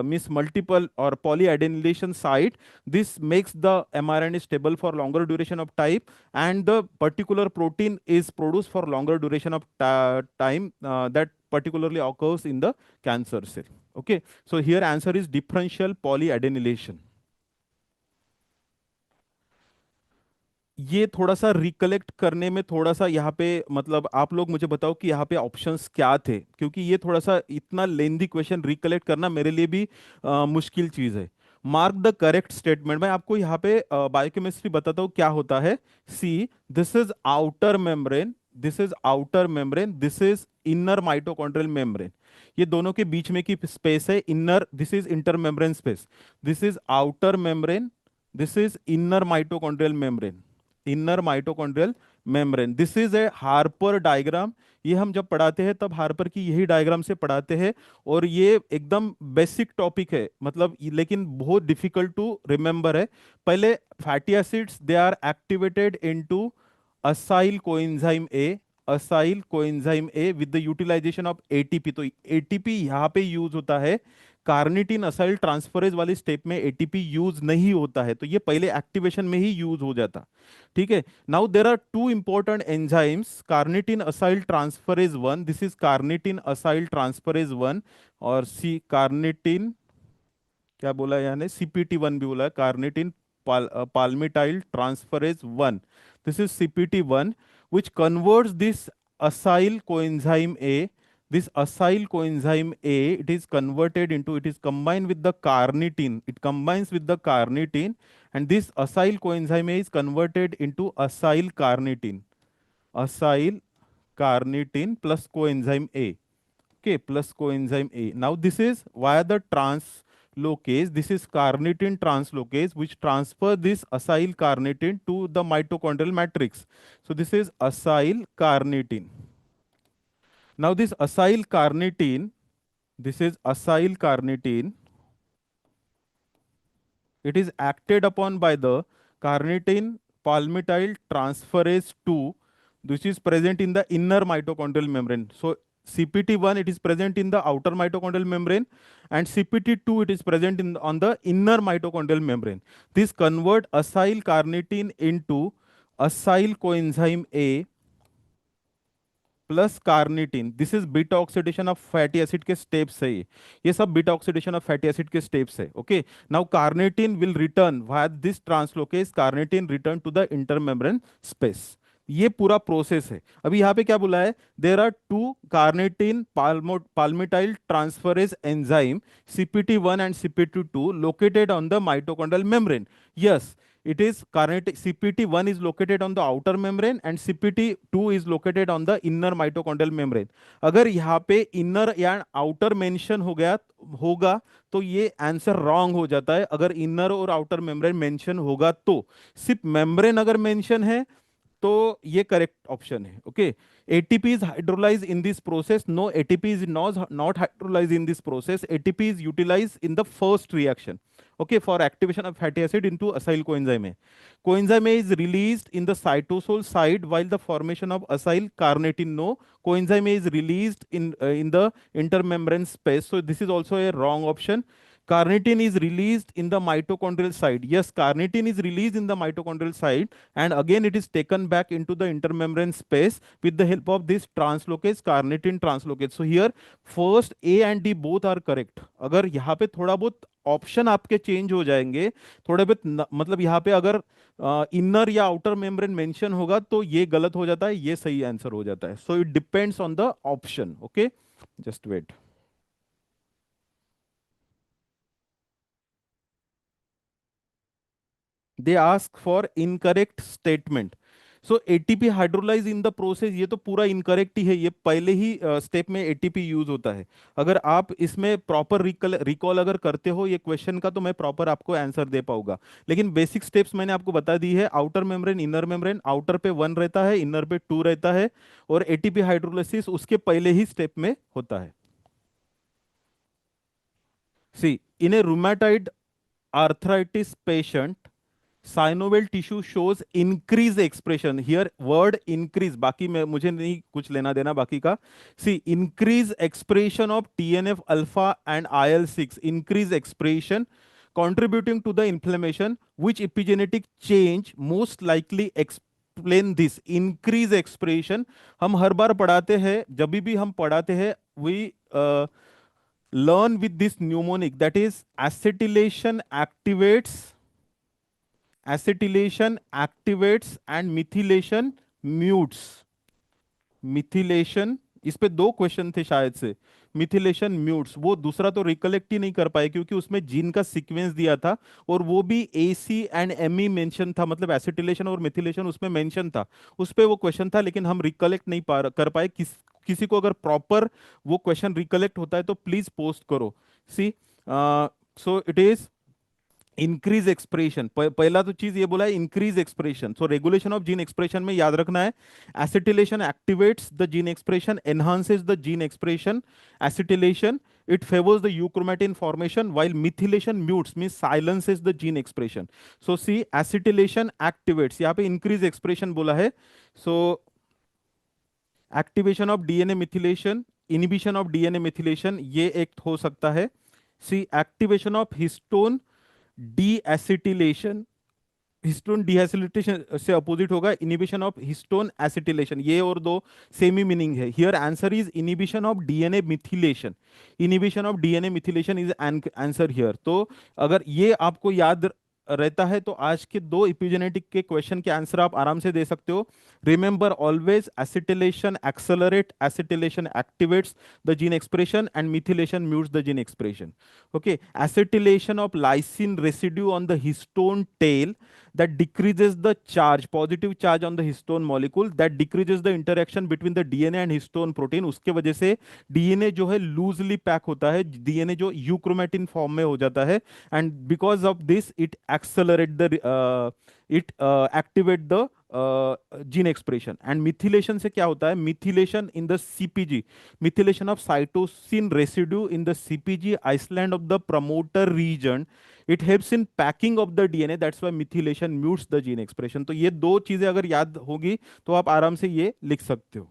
means multiple or polyadenylation site, this makes the mRNA stable for longer duration of time, and the particular protein is produced for longer duration of time that particularly occurs in the cancer cell. Okay, so here answer is differential polyadenylation. ये थोड़ा सा recollect करने में थोड़ा सा यहाँ पे मतलब आप लोग मुझे बताओ कि यहाँ पे ऑप्शंस क्या थे, क्योंकि ये थोड़ा सा इतना लेंदी क्वेश्चन रिकलेक्ट करना मेरे लिए भी मुश्किल चीज है। Mark the correct statement. मैं आपको यहाँ पे बायोकेमिस्ट्री बताता हूँ क्या होता है। See, this is outer membrane, this is outer membrane, this is inner mitochondrial membrane. ये दोनों के बीच में की स्पेस है inner, this is inter membrane space, this is outer membrane, this is inner mitochondrial membrane, inner mitochondrial membrane. This is a Harper diagram. ये हम जब पढ़ाते हैं तब हार्पर की यही डायग्राम से पढ़ाते हैं, और ये एकदम बेसिक टॉपिक है, मतलब लेकिन बहुत डिफिकल्ट टू रिमेंबर है। पहले fatty acids they are activated into acyl coenzyme A, acyl coenzyme A with the utilization of ATP. तो एटीपी यहाँ पे यूज होता है, कार्निटिन असाइल ट्रांसफरेज वाली स्टेप में एटीपी यूज नहीं होता है, तो ये पहले एक्टिवेशन में ही यूज हो जाता। ठीक है, now there are two important enzymes, carnitine acyl transferase 1, this is carnitine acyl transferase 1, और सी कार्निटिन क्या बोला है यानी CPT1 भी बोला है, carnitine palmitoyl transferase 1, this is CPT1 which converts this acyl coenzyme A, this acyl coenzyme A, it is converted into, it is combined with the carnitine, it combines with the carnitine, and this acyl coenzyme A is converted into acyl carnitine, acyl carnitine plus coenzyme A, okay, plus coenzyme A. Now this is via the translocase, this is carnitine translocase which transfer this acyl carnitine to the mitochondrial matrix. So this is acyl carnitine. Now this acyl carnitine, this is acyl carnitine, it is acted upon by the carnitine palmitoyl transferase 2, which is present in the inner mitochondrial membrane. So CPT1 it is present in the outer mitochondrial membrane, and CPT2 it is present in on the inner mitochondrial membrane. This convert acyl carnitine into acyl coenzyme A plus carnitine, this is beta oxidation of fatty acid के steps है, ये सब beta oxidation of fatty acid के steps है। Okay, now carnitine will return via this translocase, carnitine return to the intermembrane space. ये पूरा process है। अभी यहाँ पे क्या बोला है, there are two carnitine palmitoyl transferase enzyme CPT1 and CPT2 located on the mitochondrial membrane. Yes, It is carnitine. CPT1 is located on the outer membrane and CPT2 is located on the inner mitochondrial membrane. अगर यहाँ पे inner या outer mention हो गया होगा तो ये answer wrong हो जाता है. अगर इनर और आउटर मेम्ब्रेन मेंशन होगा तो, सिर्फ मेम्ब्रेन अगर मेंशन है तो ये करेक्ट ऑप्शन है. Okay. ATP is hydrolyzed in this process. No, ATP is not hydrolyzed in this process. ATP is utilized in the first reaction. Okay, for activation of fatty acid into acyl coenzyme A. Coenzyme A is released in the cytosol side while the formation of acyl carnitine. No, coenzyme A is released in the intermembrane space. So this is also a wrong option. Carnitine is released in the mitochondrial side. Yes, carnitine is released in the mitochondrial side, and again it is taken back into the intermembrane space with the help of this translocase, carnitine translocase. So here first A and D both are correct. अगर यहाँ पे थोड़ा बहुत option आपके change हो जाएंगे, थोड़े बहुत मतलब यहाँ पे अगर इनर या आउटर मेम्ब्रेन मेंशन होगा तो ये गलत हो जाता है, ये सही आंसर हो जाता है. So it depends on the option. Okay, just wait. They ask for incorrect statement. So ATP hydrolyze in the process, ये तो पूरा इनकरेक्ट ही है, ये पहले ही स्टेप में ATP यूज होता है. अगर आप इसमें प्रॉपर रिकॉल अगर करते हो ये क्वेश्चन का तो मैं प्रॉपर आपको आंसर दे पाऊंगा. लेकिन बेसिक स्टेप्स मैंने आपको बता दी है. Outer membrane, inner membrane, outer पे 1 रहता है, इनर पे 2 रहता है, और ATP हाइड्रोलाइसिस उसके पहले ही स्टेप में होता है. सी, इन ए rheumatoid arthritis patient, synovial tissue shows increase expression. Here word increase, बाकी में मुझे नहीं कुछ लेना देना बाकी का. See, increase expression of TNF alpha and IL-6, increase expression contributing to the inflammation. Which epigenetic change most likely explain this increase expression? हम हर बार पढ़ाते हैं, जब भी हम पढ़ाते हैं we learn with this mnemonic, that is acetylation activates and methylation mutes. Methylation, इस पे 2 क्वेश्चन थे शायद से. मिथिलेशन म्यूट्स, वो दूसरा तो रिकलेक्ट ही नहीं कर पाए क्योंकि उसमें जीन का सीक्वेंस दिया था और वो भी AC एंड ME मेंशन था, मतलब एसिटिलेशन और मिथिलेशन उसमें मेंशन था. उस पे वो क्वेश्चन था लेकिन हम रिकलेक्ट नहीं कर पाए. किसी को अगर प्रॉपर वो क्वेश्चन रिकलेक्ट होता है तो प्लीज पोस्ट करो. See, so it is increase expression. पहला तो चीज ये बोला है increase expression. So regulation of gene expression में याद रखना है acetylation activates the gene expression, enhances the gene expression. Acetylation it favors the euchromatin formation while methylation mutes means silences the gene expression. So see, acetylation activates, यहाँ पे increase expression बोला है. So activation of DNA methylation, inhibition of DNA methylation, ये एक हो सकता है. See, activation of histone deacetylation, histone deacetylation से अपोजिट होगा इनिबिशन ऑफ हिस्टोन एसिटिलेशन. ये और 2 सेम ही मीनिंग है. Here answer is inhibition of DNA methylation. Inhibition of DNA methylation is answer here. तो अगर ये आपको याद रहता है तो आज के 2 इपिजेनेटिक के क्वेश्चन के आंसर आप आराम से दे सकते हो. Remember always acetylation accelerate, acetylation activates the gene expression and methylation mutes the gene expression. Okay, acetylation of lysine residue on the histone tail that decreases the charge, positive charge on the histone molecule, that decreases the interaction between the DNA and histone protein. उसके वजह से DNA जो है loosely pack होता है, DNA जो euchromatin form में हो जाता है, and because of this it accelerate the activate the gene expression. And methylation से क्या होता है? Methylation in the CPG, methylation of cytosine residue in the CPG island of the promoter region, it helps in packing of the DNA, that's why methylation mutes the gene expression. तो ये 2 चीजें अगर याद होगी तो आप आराम से ये लिख सकते हो.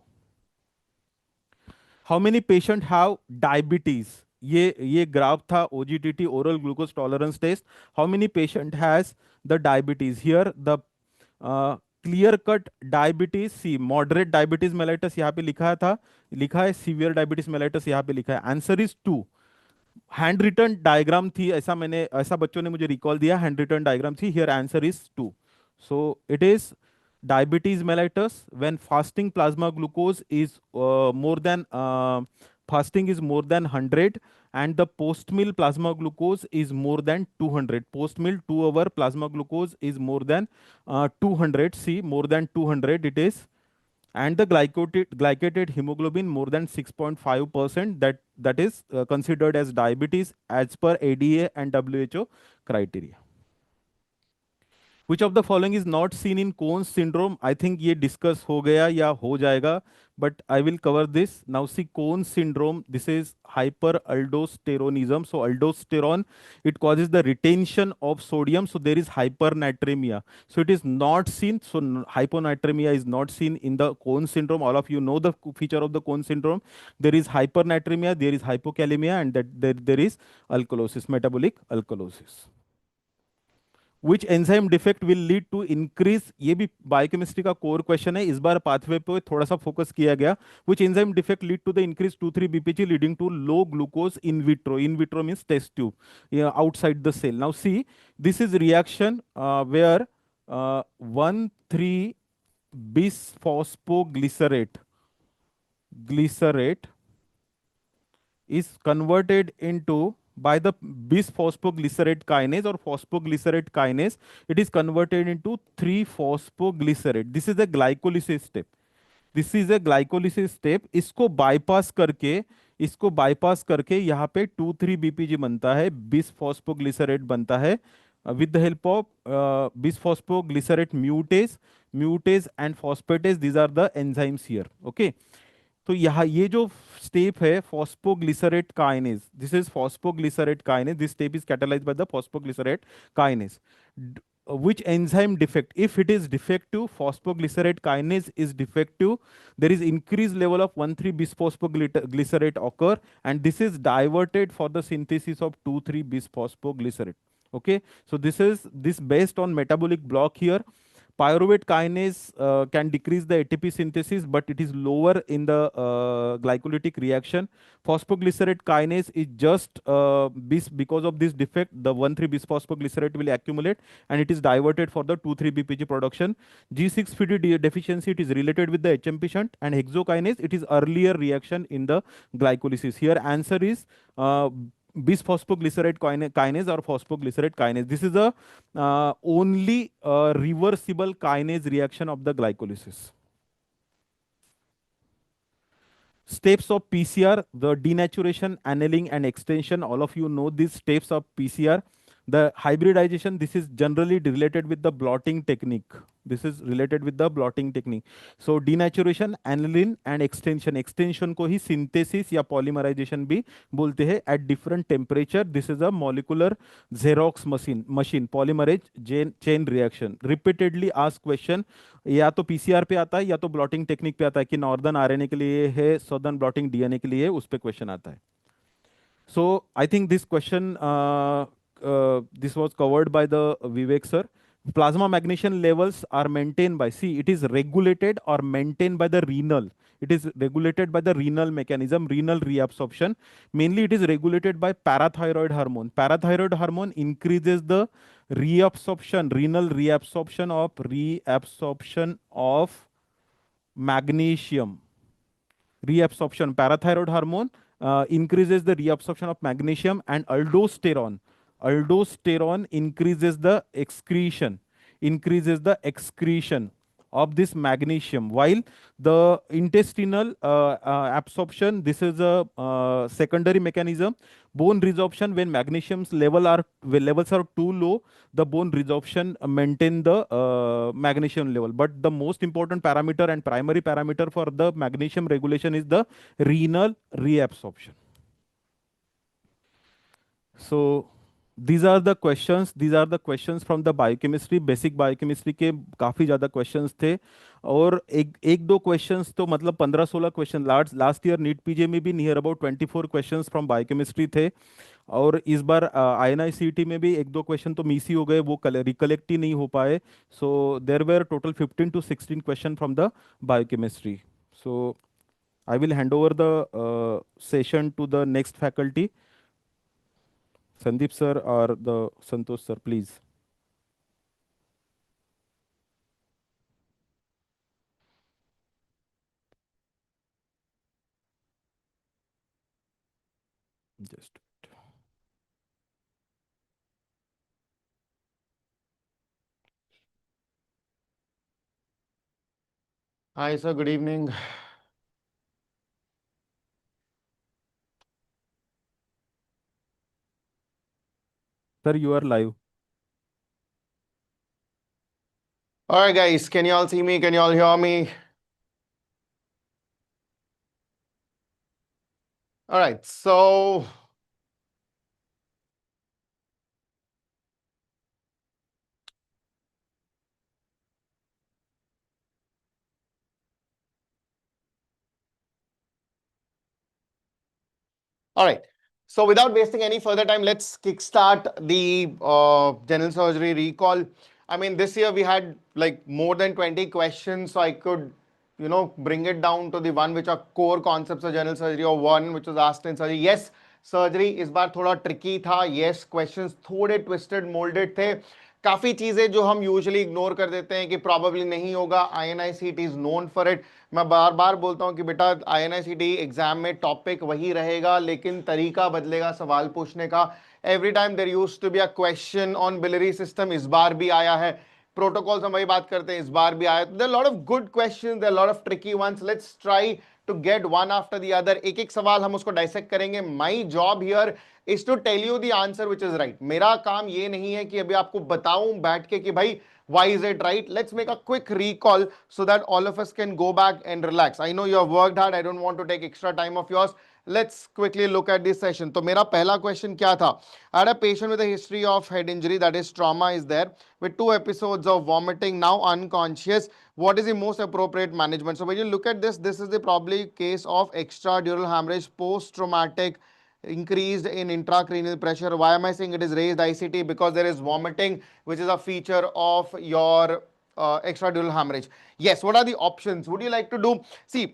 How many patient have diabetes, ये ग्राफ था OGTT, oral glucose tolerance test. How many patient has the diabetes? Here the clear cut diabetes, see moderate diabetes mellitus यहाँ पे लिखा है सीवियर डायबिटीज मेलाइटस यहाँ पे लिखा है. Answer is 2. Hand written diagram थी, ऐसा बच्चों ने मुझे रिकॉल दिया, हैंड रिटन डायग्राम थी. Here answer is 2. So it is diabetes mellitus when fasting plasma glucose is more than fasting is more than 100, and the post meal plasma glucose is more than 200. Post meal 2 hour plasma glucose is more than 200. See, more than 200 it is. And the glycated hemoglobin more than 6.5%, that is considered as diabetes as per ADA and WHO criteria. Which of the following is not seen in Cohen's syndrome? I think ये discuss हो गया या हो जाएगा, but I will cover this. Now see Cohen's syndrome, this is hyperaldosteronism. So aldosterone, it causes the retention of sodium. So there is hypernatremia. So it is not seen. So hyponatremia is not seen in the Cohen's syndrome. All of you know the feature of the Cohen's syndrome. There is hypernatremia, there is hypokalemia, and there is alkalosis, metabolic alkalosis. Which enzyme defect will lead to increase, ये भी biochemistry का core question है, इस बार pathway पे थोड़ा सा focus किया गया. Which enzyme defect lead to the increase 2,3-BPG leading to low glucose in vitro? In vitro means test tube, yeah, outside the cell. Now see, this is reaction where 1,3-bisphosphoglycerate is converted into by the bisphosphoglycerate kinase or phosphoglycerate kinase. It is converted into 3-phosphoglycerate. This is a glycolysis step. This is a glycolysis step. इसको bypass करके यहाँ पे 2,3-BPG बनता है, bisphosphoglycerate बनता है with the help of bisphosphoglycerate mutase and phosphatase. These are the enzymes here. Okay. तो यहाँ ये जो स्टेप है phosphoglycerate kinase, this is phosphoglycerate kinase, this step is catalysed by the phosphoglycerate kinase. Which enzyme defect? If it is defective, phosphoglycerate kinase is defective, there is increased level of 1,3-bisphosphoglycerate occur, and this is diverted for the synthesis of 2,3-bisphosphoglycerate. Okay, so this based on metabolic block here. Pyruvate kinase can decrease the ATP synthesis, but it is lower in the glycolytic reaction. Phosphoglycerate kinase is just because of this defect, the 1,3-bisphosphoglycerate will accumulate and it is diverted for the 2,3-BPG production. G6PD deficiency, it is related with the HMP shunt, and hexokinase, it is earlier reaction in the glycolysis. Here answer is bisphosphoglycerate kinase or phosphoglycerate kinase. This is the only reversible kinase reaction of the glycolysis. Steps of PCR, the denaturation, annealing, and extension. All of you know these steps of PCR. The hybridization, this is generally related with the blotting technique. This is related with the blotting technique. So denaturation, annealing, and extension. Extension को ही synthesis या polymerization भी बोलते हैं at different temperature. This is a molecular Xerox machine polymerase chain reaction. Repeatedly asked question, या तो PCR पे आता है या तो blotting technique पे आता है कि नॉर्दर्न RNA के लिए है, southern blotting DNA के लिए, उस पे question आता है. So I think this question this was covered by the Vivek sir. Plasma magnesium levels are maintained by, see, it is regulated or maintained by the renal. It is regulated by the renal mechanism, renal reabsorption. Mainly it is regulated by parathyroid hormone. Parathyroid hormone increases the reabsorption, renal reabsorption of magnesium. Reabsorption, parathyroid hormone increases the reabsorption of magnesium, and aldosterone increases the excretion of this magnesium, while the intestinal absorption, this is a secondary mechanism. Bone resorption, when magnesium's levels are too low, the bone resorption maintain the magnesium level. But the most important parameter and primary parameter for the magnesium regulation is the renal reabsorption. So these are the questions from the biochemistry. Basic biochemistry के काफी ज्यादा questions थे, और एक दो questions तो मतलब 15-16 question last year NEET पीजे में भी near about 24 questions from biochemistry थे, और इस बार INI-CET में भी एक दो क्वेश्चन तो मिस ही हो गए, वो रिकलेक्ट ही नहीं हो पाए. So there were total 15 to 16 question from the biochemistry. So I will hand over the session to the next faculty. Sandeep sir or the Santosh sir, please. Just Hi, sir. Good evening. sir, you are live. All right, guys. Can you all see me? Can you all hear me? All right. So all right. So without wasting any further time, let's kickstart the general surgery recall. I mean, this year we had like more than 20 questions, so I could, bring it down to the one which are core concepts of general surgery or one which was asked in surgery. Yes, surgery इस बार थोड़ा tricky था. Yes, questions थोड़े twisted, molded थे. काफी चीजें जो हम usually ignore कर देते हैं कि प्रॉबेबली नहीं होगा. INICET is known for it. मैं बार बार बोलता हूं कि बेटा INICET एग्जाम में टॉपिक वही रहेगा लेकिन तरीका बदलेगा सवाल पूछने का. Every time there used to be a question on biliary system, इस बार भी आया है. प्रोटोकॉल्स हम वही बात करते हैं, इस बार भी आया. There lot of good questions, there lot of tricky ones. Let's try to get one after the other. एक एक सवाल हम उसको डाइसेक्ट करेंगे. My job here is to tell you the answer which is right. मेरा काम ये नहीं है कि अभी आपको बताऊं बैठ के कि भाई why is it right. Let's make a quick recall so that all of us can go back and relax. I know you have worked hard. I don't want to take extra time of yours. Let's quickly look at this session. तो मेरा पहला question क्या था? I had a patient with a history of head injury, that is trauma is there, with 2 episodes of vomiting, now unconscious. What is the most appropriate management? So when you look at this, this is the probably case of extradural hemorrhage post-traumatic increased in intracranial pressure. Why am I saying it is raised ICT? Because there is vomiting, which is a feature of your extradural hemorrhage. Yes, what are the options? Would you like to do? See,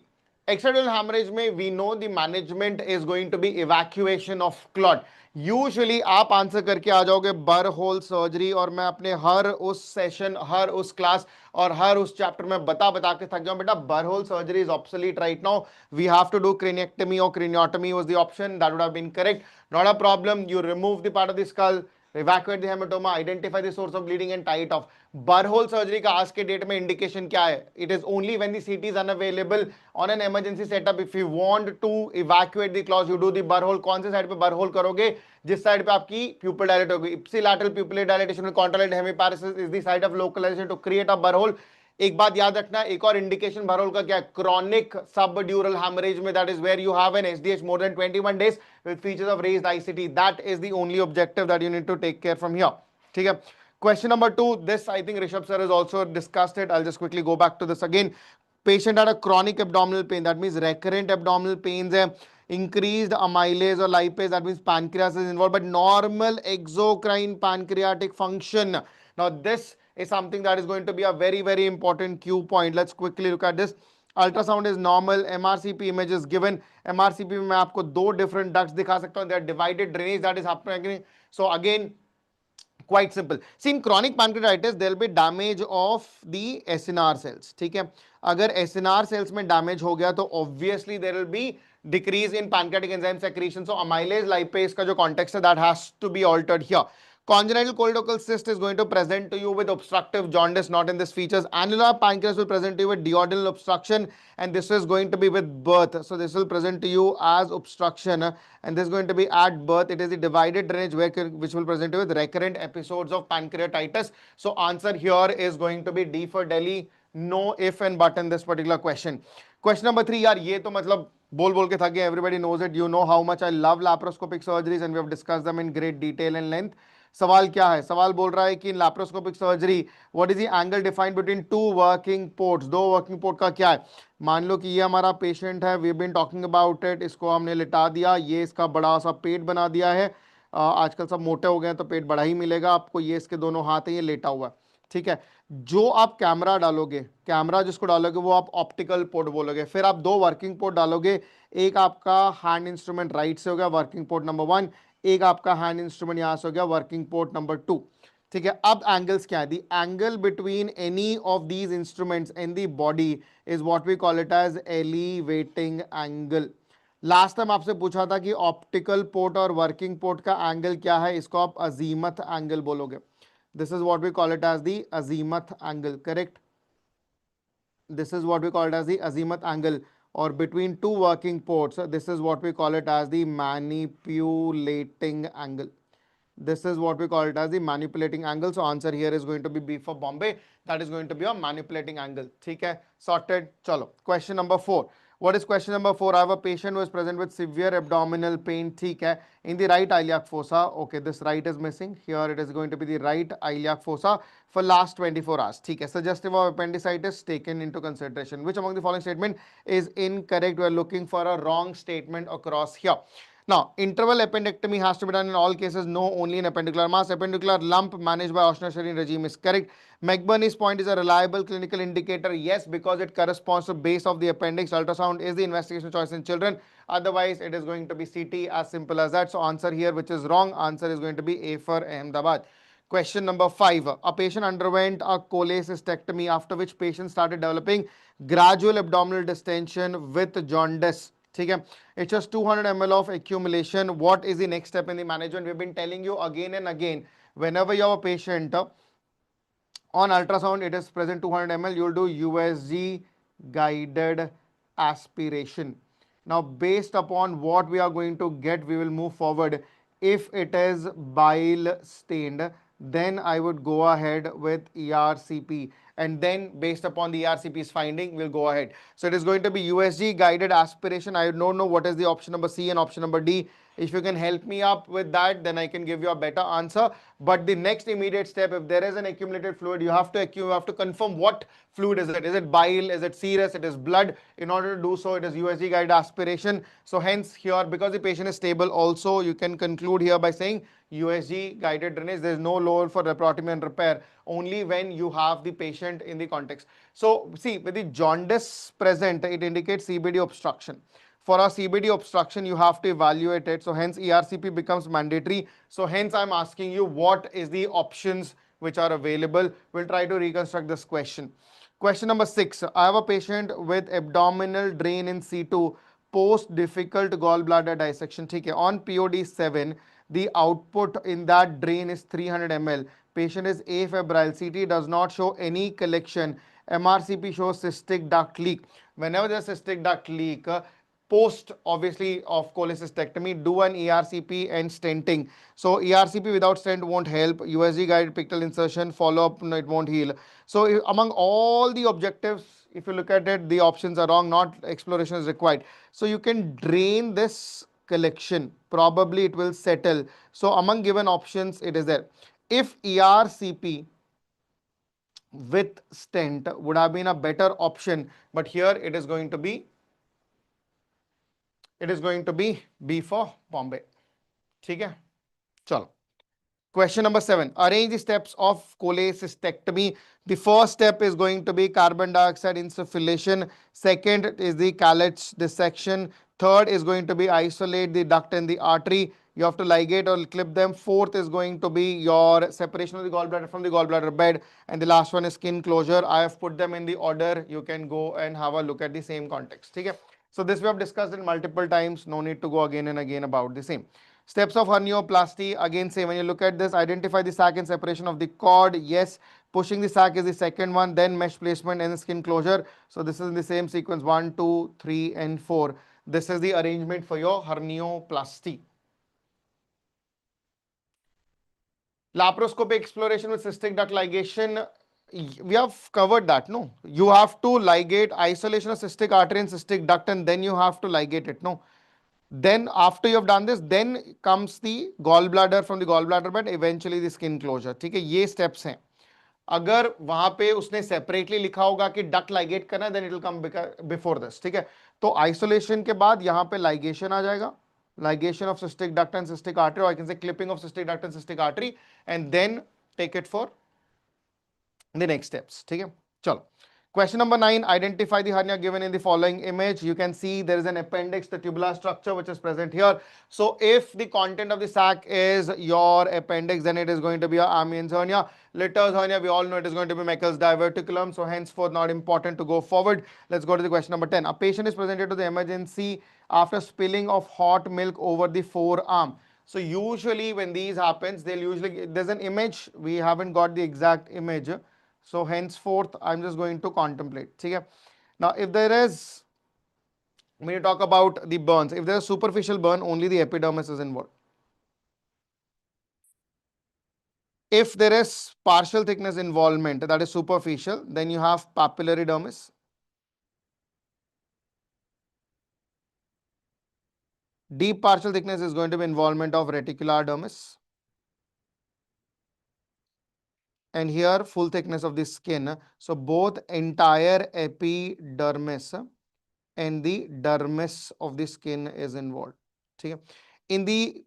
extradural hemorrhage में we know the management is going to be evacuation of clot. Usually आप answer करके आ जाओगे बर hole surgery, और मैं अपने हर उस session, हर उस क्लास और हर उस चैप्टर में बता के थक जाऊं बेटा burr hole surgery is obsolete right now. We have to do craniectomy or craniotomy was the option. That would have been correct. Not a problem. You remove the part of the skull, evacuate the hematoma, identify the source of bleeding and tie it off. Burhole surgery का आज के date में indication क्या है? It is only when the CT is unavailable on an emergency setup. If you want to evacuate the clot, you do the burhole. कौन से side पे burhole करोगे? जिस साइड पे आपकी pupil dilate होगी. Ipsilateral pupillary dilatation with contralateral hemiparesis is the site of localization to create a burhole. एक बात याद रखना, एक और इंडिकेशन बरहोल का क्या है? क्रॉनिक सबड्यूरल हेमरेज में, that is where you have an SDH more than 21 days with features of raised ICT. That is the only objective that you need to take care from here. ठीक है. Question number 2, this I think Rishabh sir has also discussed it. I'll just quickly go back to this again. Patient had a chronic abdominal pain, that means recurrent abdominal pains है, increased amylase or lipase, that means pancreas is involved, but normal exocrine pancreatic function. Now this is something that is going to be a very, very important cue point. Let's quickly look at this. Ultrasound is normal. MRCP image is given. MRCP में मैं आपको दो different ducts दिखा सकता हूँ. They are divided drainage that is happening. So again, quite simple. See, in chronic pancreatitis, there will be damage of the SNR cells. ठीक है. अगर SNR cells में damage हो गया तो obviously there will be decrease in pancreatic enzyme secretion. So amylase lipase का जो context है, that has to be altered here. Congenital choledochal cyst is going to present to you with obstructive jaundice, not in this features. Annular pancreas will present to you with duodenal obstruction, and this is going to be with birth. So this will present to you as obstruction, and this is going to be at birth. It is the divided drainage which will present to you with recurrent episodes of pancreatitis. So answer here is going to be D for Delhi. No if and but in this particular question. Question number 3, यार ये तो मतलब बोल के थक गए. Everybody knows it. You know how much I love laparoscopic surgeries, and we have discussed them in great detail and length. सवाल क्या है? सवाल बोल रहा है कि in laparoscopic surgery what is the angle defined between two working ports. दो working port का क्या है? मान लो कि ये हमारा पेशेंट है, we have been talking about it. इसको हमने लिटा दिया, ये इसका बड़ा सा पेट बना दिया है. आजकल सब मोटे हो गए हैं तो पेट बड़ा ही मिलेगा आपको. ये इसके दोनों हाथ है, ये लेटा हुआ है. ठीक है. जो आप कैमरा डालोगे, कैमरा जिसको डालोगे वो आप ऑप्टिकल पोर्ट बोलोगे. फिर आप दो वर्किंग पोर्ट डालोगे. एक आपका हैंड इंस्ट्रूमेंट राइट से हो गया वर्किंग पोर्ट नंबर 1, एक आपका हैंड इंस्ट्रूमेंट यहां से हो गया वर्किंग पोर्ट नंबर 2. ठीक है. अब एंगल्स क्या है? The angle between any of these instruments in the body is what we call it as elevating angle. Last time आपसे पूछा था कि ऑप्टिकल पोर्ट और वर्किंग पोर्ट का एंगल क्या है, इसको आप अजीमथ एंगल बोलोगे. This is what we call it as the azimuth angle, correct. This is what we call it as the azimuth angle, or between two working ports, this is what we call it as the manipulating angle. This is what we call it as the manipulating angle. So answer here is going to be B for Bombay. That is going to be a manipulating angle. ठीक है, sorted. चलो, question number 4. What is question number 4? I have a patient who is present with severe abdominal pain. ठीक है, in the right iliac fossa. Okay, this right is missing. Here it is going to be the right iliac fossa for last 24 hours. ठीक है, suggestive of appendicitis taken into consideration. Which among the following statement is incorrect? We are looking for a wrong statement across here. Now, interval appendectomy has to be done in all cases. No, only in appendicular mass. Appendicular lump managed by Auschner regime is correct. McBurney's point is a reliable clinical indicator. Yes, because it corresponds to base of the appendix. Ultrasound is the investigation choice in children. Otherwise, it is going to be CT, as simple as that. So, answer here, which is wrong, answer is going to be A for Ahmedabad. Question number 5. A patient underwent a cholecystectomy, after which patient started developing gradual abdominal distension with jaundice. Okay. It's just 200 ml of accumulation. What is the next step in the management? We've been telling you again and again, whenever you have a patient on ultrasound, it is present 200 ml, you'll do USG guided aspiration. Now, based upon what we are going to get, we will move forward. If it is bile stained, then I would go ahead with ERCP, and then based upon the ERCP's finding, we'll go ahead. So it is going to be USG guided aspiration. I don't know what is the option number C and option number D. If you can help me up with that, then I can give you a better answer. But the next immediate step, if there is an accumulated fluid, you have to confirm what fluid is it. Is it bile? Is it serous? It is blood. In order to do so, it is USG guided aspiration. So hence here, because the patient is stable also, you can conclude here by saying USG guided drainage. There is no lower for laparotomy and repair, only when you have the patient in the context. So see, with the jaundice present, it indicates CBD obstruction. For a CBD obstruction, you have to evaluate it. So hence ERCP becomes mandatory. So hence I'm asking you, what is the options which are available? We'll try to reconstruct this question. Question number 6. I have a patient with abdominal drain in C2 post difficult gallbladder dissection. Okay. On POD 7, the output in that drain is 300 ml. Patient is afebrile. CT does not show any collection. MRCP shows cystic duct leak. Whenever there's cystic duct leak, post obviously of cholecystectomy, do an ERCP and stenting. So ERCP without stent won't help. USG guided pictal insertion, follow up, no, it won't heal. So among all the objectives, if you look at it, the options are wrong. Not exploration is required. So you can drain this collection. Probably it will settle. So among given options, it is there. If ERCP with stent would have been a better option, but here it is going to be B for Bombay. ठीक है, चलो. Question number 7. Arrange the steps of cholecystectomy. The first step is going to be carbon dioxide insufflation. Second is the calyx dissection. Third is going to be isolate the duct and the artery. You have to ligate or clip them. Fourth is going to be your separation of the gallbladder from the gallbladder bed. And the last one is skin closure. I have put them in the order. You can go and have a look at the same context. Okay? So this we have discussed in multiple times. No need to go again and again about the same. Steps of hernioplasty, again say when you look at this, identify the sac and separation of the cord. Yes, pushing the sac is the second one, then mesh placement and skin closure. So this is in the same sequence, 1, 2, 3 and 4. This is the arrangement for your hernioplasty. Laparoscopic exploration with cystic duct ligation. We have covered that, no? You have to ligate isolation of cystic artery and cystic duct, and then you have to ligate it, no? Then after you have done this, then comes the gallbladder from the gallbladder bed, eventually the skin closure. ठीक है, ये steps हैं. अगर वहां पे उसने separately लिखा होगा कि duct ligate करना है, then it will come before this. ठीक है, तो isolation के बाद यहाँ पे ligation आ जाएगा. Ligation of cystic duct and cystic artery, or I can say clipping of cystic duct and cystic artery, and then take it for the next steps. ठीक है, चलो. Question number 9, identify the hernia given in the following image. You can see there is an appendix, the tubular structure, which is present here. So if the content of the sac is your appendix, then it is going to be your Ammian's hernia. Litters hernia, we all know it is going to be Meckel's diverticulum. So henceforth, not important to go forward. Let's go to the question number 10. A patient is presented to the emergency after spilling of hot milk over the forearm. So usually when these happens, there's an image. We haven't got the exact image. So henceforth, I'm just going to contemplate. Okay? Now, if there is, when you talk about the burns, if there is superficial burn, only the epidermis is involved. If there is partial thickness involvement, that is superficial, then you have papillary dermis. Deep partial thickness is going to be involvement of reticular dermis. And here full thickness of the skin. So both entire epidermis and the dermis of the skin is involved. Okay? In the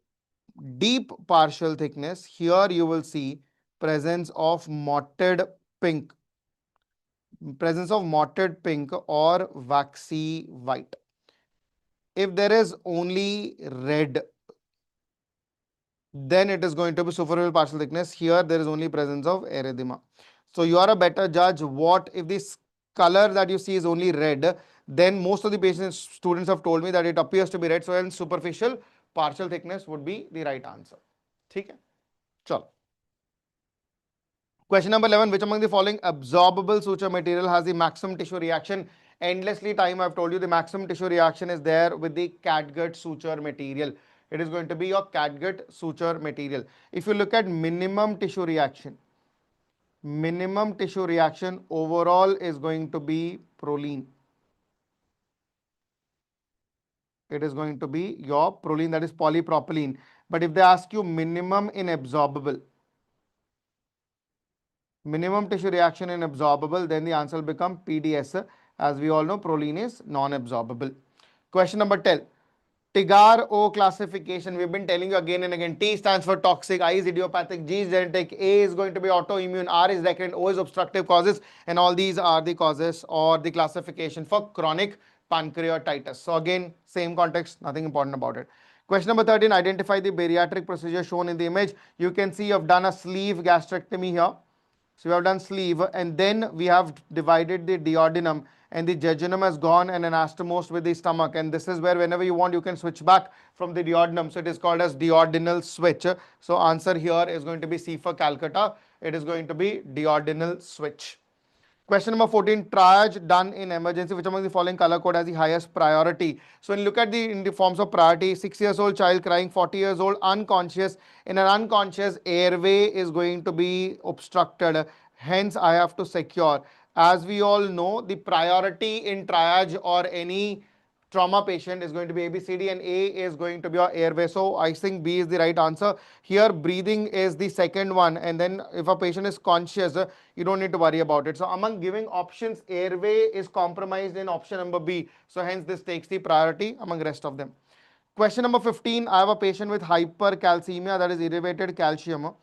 deep partial thickness, here you will see presence of mottled pink, or waxy white. If there is only red, then it is going to be superficial partial thickness. Here there is only presence of erythema. So you are a better judge. What if this color that you see is only red, then most of the patients, students have told me that it appears to be red. So then superficial partial thickness would be the right answer. Okay? Chalo. Question number 11, which among the following absorbable suture material has the maximum tissue reaction? Endlessly time I've told you the maximum tissue reaction is there with the catgut suture material. It is going to be your catgut suture material. If you look at minimum tissue reaction overall is going to be proline. It is going to be your proline, that is polypropylene. But if they ask you minimum in absorbable, minimum tissue reaction in absorbable, then the answer will become PDS. As we all know, proline is non-absorbable. Question number 10. TIGAR-O classification, we've been telling you again and again. T stands for toxic, I is idiopathic, G is genetic, A is going to be autoimmune, R is recurrent, O is obstructive causes, and all these are the causes or the classification for chronic pancreatitis. So again, same context, nothing important about it. Question number 13, identify the bariatric procedure shown in the image. You can see you've done a sleeve gastrectomy here. So we have done sleeve, and then we have divided the duodenum, and the jejunum has gone and anastomosed with the stomach. And this is where whenever you want, you can switch back from the duodenum. So it is called as duodenal switch. So answer here is going to be C for Calcutta. It is going to be duodenal switch. Question number 14, triage done in emergency. Which among the following color code has the highest priority? So when you look at in the forms of priority, 6 years old child crying, 40 years old, unconscious. In an unconscious, airway is going to be obstructed. Hence, I have to secure. As we all know, the priority in triage or any trauma patient is going to be ABCD, and A is going to be your airway. So I think B is the right answer. Here breathing is the second one, and then if a patient is conscious, you don't need to worry about it. So among giving options, airway is compromised in option number B. So hence this takes the priority among rest of them. Question number 15, I have a patient with hypercalcemia, that is elevated calcium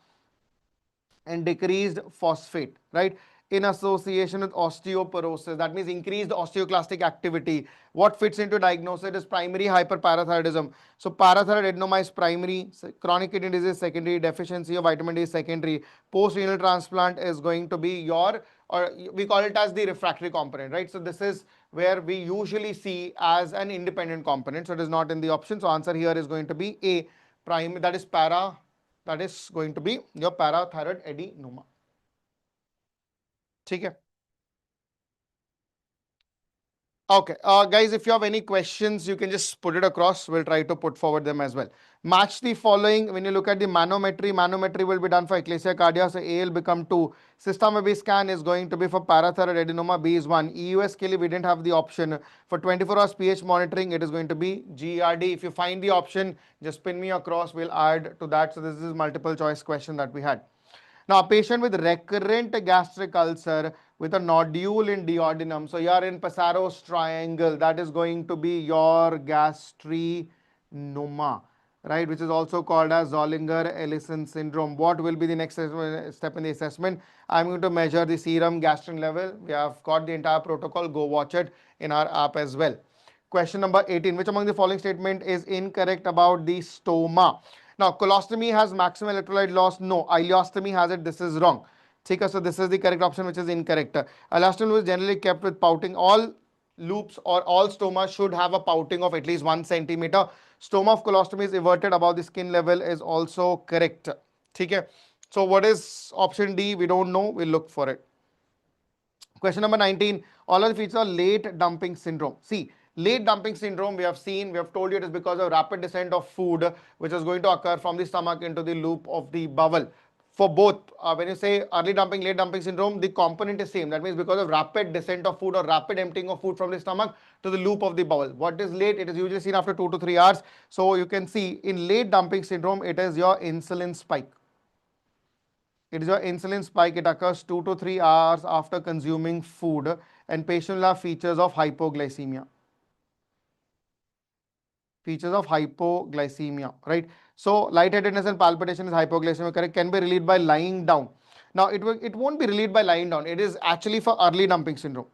and decreased phosphate, right? In association with osteoporosis, that means increased osteoclastic activity. What fits into diagnosis is primary hyperparathyroidism. So parathyroid adenoma is primary, chronic kidney disease is secondary, deficiency of vitamin D is secondary, post-renal transplant is going to be your, or we call it as the refractory component, right? So this is where we usually see as an independent component. So it is not in the option. So answer here is going to be A, primary, that is going to be your parathyroid adenoma. Okay. Okay, guys, if you have any questions, you can just put it across. We'll try to put forward them as well. Match the following. When you look at the manometry will be done for ecclesia cardia. So A will become 2. System scan is going to be for parathyroid adenoma. B is 1. EUS we didn't have the option. For 24 hours pH monitoring, it is going to be GRD. If you find the option, just pin me across. We'll add to that. So this is multiple choice question that we had. Now, a patient with recurrent gastric ulcer with a nodule in duodenum. So, you are in Passaro's triangle. That is going to be your gastrinoma, right, which is also called as Zollinger-Ellison syndrome. What will be the next step in the assessment? I'm going to measure the serum gastrin level. We have got the entire protocol. Go watch it in our app as well. Question number 18. Which among the following statement is incorrect about the stoma? Now, colostomy has maximum electrolyte loss. No. Ileostomy has it. This is wrong. Okay, so this is the correct option, which is incorrect. Ileostomy is generally kept with pouting. All loops or all stoma should have a pouting of at least 1 centimeter. Stoma of colostomy is everted above the skin level is also correct. Okay. So what is option D? We don't know. We'll look for it. Question number 19. All of the features of late dumping syndrome. See, late dumping syndrome, we have told you it is because of rapid descent of food which is going to occur from the stomach into the loop of the bowel. For both, when you say early dumping, late dumping syndrome, the component is same. That means because of rapid descent of food or rapid emptying of food from the stomach to the loop of the bowel. What is late? It is usually seen after 2 to 3 hours. So you can see in late dumping syndrome, it is your insulin spike. It is your insulin spike. It occurs 2 to 3 hours after consuming food, and patient will have features of hypoglycemia. Features of hypoglycemia, right? So lightheadedness and palpitation is hypoglycemia, correct? Can be relieved by lying down. Now it won't be relieved by lying down. It is actually for early dumping syndrome.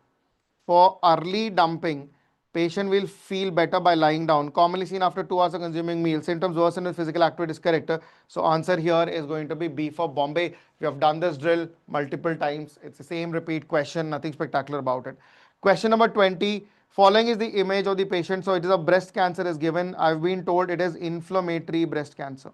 For early dumping, patient will feel better by lying down. Commonly seen after 2 hours of consuming meal. Symptoms worsen with physical activity is correct. So answer here is going to be B for Bombay. We have done this drill multiple times. It's the same repeat question, nothing spectacular about it. Question number 20. Following is the image of the patient. So it is a breast cancer is given. I've been told it is inflammatory breast cancer.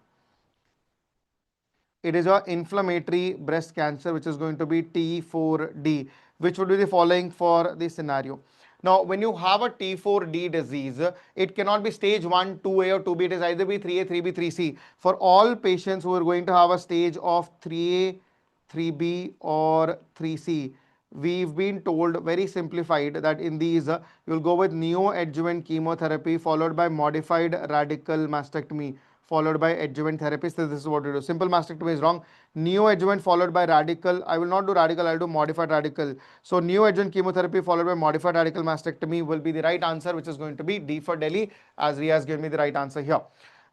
It is your inflammatory breast cancer, which is going to be T4D. Which would be the following for the scenario? Now, when you have a T4D disease, it cannot be stage 1, 2A or 2B. It is either be 3A, 3B, 3C. For all patients who are going to have a stage of 3A, 3B or 3C, we've been told, very simplified, that in these you'll go with neoadjuvant chemotherapy followed by modified radical mastectomy followed by adjuvant therapy. So this is what we do. Simple mastectomy is wrong. Neoadjuvant followed by radical. I will not do radical, I'll do modified radical. So neoadjuvant chemotherapy followed by modified radical mastectomy will be the right answer, which is going to be D for Delhi, as Ria has given me the right answer here.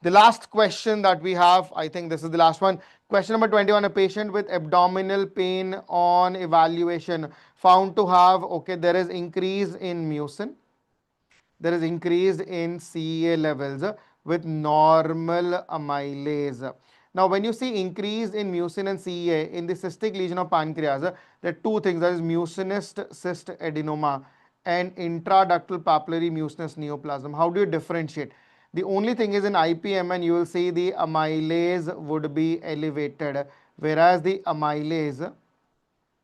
The last question that we have, I think this is the last one. Question number 21. A patient with abdominal pain on evaluation found to have, okay, there is increase in mucin. There is increase in CEA levels with normal amylase. Now, when you see increase in mucin and CEA in the cystic lesion of pancreas, there are two things. There is mucinous cyst adenoma and intraductal papillary mucinous neoplasm. How do you differentiate? The only thing is in IPMN, you will see the amylase would be elevated, whereas the amylase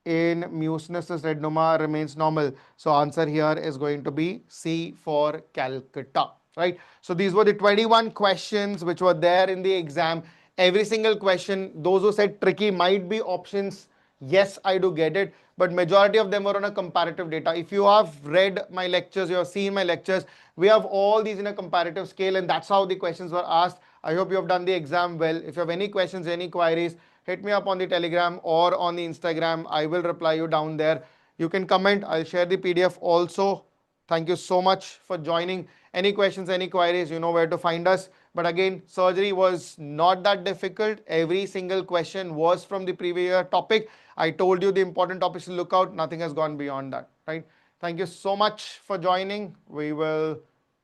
in mucinous cyst adenoma remains normal. So answer here is going to be C for Calcutta, right? So these were the 21 questions which were there in the exam. Every single question, those who said tricky might be options. Yes, I do get it, but majority of them were on a comparative data. If you have read my lectures, you have seen my lectures, we have all these in a comparative scale, and that's how the questions were asked. I hope you have done the exam well. If you have any questions, any queries, hit me up on the Telegram or on the Instagram. I will reply you down there. You can comment. I'll share the PDF also. Thank you so much for joining. Any questions, any queries, you know where to find us. But again, surgery was not that difficult. Every single question was from the previous topic. I told you the important topics to look out. Nothing has gone beyond that, right? Thank you so much for joining. We will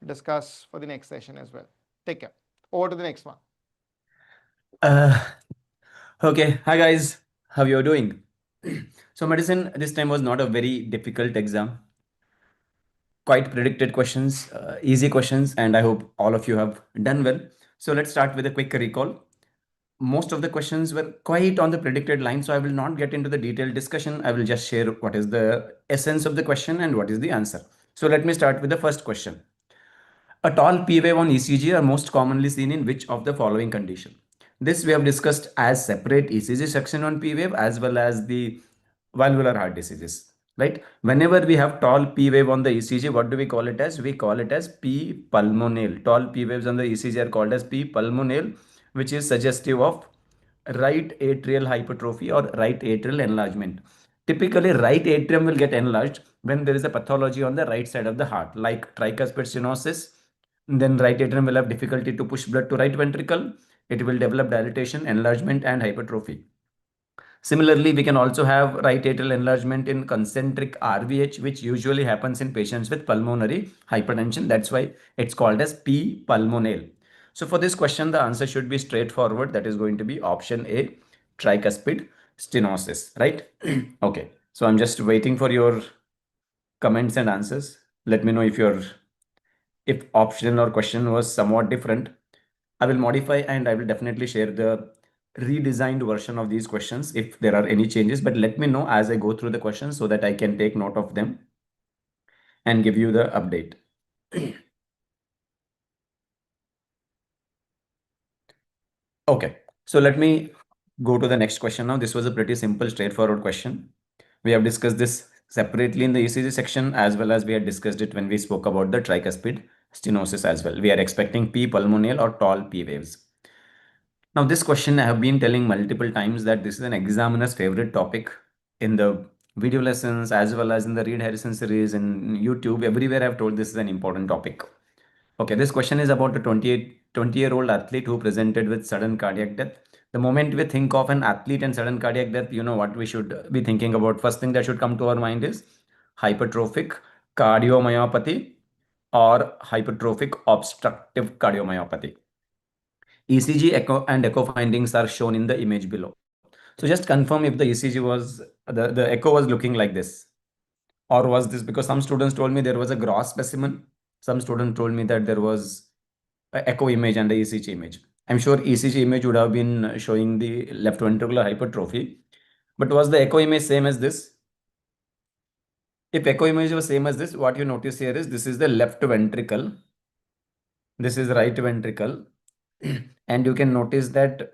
discuss for the next session as well. Take care. Over to the next one. Okay, hi guys, how you doing? So medicine this time was not a very difficult exam. Quite predicted questions, easy questions, and I hope all of you have done well. So let's start with a quick recall. Most of the questions were quite on the predicted line, so I will not get into the detailed discussion. I will just share what is the essence of the question and what is the answer. So let me start with the first question. A tall P wave on ECG are most commonly seen in which of the following condition? This we have discussed as separate ECG section on P wave as well as the valvular heart diseases, right? Whenever we have tall P wave on the ECG, what do we call it as? We call it as P pulmonale. Tall P waves on the ECG are called as P pulmonale, which is suggestive of right atrial hypertrophy or right atrial enlargement. Typically, right atrium will get enlarged when there is a pathology on the right side of the heart, like tricuspid stenosis, then right atrium will have difficulty to push blood to right ventricle. It will develop dilatation, enlargement, and hypertrophy. Similarly, we can also have right atrial enlargement in concentric RVH, which usually happens in patients with pulmonary hypertension. That's why it's called as P pulmonale. So for this question, the answer should be straightforward. That is going to be option A, tricuspid stenosis, right? Okay. So I'm just waiting for your comments and answers. Let me know if option or question was somewhat different. I will modify and I will definitely share the redesigned version of these questions if there are any changes, but let me know as I go through the questions so that I can take note of them and give you the update. Okay, so let me go to the next question now. This was a pretty simple, straightforward question. We have discussed this separately in the ECG section as well as we had discussed it when we spoke about the tricuspid stenosis as well. We are expecting P pulmonale or tall P waves. Now, this question I have been telling multiple times that this is an examiner's favorite topic in the video lessons as well as in the Reed Harrison series in YouTube. Everywhere I've told this is an important topic. Okay, this question is about a 20-year-old athlete who presented with sudden cardiac death. The moment we think of an athlete and sudden cardiac death, you know what we should be thinking about. First thing that should come to our mind is hypertrophic cardiomyopathy or hypertrophic obstructive cardiomyopathy. ECG echo and echo findings are shown in the image below. So just confirm if the ECG was, the echo was looking like this. Or was this, because some students told me there was a gross specimen. Some students told me that there was an echo image and the ECG image. I'm sure ECG image would have been showing the left ventricular hypertrophy. But was the echo image same as this? If echo image was same as this, what you notice here is this is the left ventricle. This is right ventricle. And you can notice that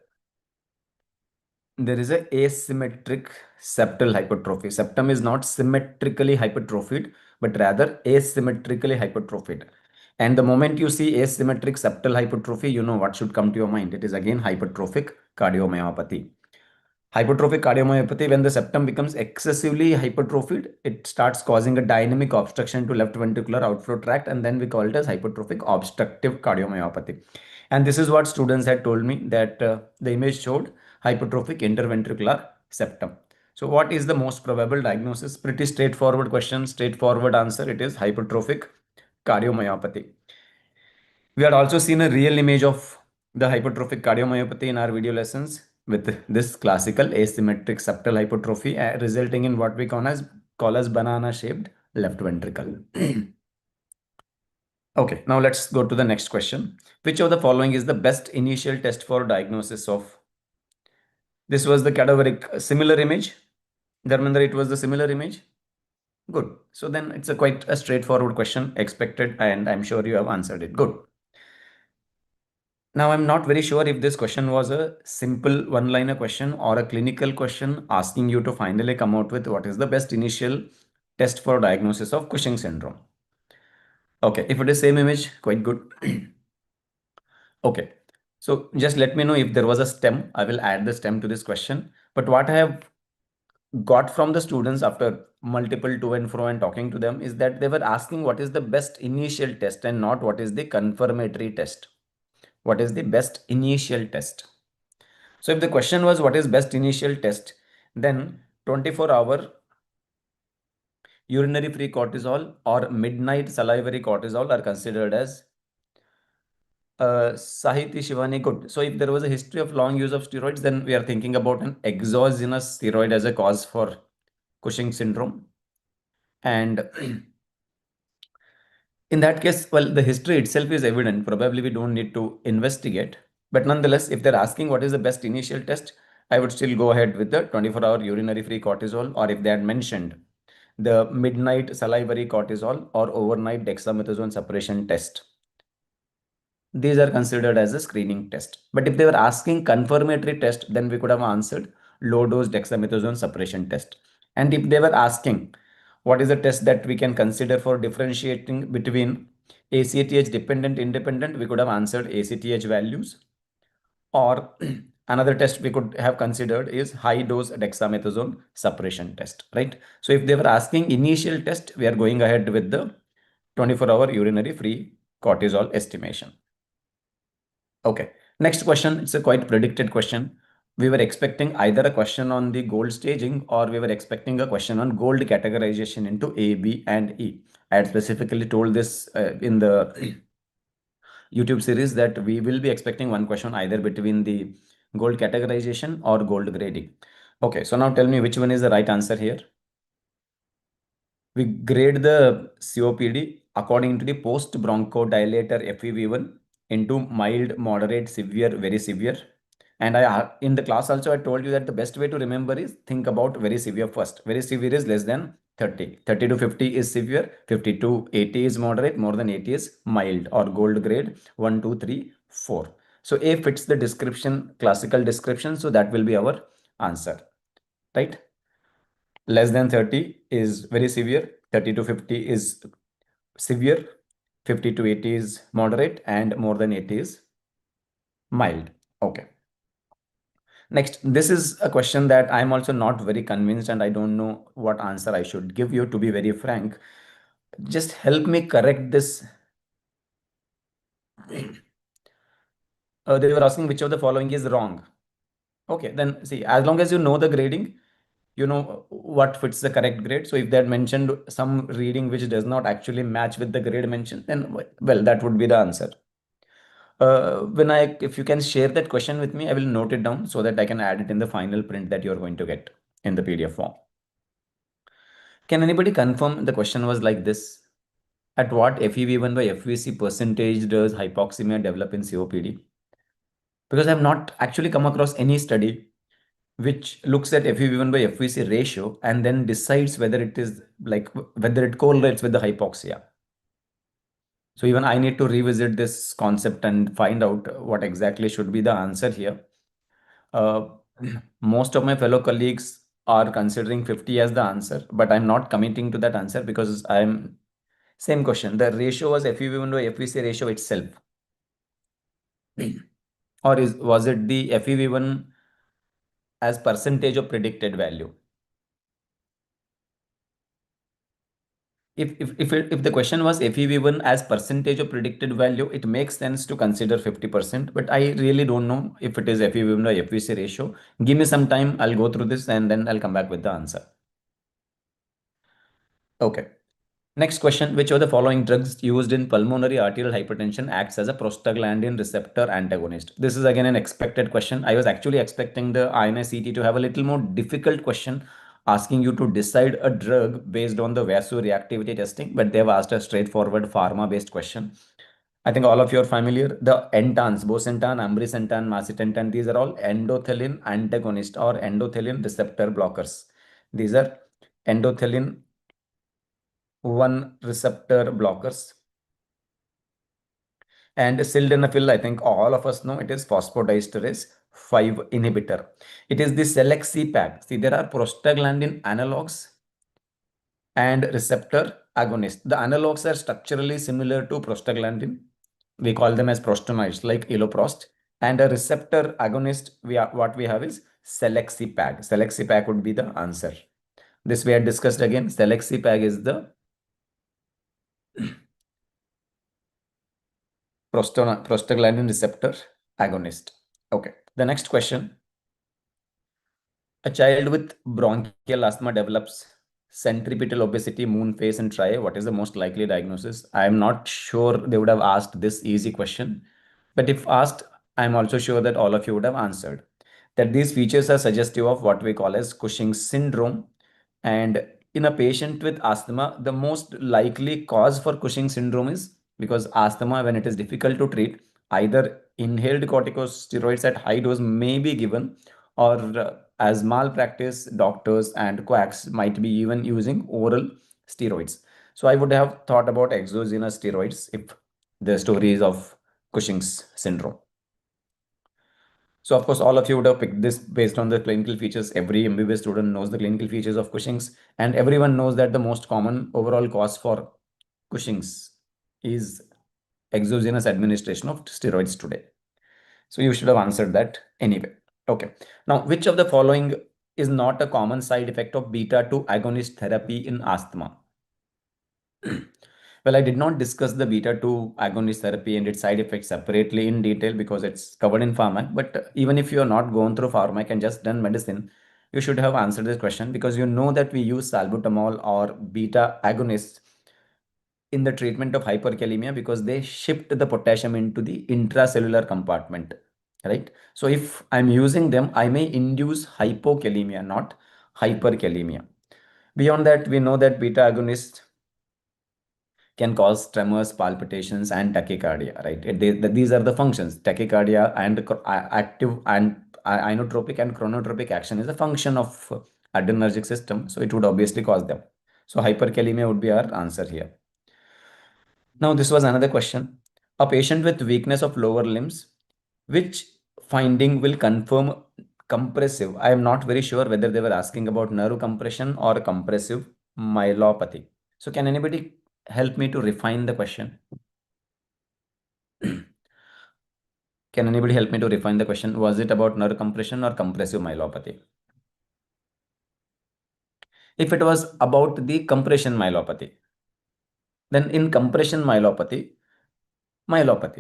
there is a asymmetric septal hypertrophy. Septum is not symmetrically hypertrophied, but rather asymmetrically hypertrophied. And the moment you see asymmetric septal hypertrophy, you know what should come to your mind. It is again hypertrophic cardiomyopathy. Hypertrophic cardiomyopathy, when the septum becomes excessively hypertrophied, it starts causing a dynamic obstruction to left ventricular outflow tract, and then we call it as hypertrophic obstructive cardiomyopathy. And this is what students had told me, that the image showed hypertrophic interventricular septum. So what is the most probable diagnosis? Pretty straightforward question, straightforward answer. It is hypertrophic cardiomyopathy. We had also seen a real image of the hypertrophic cardiomyopathy in our video lessons with this classical asymmetric septal hypertrophy resulting in what we call as banana shaped left ventricle. Okay, now let's go to the next question. Which of the following is the best initial test for diagnosis of? This was the cadaveric similar image. Dharmendra, it was the similar image. Good. So then it's quite a straightforward question, expected, and I'm sure you have answered it. Good. Now, I'm not very sure if this question was a simple one-liner question or a clinical question asking you to finally come out with what is the best initial test for diagnosis of Cushing syndrome. Okay, if it is same image, quite good. Okay, so just let me know if there was a stem. I will add the stem to this question. But what I have got from the students after multiple to and fro and talking to them is that they were asking what is the best initial test and not what is the confirmatory test. What is the best initial test? So if the question was what is best initial test, then 24-hour urinary free cortisol or midnight salivary cortisol are considered as Sahiti Shivani good. So if there was a history of long use of steroids, then we are thinking about an exogenous steroid as a cause for Cushing syndrome. And in that case, well, the history itself is evident. Probably we don't need to investigate. But nonetheless, if they're asking what is the best initial test, I would still go ahead with the 24-hour urinary free cortisol, or if they had mentioned the midnight salivary cortisol or overnight dexamethasone suppression test. These are considered as a screening test. But if they were asking confirmatory test, then we could have answered low dose dexamethasone suppression test. And if they were asking what is the test that we can consider for differentiating between ACTH dependent, independent, we could have answered ACTH values. Or another test we could have considered is high dose dexamethasone suppression test, right? So if they were asking initial test, we are going ahead with the 24-hour urinary free cortisol estimation. Okay, next question. It's a quite predicted question. We were expecting either a question on the gold staging or we were expecting a question on gold categorization into A, B, and E. I had specifically told this in the YouTube series that we will be expecting one question either between the gold categorization or gold grading. Okay, so now tell me which one is the right answer here. We grade the COPD according to the post bronchodilator FEV1 into mild, moderate, severe, very severe. And in the class also I told you that the best way to remember is think about very severe first. Very severe is less than 30. 30 to 50 is severe. 50 to 80 is moderate. More than 80 is mild or gold grade 1, 2, 3, 4. So A fits the description, classical description. So that will be our answer, right? Less than 30 is very severe. 30 to 50 is severe. 50 to 80 is moderate, and more than 80 is mild. Okay. Next, this is a question that I'm also not very convinced and I don't know what answer I should give you, to be very frank. Just help me correct this. They were asking which of the following is wrong. Okay, then see, as long as you know the grading, you know what fits the correct grade. So if they had mentioned some reading which does not actually match with the grade mentioned, then well, that would be the answer. If you can share that question with me, I will note it down so that I can add it in the final print that you're going to get in the PDF form. Can anybody confirm the question was like this? At what FEV1 by FVC percentage does hypoxemia develop in COPD? Because I have not actually come across any study which looks at FEV1 by FVC ratio and then decides whether it is like whether it correlates with the hypoxia. So even I need to revisit this concept and find out what exactly should be the answer here. Most of my fellow colleagues are considering 50 as the answer, but I'm not committing to that answer because same question. The ratio was FEV1 by FVC ratio itself. Or was it the FEV1 as percentage of predicted value? If the question was FEV1 as percentage of predicted value, it makes sense to consider 50%, but I really don't know if it is FEV1 by FVC ratio. Give me some time, I'll go through this and then I'll come back with the answer. Okay. Next question, which of the following drugs used in pulmonary arterial hypertension acts as a prostaglandin receptor antagonist? This is again an expected question. I was actually expecting the INI-CET to have a little more difficult question asking you to decide a drug based on the vasoreactivity testing, but they've asked a straightforward pharma-based question. I think all of you are familiar. The entans, bosentan, ambrisentan, macitentan, these are all endothelin antagonist or endothelin receptor blockers. These are endothelin 1 receptor blockers. And sildenafil, I think all of us know it is phosphodiesterase 5 inhibitor. It is the selexipag. See, there are prostaglandin analogs and receptor agonists. The analogs are structurally similar to prostaglandin. We call them as prostanoids like iloprost. And a receptor agonist, what we have is selexipag. Selexipag would be the answer. This we had discussed again. Selexipag is the prostaglandin receptor agonist. Okay, the next question. A child with bronchial asthma develops centripetal obesity, moon face, and try. What is the most likely diagnosis? I am not sure they would have asked this easy question, but if asked, I'm also sure that all of you would have answered that these features are suggestive of what we call as Cushing's syndrome. And in a patient with asthma, the most likely cause for Cushing's syndrome is because asthma, when it is difficult to treat, either inhaled corticosteroids at high dose may be given, or as malpractice, doctors and quacks might be even using oral steroids. So I would have thought about exogenous steroids if the story is of Cushing's syndrome. So of course, all of you would have picked this based on the clinical features. Every MBBS student knows the clinical features of Cushing's, and everyone knows that the most common overall cause for Cushing's is exogenous administration of steroids today. So you should have answered that anyway. Okay. Now, which of the following is not a common side effect of beta-2 agonist therapy in asthma? Well, I did not discuss the beta 2 agonist therapy and its side effects separately in detail because it's covered in pharmac. But even if you're not gone through pharmac and just done medicine, you should have answered this question, because you know that we use salbutamol or beta agonists in the treatment of hyperkalemia because they shift the potassium into the intracellular compartment, right? So if I'm using them, I may induce hypokalemia, not hyperkalemia. Beyond that, we know that beta agonists can cause tremors, palpitations, and tachycardia, right? These are the functions. Tachycardia and active and inotropic and chronotropic action is a function of adrenergic system, so it would obviously cause them. So hyperkalemia would be our answer here. Now, this was another question. A patient with weakness of lower limbs, which finding will confirm compressive? I am not very sure whether they were asking about nerve compression or compressive myelopathy. So can anybody help me to refine the question? Can anybody help me to refine the question? Was it about nerve compression or compressive myelopathy? If it was about the compression myelopathy, then in compression myelopathy,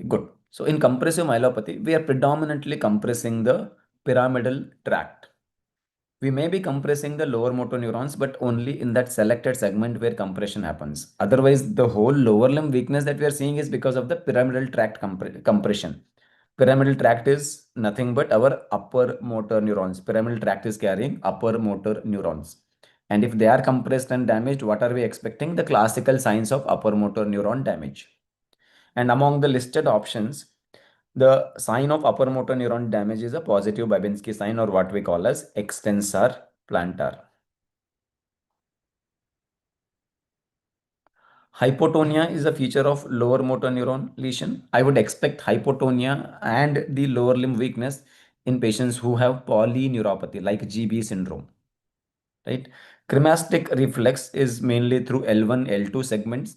good. So in compressive myelopathy, we are predominantly compressing the pyramidal tract. We may be compressing the lower motor neurons, but only in that selected segment where compression happens. Otherwise, the whole lower limb weakness that we are seeing is because of the pyramidal tract compression. Pyramidal tract is nothing but our upper motor neurons. Pyramidal tract is carrying upper motor neurons. And if they are compressed and damaged, what are we expecting? The classical signs of upper motor neuron damage. And among the listed options, the sign of upper motor neuron damage is a positive Babinski sign, or what we call as extensor plantar. Hypotonia is a feature of lower motor neuron lesion. I would expect hypotonia and the lower limb weakness in patients who have polyneuropathy like GB syndrome, right? Cremastic reflex is mainly through L1, L2 segments.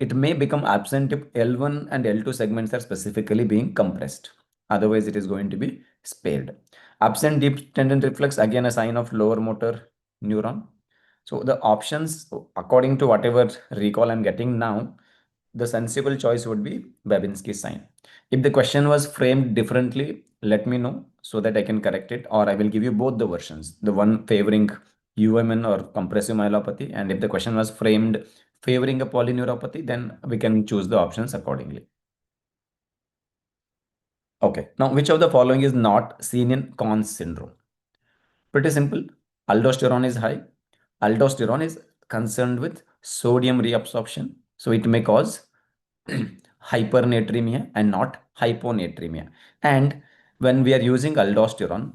It may become absent if L1 and L2 segments are specifically being compressed. Otherwise, it is going to be spared. Absent deep tendon reflex, again a sign of lower motor neuron. So the options, according to whatever recall I'm getting now, the sensible choice would be Babinski sign. If the question was framed differently, let me know so that I can correct it, or I will give you both the versions, the one favoring UMN or compressive myelopathy, and if the question was framed favoring a polyneuropathy, then we can choose the options accordingly. Okay, now which of the following is not seen in Conn's syndrome? Pretty simple. Aldosterone is high. Aldosterone is concerned with sodium reabsorption, so it may cause hypernatremia and not hyponatremia. And when we are using aldosterone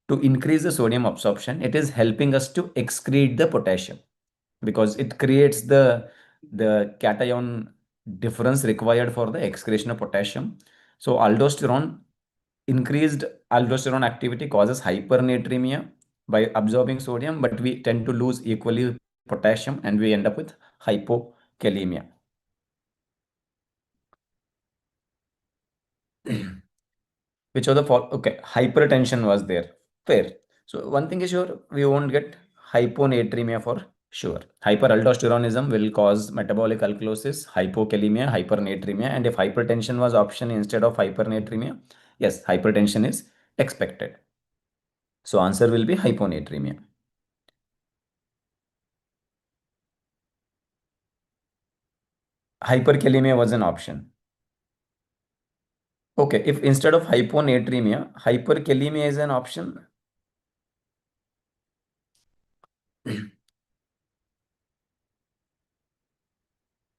to increase the sodium absorption, it is helping us to excrete the potassium because it creates the cation difference required for the excretion of potassium. So increased aldosterone activity causes hypernatremia by absorbing sodium, but we tend to lose equally potassium and we end up with hypokalemia. Which of the okay, hypertension was there. Fair. So one thing is sure, we won't get hyponatremia for sure. Hyperaldosteronism will cause metabolic alkalosis, hypokalemia, hypernatremia, and if hypertension was option instead of hypernatremia, yes, hypertension is expected. So answer will be hyponatremia. Hyperkalemia was an option. Okay, if instead of hyponatremia, hyperkalemia is an option,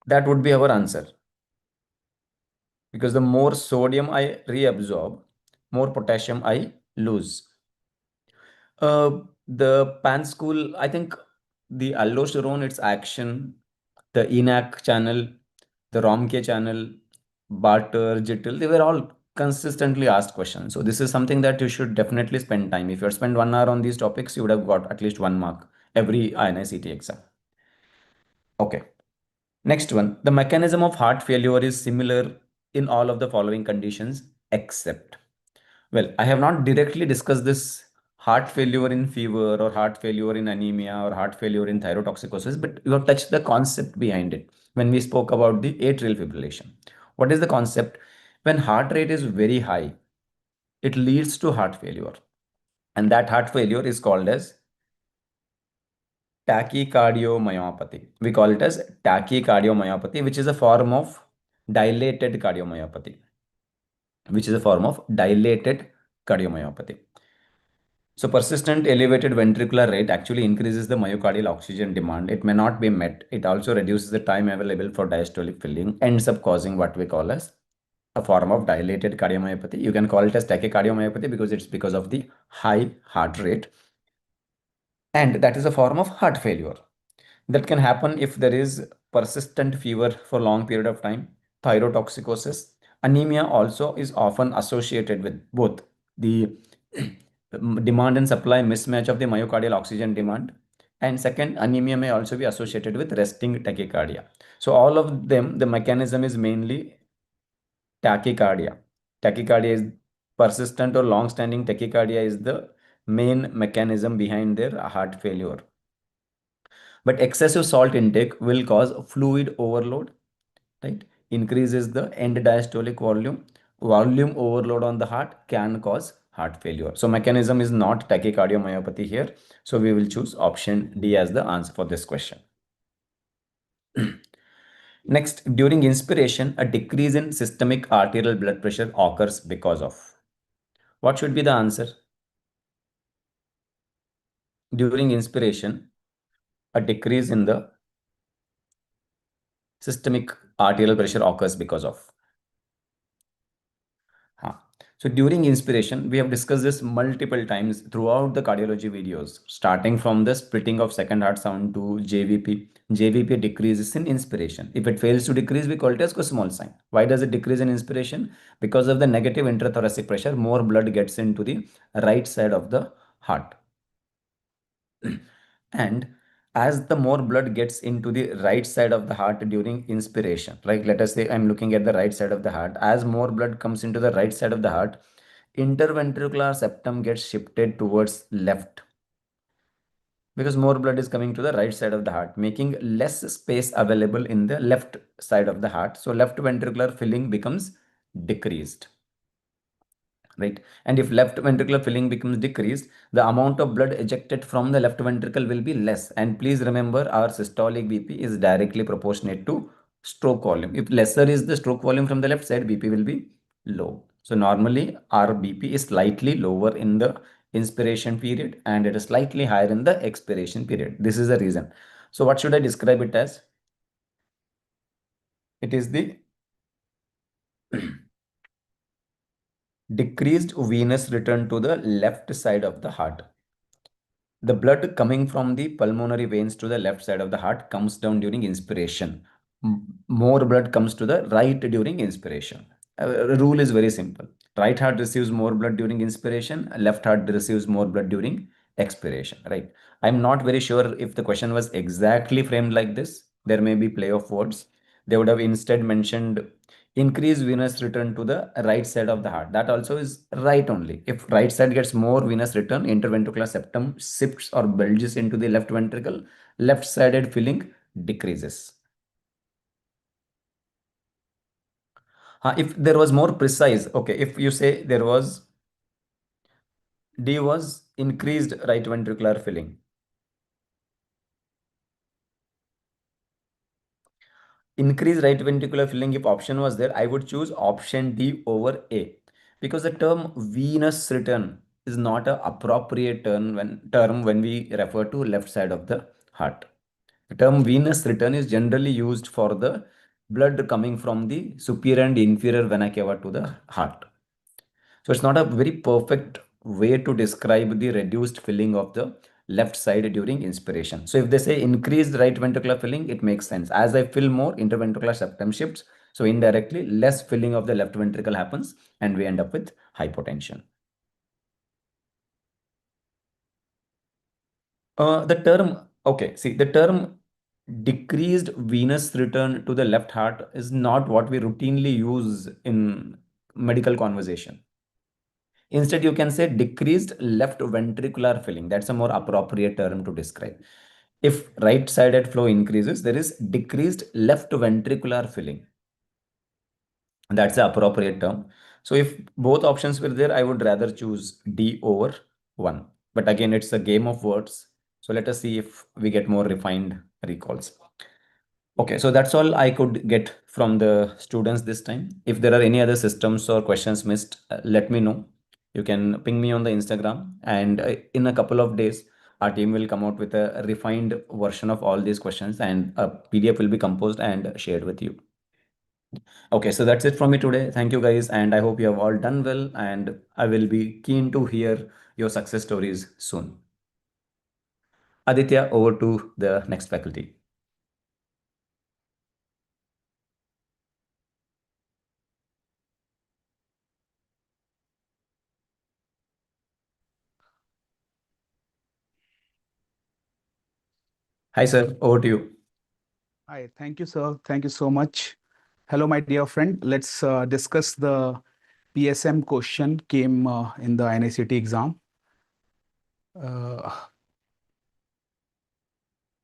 that would be our answer. Because the more sodium I reabsorb, more potassium I lose. The PAN school, I think the aldosterone, its action, the ENaC channel, the ROMK channel, Barter, JITL, they were all consistently asked questions. So this is something that you should definitely spend time. If you spend 1 hour on these topics, you would have got at least 1 mark every INI-CET exam. Okay. Next one, the mechanism of heart failure is similar in all of the following conditions except. Well, I have not directly discussed this heart failure in fever or heart failure in anemia or heart failure in thyrotoxicosis, but you have touched the concept behind it. when we spoke about the atrial fibrillation. What is the concept? When heart rate is very high, it leads to heart failure. And that heart failure is called as tachycardiomyopathy. We call it as tachycardiomyopathy, which is a form of dilated cardiomyopathy. So persistent elevated ventricular rate actually increases the myocardial oxygen demand. It may not be met. It also reduces the time available for diastolic filling, ends up causing what we call as a form of dilated cardiomyopathy. You can call it as tachycardiomyopathy because it's because of the high heart rate. And that is a form of heart failure. That can happen if there is persistent fever for long period of time, thyrotoxicosis. Anemia also is often associated with both the demand and supply mismatch of the myocardial oxygen demand. And second, anemia may also be associated with resting tachycardia. So all of them, the mechanism is mainly tachycardia. Tachycardia is persistent or long-standing tachycardia is the main mechanism behind their heart failure. But excessive salt intake will cause fluid overload, right? Increases the end diastolic volume. Volume overload on the heart can cause heart failure. So mechanism is not tachycardiomyopathy here. So we will choose option D as the answer for this question. Next, during inspiration, a decrease in systemic arterial blood pressure occurs because of. What should be the answer? During inspiration, a decrease in the systemic arterial pressure occurs because of. So during inspiration, we have discussed this multiple times throughout the cardiology videos, starting from the splitting of second heart sound to JVP. JVP decreases in inspiration. If it fails to decrease, we call it as Kussmaul sign. Why does it decrease in inspiration? Because of the negative intrathoracic pressure, more blood gets into the right side of the heart. And as the more blood gets into the right side of the heart during inspiration, like let us say I'm looking at the right side of the heart, as more blood comes into the right side of the heart, interventricular septum gets shifted towards left because more blood is coming to the right side of the heart, making less space available in the left side of the heart. So left ventricular filling becomes decreased. Right? And if left ventricular filling becomes decreased, the amount of blood ejected from the left ventricle will be less. And please remember, our systolic BP is directly proportionate to stroke volume. If lesser is the stroke volume from the left side, BP will be low. So normally our BP is slightly lower in the inspiration period and it is slightly higher in the expiration period. This is the reason. So what should I describe it as? It is the decreased venous return to the left side of the heart. The blood coming from the pulmonary veins to the left side of the heart comes down during inspiration. More blood comes to the right during inspiration. The rule is very simple. Right heart receives more blood during inspiration, left heart receives more blood during expiration, right? I'm not very sure if the question was exactly framed like this. There may be play of words. They would have instead mentioned increase venous return to the right side of the heart. That also is right only. If right side gets more venous return, interventricular septum shifts or bulges into the left ventricle, left-sided filling decreases. If there was more precise, okay, if you say there was D was increased right ventricular filling. Increase right ventricular filling, if option was there, I would choose option D over A because the term venous return is not an appropriate term when we refer to left side of the heart. The term venous return is generally used for the blood coming from the superior and inferior vena cava to the heart. So it's not a very perfect way to describe the reduced filling of the left side during inspiration. So if they say increased right ventricular filling, it makes sense. As I fill more, interventricular septum shifts. So indirectly, less filling of the left ventricle happens and we end up with hypotension. The term decreased venous return to the left heart is not what we routinely use in medical conversation. Instead, you can say decreased left ventricular filling. That's a more appropriate term to describe. If right-sided flow increases, there is decreased left ventricular filling. That's the appropriate term. So if both options were there, I would rather choose D over 1. But again, it's a game of words. So let us see if we get more refined recalls. Okay, so that's all I could get from the students this time. If there are any other systems or questions missed, let me know. You can ping me on the Instagram, and in a couple of days, our team will come out with a refined version of all these questions, and a PDF will be composed and shared with you. Okay, so that's it from me today. Thank you guys, and I hope you have all done well, and I will be keen to hear your success stories soon. Aditya, over to the next faculty. Hi, sir. Over to you. Hi, thank you, sir. Thank you so much. Hello, my dear friend. Let's discuss the PSM question came in the INICET exam.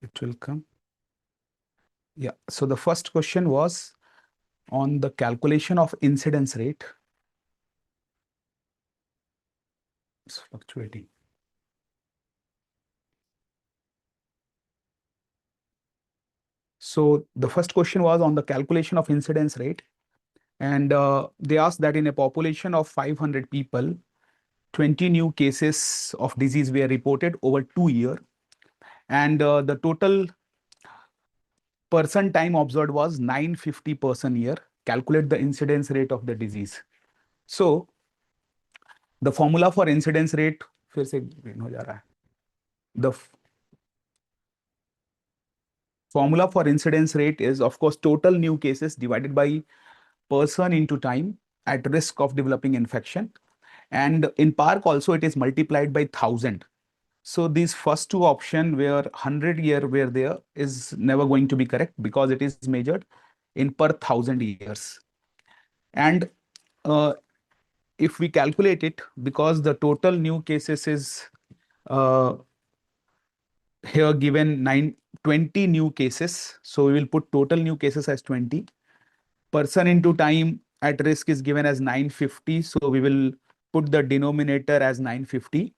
It will come. Yeah. So the first question was on the calculation of incidence rate. It's fluctuating. So the first question was on the calculation of incidence rate. And they asked that in a population of 500 people, 20 new cases of disease were reported over 2 years. And the total person time observed was 950 person year. Calculate the incidence rate of the disease. So the formula for incidence rate, फिर से green हो जा रहा है. The formula for incidence rate is, of course, total new cases divided by person into time at risk of developing infection. And in PARC also, it is multiplied by 1000. So these first two options where 100 year were there is never going to be correct because it is measured in per 1000 years. And if we calculate it, because the total new cases is here given 20 new cases. So we will put total new cases as 20. Person into time at risk is given as 950. So we will put the denominator as 950.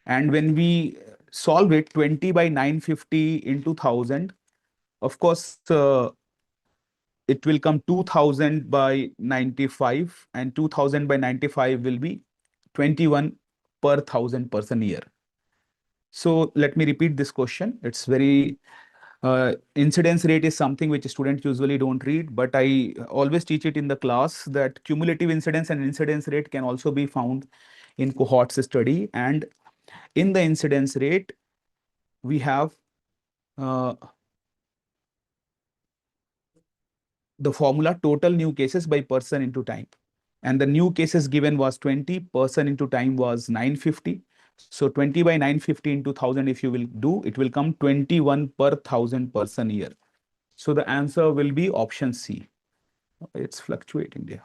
And when we solve it, 20 by 950 into 1000, of course, it will come 2000 by 95, and 2000 by 95 will be 21 per 1000 person year. So let me repeat this question. It's very incidence rate is something which students usually don't read, but I always teach it in the class that cumulative incidence and incidence rate can also be found in cohorts study. And in the incidence rate, we have the formula total new cases by person into time. And the new cases given was 20, person into time was 950. So 20 by 950 into 1000, if you will do, it will come 21 per 1000 person year. So the answer will be option C. It's fluctuating there.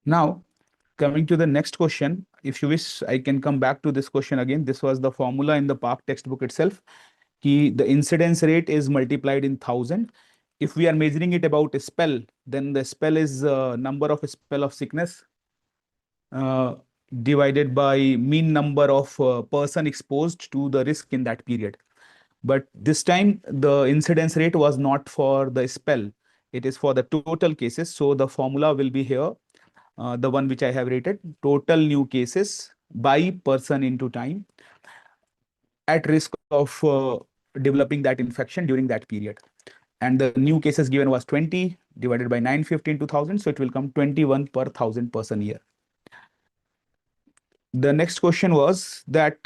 Now, coming to the next question, if you wish, I can come back to this question again. This was the formula in the PARC textbook itself. The incidence rate is multiplied in 1000. If we are measuring it about a spell, then the spell is number of spell of sickness divided by mean number of person exposed to the risk in that period. But this time, the incidence rate was not for the spell. It is for the total cases. So the formula will be here, the one which I have rated, total new cases by person into time at risk of developing that infection during that period. And the new cases given was 20 divided by 950 into 1000. So it will come 21 per 1000 person year. The next question was that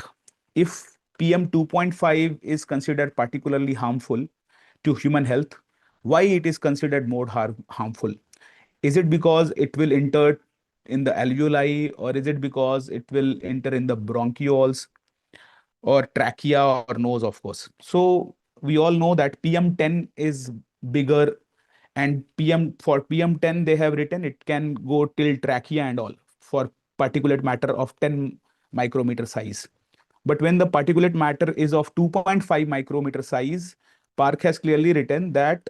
if PM 2.5 is considered particularly harmful to human health, why it is considered more harmful? Is it because it will enter in the alveoli, or is it because it will enter in the bronchioles or trachea or nose, of course? So we all know that PM10 is bigger, and for PM10 they have written it can go till trachea and all. For particulate matter of 10 micrometer size. But when the particulate matter is of 2.5 micrometer size, Park has clearly written that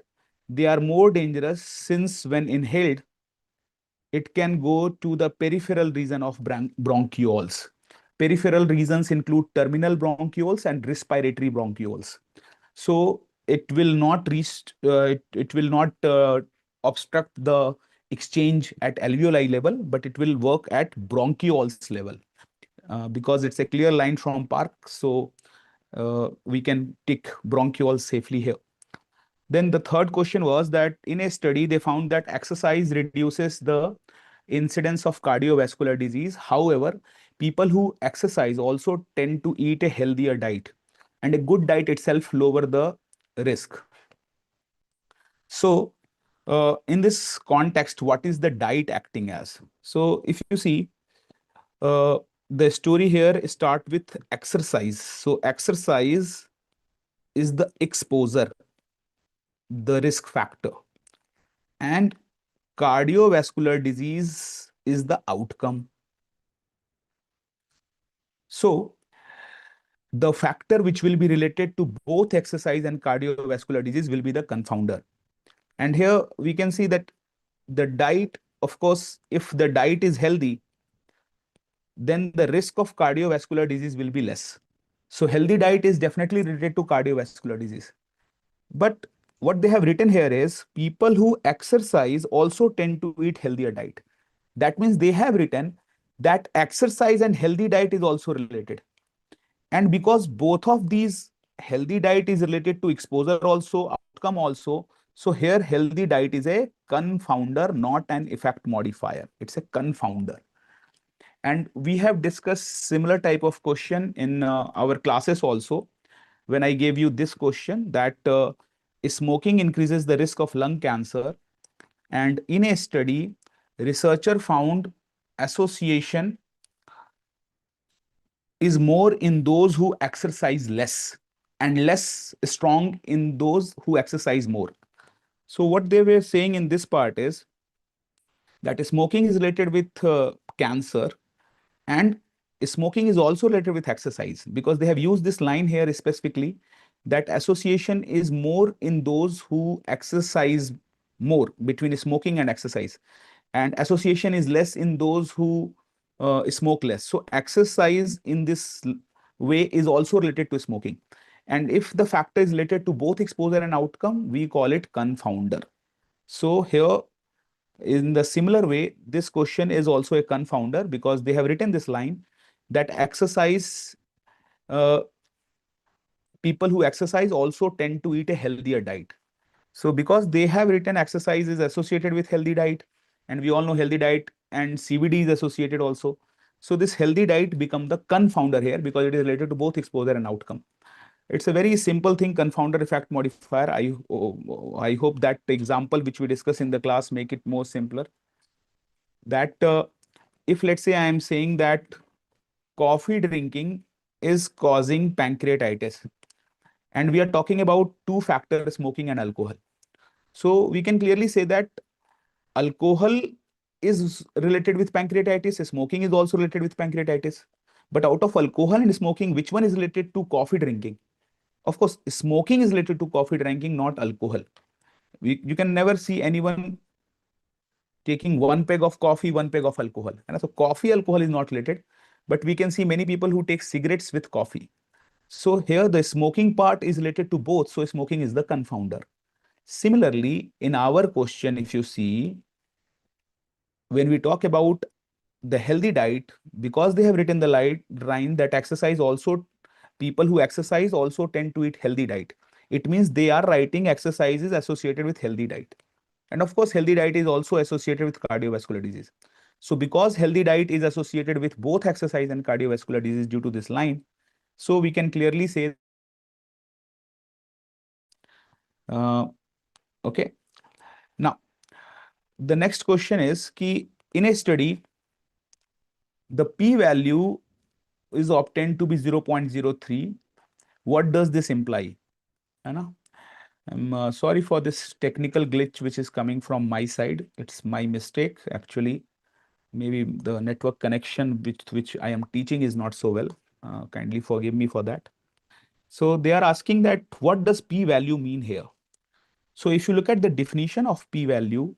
they are more dangerous since when inhaled, it can go to the peripheral region of bronchioles. Peripheral regions include terminal bronchioles and respiratory bronchioles. So it will not reach, it will not obstruct the exchange at alveoli level, but it will work at bronchioles level. Because it's a clear line from Park, so we can tick bronchioles safely here. Then the third question was that in a study, they found that exercise reduces the incidence of cardiovascular disease. However, people who exercise also tend to eat a healthier diet, and a good diet itself lower the risk. So in this context, what is the diet acting as? So if you see, the story here start with exercise. So exercise is the exposure, the risk factor, and cardiovascular disease is the outcome. So the factor which will be related to both exercise and cardiovascular disease will be the confounder. And here we can see that the diet, of course, if the diet is healthy, then the risk of cardiovascular disease will be less. So healthy diet is definitely related to cardiovascular disease. But what they have written here is people who exercise also tend to eat healthier diet. That means they have written that exercise and healthy diet is also related. And because both of these, healthy diet is related to exposure also, outcome also, so here healthy diet is a confounder, not an effect modifier. It's a confounder. And we have discussed similar type of question in our classes also. When I gave you this question that smoking increases the risk of lung cancer. And in a study, researcher found association is more in those who exercise less and less strong in those who exercise more. So what they were saying in this part is that smoking is related with cancer, and smoking is also related with exercise, because they have used this line here specifically that association is more in those who exercise more between smoking and exercise, and association is less in those who smoke less. So exercise in this way is also related to smoking. And if the factor is related to both exposure and outcome, we call it confounder. So here, in the similar way, this question is also a confounder because they have written this line that exercise, people who exercise also tend to eat a healthier diet. So because they have written exercise is associated with healthy diet, and we all know healthy diet and CVD is associated also. So this healthy diet become the confounder here because it is related to both exposure and outcome. It's a very simple thing, confounder effect modifier. I hope that example which we discuss in the class make it more simpler. That if let's say I am saying that coffee drinking is causing pancreatitis, and we are talking about two factors, smoking and alcohol. So we can clearly say that alcohol is related with pancreatitis, smoking is also related with pancreatitis. But out of alcohol and smoking, which one is related to coffee drinking? Of course, smoking is related to coffee drinking, not alcohol. You can never see anyone taking one peg of coffee, one peg of alcohol. And so coffee, alcohol is not related, but we can see many people who take cigarettes with coffee. So here the smoking part is related to both. So smoking is the confounder. Similarly, in our question, if you see, when we talk about the healthy diet, because they have written the line that exercise also, people who exercise also tend to eat healthy diet. It means they are writing exercises associated with healthy diet. And of course, healthy diet is also associated with cardiovascular disease. So because healthy diet is associated with both exercise and cardiovascular disease due to this line, so we can clearly say, okay. Now, the next question is, ki in a study, the p-value is obtained to be 0.03. What does this imply? I'm sorry for this technical glitch which is coming from my side. It's my mistake, actually. Maybe the network connection which I am teaching is not so well. Kindly forgive me for that. So they are asking that what does p-value mean here? So if you look at the definition of p-value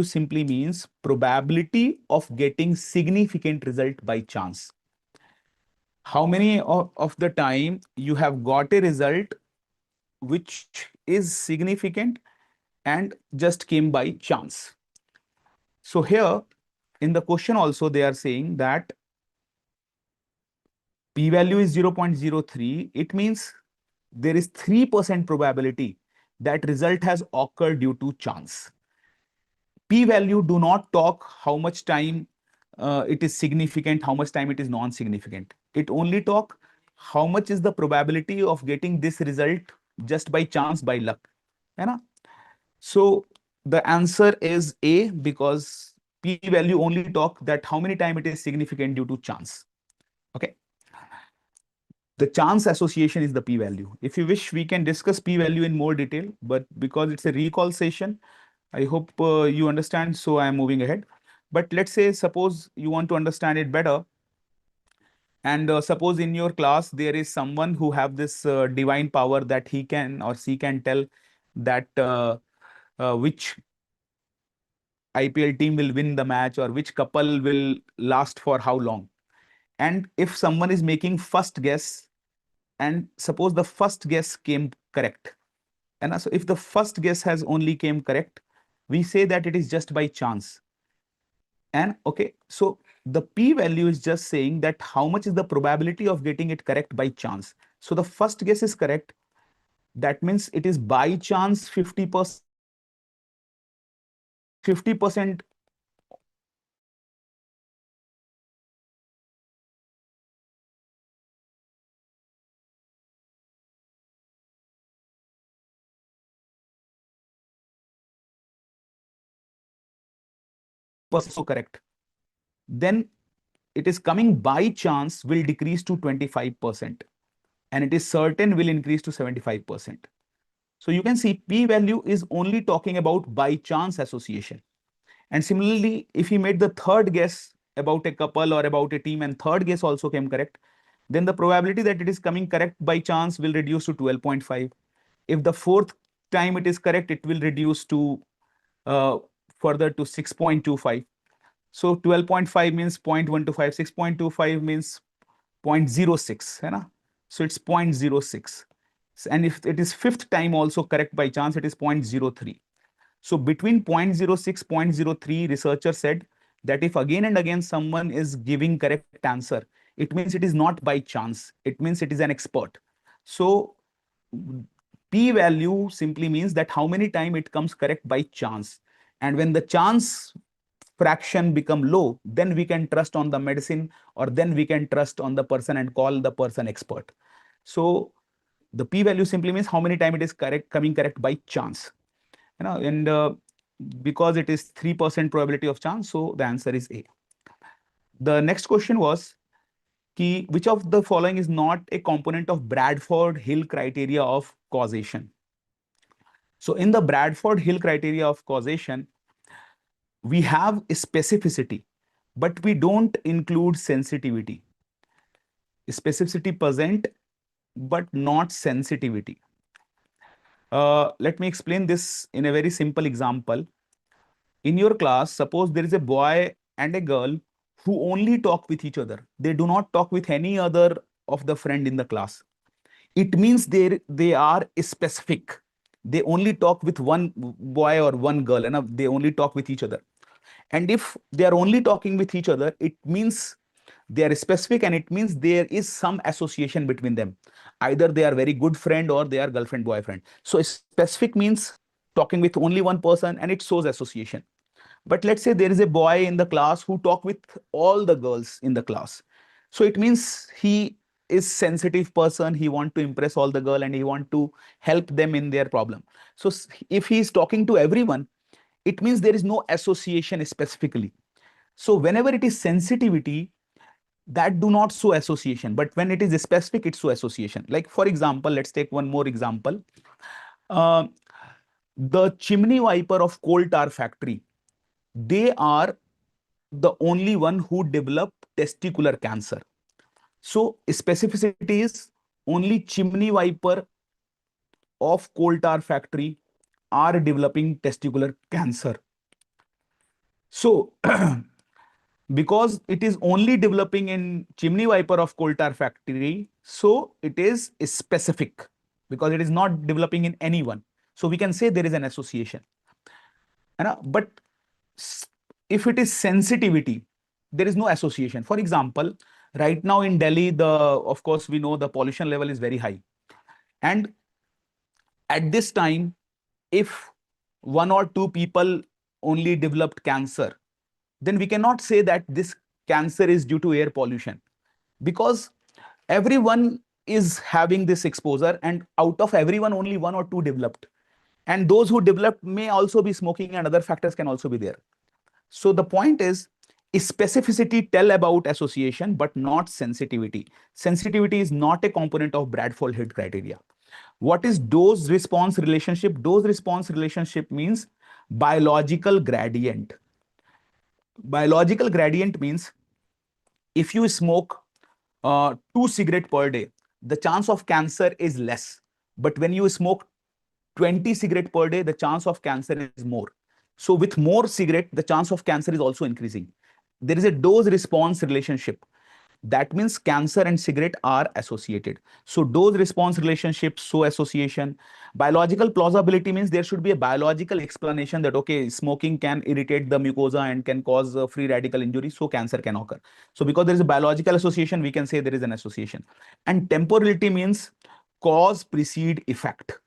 simply means probability of getting significant result by chance. How many of the time you have got a result which is significant and just came by chance. So here in the question also they are saying that p-value is 0.03. It means there is 3% probability that result has occurred due to chance. P-value do not talk how much time it is significant, how much time it is non-significant. It only talk how much is the probability of getting this result just by chance, by luck. Right? So the answer is A, because p-value only talk that how many time it is significant due to chance. Okay. The chance association is the p-value. If you wish, we can discuss p-value in more detail, but because it's a recall session, I hope you understand, so I am moving ahead. But let's say, suppose you want to understand it better, and suppose in your class there is someone who have this divine power that he can or she can tell that which IPL team will win the match or which couple will last for how long. And if someone is making first guess, and suppose the first guess came correct, and so if the first guess has only came correct, we say that it is just by chance. And okay, so the p-value is just saying that how much is the probability of getting it correct by chance. So the first guess is correct. That means it is by chance 50%. 50% so correct. Then it is coming by chance will decrease to 25%, and it is certain will increase to 75%. So you can see p-value is only talking about by chance association. And similarly, if he made the third guess about a couple or about a team and third guess also came correct, then the probability that it is coming correct by chance will reduce to 12.5. If the fourth time it is correct, it will reduce to further to 6.25. So 12.5 means 0.125, 6.25 means 0.06. Hai na? So it's 0.06. And if it is fifth time also correct by chance, it is 0.03. So between 0.06, 0.03, researcher said that if again and again someone is giving correct answer, it means it is not by chance. It means it is an expert. So p-value simply means that how many time it comes correct by chance. And when the chance fraction become low, then we can trust on the medicine, or then we can trust on the person and call the person expert. So the p-value simply means how many time it is correct, coming correct by chance. And because it is 3% probability of chance, so the answer is A. The next question was, which of the following is not a component of Bradford-Hill criteria of causation? So in the Bradford-Hill criteria of causation, we have specificity, but we don't include sensitivity. Specificity present, but not sensitivity. Let me explain this in a very simple example. In your class, suppose there is a boy and a girl who only talk with each other. They do not talk with any other of the friend in the class. It means they are specific. They only talk with one boy or one girl, and they only talk with each other. And if they are only talking with each other, it means they are specific, and it means there is some association between them. Either they are very good friend or they are girlfriend, boyfriend. So specific means talking with only one person, and it shows association. But let's say there is a boy in the class who talk with all the girls in the class. So it means he is sensitive person. He want to impress all the girl, and he want to help them in their problem. So if he is talking to everyone, it means there is no association specifically. So whenever it is sensitivity, that do not show association. But when it is specific, it show association. Like for example, let's take one more example. The chimney wiper of coal tar factory, they are the only one who develop testicular cancer. So specificity is only chimney viper of coal tar factory are developing testicular cancer. So because it is only developing in chimney viper of coal tar factory, so it is specific because it is not developing in anyone. So we can say there is an association. But if it is sensitivity, there is no association. For example, right now in Delhi, of course we know the pollution level is very high, and at this time, if one or two people only developed cancer, then we cannot say that this cancer is due to air pollution, because everyone is having this exposure, and out of everyone only one or two developed, and those who developed may also be smoking and other factors can also be there. So the point is specificity tell about association but not sensitivity. Sensitivity is not a component of Bradford-Hill criteria. What is dose response relationship? Dose response relationship means biological gradient. Biological gradient means if you smoke 2 cigarettes per day, the chance of cancer is less. But when you smoke 20 cigarettes per day, the chance of cancer is more. So with more cigarette, the chance of cancer is also increasing. There is a dose response relationship. That means cancer and cigarette are associated. So dose response relationship, so association. Biological plausibility means there should be a biological explanation that, okay, smoking can irritate the mucosa and can cause free radical injury, so cancer can occur. So because there is a biological association, we can say there is an association. And temporality means cause precede effect.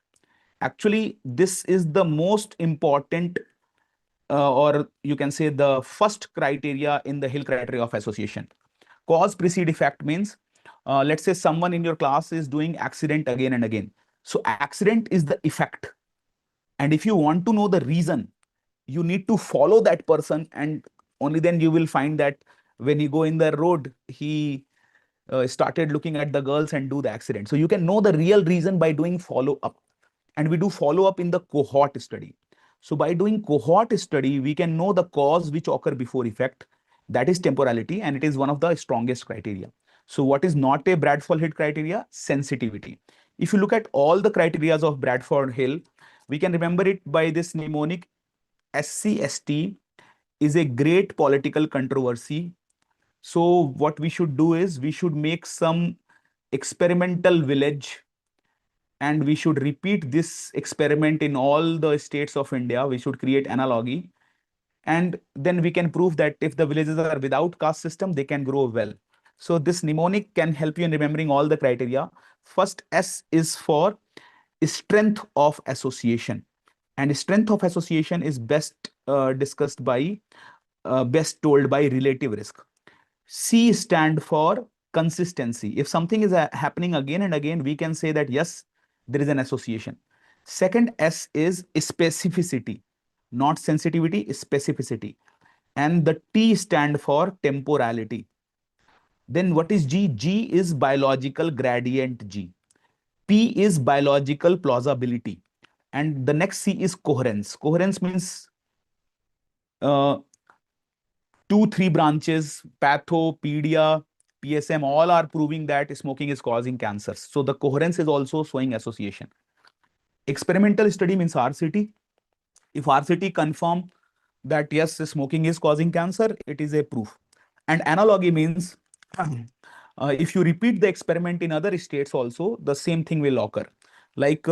Actually, this is the most important, or you can say the first criteria in the Hill criteria of association. Cause precede effect means, let's say someone in your class is doing accident again and again. So accident is the effect. And if you want to know the reason, you need to follow that person, and only then you will find that when he go in the road, he started looking at the girls and do the accident. So you can know the real reason by doing follow up. And we do follow up in the cohort study. So by doing cohort study, we can know the cause which occur before effect. That is temporality, and it is one of the strongest criteria. So what is not a Bradford-Hill criteria? Sensitivity. If you look at all the criteria of Bradford-Hill, we can remember it by this mnemonic: SCST is a great political controversy. So what we should do is we should make some experimental village, and we should repeat this experiment in all the states of India. We should create analogy, and then we can prove that if the villages are without caste system, they can grow well. So this mnemonic can help you in remembering all the criteria. First, S is for strength of association, and strength of association is best discussed by, best told by relative risk. C stand for consistency. If something is happening again and again, we can say that yes, there is an association. Second, S is specificity, not sensitivity, specificity. And the T stand for temporality. Then what is G? G is biological gradient G. P is biological plausibility. And the next C is coherence. Coherence means 2-3 branches, patho, pedia, PSM, all are proving that smoking is causing cancer. So the coherence is also showing association. Experimental study means RCT. If RCT confirm that yes, smoking is causing cancer, it is a proof. And analogy means if you repeat the experiment in other states also, the same thing will occur. Like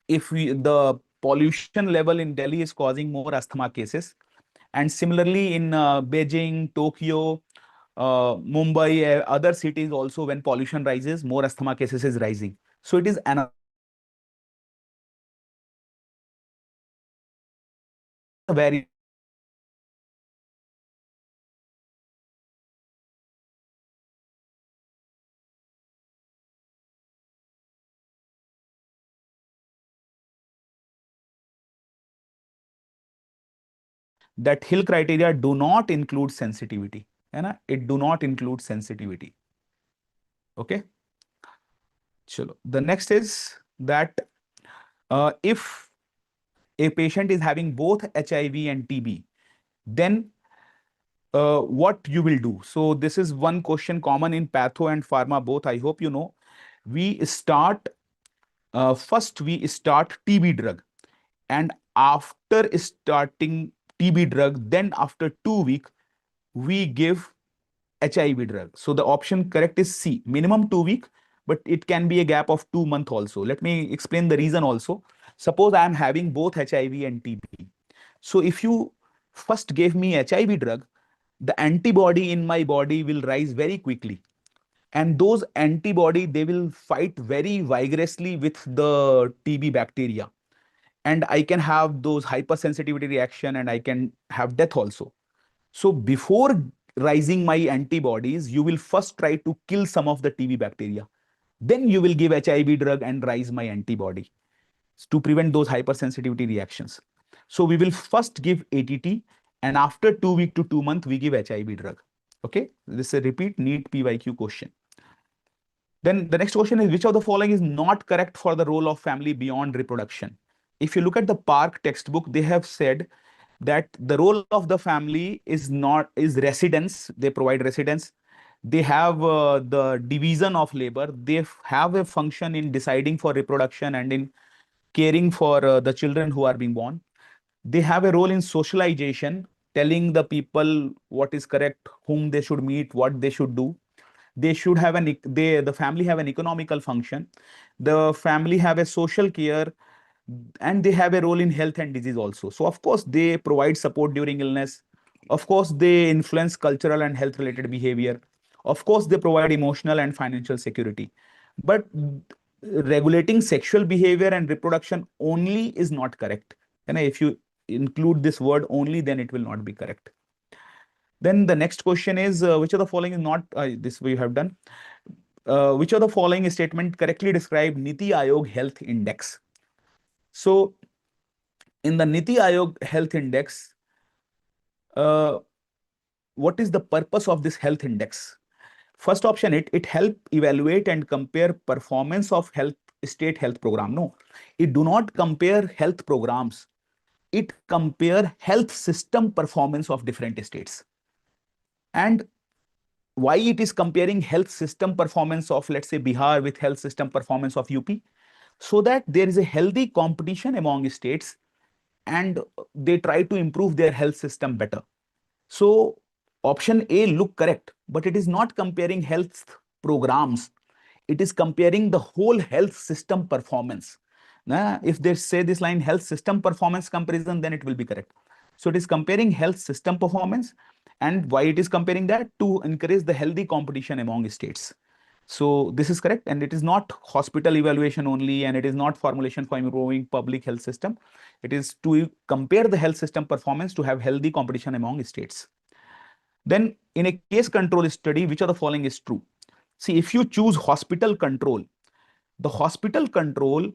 if the pollution level in Delhi is causing more asthma cases, and similarly in Beijing, Tokyo, Mumbai, other cities also, when pollution rises, more asthma cases is rising. So it is very that Hill criteria do not include sensitivity. It do not include sensitivity. Okay. Chalo. The next is that if a patient is having both HIV and TB, then what you will do. So this is one question common in patho and pharma both. I hope you know. We start first we start TB drug, and after starting TB drug, then after 2 weeks we give HIV drug. So the option correct is C, minimum 2 week, but it can be a gap of 2 months also. Let me explain the reason also. Suppose I am having both HIV and TB. So if you first gave me HIV drug, the antibody in my body will rise very quickly. And those antibody, they will fight very vigorously with the TB bacteria. And I can have those hypersensitivity reaction and I can have death also. So before rising my antibodies, you will first try to kill some of the TB bacteria. Then you will give HIV drug and rise my antibody to prevent those hypersensitivity reactions. So we will first give ATT, and after 2 weeks to 2 months, we give HIV drug. Okay, this is a repeat NEET PYQ question. Then the next question is, which of the following is not correct for the role of family beyond reproduction? If you look at the Park textbook, they have said that the role of the family is residence. They provide residence. They have the division of labor. They have a function in deciding for reproduction and in caring for the children who are being born. They have a role in socialization, telling the people what is correct, whom they should meet, what they should do. They should have the family have an economical function. The family have a social care, and they have a role in health and disease also. So of course they provide support during illness. Of course they influence cultural and health related behavior. Of course they provide emotional and financial security. But regulating sexual behavior and reproduction only is not correct. And if you include this word only, then it will not be correct. Then the next question is, which of the following is not, this we have done. Which of the following statement correctly describe Niti Aayog Health Index? So in the Niti Aayog Health Index, what is the purpose of this health index? First option, it help evaluate and compare performance of state health program. No, it do not compare health programs. It compare health system performance of different states. And why it is comparing health system performance of, let's say, Bihar with health system performance of UP? So that there is a healthy competition among states and they try to improve their health system better. So option A look correct, but it is not comparing health programs. It is comparing the whole health system performance. Now, if they say this line health system performance comparison, then it will be correct. So it is comparing health system performance, and why it is comparing that? To encourage the healthy competition among states. So this is correct, and it is not hospital evaluation only, and it is not formulation for improving public health system. It is to compare the health system performance to have healthy competition among states. Then in a case control study, which of the following is true? See, if you choose hospital control, the hospital control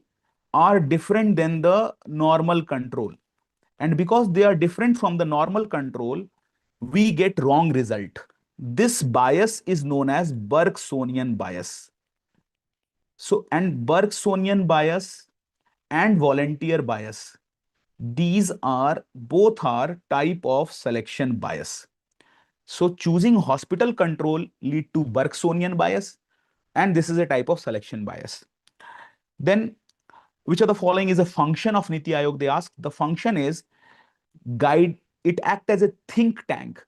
are different than the normal control. And because they are different from the normal control, we get wrong result. This bias is known as Bergsonian bias. So, and Bergsonian bias and volunteer bias, these are both are type of selection bias. So choosing hospital control lead to Bergsonian bias, and this is a type of selection bias. Then, which of the following is a function of Niti Aayog? They ask. The function is guide. It act as a think tank,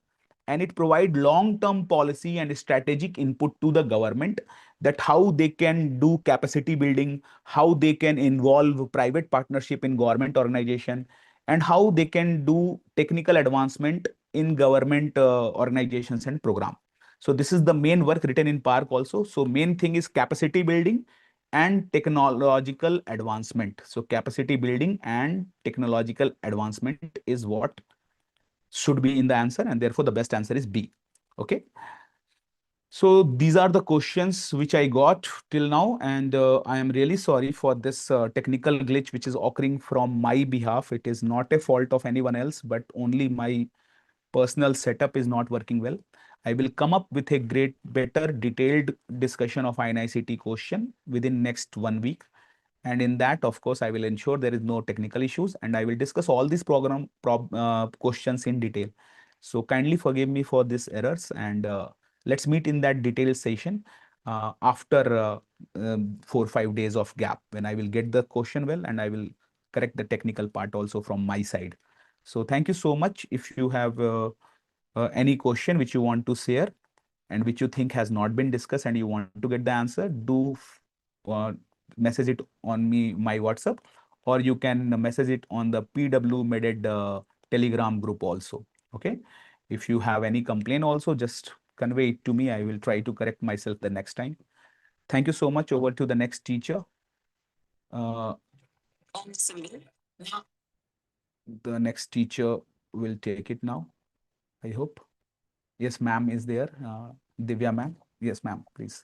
and it provide long-term policy and strategic input to the government, that how they can do capacity building, how they can involve private partnership in government organization, and how they can do technical advancement in government organizations and program. So this is the main work written in Park also. So main thing is capacity building and technological advancement. So capacity building and technological advancement is what should be in the answer, and therefore the best answer is B. Okay. So these are the questions which I got till now, and I am really sorry for this technical glitch which is occurring from my behalf. It is not a fault of anyone else, but only my personal setup is not working well. I will come up with a better detailed discussion of INICET question within next 1 week. And in that, of course, I will ensure there is no technical issues, and I will discuss all these questions in detail. So kindly forgive me for these errors, and let's meet in that detailed session after 4 or 5 days of gap, when I will get the question well and I will correct the technical part also from my side. So thank you so much. If you have any question which you want to share and which you think has not been discussed and you want to get the answer, do message it on my WhatsApp, or you can message it on the PW MedEd Telegram group also. Okay. If you have any complaint also, just convey it to me. I will try to correct myself the next time. Thank you so much. Over to the next teacher. The next teacher will take it now, I hope. Yes, ma'am is there. Divya ma'am. Yes, ma'am, please.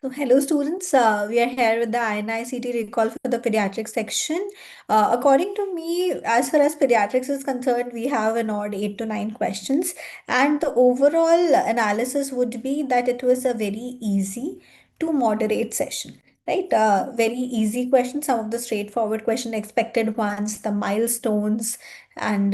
So hello students, we are here with the INI-CET Recall for the Pediatrics section. According to me, as far as Pediatrics is concerned, we have an odd 8 to 9 questions, and the overall analysis would be that it was a very easy to moderate session. Right, very easy questions, some of the straightforward question, expected ones, the milestones, and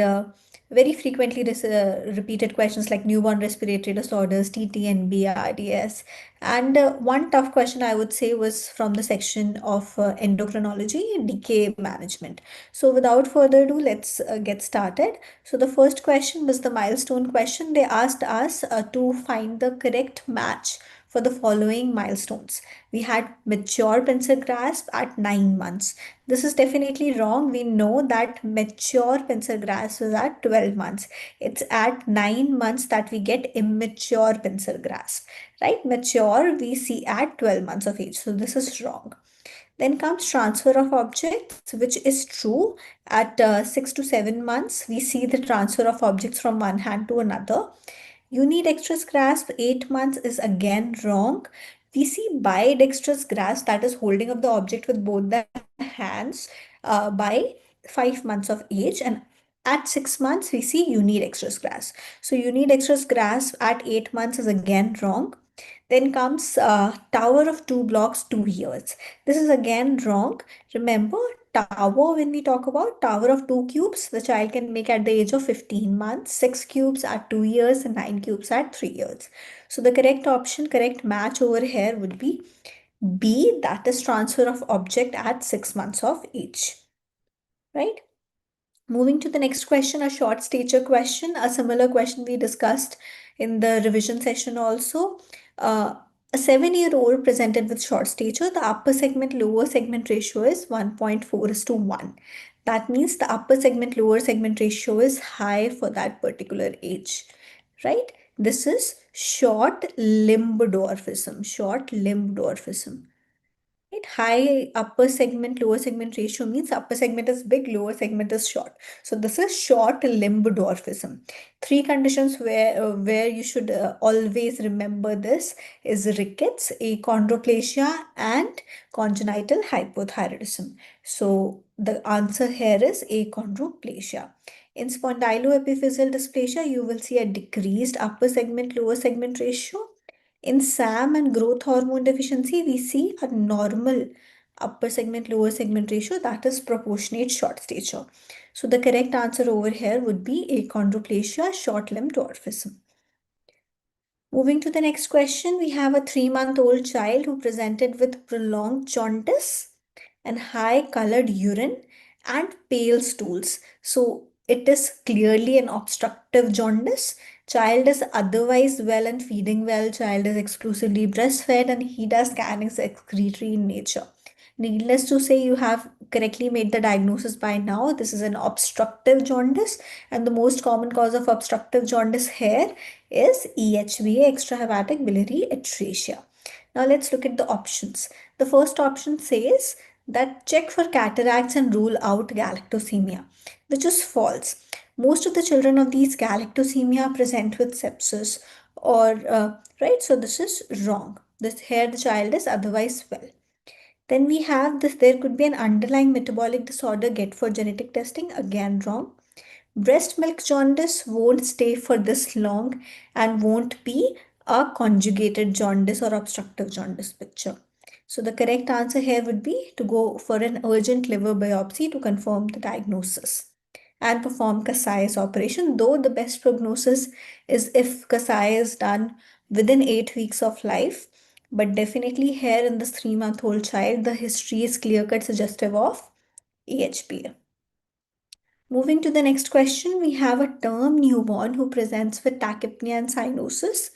very frequently repeated questions like newborn respiratory disorders, TTNB, RDS. And one tough question I would say was from the section of endocrinology, decay management. So without further ado, let's get started. So the first question was the milestone question. They asked us to find the correct match for the following milestones. We had mature pincer grasp at 9 months. This is definitely wrong. We know that mature pincer grasp is at 12 months. It's at 9 months that we get immature pincer grasp, right? Mature we see at 12 months of age. So this is wrong. Then comes transfer of objects, which is true. At 6 to 7 months, we see the transfer of objects from one hand to another. Unidextrous grasp, 8 months is again wrong. We see bidextrous grasp, that is holding up the object with both the hands by 5 months of age, and at 6 months we see unidextrous grasp. So unidextrous grasp at 8 months is again wrong. Then comes tower of 2 blocks, 2 years. This is again wrong. Remember, tower, when we talk about tower of 2 cubes, the child can make at the age of 15 months, 6 cubes at 2 years, and 9 cubes at 3 years. So the correct option, correct match over here would be B, that is transfer of object at 6 months of age, right? Moving to the next question, a short stature question, a similar question we discussed in the revision session also. A 7-year-old presented with short stature, the upper segment lower segment ratio is 1.4:1. That means the upper segment lower segment ratio is high for that particular age, right? This is short limb dwarfism, short limb dwarfism. Right? High upper segment, lower segment ratio means upper segment is big, lower segment is short. So this is short limb dwarfism. 3 conditions where you should always remember this is rickets, achondroplasia, and congenital hypothyroidism. So the answer here is achondroplasia. In spondyloepiphyseal dysplasia, you will see a decreased upper segment, lower segment ratio. In SAM and growth hormone deficiency, we see a normal upper segment, lower segment ratio, that is proportionate short stature. So the correct answer over here would be achondroplasia, short limb dwarfism. Moving to the next question, we have a 3-month-old child who presented with prolonged jaundice and high colored urine and pale stools. So it is clearly an obstructive jaundice. Child is otherwise well and feeding well. Child is exclusively breastfed and HEDA scan is excretory in nature. Needless to say, you have correctly made the diagnosis by now. This is an obstructive jaundice, and the most common cause of obstructive jaundice here is EHBA, extrahepatic biliary atresia. Now let's look at the options. The first option says that check for cataracts and rule out galactosemia, which is false. Most of the children of these galactosemia present with sepsis or right, so this is wrong. This here the child is otherwise well. Then we have this, there could be an underlying metabolic disorder, get for genetic testing, again wrong. Breast milk jaundice won't stay for this long and won't be a conjugated jaundice or obstructive jaundice picture. So the correct answer here would be to go for an urgent liver biopsy to confirm the diagnosis and perform Kasai's operation, though the best prognosis is if Kasai is done within 8 weeks of life. But definitely here in this 3-month-old child, the history is clear-cut suggestive of EHPA. Moving to the next question, we have a term newborn who presents with tachypnea and cyanosis.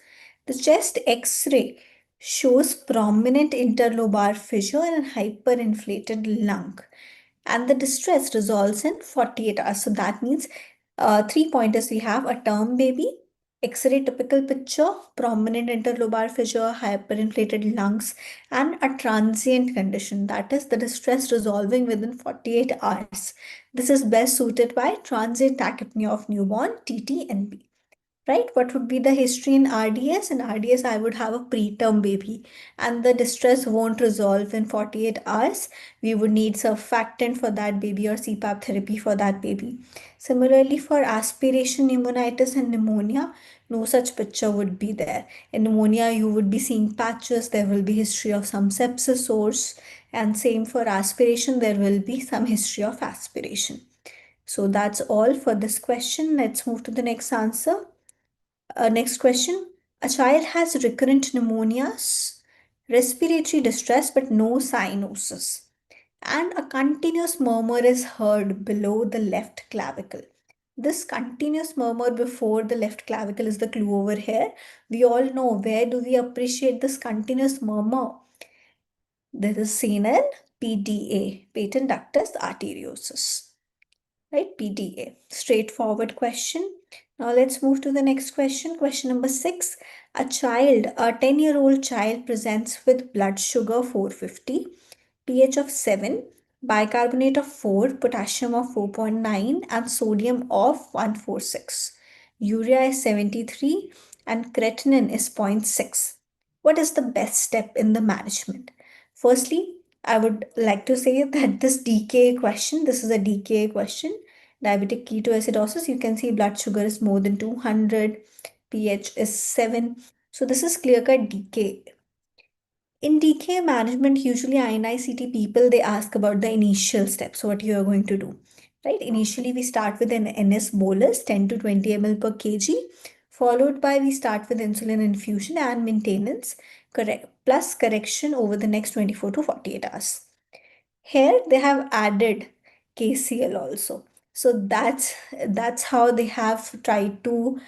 The chest X-ray shows prominent interlobar fissure and hyperinflated lung. And the distress resolves in 48 hours. So that means 3 pointers we have: a term baby, X-ray typical picture, prominent interlobar fissure, hyperinflated lungs, and a transient condition, that is the distress resolving within 48 hours. This is best suited by transient tachypnea of newborn, TTNB. Right? What would be the history in RDS? In RDS, I would have a preterm baby and the distress won't resolve in 48 hours. We would need surfactant for that baby or CPAP therapy for that baby. Similarly, for aspiration pneumonitis and pneumonia, no such picture would be there. In pneumonia, you would be seeing patches. There will be history of some sepsis source, and same for aspiration, there will be some history of aspiration. So that's all for this question. Let's move to the next answer. Next question. A child has recurrent pneumonias, respiratory distress, but no cyanosis, and a continuous murmur is heard below the left clavicle. This continuous murmur before the left clavicle is the clue over here. We all know, where do we appreciate this continuous murmur? This is seen in PDA, patent ductus arteriosus. Right, PDA. Straightforward question. Now let's move to the next question. Question number 6. A 10-year-old child presents with blood sugar 450, pH of 7, bicarbonate of 4, potassium of 4.9, and sodium of 146. Urea is 73 and creatinine is 0.6. What is the best step in the management? Firstly, I would like to say that this DKA question, this is a DKA question. Diabetic ketoacidosis, you can see blood sugar is more than 200, pH is 7. So this is clear-cut DKA. In DKA management, usually INI-CET people, they ask about the initial steps, what you are going to do. Right? Initially, we start with an NS bolus, 10 to 20 ml per kg, followed by we start with insulin infusion and maintenance, plus correction over the next 24 to 48 hours. Here they have added KCL also. So that's how they have tried to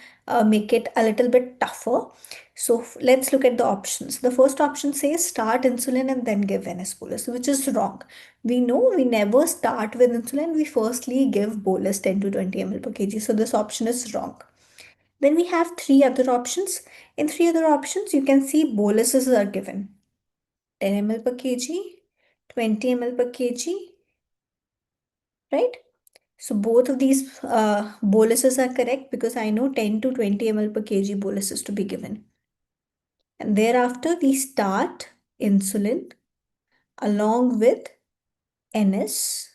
make it a little bit tougher. So let's look at the options. The first option says start insulin and then give NS bolus, which is wrong. We know we never start with insulin. We firstly give bolus 10 to 20 ml per kg. So this option is wrong. Then we have 3 other options. In 3 other options, you can see boluses are given. 10 ml per kg, 20 ml per kg, right? So both of these boluses are correct because I know 10 to 20 ml per kg boluses to be given. And thereafter, we start insulin along with NS.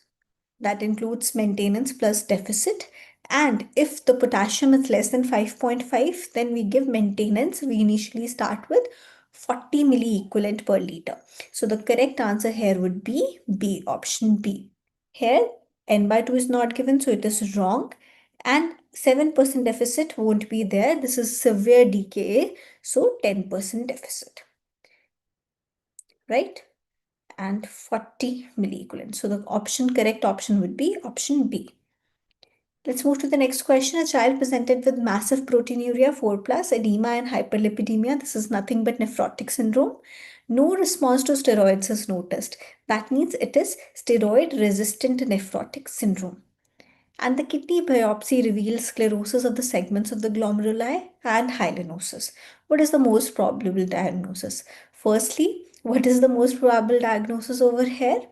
That includes maintenance plus deficit. And if the potassium is less than 5.5, then we give maintenance. We initially start with 40 milliequivalent per liter. So the correct answer here would be B, option B. Here, N by 2 is not given, so it is wrong. And 7% deficit won't be there. This is severe DKA, so 10% deficit. Right? And 40 milliequivalent. So the correct option would be option B. Let's move to the next question. A child presented with massive proteinuria 4+, edema and hyperlipidemia. This is nothing but nephrotic syndrome. No response to steroids is noticed. That means it is steroid-resistant nephrotic syndrome. And the kidney biopsy reveals sclerosis of the segments of the glomeruli and hyalinosis. What is the most probable diagnosis? Firstly, what is the most probable diagnosis over here?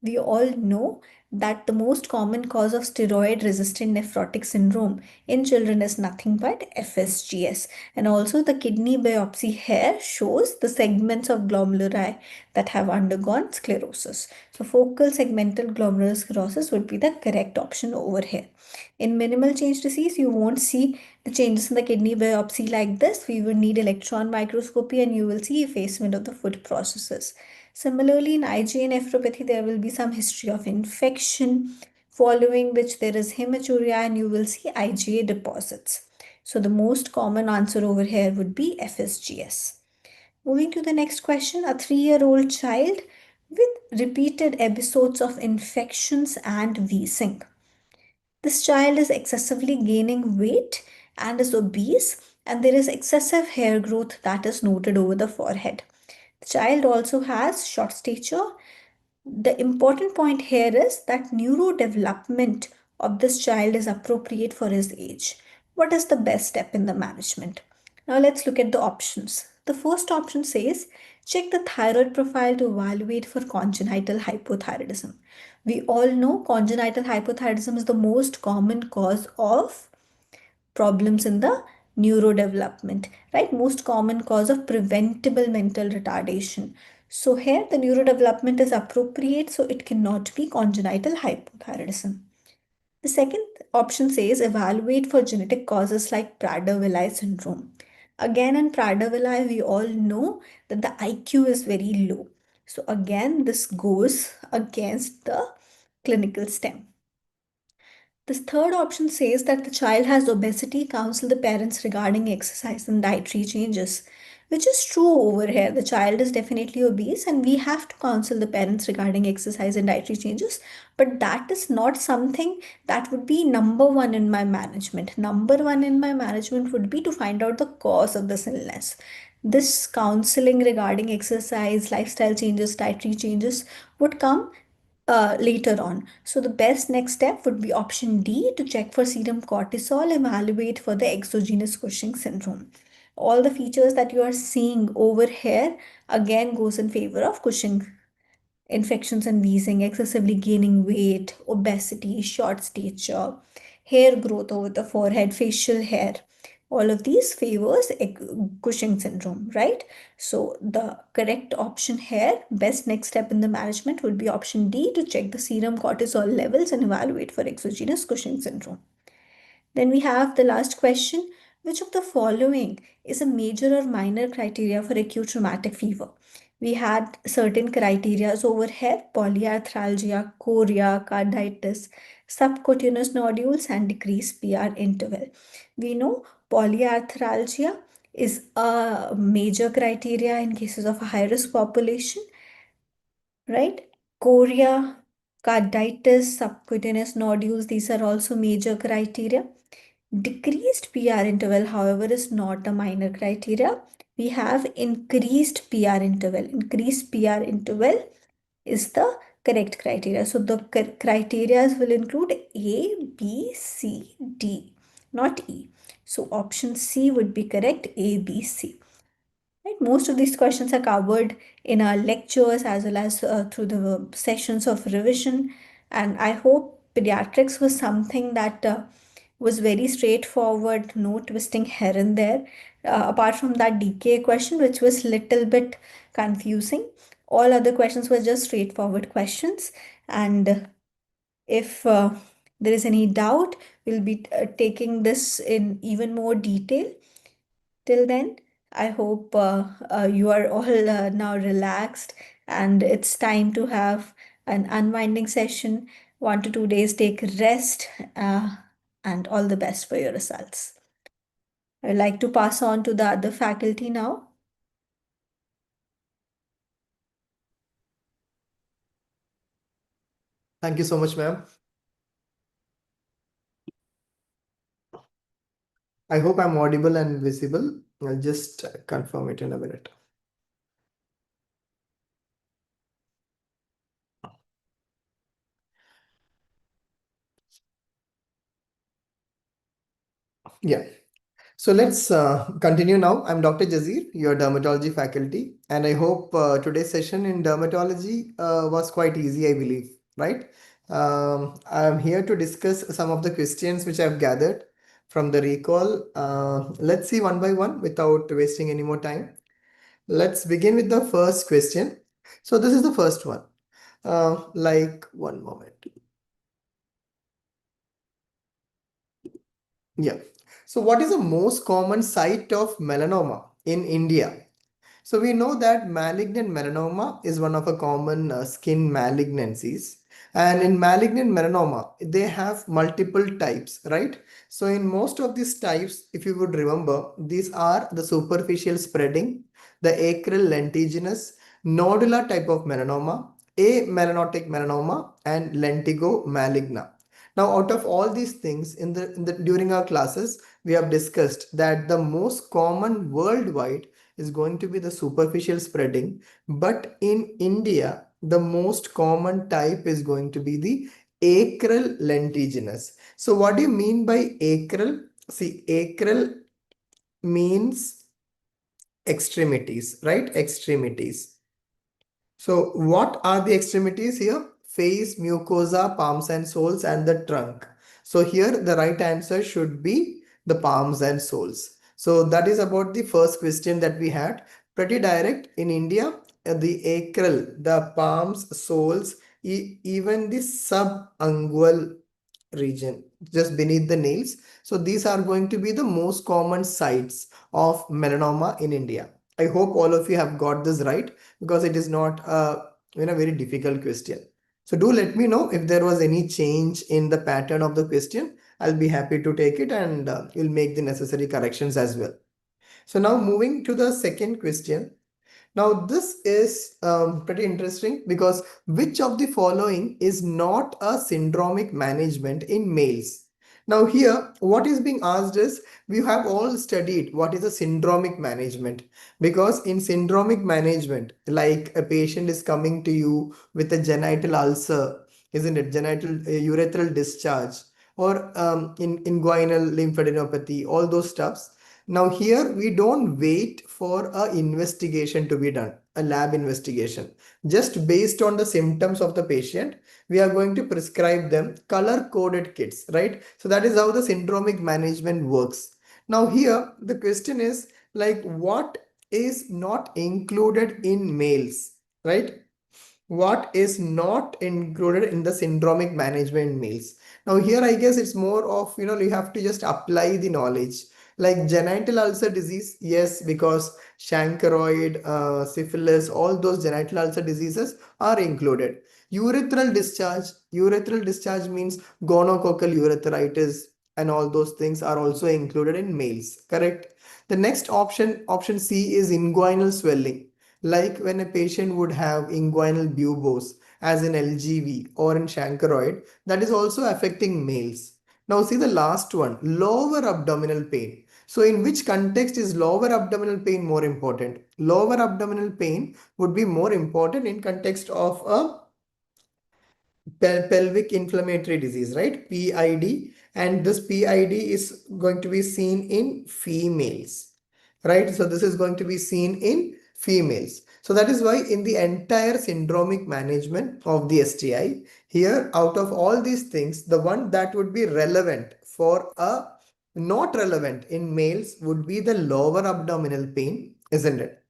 We all know that the most common cause of steroid-resistant nephrotic syndrome in children is nothing but FSGS. And also the kidney biopsy here shows the segments of glomeruli that have undergone sclerosis. So focal segmental glomerular sclerosis would be the correct option over here. In minimal change disease, you won't see the changes in the kidney biopsy like this, we would need electron microscopy and you will see effacement of the food processes. Similarly, in IgA nephropathy, there will be some history of infection, following which there is hematuria and you will see IgA deposits. So the most common answer over here would be FSGS. Moving to the next question, a 3-year-old child with repeated episodes of infections and wheezing. This child is excessively gaining weight and is obese, and there is excessive hair growth that is noted over the forehead. The child also has short stature. The important point here is that neurodevelopment of this child is appropriate for his age. What is the best step in the management? Now let's look at the options. The first option says check the thyroid profile to evaluate for congenital hypothyroidism. We all know congenital hypothyroidism is the most common cause of problems in the neurodevelopment, right? Most common cause of preventable mental retardation. So here the neurodevelopment is appropriate, so it cannot be congenital hypothyroidism. The second option says evaluate for genetic causes like Prader-Willi syndrome. Again, in Prader-Willi, we all know that the IQ is very low. So again, this goes against the clinical stem. This third option says that the child has obesity, counsel the parents regarding exercise and dietary changes, which is true over here. The child is definitely obese and we have to counsel the parents regarding exercise and dietary changes, but that is not something that would be number one in my management. Number one in my management would be to find out the cause of this illness. This counseling regarding exercise, lifestyle changes, dietary changes would come later on. So the best next step would be option D, to check for serum cortisol, evaluate for the exogenous Cushing syndrome. All the features that you are seeing over here again goes in favor of Cushing. Infections and wheezing, excessively gaining weight, obesity, short stature, hair growth over the forehead, facial hair. All of these favors Cushing syndrome, right? So the correct option here, best next step in the management would be option D, to check the serum cortisol levels and evaluate for exogenous Cushing syndrome. Then we have the last question. Which of the following is a major or minor criteria for acute rheumatic fever? We had certain criteria over here: polyarthralgia, chorea, carditis, subcutaneous nodules, and decreased PR interval. We know polyarthralgia is a major criteria in cases of a high-risk population, right? Chorea, carditis, subcutaneous nodules, these are also major criteria. Decreased PR interval, however, is not a minor criteria. We have increased PR interval. Increased PR interval is the correct criteria. So the criteria will include A, B, C, D, not E. So option C would be correct, A, B, C. Right? Most of these questions are covered in our lectures as well as through the sessions of revision. And I hope pediatrics was something that was very straightforward, no twisting here and there. Apart from that DKA question, which was little bit confusing, all other questions were just straightforward questions. And if there is any doubt, we'll be taking this in even more detail. Till then, I hope you are all now relaxed and it's time to have an unwinding session. 1 to 2 days, take rest, and all the best for your results. I'd like to pass on to the other faculty now. Thank you so much, ma'am. I hope I'm audible and visible. I'll just confirm it in a minute. Yeah. So let's continue now. I'm Dr. Jazir, your dermatology faculty, and I hope today's session in dermatology was quite easy, I believe, right? I'm here to discuss some of the questions which I've gathered from the recall. Let's see one by one without wasting any more time. Let's begin with the first question. So this is the first one. Like one moment. Yeah. So what is the most common site of melanoma in India? So we know that malignant melanoma is one of the common skin malignancies. And in malignant melanoma, they have multiple types, right? So in most of these types, if you would remember, these are the superficial spreading, the acral lentiginous, nodular type of melanoma, amelanotic melanoma, and lentigo maligna. Now, out of all these things, during our classes, we have discussed that the most common worldwide is going to be the superficial spreading, but in India, the most common type is going to be the acral lentiginous. So what do you mean by acral? See, acral means extremities, right? Extremities. So what are the extremities here? Face, mucosa, palms and soles, and the trunk. So here the right answer should be the palms and soles. So that is about the first question that we had. Pretty direct. In India, the acral, the palms, soles, even the subungual region just beneath the nails. So these are going to be the most common sites of melanoma in India. I hope all of you have got this right, because it is not a very difficult question. So do let me know if there was any change in the pattern of the question. I'll be happy to take it, and you'll make the necessary corrections as well. So now moving to the second question. Now this is pretty interesting, because which of the following is not a syndromic management in males? Now here what is being asked is, we have all studied what is a syndromic management, because in syndromic management, like a patient is coming to you with a genital ulcer, isn't it? Genital urethral discharge, or inguinal lymphadenopathy, all those stuffs. Now here we don't wait for a investigation to be done, a lab investigation. Just based on the symptoms of the patient, we are going to prescribe them color-coded kits, right? So that is how the syndromic management works. Now here the question is, like, what is not included in males, right? What is not included in the syndromic management males? Now here I guess it's more of, you have to just apply the knowledge. Like genital ulcer disease, yes, because chancroid, syphilis, all those genital ulcer diseases are included. Urethral discharge means gonococcal urethritis, and all those things are also included in males, correct? The next option C, is inguinal swelling, like when a patient would have inguinal buboes, as in LGV or in chancroid, that is also affecting males. Now see the last one, lower abdominal pain. So in which context is lower abdominal pain more important? Lower abdominal pain would be more important in context of a pelvic inflammatory disease, right? PID, and this PID is going to be seen in females, right? So this is going to be seen in females. So that is why in the entire syndromic management of the STI, here out of all these things, the one that would be relevant for a not relevant in males would be the lower abdominal pain, isn't it?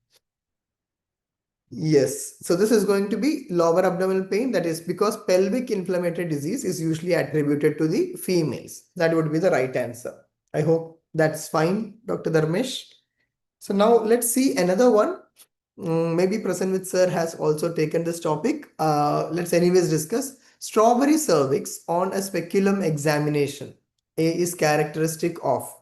Yes, so this is going to be lower abdominal pain. That is because pelvic inflammatory disease is usually attributed to the females. That would be the right answer. I hope that's fine, Dr. Dharmesh. So now let's see another one. Maybe Prasanvit sir has also taken this topic. Let's anyways discuss. Strawberry cervix on a speculum examination. A is characteristic of.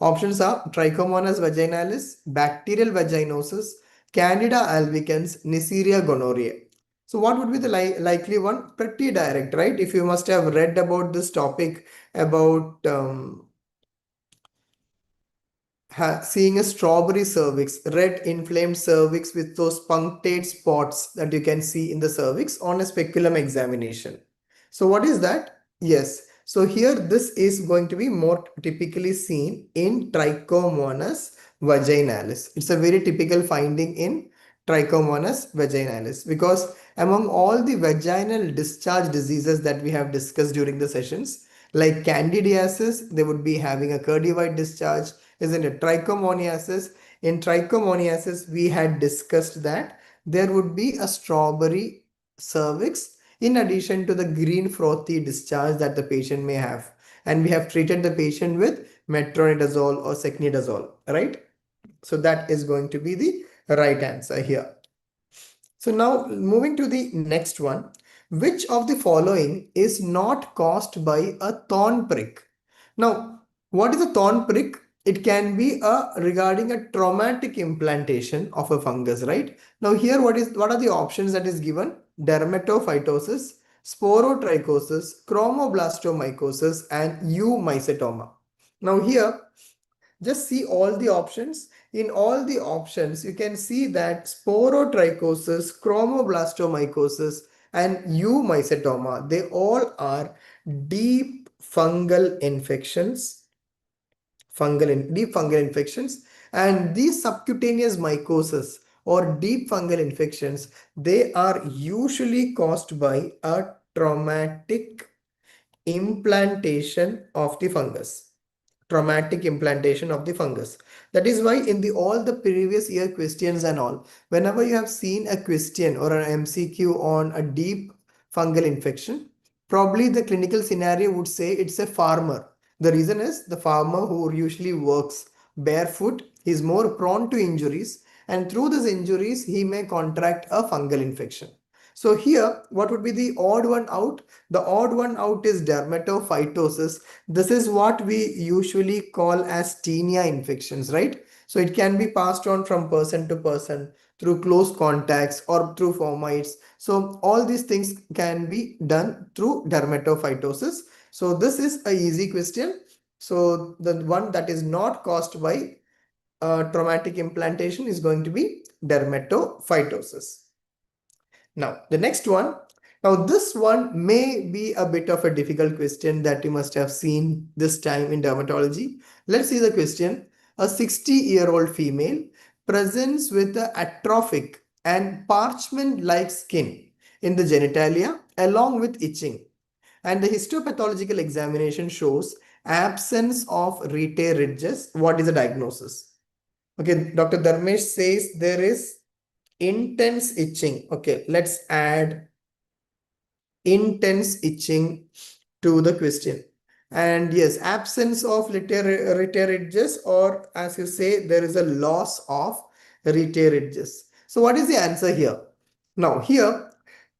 Options are Trichomonas vaginalis, bacterial vaginosis, Candida albicans, Neisseria gonorrhea. So what would be the likely one? Pretty direct, right? If you must have read about this topic about seeing a strawberry cervix, red inflamed cervix with those punctate spots that you can see in the cervix on a speculum examination. So what is that? Yes. So here this is going to be more typically seen in Trichomonas vaginalis. It's a very typical finding in Trichomonas vaginalis, because among all the vaginal discharge diseases that we have discussed during the sessions, like candidiasis, they would be having a cardioid discharge, isn't it? Trichomoniasis. In trichomoniasis, we had discussed that there would be a strawberry cervix in addition to the green frothy discharge that the patient may have. And we have treated the patient with metronidazole or secnidazole, right? So that is going to be the right answer here. So now moving to the next one, which of the following is not caused by a thorn prick? Now, what is a thorn prick? It can be regarding a traumatic implantation of a fungus, right? Now here what are the options that is given? Dermatophytosis, sporotrichosis, chromoblastomycosis, and eumycetoma. Now here just see all the options. In all the options, you can see that sporotrichosis, chromoblastomycosis, and eumycetoma, they all are deep fungal infections, deep fungal infections, and these subcutaneous mycosis or deep fungal infections, they are usually caused by a traumatic implantation of the fungus. Traumatic implantation of the fungus. That is why in the all the previous year questions and all, whenever you have seen a question or an MCQ on a deep fungal infection, probably the clinical scenario would say it's a farmer. The reason is the farmer who usually works barefoot is more prone to injuries, and through these injuries he may contract a fungal infection. So here, what would be the odd one out? The odd one out is dermatophytosis. This is what we usually call as tinea infections, right? So it can be passed on from person to person through close contacts or through fomites. So all these things can be done through dermatophytosis. So this is a easy question. So the one that is not caused by traumatic implantation is going to be dermatophytosis. Now, the next one. Now, this one may be a bit of a difficult question that you must have seen this time in dermatology. Let's see the question. A 60-year-old female presents with the atrophic and parchment-like skin in the genitalia along with itching. And the histopathological examination shows absence of retear ridges. What is the diagnosis? Okay, Dr. Dharmesh says there is intense itching. Okay, let's add intense itching to the question. And yes, absence of retear ridges, or as you say, there is a loss of retear ridges. So what is the answer here? Now here,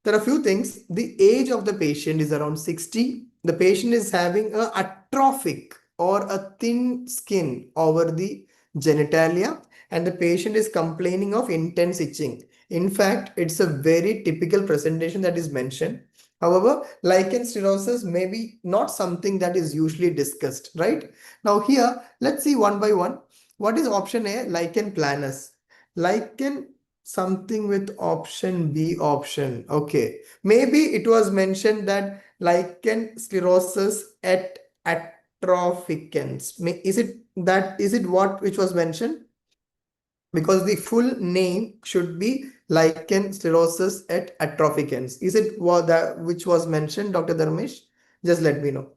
there are a few things. The age of the patient is around 60. The patient is having a atrophic or a thin skin over the genitalia, and the patient is complaining of intense itching. In fact, it's a very typical presentation that is mentioned. However, lichen sclerosis may be not something that is usually discussed, right? Now here, let's see one by one. What is option A? Lichen planus. Lichen something with option B option. Okay. Maybe it was mentioned that lichen sclerosis et atropicans. Is it what which was mentioned? Because the full name should be lichen sclerosis et atropicans. Is it what that which was mentioned, Dr. Dharmesh? Just let me know.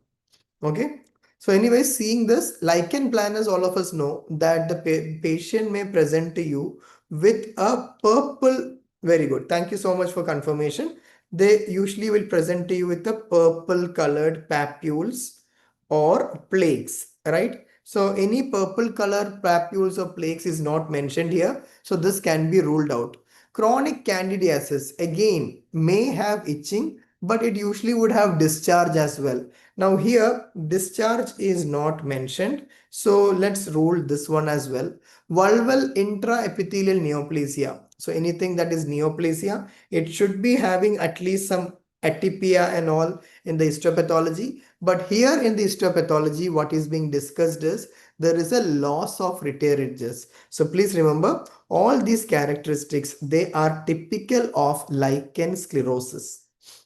Okay. So anyway, seeing this, lichen planus, all of us know that the patient may present to you with a purple. Very good. Thank you so much for confirmation. They usually will present to you with the purple colored papules or plaques, right? So any purple color papules or plaques is not mentioned here. So this can be ruled out. Chronic candidiasis again may have itching, but it usually would have discharge as well. Now here discharge is not mentioned. So let's rule this one as well. Vulval intraepithelial neoplasia. So anything that is neoplasia, it should be having at least some atypia and all in the histopathology. But here in the histopathology, what is being discussed is there is a loss of retear ridges. So please remember all these characteristics, they are typical of lichen sclerosis,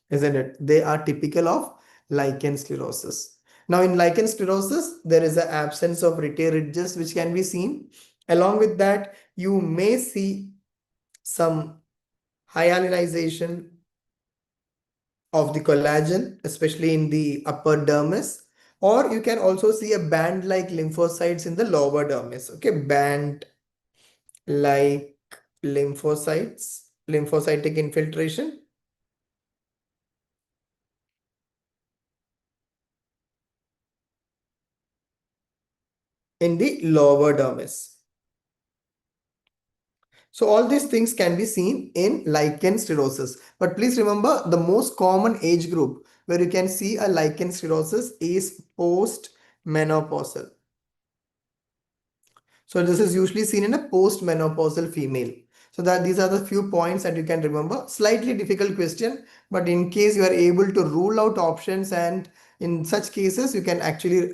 isn't it? They are typical of lichen sclerosis. Now in lichen sclerosis, there is an absence of retear ridges which can be seen. Along with that, you may see some hyalinization of the collagen, especially in the upper dermis, or you can also see a band-like lymphocytes in the lower dermis. Okay, band-like lymphocytes, lymphocytic infiltration. in the lower dermis. So all these things can be seen in lichen sclerosis. But please remember, the most common age group where you can see a lichen sclerosis is post-menopausal. So this is usually seen in a post-menopausal female. So that these are the few points that you can remember. Slightly difficult question, but in case you are able to rule out options, and in such cases, you can actually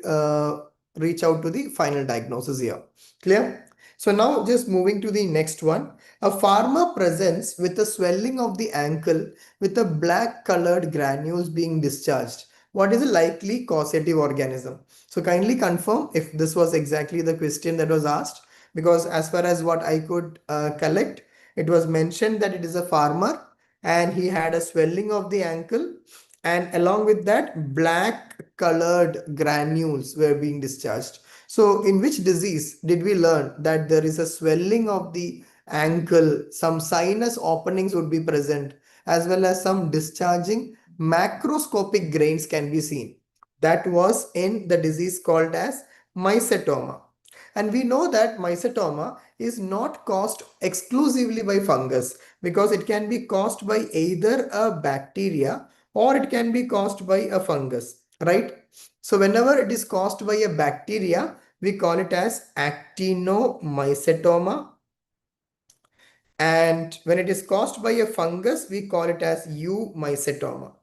reach out to the final diagnosis here. Clear? So now just moving to the next one. A farmer presents with a swelling of the ankle with a black colored granules being discharged. What is a likely causative organism? So kindly confirm if this was exactly the question that was asked, because as far as what I could collect, it was mentioned that it is a farmer and he had a swelling of the ankle, and along with that black colored granules were being discharged. So in which disease did we learn that there is a swelling of the ankle, some sinus openings would be present, as well as some discharging macroscopic grains can be seen? That was in the disease called as mycetoma. And we know that mycetoma is not caused exclusively by fungus, because it can be caused by either a bacteria or it can be caused by a fungus, right? So whenever it is caused by a bacteria, we call it as actinomycetoma. And when it is caused by a fungus, we call it as eumycetoma.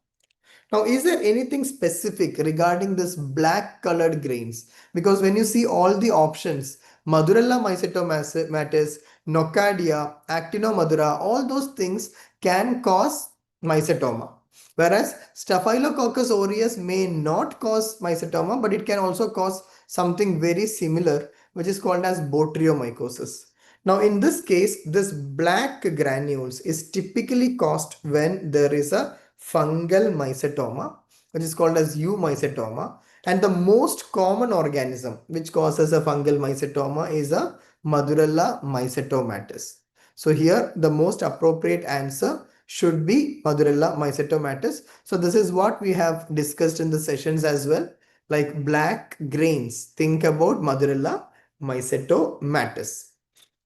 Now, is there anything specific regarding this black colored grains? Because when you see all the options, Madurella mycetomatis, Nocardia, Actinomadura, all those things can cause mycetoma. Whereas Staphylococcus aureus may not cause mycetoma, but it can also cause something very similar, which is called as botryomycosis. Now, in this case, this black granules is typically caused when there is a fungal mycetoma, which is called as eumycetoma. And the most common organism which causes a fungal mycetoma is a Madurella mycetomatis. So here the most appropriate answer should be Madurella mycetomatis. So this is what we have discussed in the sessions as well, like black grains. Think about Madurella mycetomatis.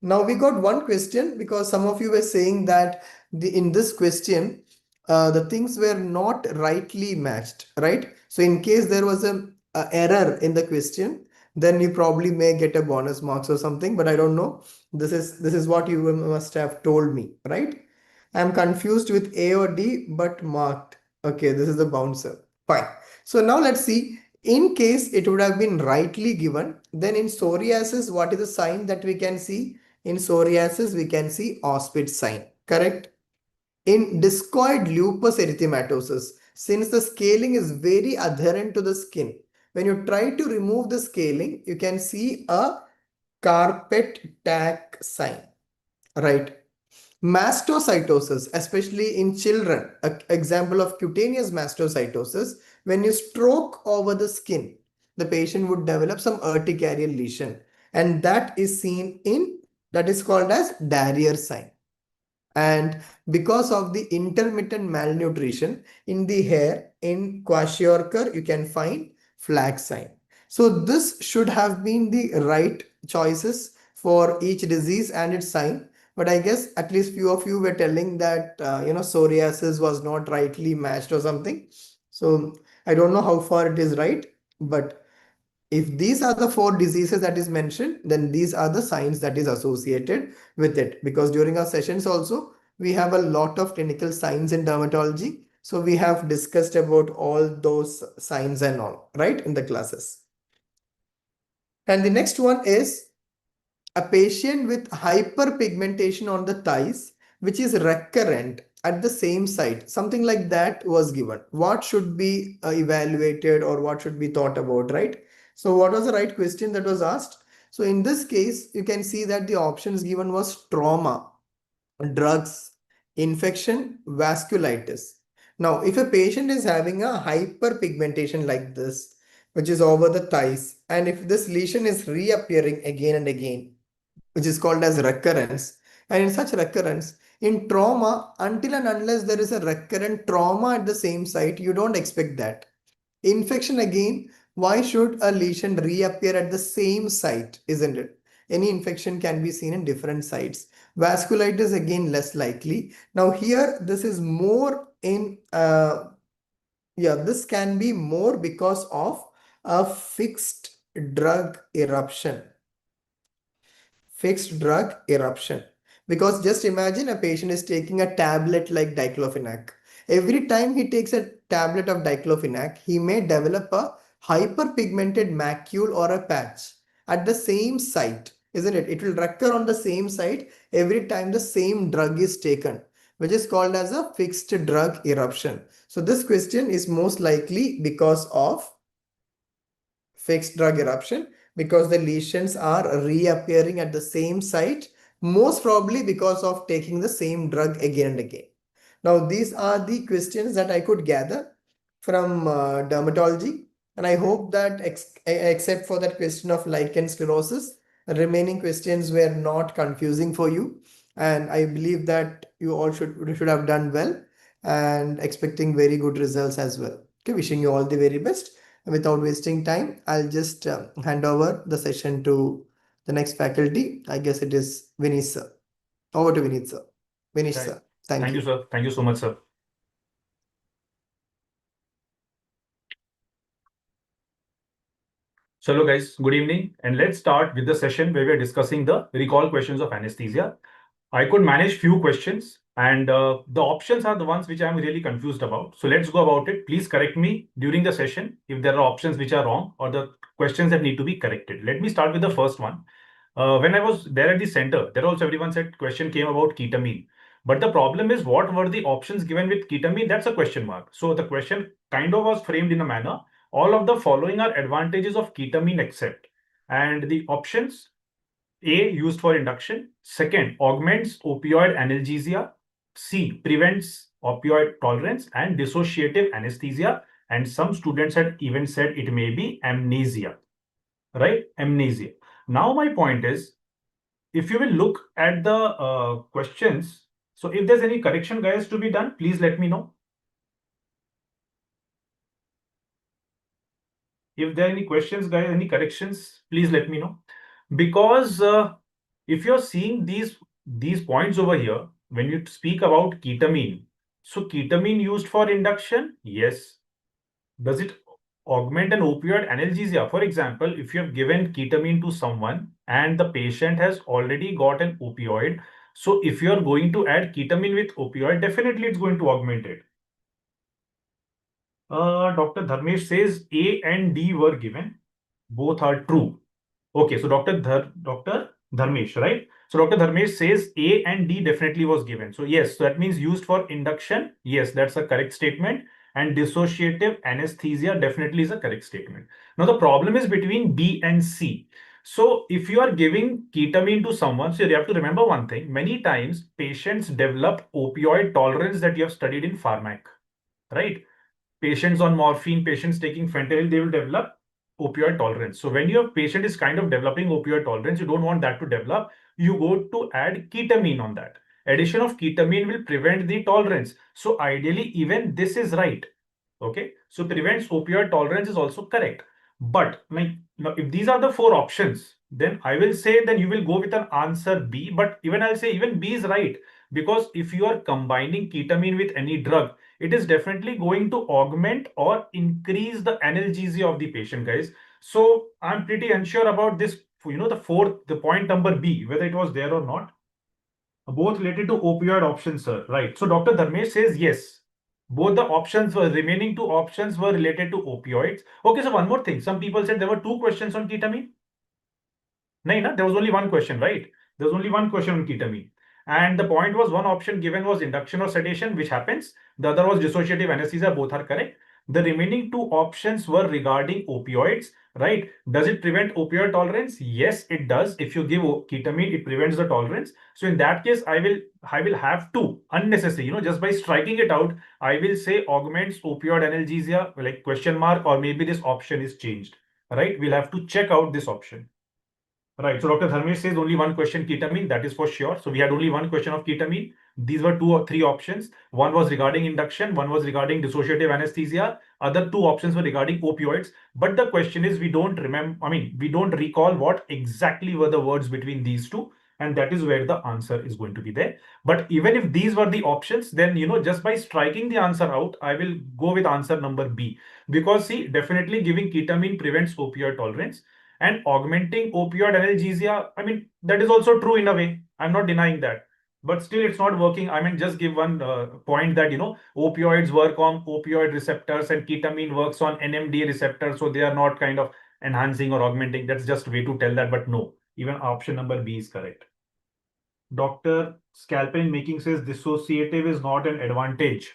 Now we got one question, because some of you were saying that in this question, the things were not rightly matched, right? So in case there was a error in the question, then you probably may get a bonus marks or something, but I don't know. This is what you must have told me, right? I'm confused with A or D, but marked. Okay, this is the bouncer. Fine. So now let's see. In case it would have been rightly given, then in psoriasis, what is the sign that we can see? In psoriasis, we can see Auspitz sign, correct? In discoid lupus erythematosus, since the scaling is very adherent to the skin, when you try to remove the scaling, you can see a carpet tack sign, right? Mastocytosis, especially in children, an example of cutaneous mastocytosis, when you stroke over the skin, the patient would develop some urticarial lesion, and that is seen in, that is called as Darrier sign. And because of the intermittent malnutrition in the hair, in kwashiorkor, you can find flag sign. So this should have been the right choices for each disease and its sign. But I guess at least few of you were telling that, psoriasis was not rightly matched or something. So I don't know how far it is right, but if these are the 4 diseases that is mentioned, then these are the signs that is associated with it. Because during our sessions also, we have a lot of clinical signs in dermatology. So we have discussed about all those signs and all, right, in the classes. And the next one is a patient with hyperpigmentation on the thighs, which is recurrent at the same site. Something like that was given. What should be evaluated, or what should be thought about, right? So what was the right question that was asked? So in this case, you can see that the options given was trauma, drugs, infection, vasculitis. Now, if a patient is having a hyperpigmentation like this, which is over the thighs, and if this lesion is reappearing again and again, which is called as recurrence, and in such recurrence, in trauma, until and unless there is a recurrent trauma at the same site, you don't expect that. Infection again, Why should a lesion reappear at the same site, isn't it? Any infection can be seen in different sites. Vasculitis, again, less likely. Now here, this is more in, this can be more because of a fixed drug eruption. Fixed drug eruption. Because just imagine a patient is taking a tablet like diclofenac. Every time he takes a tablet of diclofenac, he may develop a hyperpigmented macule or a patch at the same site, isn't it? It will recur on the same site every time the same drug is taken, which is called as a fixed drug eruption. So this question is most likely because of fixed drug eruption, because the lesions are reappearing at the same site, most probably because of taking the same drug again and again. Now, these are the questions that I could gather from dermatology, and I hope that except for that question of lichen sclerosis, the remaining questions were not confusing for you, and I believe that you all should have done well and expecting very good results as well. Okay, wishing you all the very best. Without wasting time, I'll just hand over the session to the next faculty. I guess it is Vineet sir. Over to Vineet sir. Vineet sir. Thank you. Sir. Thank you so much, sir. So hello guys, good evening, and let's start with the session where we are discussing the recall questions of anesthesia. I could manage few questions, and the options are the ones which I'm really confused about. So let's go about it. Please correct me during the session if there are options which are wrong or the questions that need to be corrected. Let me start with the first one. When I was there at the center, there also everyone said question came about ketamine. But the problem is, what were the options given with ketamine? That's a question mark. So the question kind of was framed in a manner, all of the following are advantages of ketamine except. And the options: A, used for induction. Second, augments opioid analgesia. C, prevents opioid tolerance and dissociative anesthesia. And some students had even said it may be amnesia, right? Amnesia. Now my point is, if you will look at the questions, so if there's any correction, guys, to be done, please let me know. If there are any questions, guys, any corrections, please let me know. Because if you're seeing these points over here, when you speak about ketamine, so ketamine used for induction, yes. Does it augment an opioid analgesia? For example, if you have given ketamine to someone and the patient has already got an opioid, so if you're going to add ketamine with opioid, definitely it's going to augment it. Dr. Dharmesh says A and D were given. Both are true. Okay, so Dr. Dharmesh, right? So Dr. Dharmesh says A and D definitely was given. So yes, so that means used for induction. Yes, that's a correct statement. And dissociative anesthesia definitely is a correct statement. Now the problem is between B and C. So if you are giving ketamine to someone, so you have to remember one thing. Many times patients develop opioid tolerance that you have studied in pharmac, right? Patients on morphine, patients taking fentanyl, they will develop opioid tolerance. So when your patient is kind of developing opioid tolerance, you don't want that to develop. You go to add ketamine on that. Addition of ketamine will prevent the tolerance. So ideally, even this is right. Okay. So prevents opioid tolerance is also correct. But like, now, if these are the four options, then I will say then you will go with an answer B. But even I'll say even B is right. Because if you are combining ketamine with any drug, it is definitely going to augment or increase the analgesia of the patient, guys. So I'm pretty unsure about this, the point number B, whether it was there or not. Both related to opioid options, sir. Right. So Dr. Dharmesh says yes. Both the remaining two options were related to opioids. Okay, so one more thing. Some people said there were two questions on ketamine. No, there was only one question, right? There was only one question on ketamine. And the point was, one option given was induction or sedation, which happens. The other was dissociative anesthesia. Both are correct. The remaining two options were regarding opioids, right? Does it prevent opioid tolerance? Yes, it does. If you give ketamine, it prevents the tolerance. So in that case, I will have to unnecessary, just by striking it out, I will say augments opioid analgesia, like question mark, or maybe this option is changed, right? We'll have to check out this option. Right. So Dr. Dharmesh says only one question ketamine. That is for sure. So we had only one question of ketamine. These were 2 or 3 options. One was regarding induction, one was regarding dissociative anesthesia. Other 2 options were regarding opioids. But the question is, we don't remember, we don't recall what exactly were the words between these two. And that is where the answer is going to be there. But even if these were the options, then, just by striking the answer out, I will go with answer number B. Because see, definitely giving ketamine prevents opioid tolerance, and augmenting opioid analgesia, that is also true in a way. I'm not denying that. But still, it's not working. Just give one point that, opioids work on opioid receptors and ketamine works on NMDA receptors. So they are not kind of enhancing or augmenting. That's just a way to tell that. But no, even option number B is correct. Dr. Scalpel making says dissociative is not an advantage.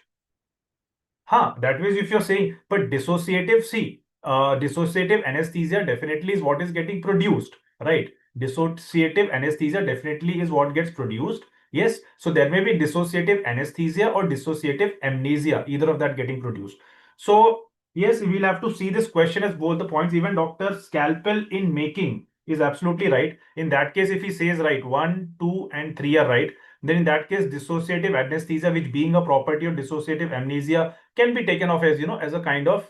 That means if you're saying, but dissociative, dissociative anesthesia definitely is what is getting produced, right? Dissociative anesthesia definitely is what gets produced. Yes, so there may be dissociative anesthesia or dissociative amnesia, either of that getting produced. So yes, we'll have to see this question as both the points. Even Dr. Scalpel in making is absolutely right. In that case, if he says right, 1, 2, and 3 are right, then in that case, dissociative anesthesia, which being a property of dissociative amnesia, can be taken off as, as a kind of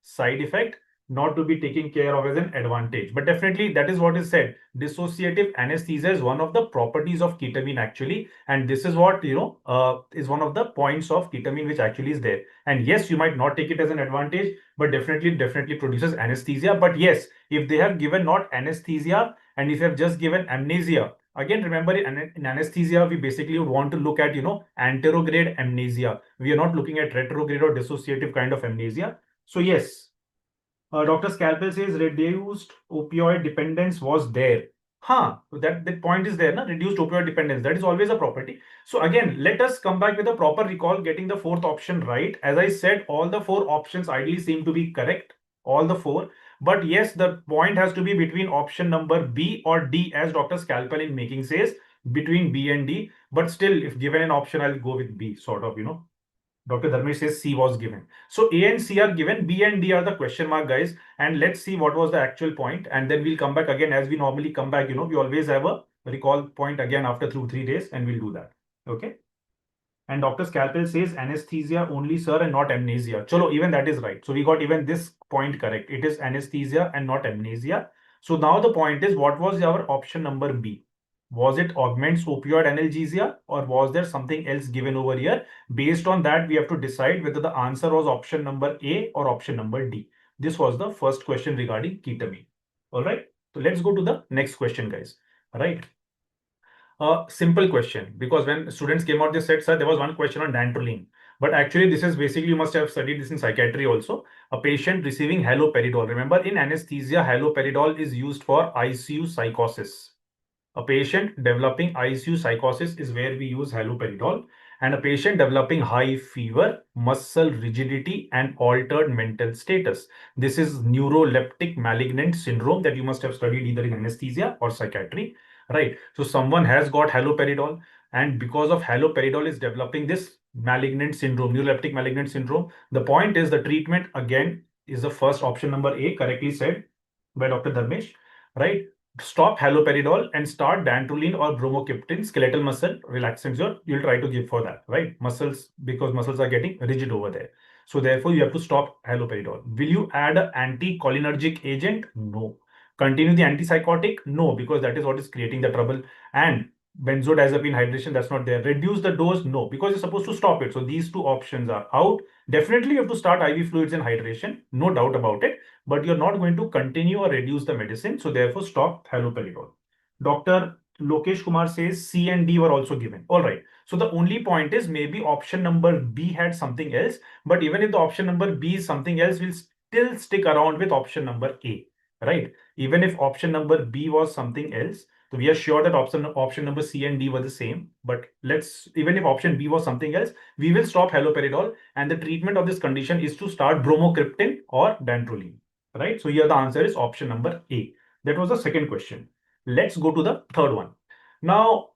side effect, not to be taken care of as an advantage. But definitely that is what is said. Dissociative anesthesia is one of the properties of ketamine actually. And this is what, is one of the points of ketamine which actually is there. And yes, you might not take it as an advantage, but definitely produces anesthesia. But yes, if they have given not anesthesia and if you have just given amnesia, again, remember in anesthesia, we basically would want to look at, anterograde amnesia. We are not looking at retrograde or dissociative kind of amnesia. So yes, Dr. Scalpel says reduced opioid dependence was there. That point is there, na? Reduced opioid dependence. That is always a property. So again, let us come back with a proper recall, getting the 4th option right. As I said, all the 4 options ideally seem to be correct. All the 4. But yes, the point has to be between option number B or D, as Dr. Scalpel in making says, between B and D. But still, if given an option, I'll go with B, sort of, Dr. Dharmesh says C was given. So A and C are given. B and D are the question mark, guys. And let's see what was the actual point. And then we'll come back again as we normally come back. We always have a recall point again after 3 days, and we'll do that. Okay. And Dr. Scalpel says anesthesia only, sir, and not amnesia. Chalo, even that is right. So we got even this point correct. It is anesthesia and not amnesia. So now the point is, what was our option number B? Was it augments opioid analgesia, or was there something else given over here? Based on that, we have to decide whether the answer was option number A or option number D. This was the first question regarding ketamine. All right. So let's go to the next question, guys. All right. Simple question, because when students came out, they said, sir, there was one question on dantrolene. But actually, this is basically, you must have studied this in psychiatry also. A patient receiving haloperidol. Remember, in anesthesia, haloperidol is used for ICU psychosis. A patient developing ICU psychosis is where we use haloperidol, and a patient developing high fever, muscle rigidity, and altered mental status. This is neuroleptic malignant syndrome that you must have studied either in anesthesia or psychiatry, right? So someone has got haloperidol, and because of haloperidol is developing this malignant syndrome, neuroleptic malignant syndrome. The point is the treatment again is the first option number A, correctly said by Dr. Dharmesh, right? Stop haloperidol and start dantrolene or bromocriptine, skeletal muscle relaxant. You'll try to give for that, right? Muscles, because muscles are getting rigid over there. So therefore, you have to stop haloperidol. Will you add an anticholinergic agent? No. Continue the antipsychotic? No, because that is what is creating the trouble. And benzodiazepine hydration, that's not there. Reduce the dose? No, because you're supposed to stop it. So these 2 options are out. Definitely you have to start IV fluids and hydration, no doubt about it, but you're not going to continue or reduce the medicine. So therefore stop haloperidol. Dr. Lokesh Kumar says C and D were also given. All right. So the only point is maybe option number B had something else, but even if the option number B is something else, we'll still stick around with option number A, right? Even if option number B was something else, so we are sure that option number C and D were the same, but even if option B was something else, we will stop haloperidol, and the treatment of this condition is to start bromocriptine or dantrolene, right? So here the answer is option number A. That was the second question. Let's go to the third one. Now,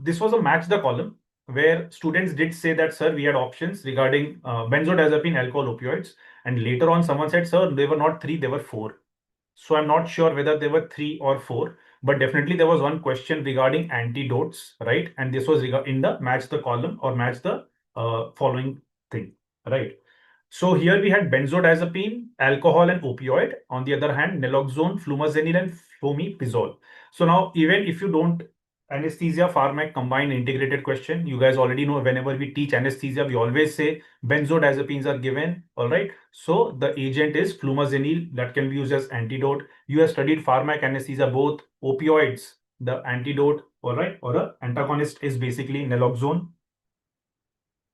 this was a match the column where students did say that, sir, we had options regarding benzodiazepine, alcohol, opioids, and later on someone said, sir, they were not 3, they were 4. So I'm not sure whether they were 3 or 4. but definitely there was one question regarding antidotes, right? And this was in the match the column or match the following thing, right? So here we had benzodiazepine, alcohol, and opioid. On the other hand, naloxone, flumazenil, and fomepizole. So now, even if you don't anesthesia, pharmac, combined integrated question, you guys already know whenever we teach anesthesia, we always say benzodiazepines are given. All right. So the agent is flumazenil that can be used as antidote. You have studied pharmac anesthesia, both opioids, the antidote, all right, or a antagonist is basically naloxone.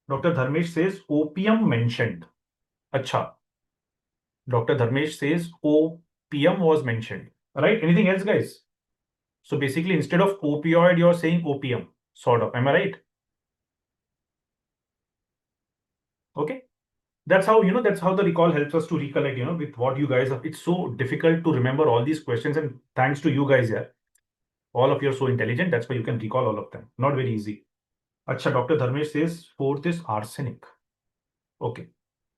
Dr. Dharmesh says opium mentioned. Acha. Dr. Dharmesh says opium was mentioned. Right? Anything else, guys? So basically, instead of opioid, you're saying opium, sort of. Am I right? Okay. That's how, that's how the recall helps us to recollect, with what you guys have. It's so difficult to remember all these questions. And thanks to you guys here. All of you are so intelligent. That's why you can recall all of them. Not very easy. Acha, Dr. Dharmesh says fourth is arsenic. Okay.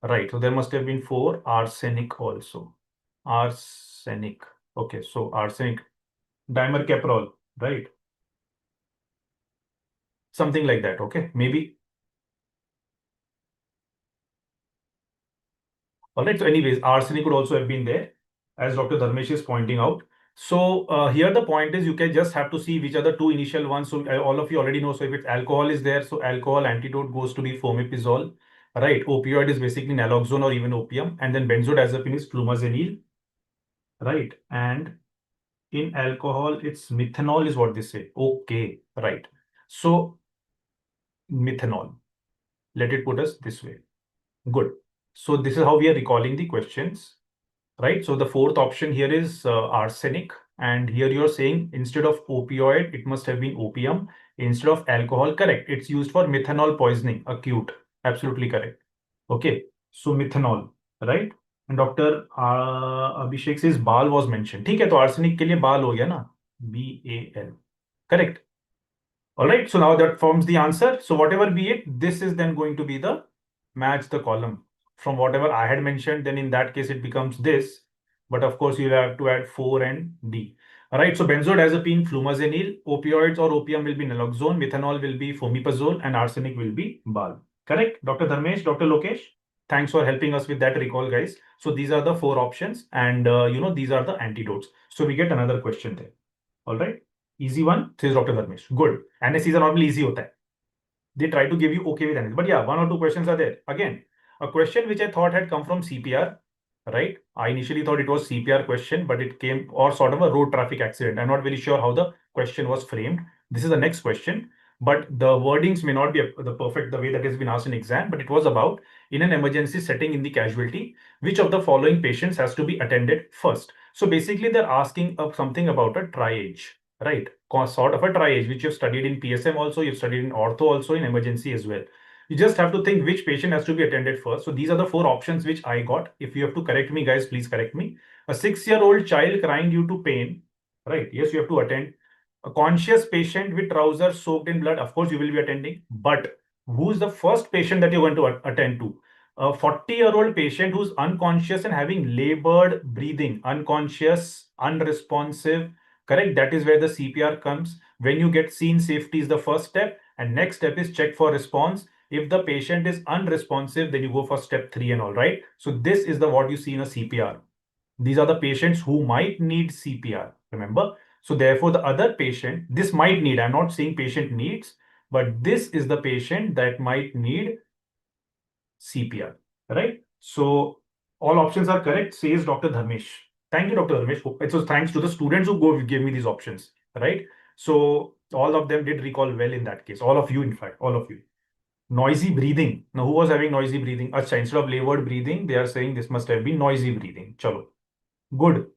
Right. So there must have been 4 arsenic also. Arsenic. Okay. So arsenic. Dimercaprol. Right. Something like that. Okay. Maybe. All right. So anyways, arsenic could also have been there, as Dr. Dharmesh is pointing out. So here the point is you can just have to see which are the 2 initial ones. So all of you already know. So if it's alcohol is there, so alcohol antidote goes to be fomepizole. Right. Opioid is basically naloxone or even opium. And then benzodiazepine is flumazenil. Right. And in alcohol, it's methanol is what they say. Okay. Right. So methanol. Let it put us this way. Good. So this is how we are recalling the questions. Right. So the fourth option here is arsenic. And here you're saying instead of opioid, it must have been opium. Instead of alcohol, correct. It's used for methanol poisoning, acute. Absolutely correct. Okay. So methanol, right? And Dr. Abhishek says bal was mentioned. ठीक है, तो arsenic के लिए bal हो गया ना? BAL. Correct. All right. So now that forms the answer. So whatever be it, this is then going to be the match the column from whatever I had mentioned. Then in that case, it becomes this. But of course, you'll have to add 4 and D. All right. So benzodiazepine, flumazenil, opioids or opium will be naloxone, methanol will be fomepizole, and arsenic will be bal. Correct? Dr. Dharmesh, Dr. Lokesh, thanks for helping us with that recall, guys. So these are the 4 options, and these are the antidotes. So we get another question there. All right. Easy one, says Dr. Dharmesh. Good. Anesthesia normally easy hota hai. They try to give you okay with anesthesia. But yeah, 1 or 2 questions are there. Again, a question which I thought had come from CPR, right? I initially thought it was CPR question, but it came or sort of a road traffic accident. I'm not very sure how the question was framed. This is the next question, but the wordings may not be the perfect the way that has been asked in exam, but it was about in an emergency setting in the casualty, which of the following patients has to be attended first? So basically they're asking something about a triage, right? Sort of a triage, which you've studied in PSM also, you've studied in ortho also, in emergency as well. You just have to think which patient has to be attended first. So these are the 4 options which I got. If you have to correct me, guys, please correct me. A 6-year-old child crying due to pain, right? Yes, you have to attend. A conscious patient with trousers soaked in blood, of course, you will be attending. But who's the first patient that you're going to attend to? A 40-year-old patient who's unconscious and having labored breathing, unconscious, unresponsive. Correct. That is where the CPR comes. When you get scene safety is the first step, and next step is check for response. If the patient is unresponsive, then you go for step 3 and all, right? So this is the what you see in a CPR. These are the patients who might need CPR. Remember? So therefore, the other patient, this might need, I'm not saying patient needs, but this is the patient that might need CPR, right? So all options are correct, says Dr. Dharmesh. Thank you, Dr. Dharmesh. It was thanks to the students who gave me these options, right? So all of them did recall well in that case. All of you, in fact, all of you. Noisy breathing. Now, who was having noisy breathing? Achha, instead of labored breathing, they are saying this must have been noisy breathing. Chalo. Good.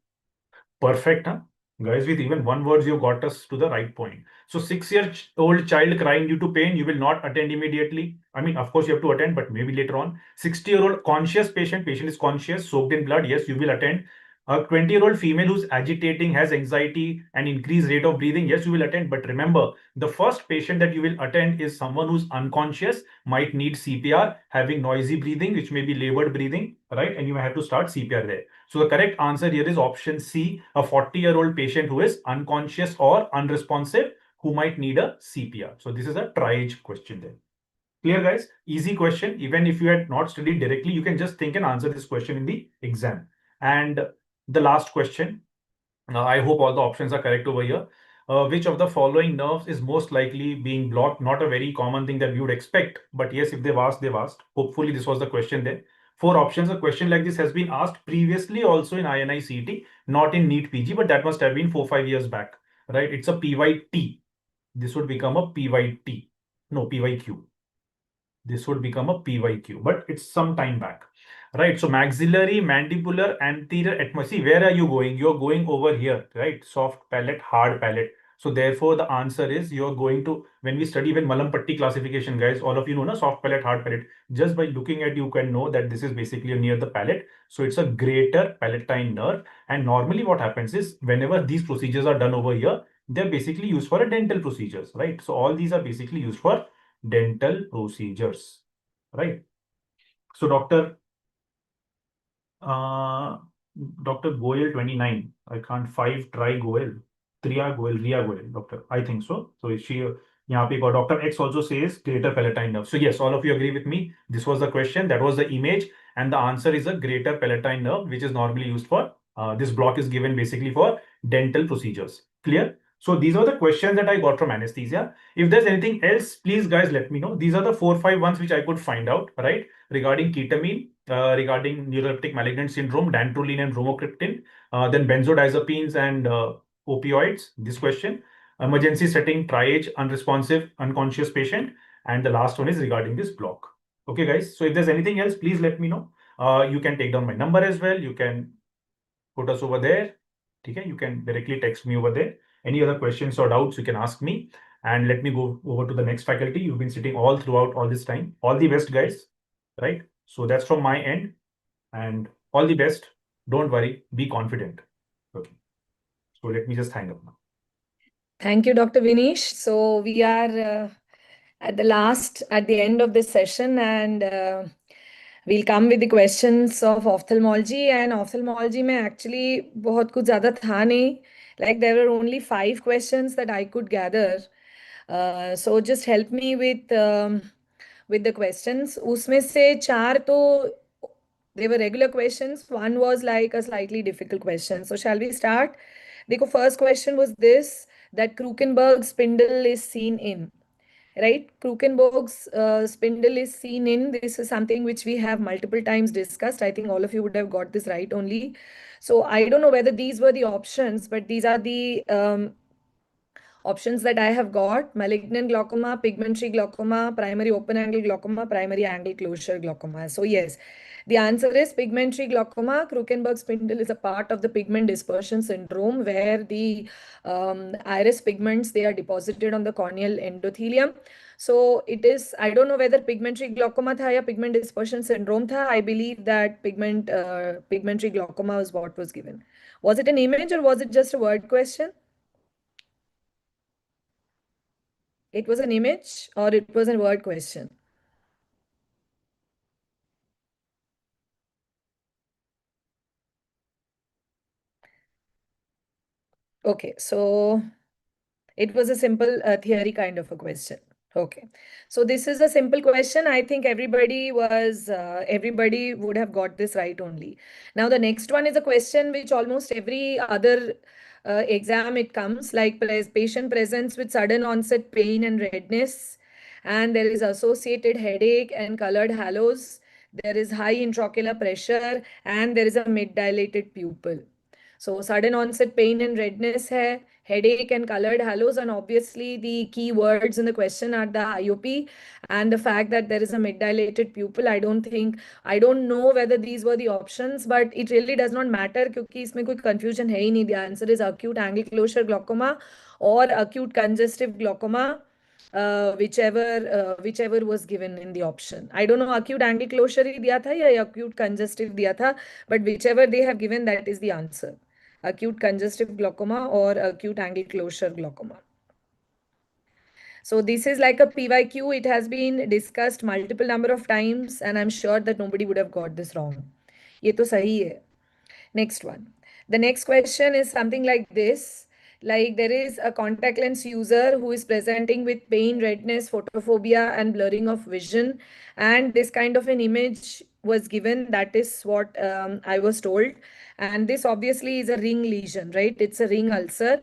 Perfect, huh? Guys, with even 1 word, you got us to the right point. So 6-year-old child crying due to pain, you will not attend immediately. I mean, of course, you have to attend, but maybe later on. 60-year-old conscious patient is conscious, soaked in blood. Yes, you will attend. A 20-year-old female who's agitating, has anxiety and increased rate of breathing, yes, you will attend. But remember, the first patient that you will attend is someone who's unconscious, might need CPR, having noisy breathing, which may be labored breathing, right? And you may have to start CPR there. So the correct answer here is option C, a 40-year-old patient who is unconscious or unresponsive, who might need a CPR. So this is a triage question there. Clear, guys? Easy question. Even if you had not studied directly, you can just think and answer this question in the exam. And the last question, I hope all the options are correct over here. Which of the following nerves is most likely being blocked? Not a very common thing that we would expect, but yes, if they've asked, they've asked. Hopefully this was the question there. 4 options. A question like this has been asked previously also in INI-CET, not in NEET PG, but that must have been 4-5 years back, right? It's a PYT. This would become a PYT. No, PYQ. This would become a PYQ, but it's some time back, right? So maxillary, mandibular, anterior atmosphere. See, where are you going? You're going over here, right? Soft palate, hard palate. So therefore, the answer is you're going to, when we study even Malampatti classification, guys, all of you know, na, soft palate, hard palate. Just by looking at, you can know that this is basically near the palate. So it's a greater palatine nerve. And normally what happens is whenever these procedures are done over here, they're basically used for a dental procedures, right? So all these are basically used for dental procedures, right? So Dr. Goel 29, I can't 5 try Goel, 3 Goel, Ria Goel, doctor, I think so. So is she, यहाँ पे Dr. X also says greater palatine nerve. So yes, all of you agree with me. This was the question, that was the image, and the answer is a greater palatine nerve, which is normally used for, this block is given basically for dental procedures. Clear? So these are the questions that I got from anesthesia. If there's anything else, please guys let me know. These are the 4-5 ones which I could find out, right? Regarding ketamine, regarding neuroleptic malignant syndrome, dantrolene and bromocriptine, then benzodiazepines and opioids, this question, emergency setting, triage, unresponsive, unconscious patient, and the last one is regarding this block. Okay, guys. So if there's anything else, please let me know. You can take down my number as well. You can put us over there. Okay, you can directly text me over there. Any other questions or doubts, you can ask me. And let me go over to the next faculty. You've been sitting all throughout all this time. All the best, guys. Right? So that's from my end. And all the best. Don't worry. Be confident. Okay. So let me just hang up now. Thank you, Dr. Vinish. So we are at the end of this session, and we'll come with the questions of ophthalmology. And ophthalmology mein actually बहुत कुछ ज़्यादा था नहीं. Like there were only 5 questions that I could gather. So just help me with the questions. उसमें से 4 तो they were regular questions. One was like a slightly difficult question. So shall we start? The first question was this, that Krukenberg spindle is seen in. Right? Krukenberg's spindle is seen in. This is something which we have multiple times discussed. I think all of you would have got this right only. So I don't know whether these were the options, but these are the options that I have got: malignant glaucoma, pigmentary glaucoma, primary open angle glaucoma, primary angle closure glaucoma. So yes, the answer is pigmentary glaucoma. Krukenberg spindle is a part of the pigment dispersion syndrome where the iris pigments, they are deposited on the corneal endothelium. So it is, I don't know whether pigmentary glaucoma tha ya pigment dispersion syndrome tha. I believe that pigmentary glaucoma is what was given. Was it an image or was it just a word question? It was an image or it was a word question? Okay, so it was a simple theory kind of a question. Okay, so this is a simple question. I think everybody would have got this right only. Now the next one is a question which almost every other exam it comes, like patient presents with sudden onset pain and redness, and there is associated headache and colored halos. There is high intraocular pressure and there is a mid-dilated pupil. So sudden onset pain and redness hai, headache and colored halos, and obviously the key words in the question are the IOP and the fact that there is a mid-dilated pupil. I don't know whether these were the options, but it really does not matter क्योंकि इसमें कोई confusion है ही नहीं. The answer is acute angle closure glaucoma or acute congestive glaucoma. whichever was given in the option. I don't know acute angle closure ही दिया था या acute congestive दिया था, but whichever they have given, that is the answer. Acute congestive glaucoma or acute angle closure glaucoma. So this is like a PYQ. It has been discussed multiple number of times, and I'm sure that nobody would have got this wrong. ये तो सही है. Next one. The next question is something like this. Like there is a contact lens user who is presenting with pain, redness, photophobia, and blurring of vision. And this kind of an image was given. That is what I was told. And this obviously is a ring lesion, right? It's a ring ulcer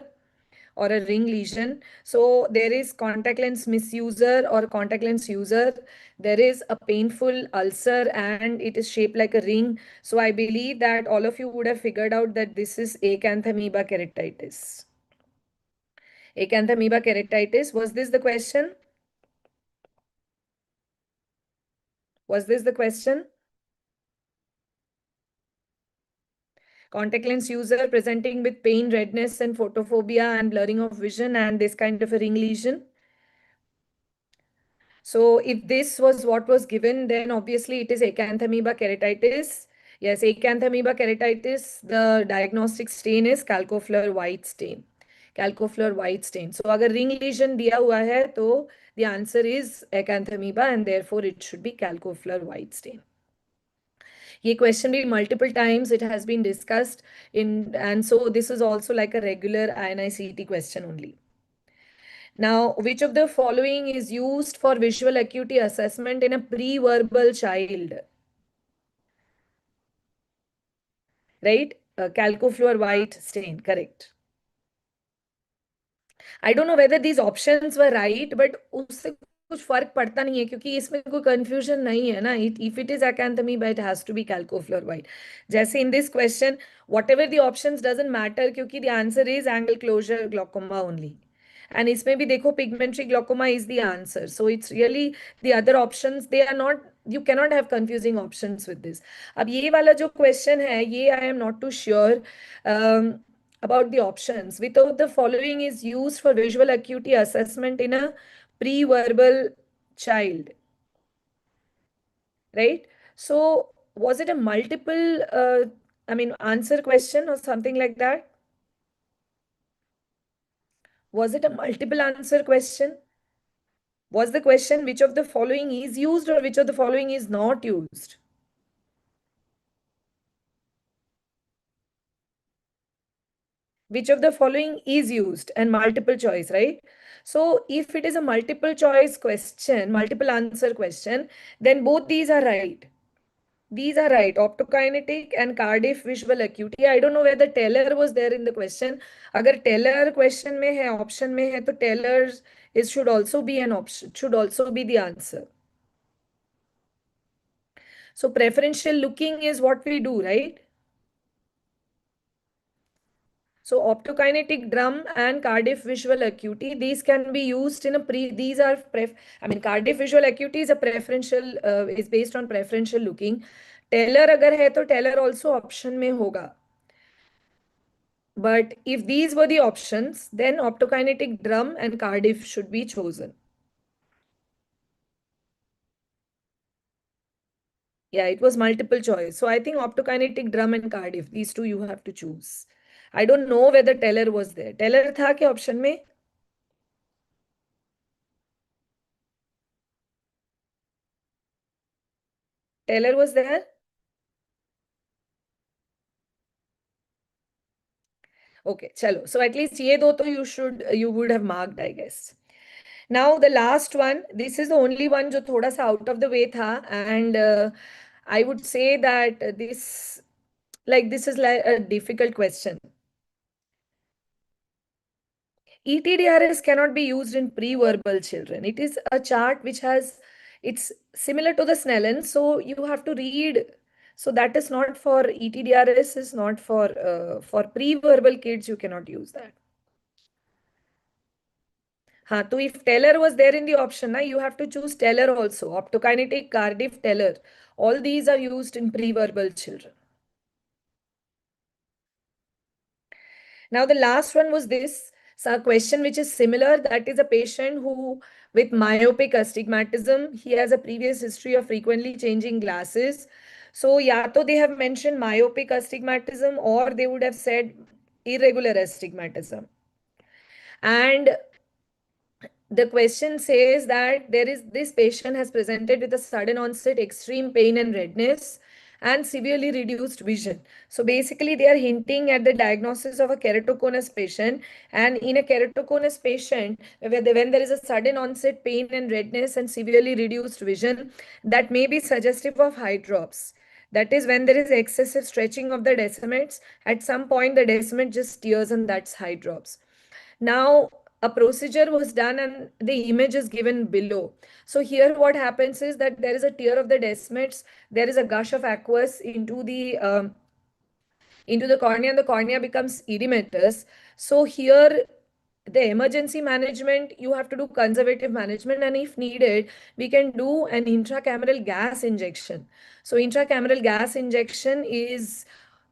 or a ring lesion. So there is contact lens misuser or contact lens user. There is a painful ulcer and it is shaped like a ring. So I believe that all of you would have figured out that this is acanthamoeba keratitis. Acanthamoeba keratitis. Was this the question? Was this the question? Contact lens user presenting with pain, redness, and photophobia and blurring of vision and this kind of a ring lesion. So if this was what was given, then obviously it is acanthamoeba keratitis. Yes, acanthamoeba keratitis, the diagnostic stain is calcofluor white stain. Calcofluor white stain. So अगर ring lesion दिया हुआ है तो the answer is acanthamoeba and therefore it should be calcofluor white stain. ये question भी multiple times it has been discussed in, and so this is also like a regular INI-CET question only. Now, which of the following is used for visual acuity assessment in a pre-verbal child? Right? Calcofluor white stain, correct. I don't know whether these options were right, but उससे कुछ फर्क पड़ता नहीं है क्योंकि इसमें कोई confusion नहीं है ना. If it is acanthamoeba, it has to be calcofluor white. जैसे in this question, whatever the options doesn't matter क्योंकि the answer is angle closure glaucoma only. And इसमें भी देखो pigmentary glaucoma is the answer. So it's really the other options, they are not, you cannot have confusing options with this. अब ये वाला जो question है, ये I am not too sure about the options. Which of the following is used for visual acuity assessment in a pre-verbal child? Right? So was it a multiple, answer question or something like that? Was it a multiple answer question? Was the question which of the following is used or which of the following is not used? Which of the following is used and multiple choice, right? So if it is a multiple choice question, multiple answer question, then both these are right. These are right, optokinetic and Cardiff visual acuity. I don't know whether Taylor was there in the question. अगर Taylor question में है, option में है, तो Taylor's should also be an option, should also be the answer. So preferential looking is what we do, right? So optokinetic drum and Cardiff visual acuity, these can be used in a Cardiff visual acuity is a preferential, is based on preferential looking. Taylor अगर है तो Taylor also option में होगा. But if these were the options, then optokinetic drum and Cardiff should be chosen. Yeah, it was multiple choice. So I think optokinetic drum and Cardiff, these two you have to choose. I don't know whether Taylor was there. Taylor था क्या option में? Taylor was there? Okay, chalo. So at least ये दो तो you would have marked, I guess. Now the last one, this is the only one जो थोड़ा सा out of the way था, and I would say that this is like a difficult question. ETDRS cannot be used in pre-verbal children. It is a chart which it's similar to the Snellen, so you have to read. So that is not for ETDRS, is not for pre-verbal kids, you cannot use that. So if Taylor was there in the option, you have to choose Taylor also. Optokinetic, Cardiff, Taylor. All these are used in pre-verbal children. Now the last one was this. So a question which is similar, that is a patient who with myopic astigmatism. He has a previous history of frequently changing glasses. So ya to they have mentioned myopic astigmatism, or they would have said irregular astigmatism. And the question says that this patient has presented with a sudden onset extreme pain and redness and severely reduced vision. So basically they are hinting at the diagnosis of a keratoconus patient, and in a keratoconus patient when there is a sudden onset pain and redness and severely reduced vision, that may be suggestive of eye drops. That is when there is excessive stretching of the decimates. At some point the decimate just tears, and that's eye drops. Now, a procedure was done and the image is given below. So here what happens is that there is a tear of the decimates, there is a gush of aqueous into the cornea, and the cornea becomes edematous. So here the emergency management, you have to do conservative management, and if needed, we can do an intracameral gas injection. So intracameral gas injection is,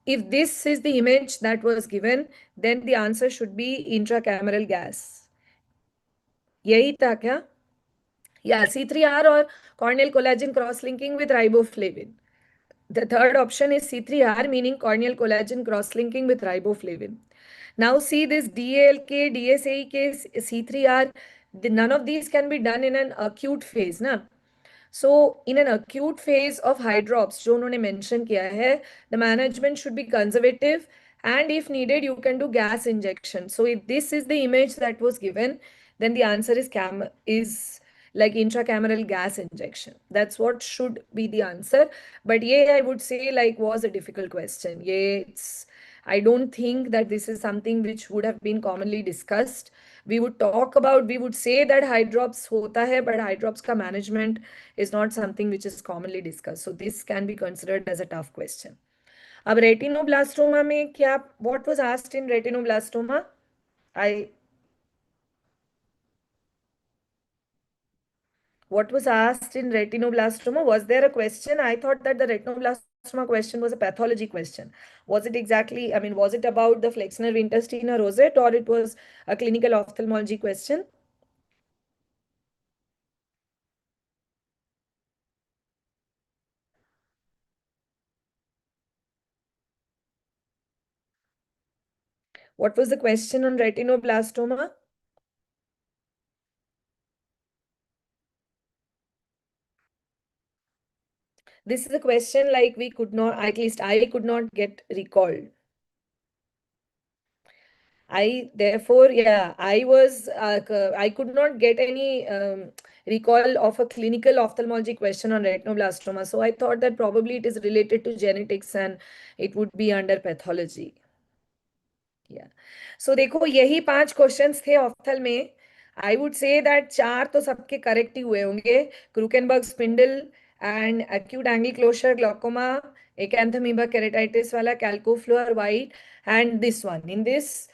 if this is the image that was given, then the answer should be intracameral gas. यही था क्या? Yeah, C3R or corneal collagen cross-linking with riboflavin. The third option is C3R, meaning corneal collagen cross-linking with riboflavin. Now see this DALK, DSAEK, C3R, none of these can be done in an acute phase, na? So in an acute phase of eye drops, जो उन्होंने mention किया है, the management should be conservative, and if needed, you can do gas injection. So if this is the image that was given, then the answer is like intracameral gas injection. That's what should be the answer. But yeah, I would say like was a difficult question. Yeah, I don't think that this is something which would have been commonly discussed. We would say that eye drops hota hai, but eye drops ka management is not something which is commonly discussed. So this can be considered as a tough question. अब retinoblastoma में क्या, what was asked in retinoblastoma? What was asked in retinoblastoma? Was there a question? I thought that the retinoblastoma question was a pathology question. Was it exactly, I mean, was it about the flexner intestina rosette, or it was a clinical ophthalmology question? What was the question on retinoblastoma? This is a question like we could not, at least I could not get recalled. Therefore, yeah, I could not get any recall of a clinical ophthalmology question on retinoblastoma. So I thought that probably it is related to genetics and it would be under pathology. Yeah. So देखो यही 5 questions थे ऑफ्थल में. I would say that 4 तो सबके correct ही हुए होंगे. Krukenberg spindle and acute angle closure glaucoma, acanthamoeba keratitis वाला calcofluor white, and this one. In this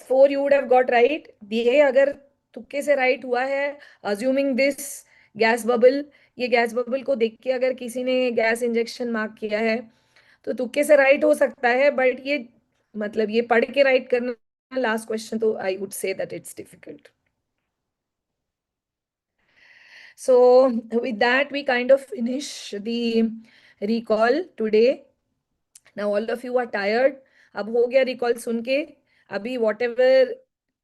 4 you would have got right. ये अगर तुक्के से right हुआ है, assuming this gas bubble, ये gas bubble को देख के अगर किसी ने gas injection mark किया है, तो तुक्के से right हो सकता है, but ये मतलब ये पढ़ के राइट करना लास्ट क्वेश्चन, तो I would say that it's difficult. So with that we kind of finish the recall today. Now all of you are tired. अब हो गया recall सुन के. अभी whatever,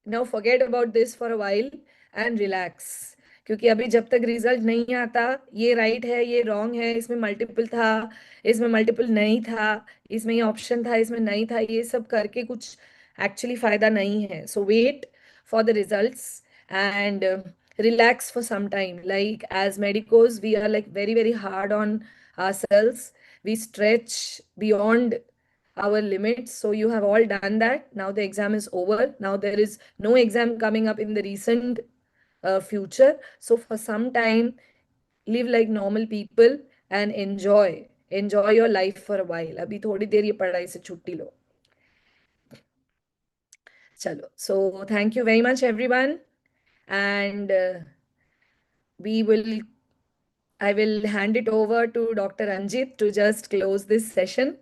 now forget about this for a while and relax. क्योंकि अभी जब तक result नहीं आता, ये राइट है, ये रॉन्ग है, इसमें मल्टीपल था, इसमें मल्टीपल नहीं था, इसमें ये ऑप्शन था, इसमें नहीं था, ये सब करके कुछ एक्चुअली फायदा नहीं है. So wait for the results and relax for some time. Like as medicos, we are like very, very hard on ourselves. We stretch beyond our limits. So you have all done that. Now the exam is over. Now there is no exam coming up in the recent future. So for some time, live like normal people and enjoy your life for a while. अभी थोड़ी देर ये पढ़ाई से छुट्टी लो. चलो. So thank you very much everyone, and I will hand it over to Dr. Anjit to just close this session.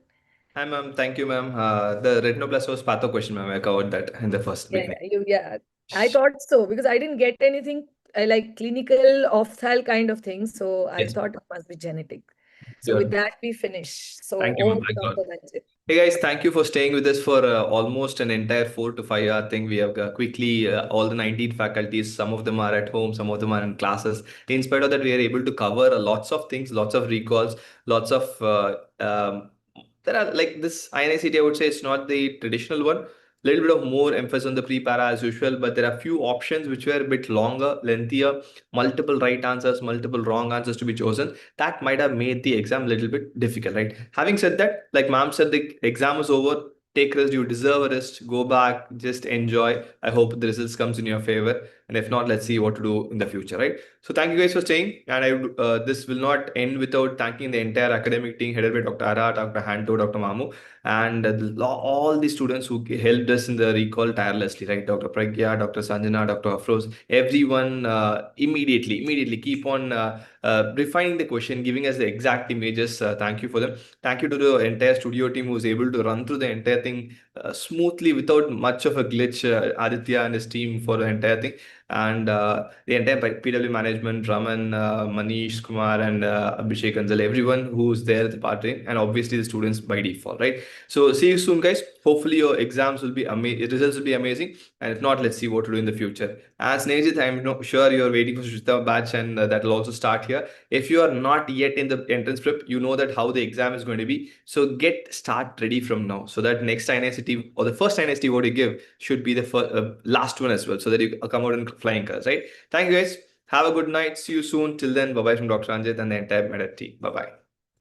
Hi, ma'am. Thank you, ma'am. The retinoblastoma was patho question, ma'am. I covered that in the first beginning. Yeah, I thought so, because I didn't get anything like clinical ophthal kind of thing. So I Yes. thought it must be genetic. So Sure. with that, we finish. So Thank you, over ma'am. to Thank God. Dr. Ranjit. Hey guys, thank you for staying with us for almost an entire 4 to 5 hour thing. We have quickly all the 19 faculties. Some of them are at home, some of them are in classes. In spite of that, we are able to cover lots of things, lots of recalls, lots of there are like this INICET. I would say it's not the traditional one. Little bit of more emphasis on the pre-para as usual, but there are few options which were a bit longer, lengthier, multiple right answers, multiple wrong answers to be chosen. That might have made the exam a little bit difficult, right? Having said that, like ma'am said, the exam is over. Take rest. You deserve a rest. Go back. Just enjoy. I hope the results comes in your favor. And if not, let's see what to do in the future, right? So thank you guys for staying. And this will not end without thanking the entire academic team headed by Dr. Ara, Dr. Hanto, Dr. Mamu, and all the students who helped us in the recall tirelessly, right? Dr. Pragya, Dr. Sanjana, Dr. Afroz, everyone immediately keep on refining the question, giving us the exact images. Thank you for them. Thank you to the entire studio team who was able to run through the entire thing smoothly without much of a glitch. Aditya and his team for the entire thing. And the entire PW management, Raman, Manish, Kumar, and Abhishek Anjal, everyone who's there at the party, and obviously the students by default, right? So see you soon, guys. Hopefully your exams will be results will be amazing, and if not, let's see what to do in the future. As Nejit, I'm sure you're waiting for Shrita batch, and that will also start here. If you are not yet in the entrance prep, you know that how the exam is going to be. So start ready from now, so that next INICET or the first INICET what you give should be the last one as well, so that you come out in flying colors, right? Thank you guys. Have a good night. See you soon. Till then, bye bye from Dr. Anjit and the entire MedEd team. Bye bye.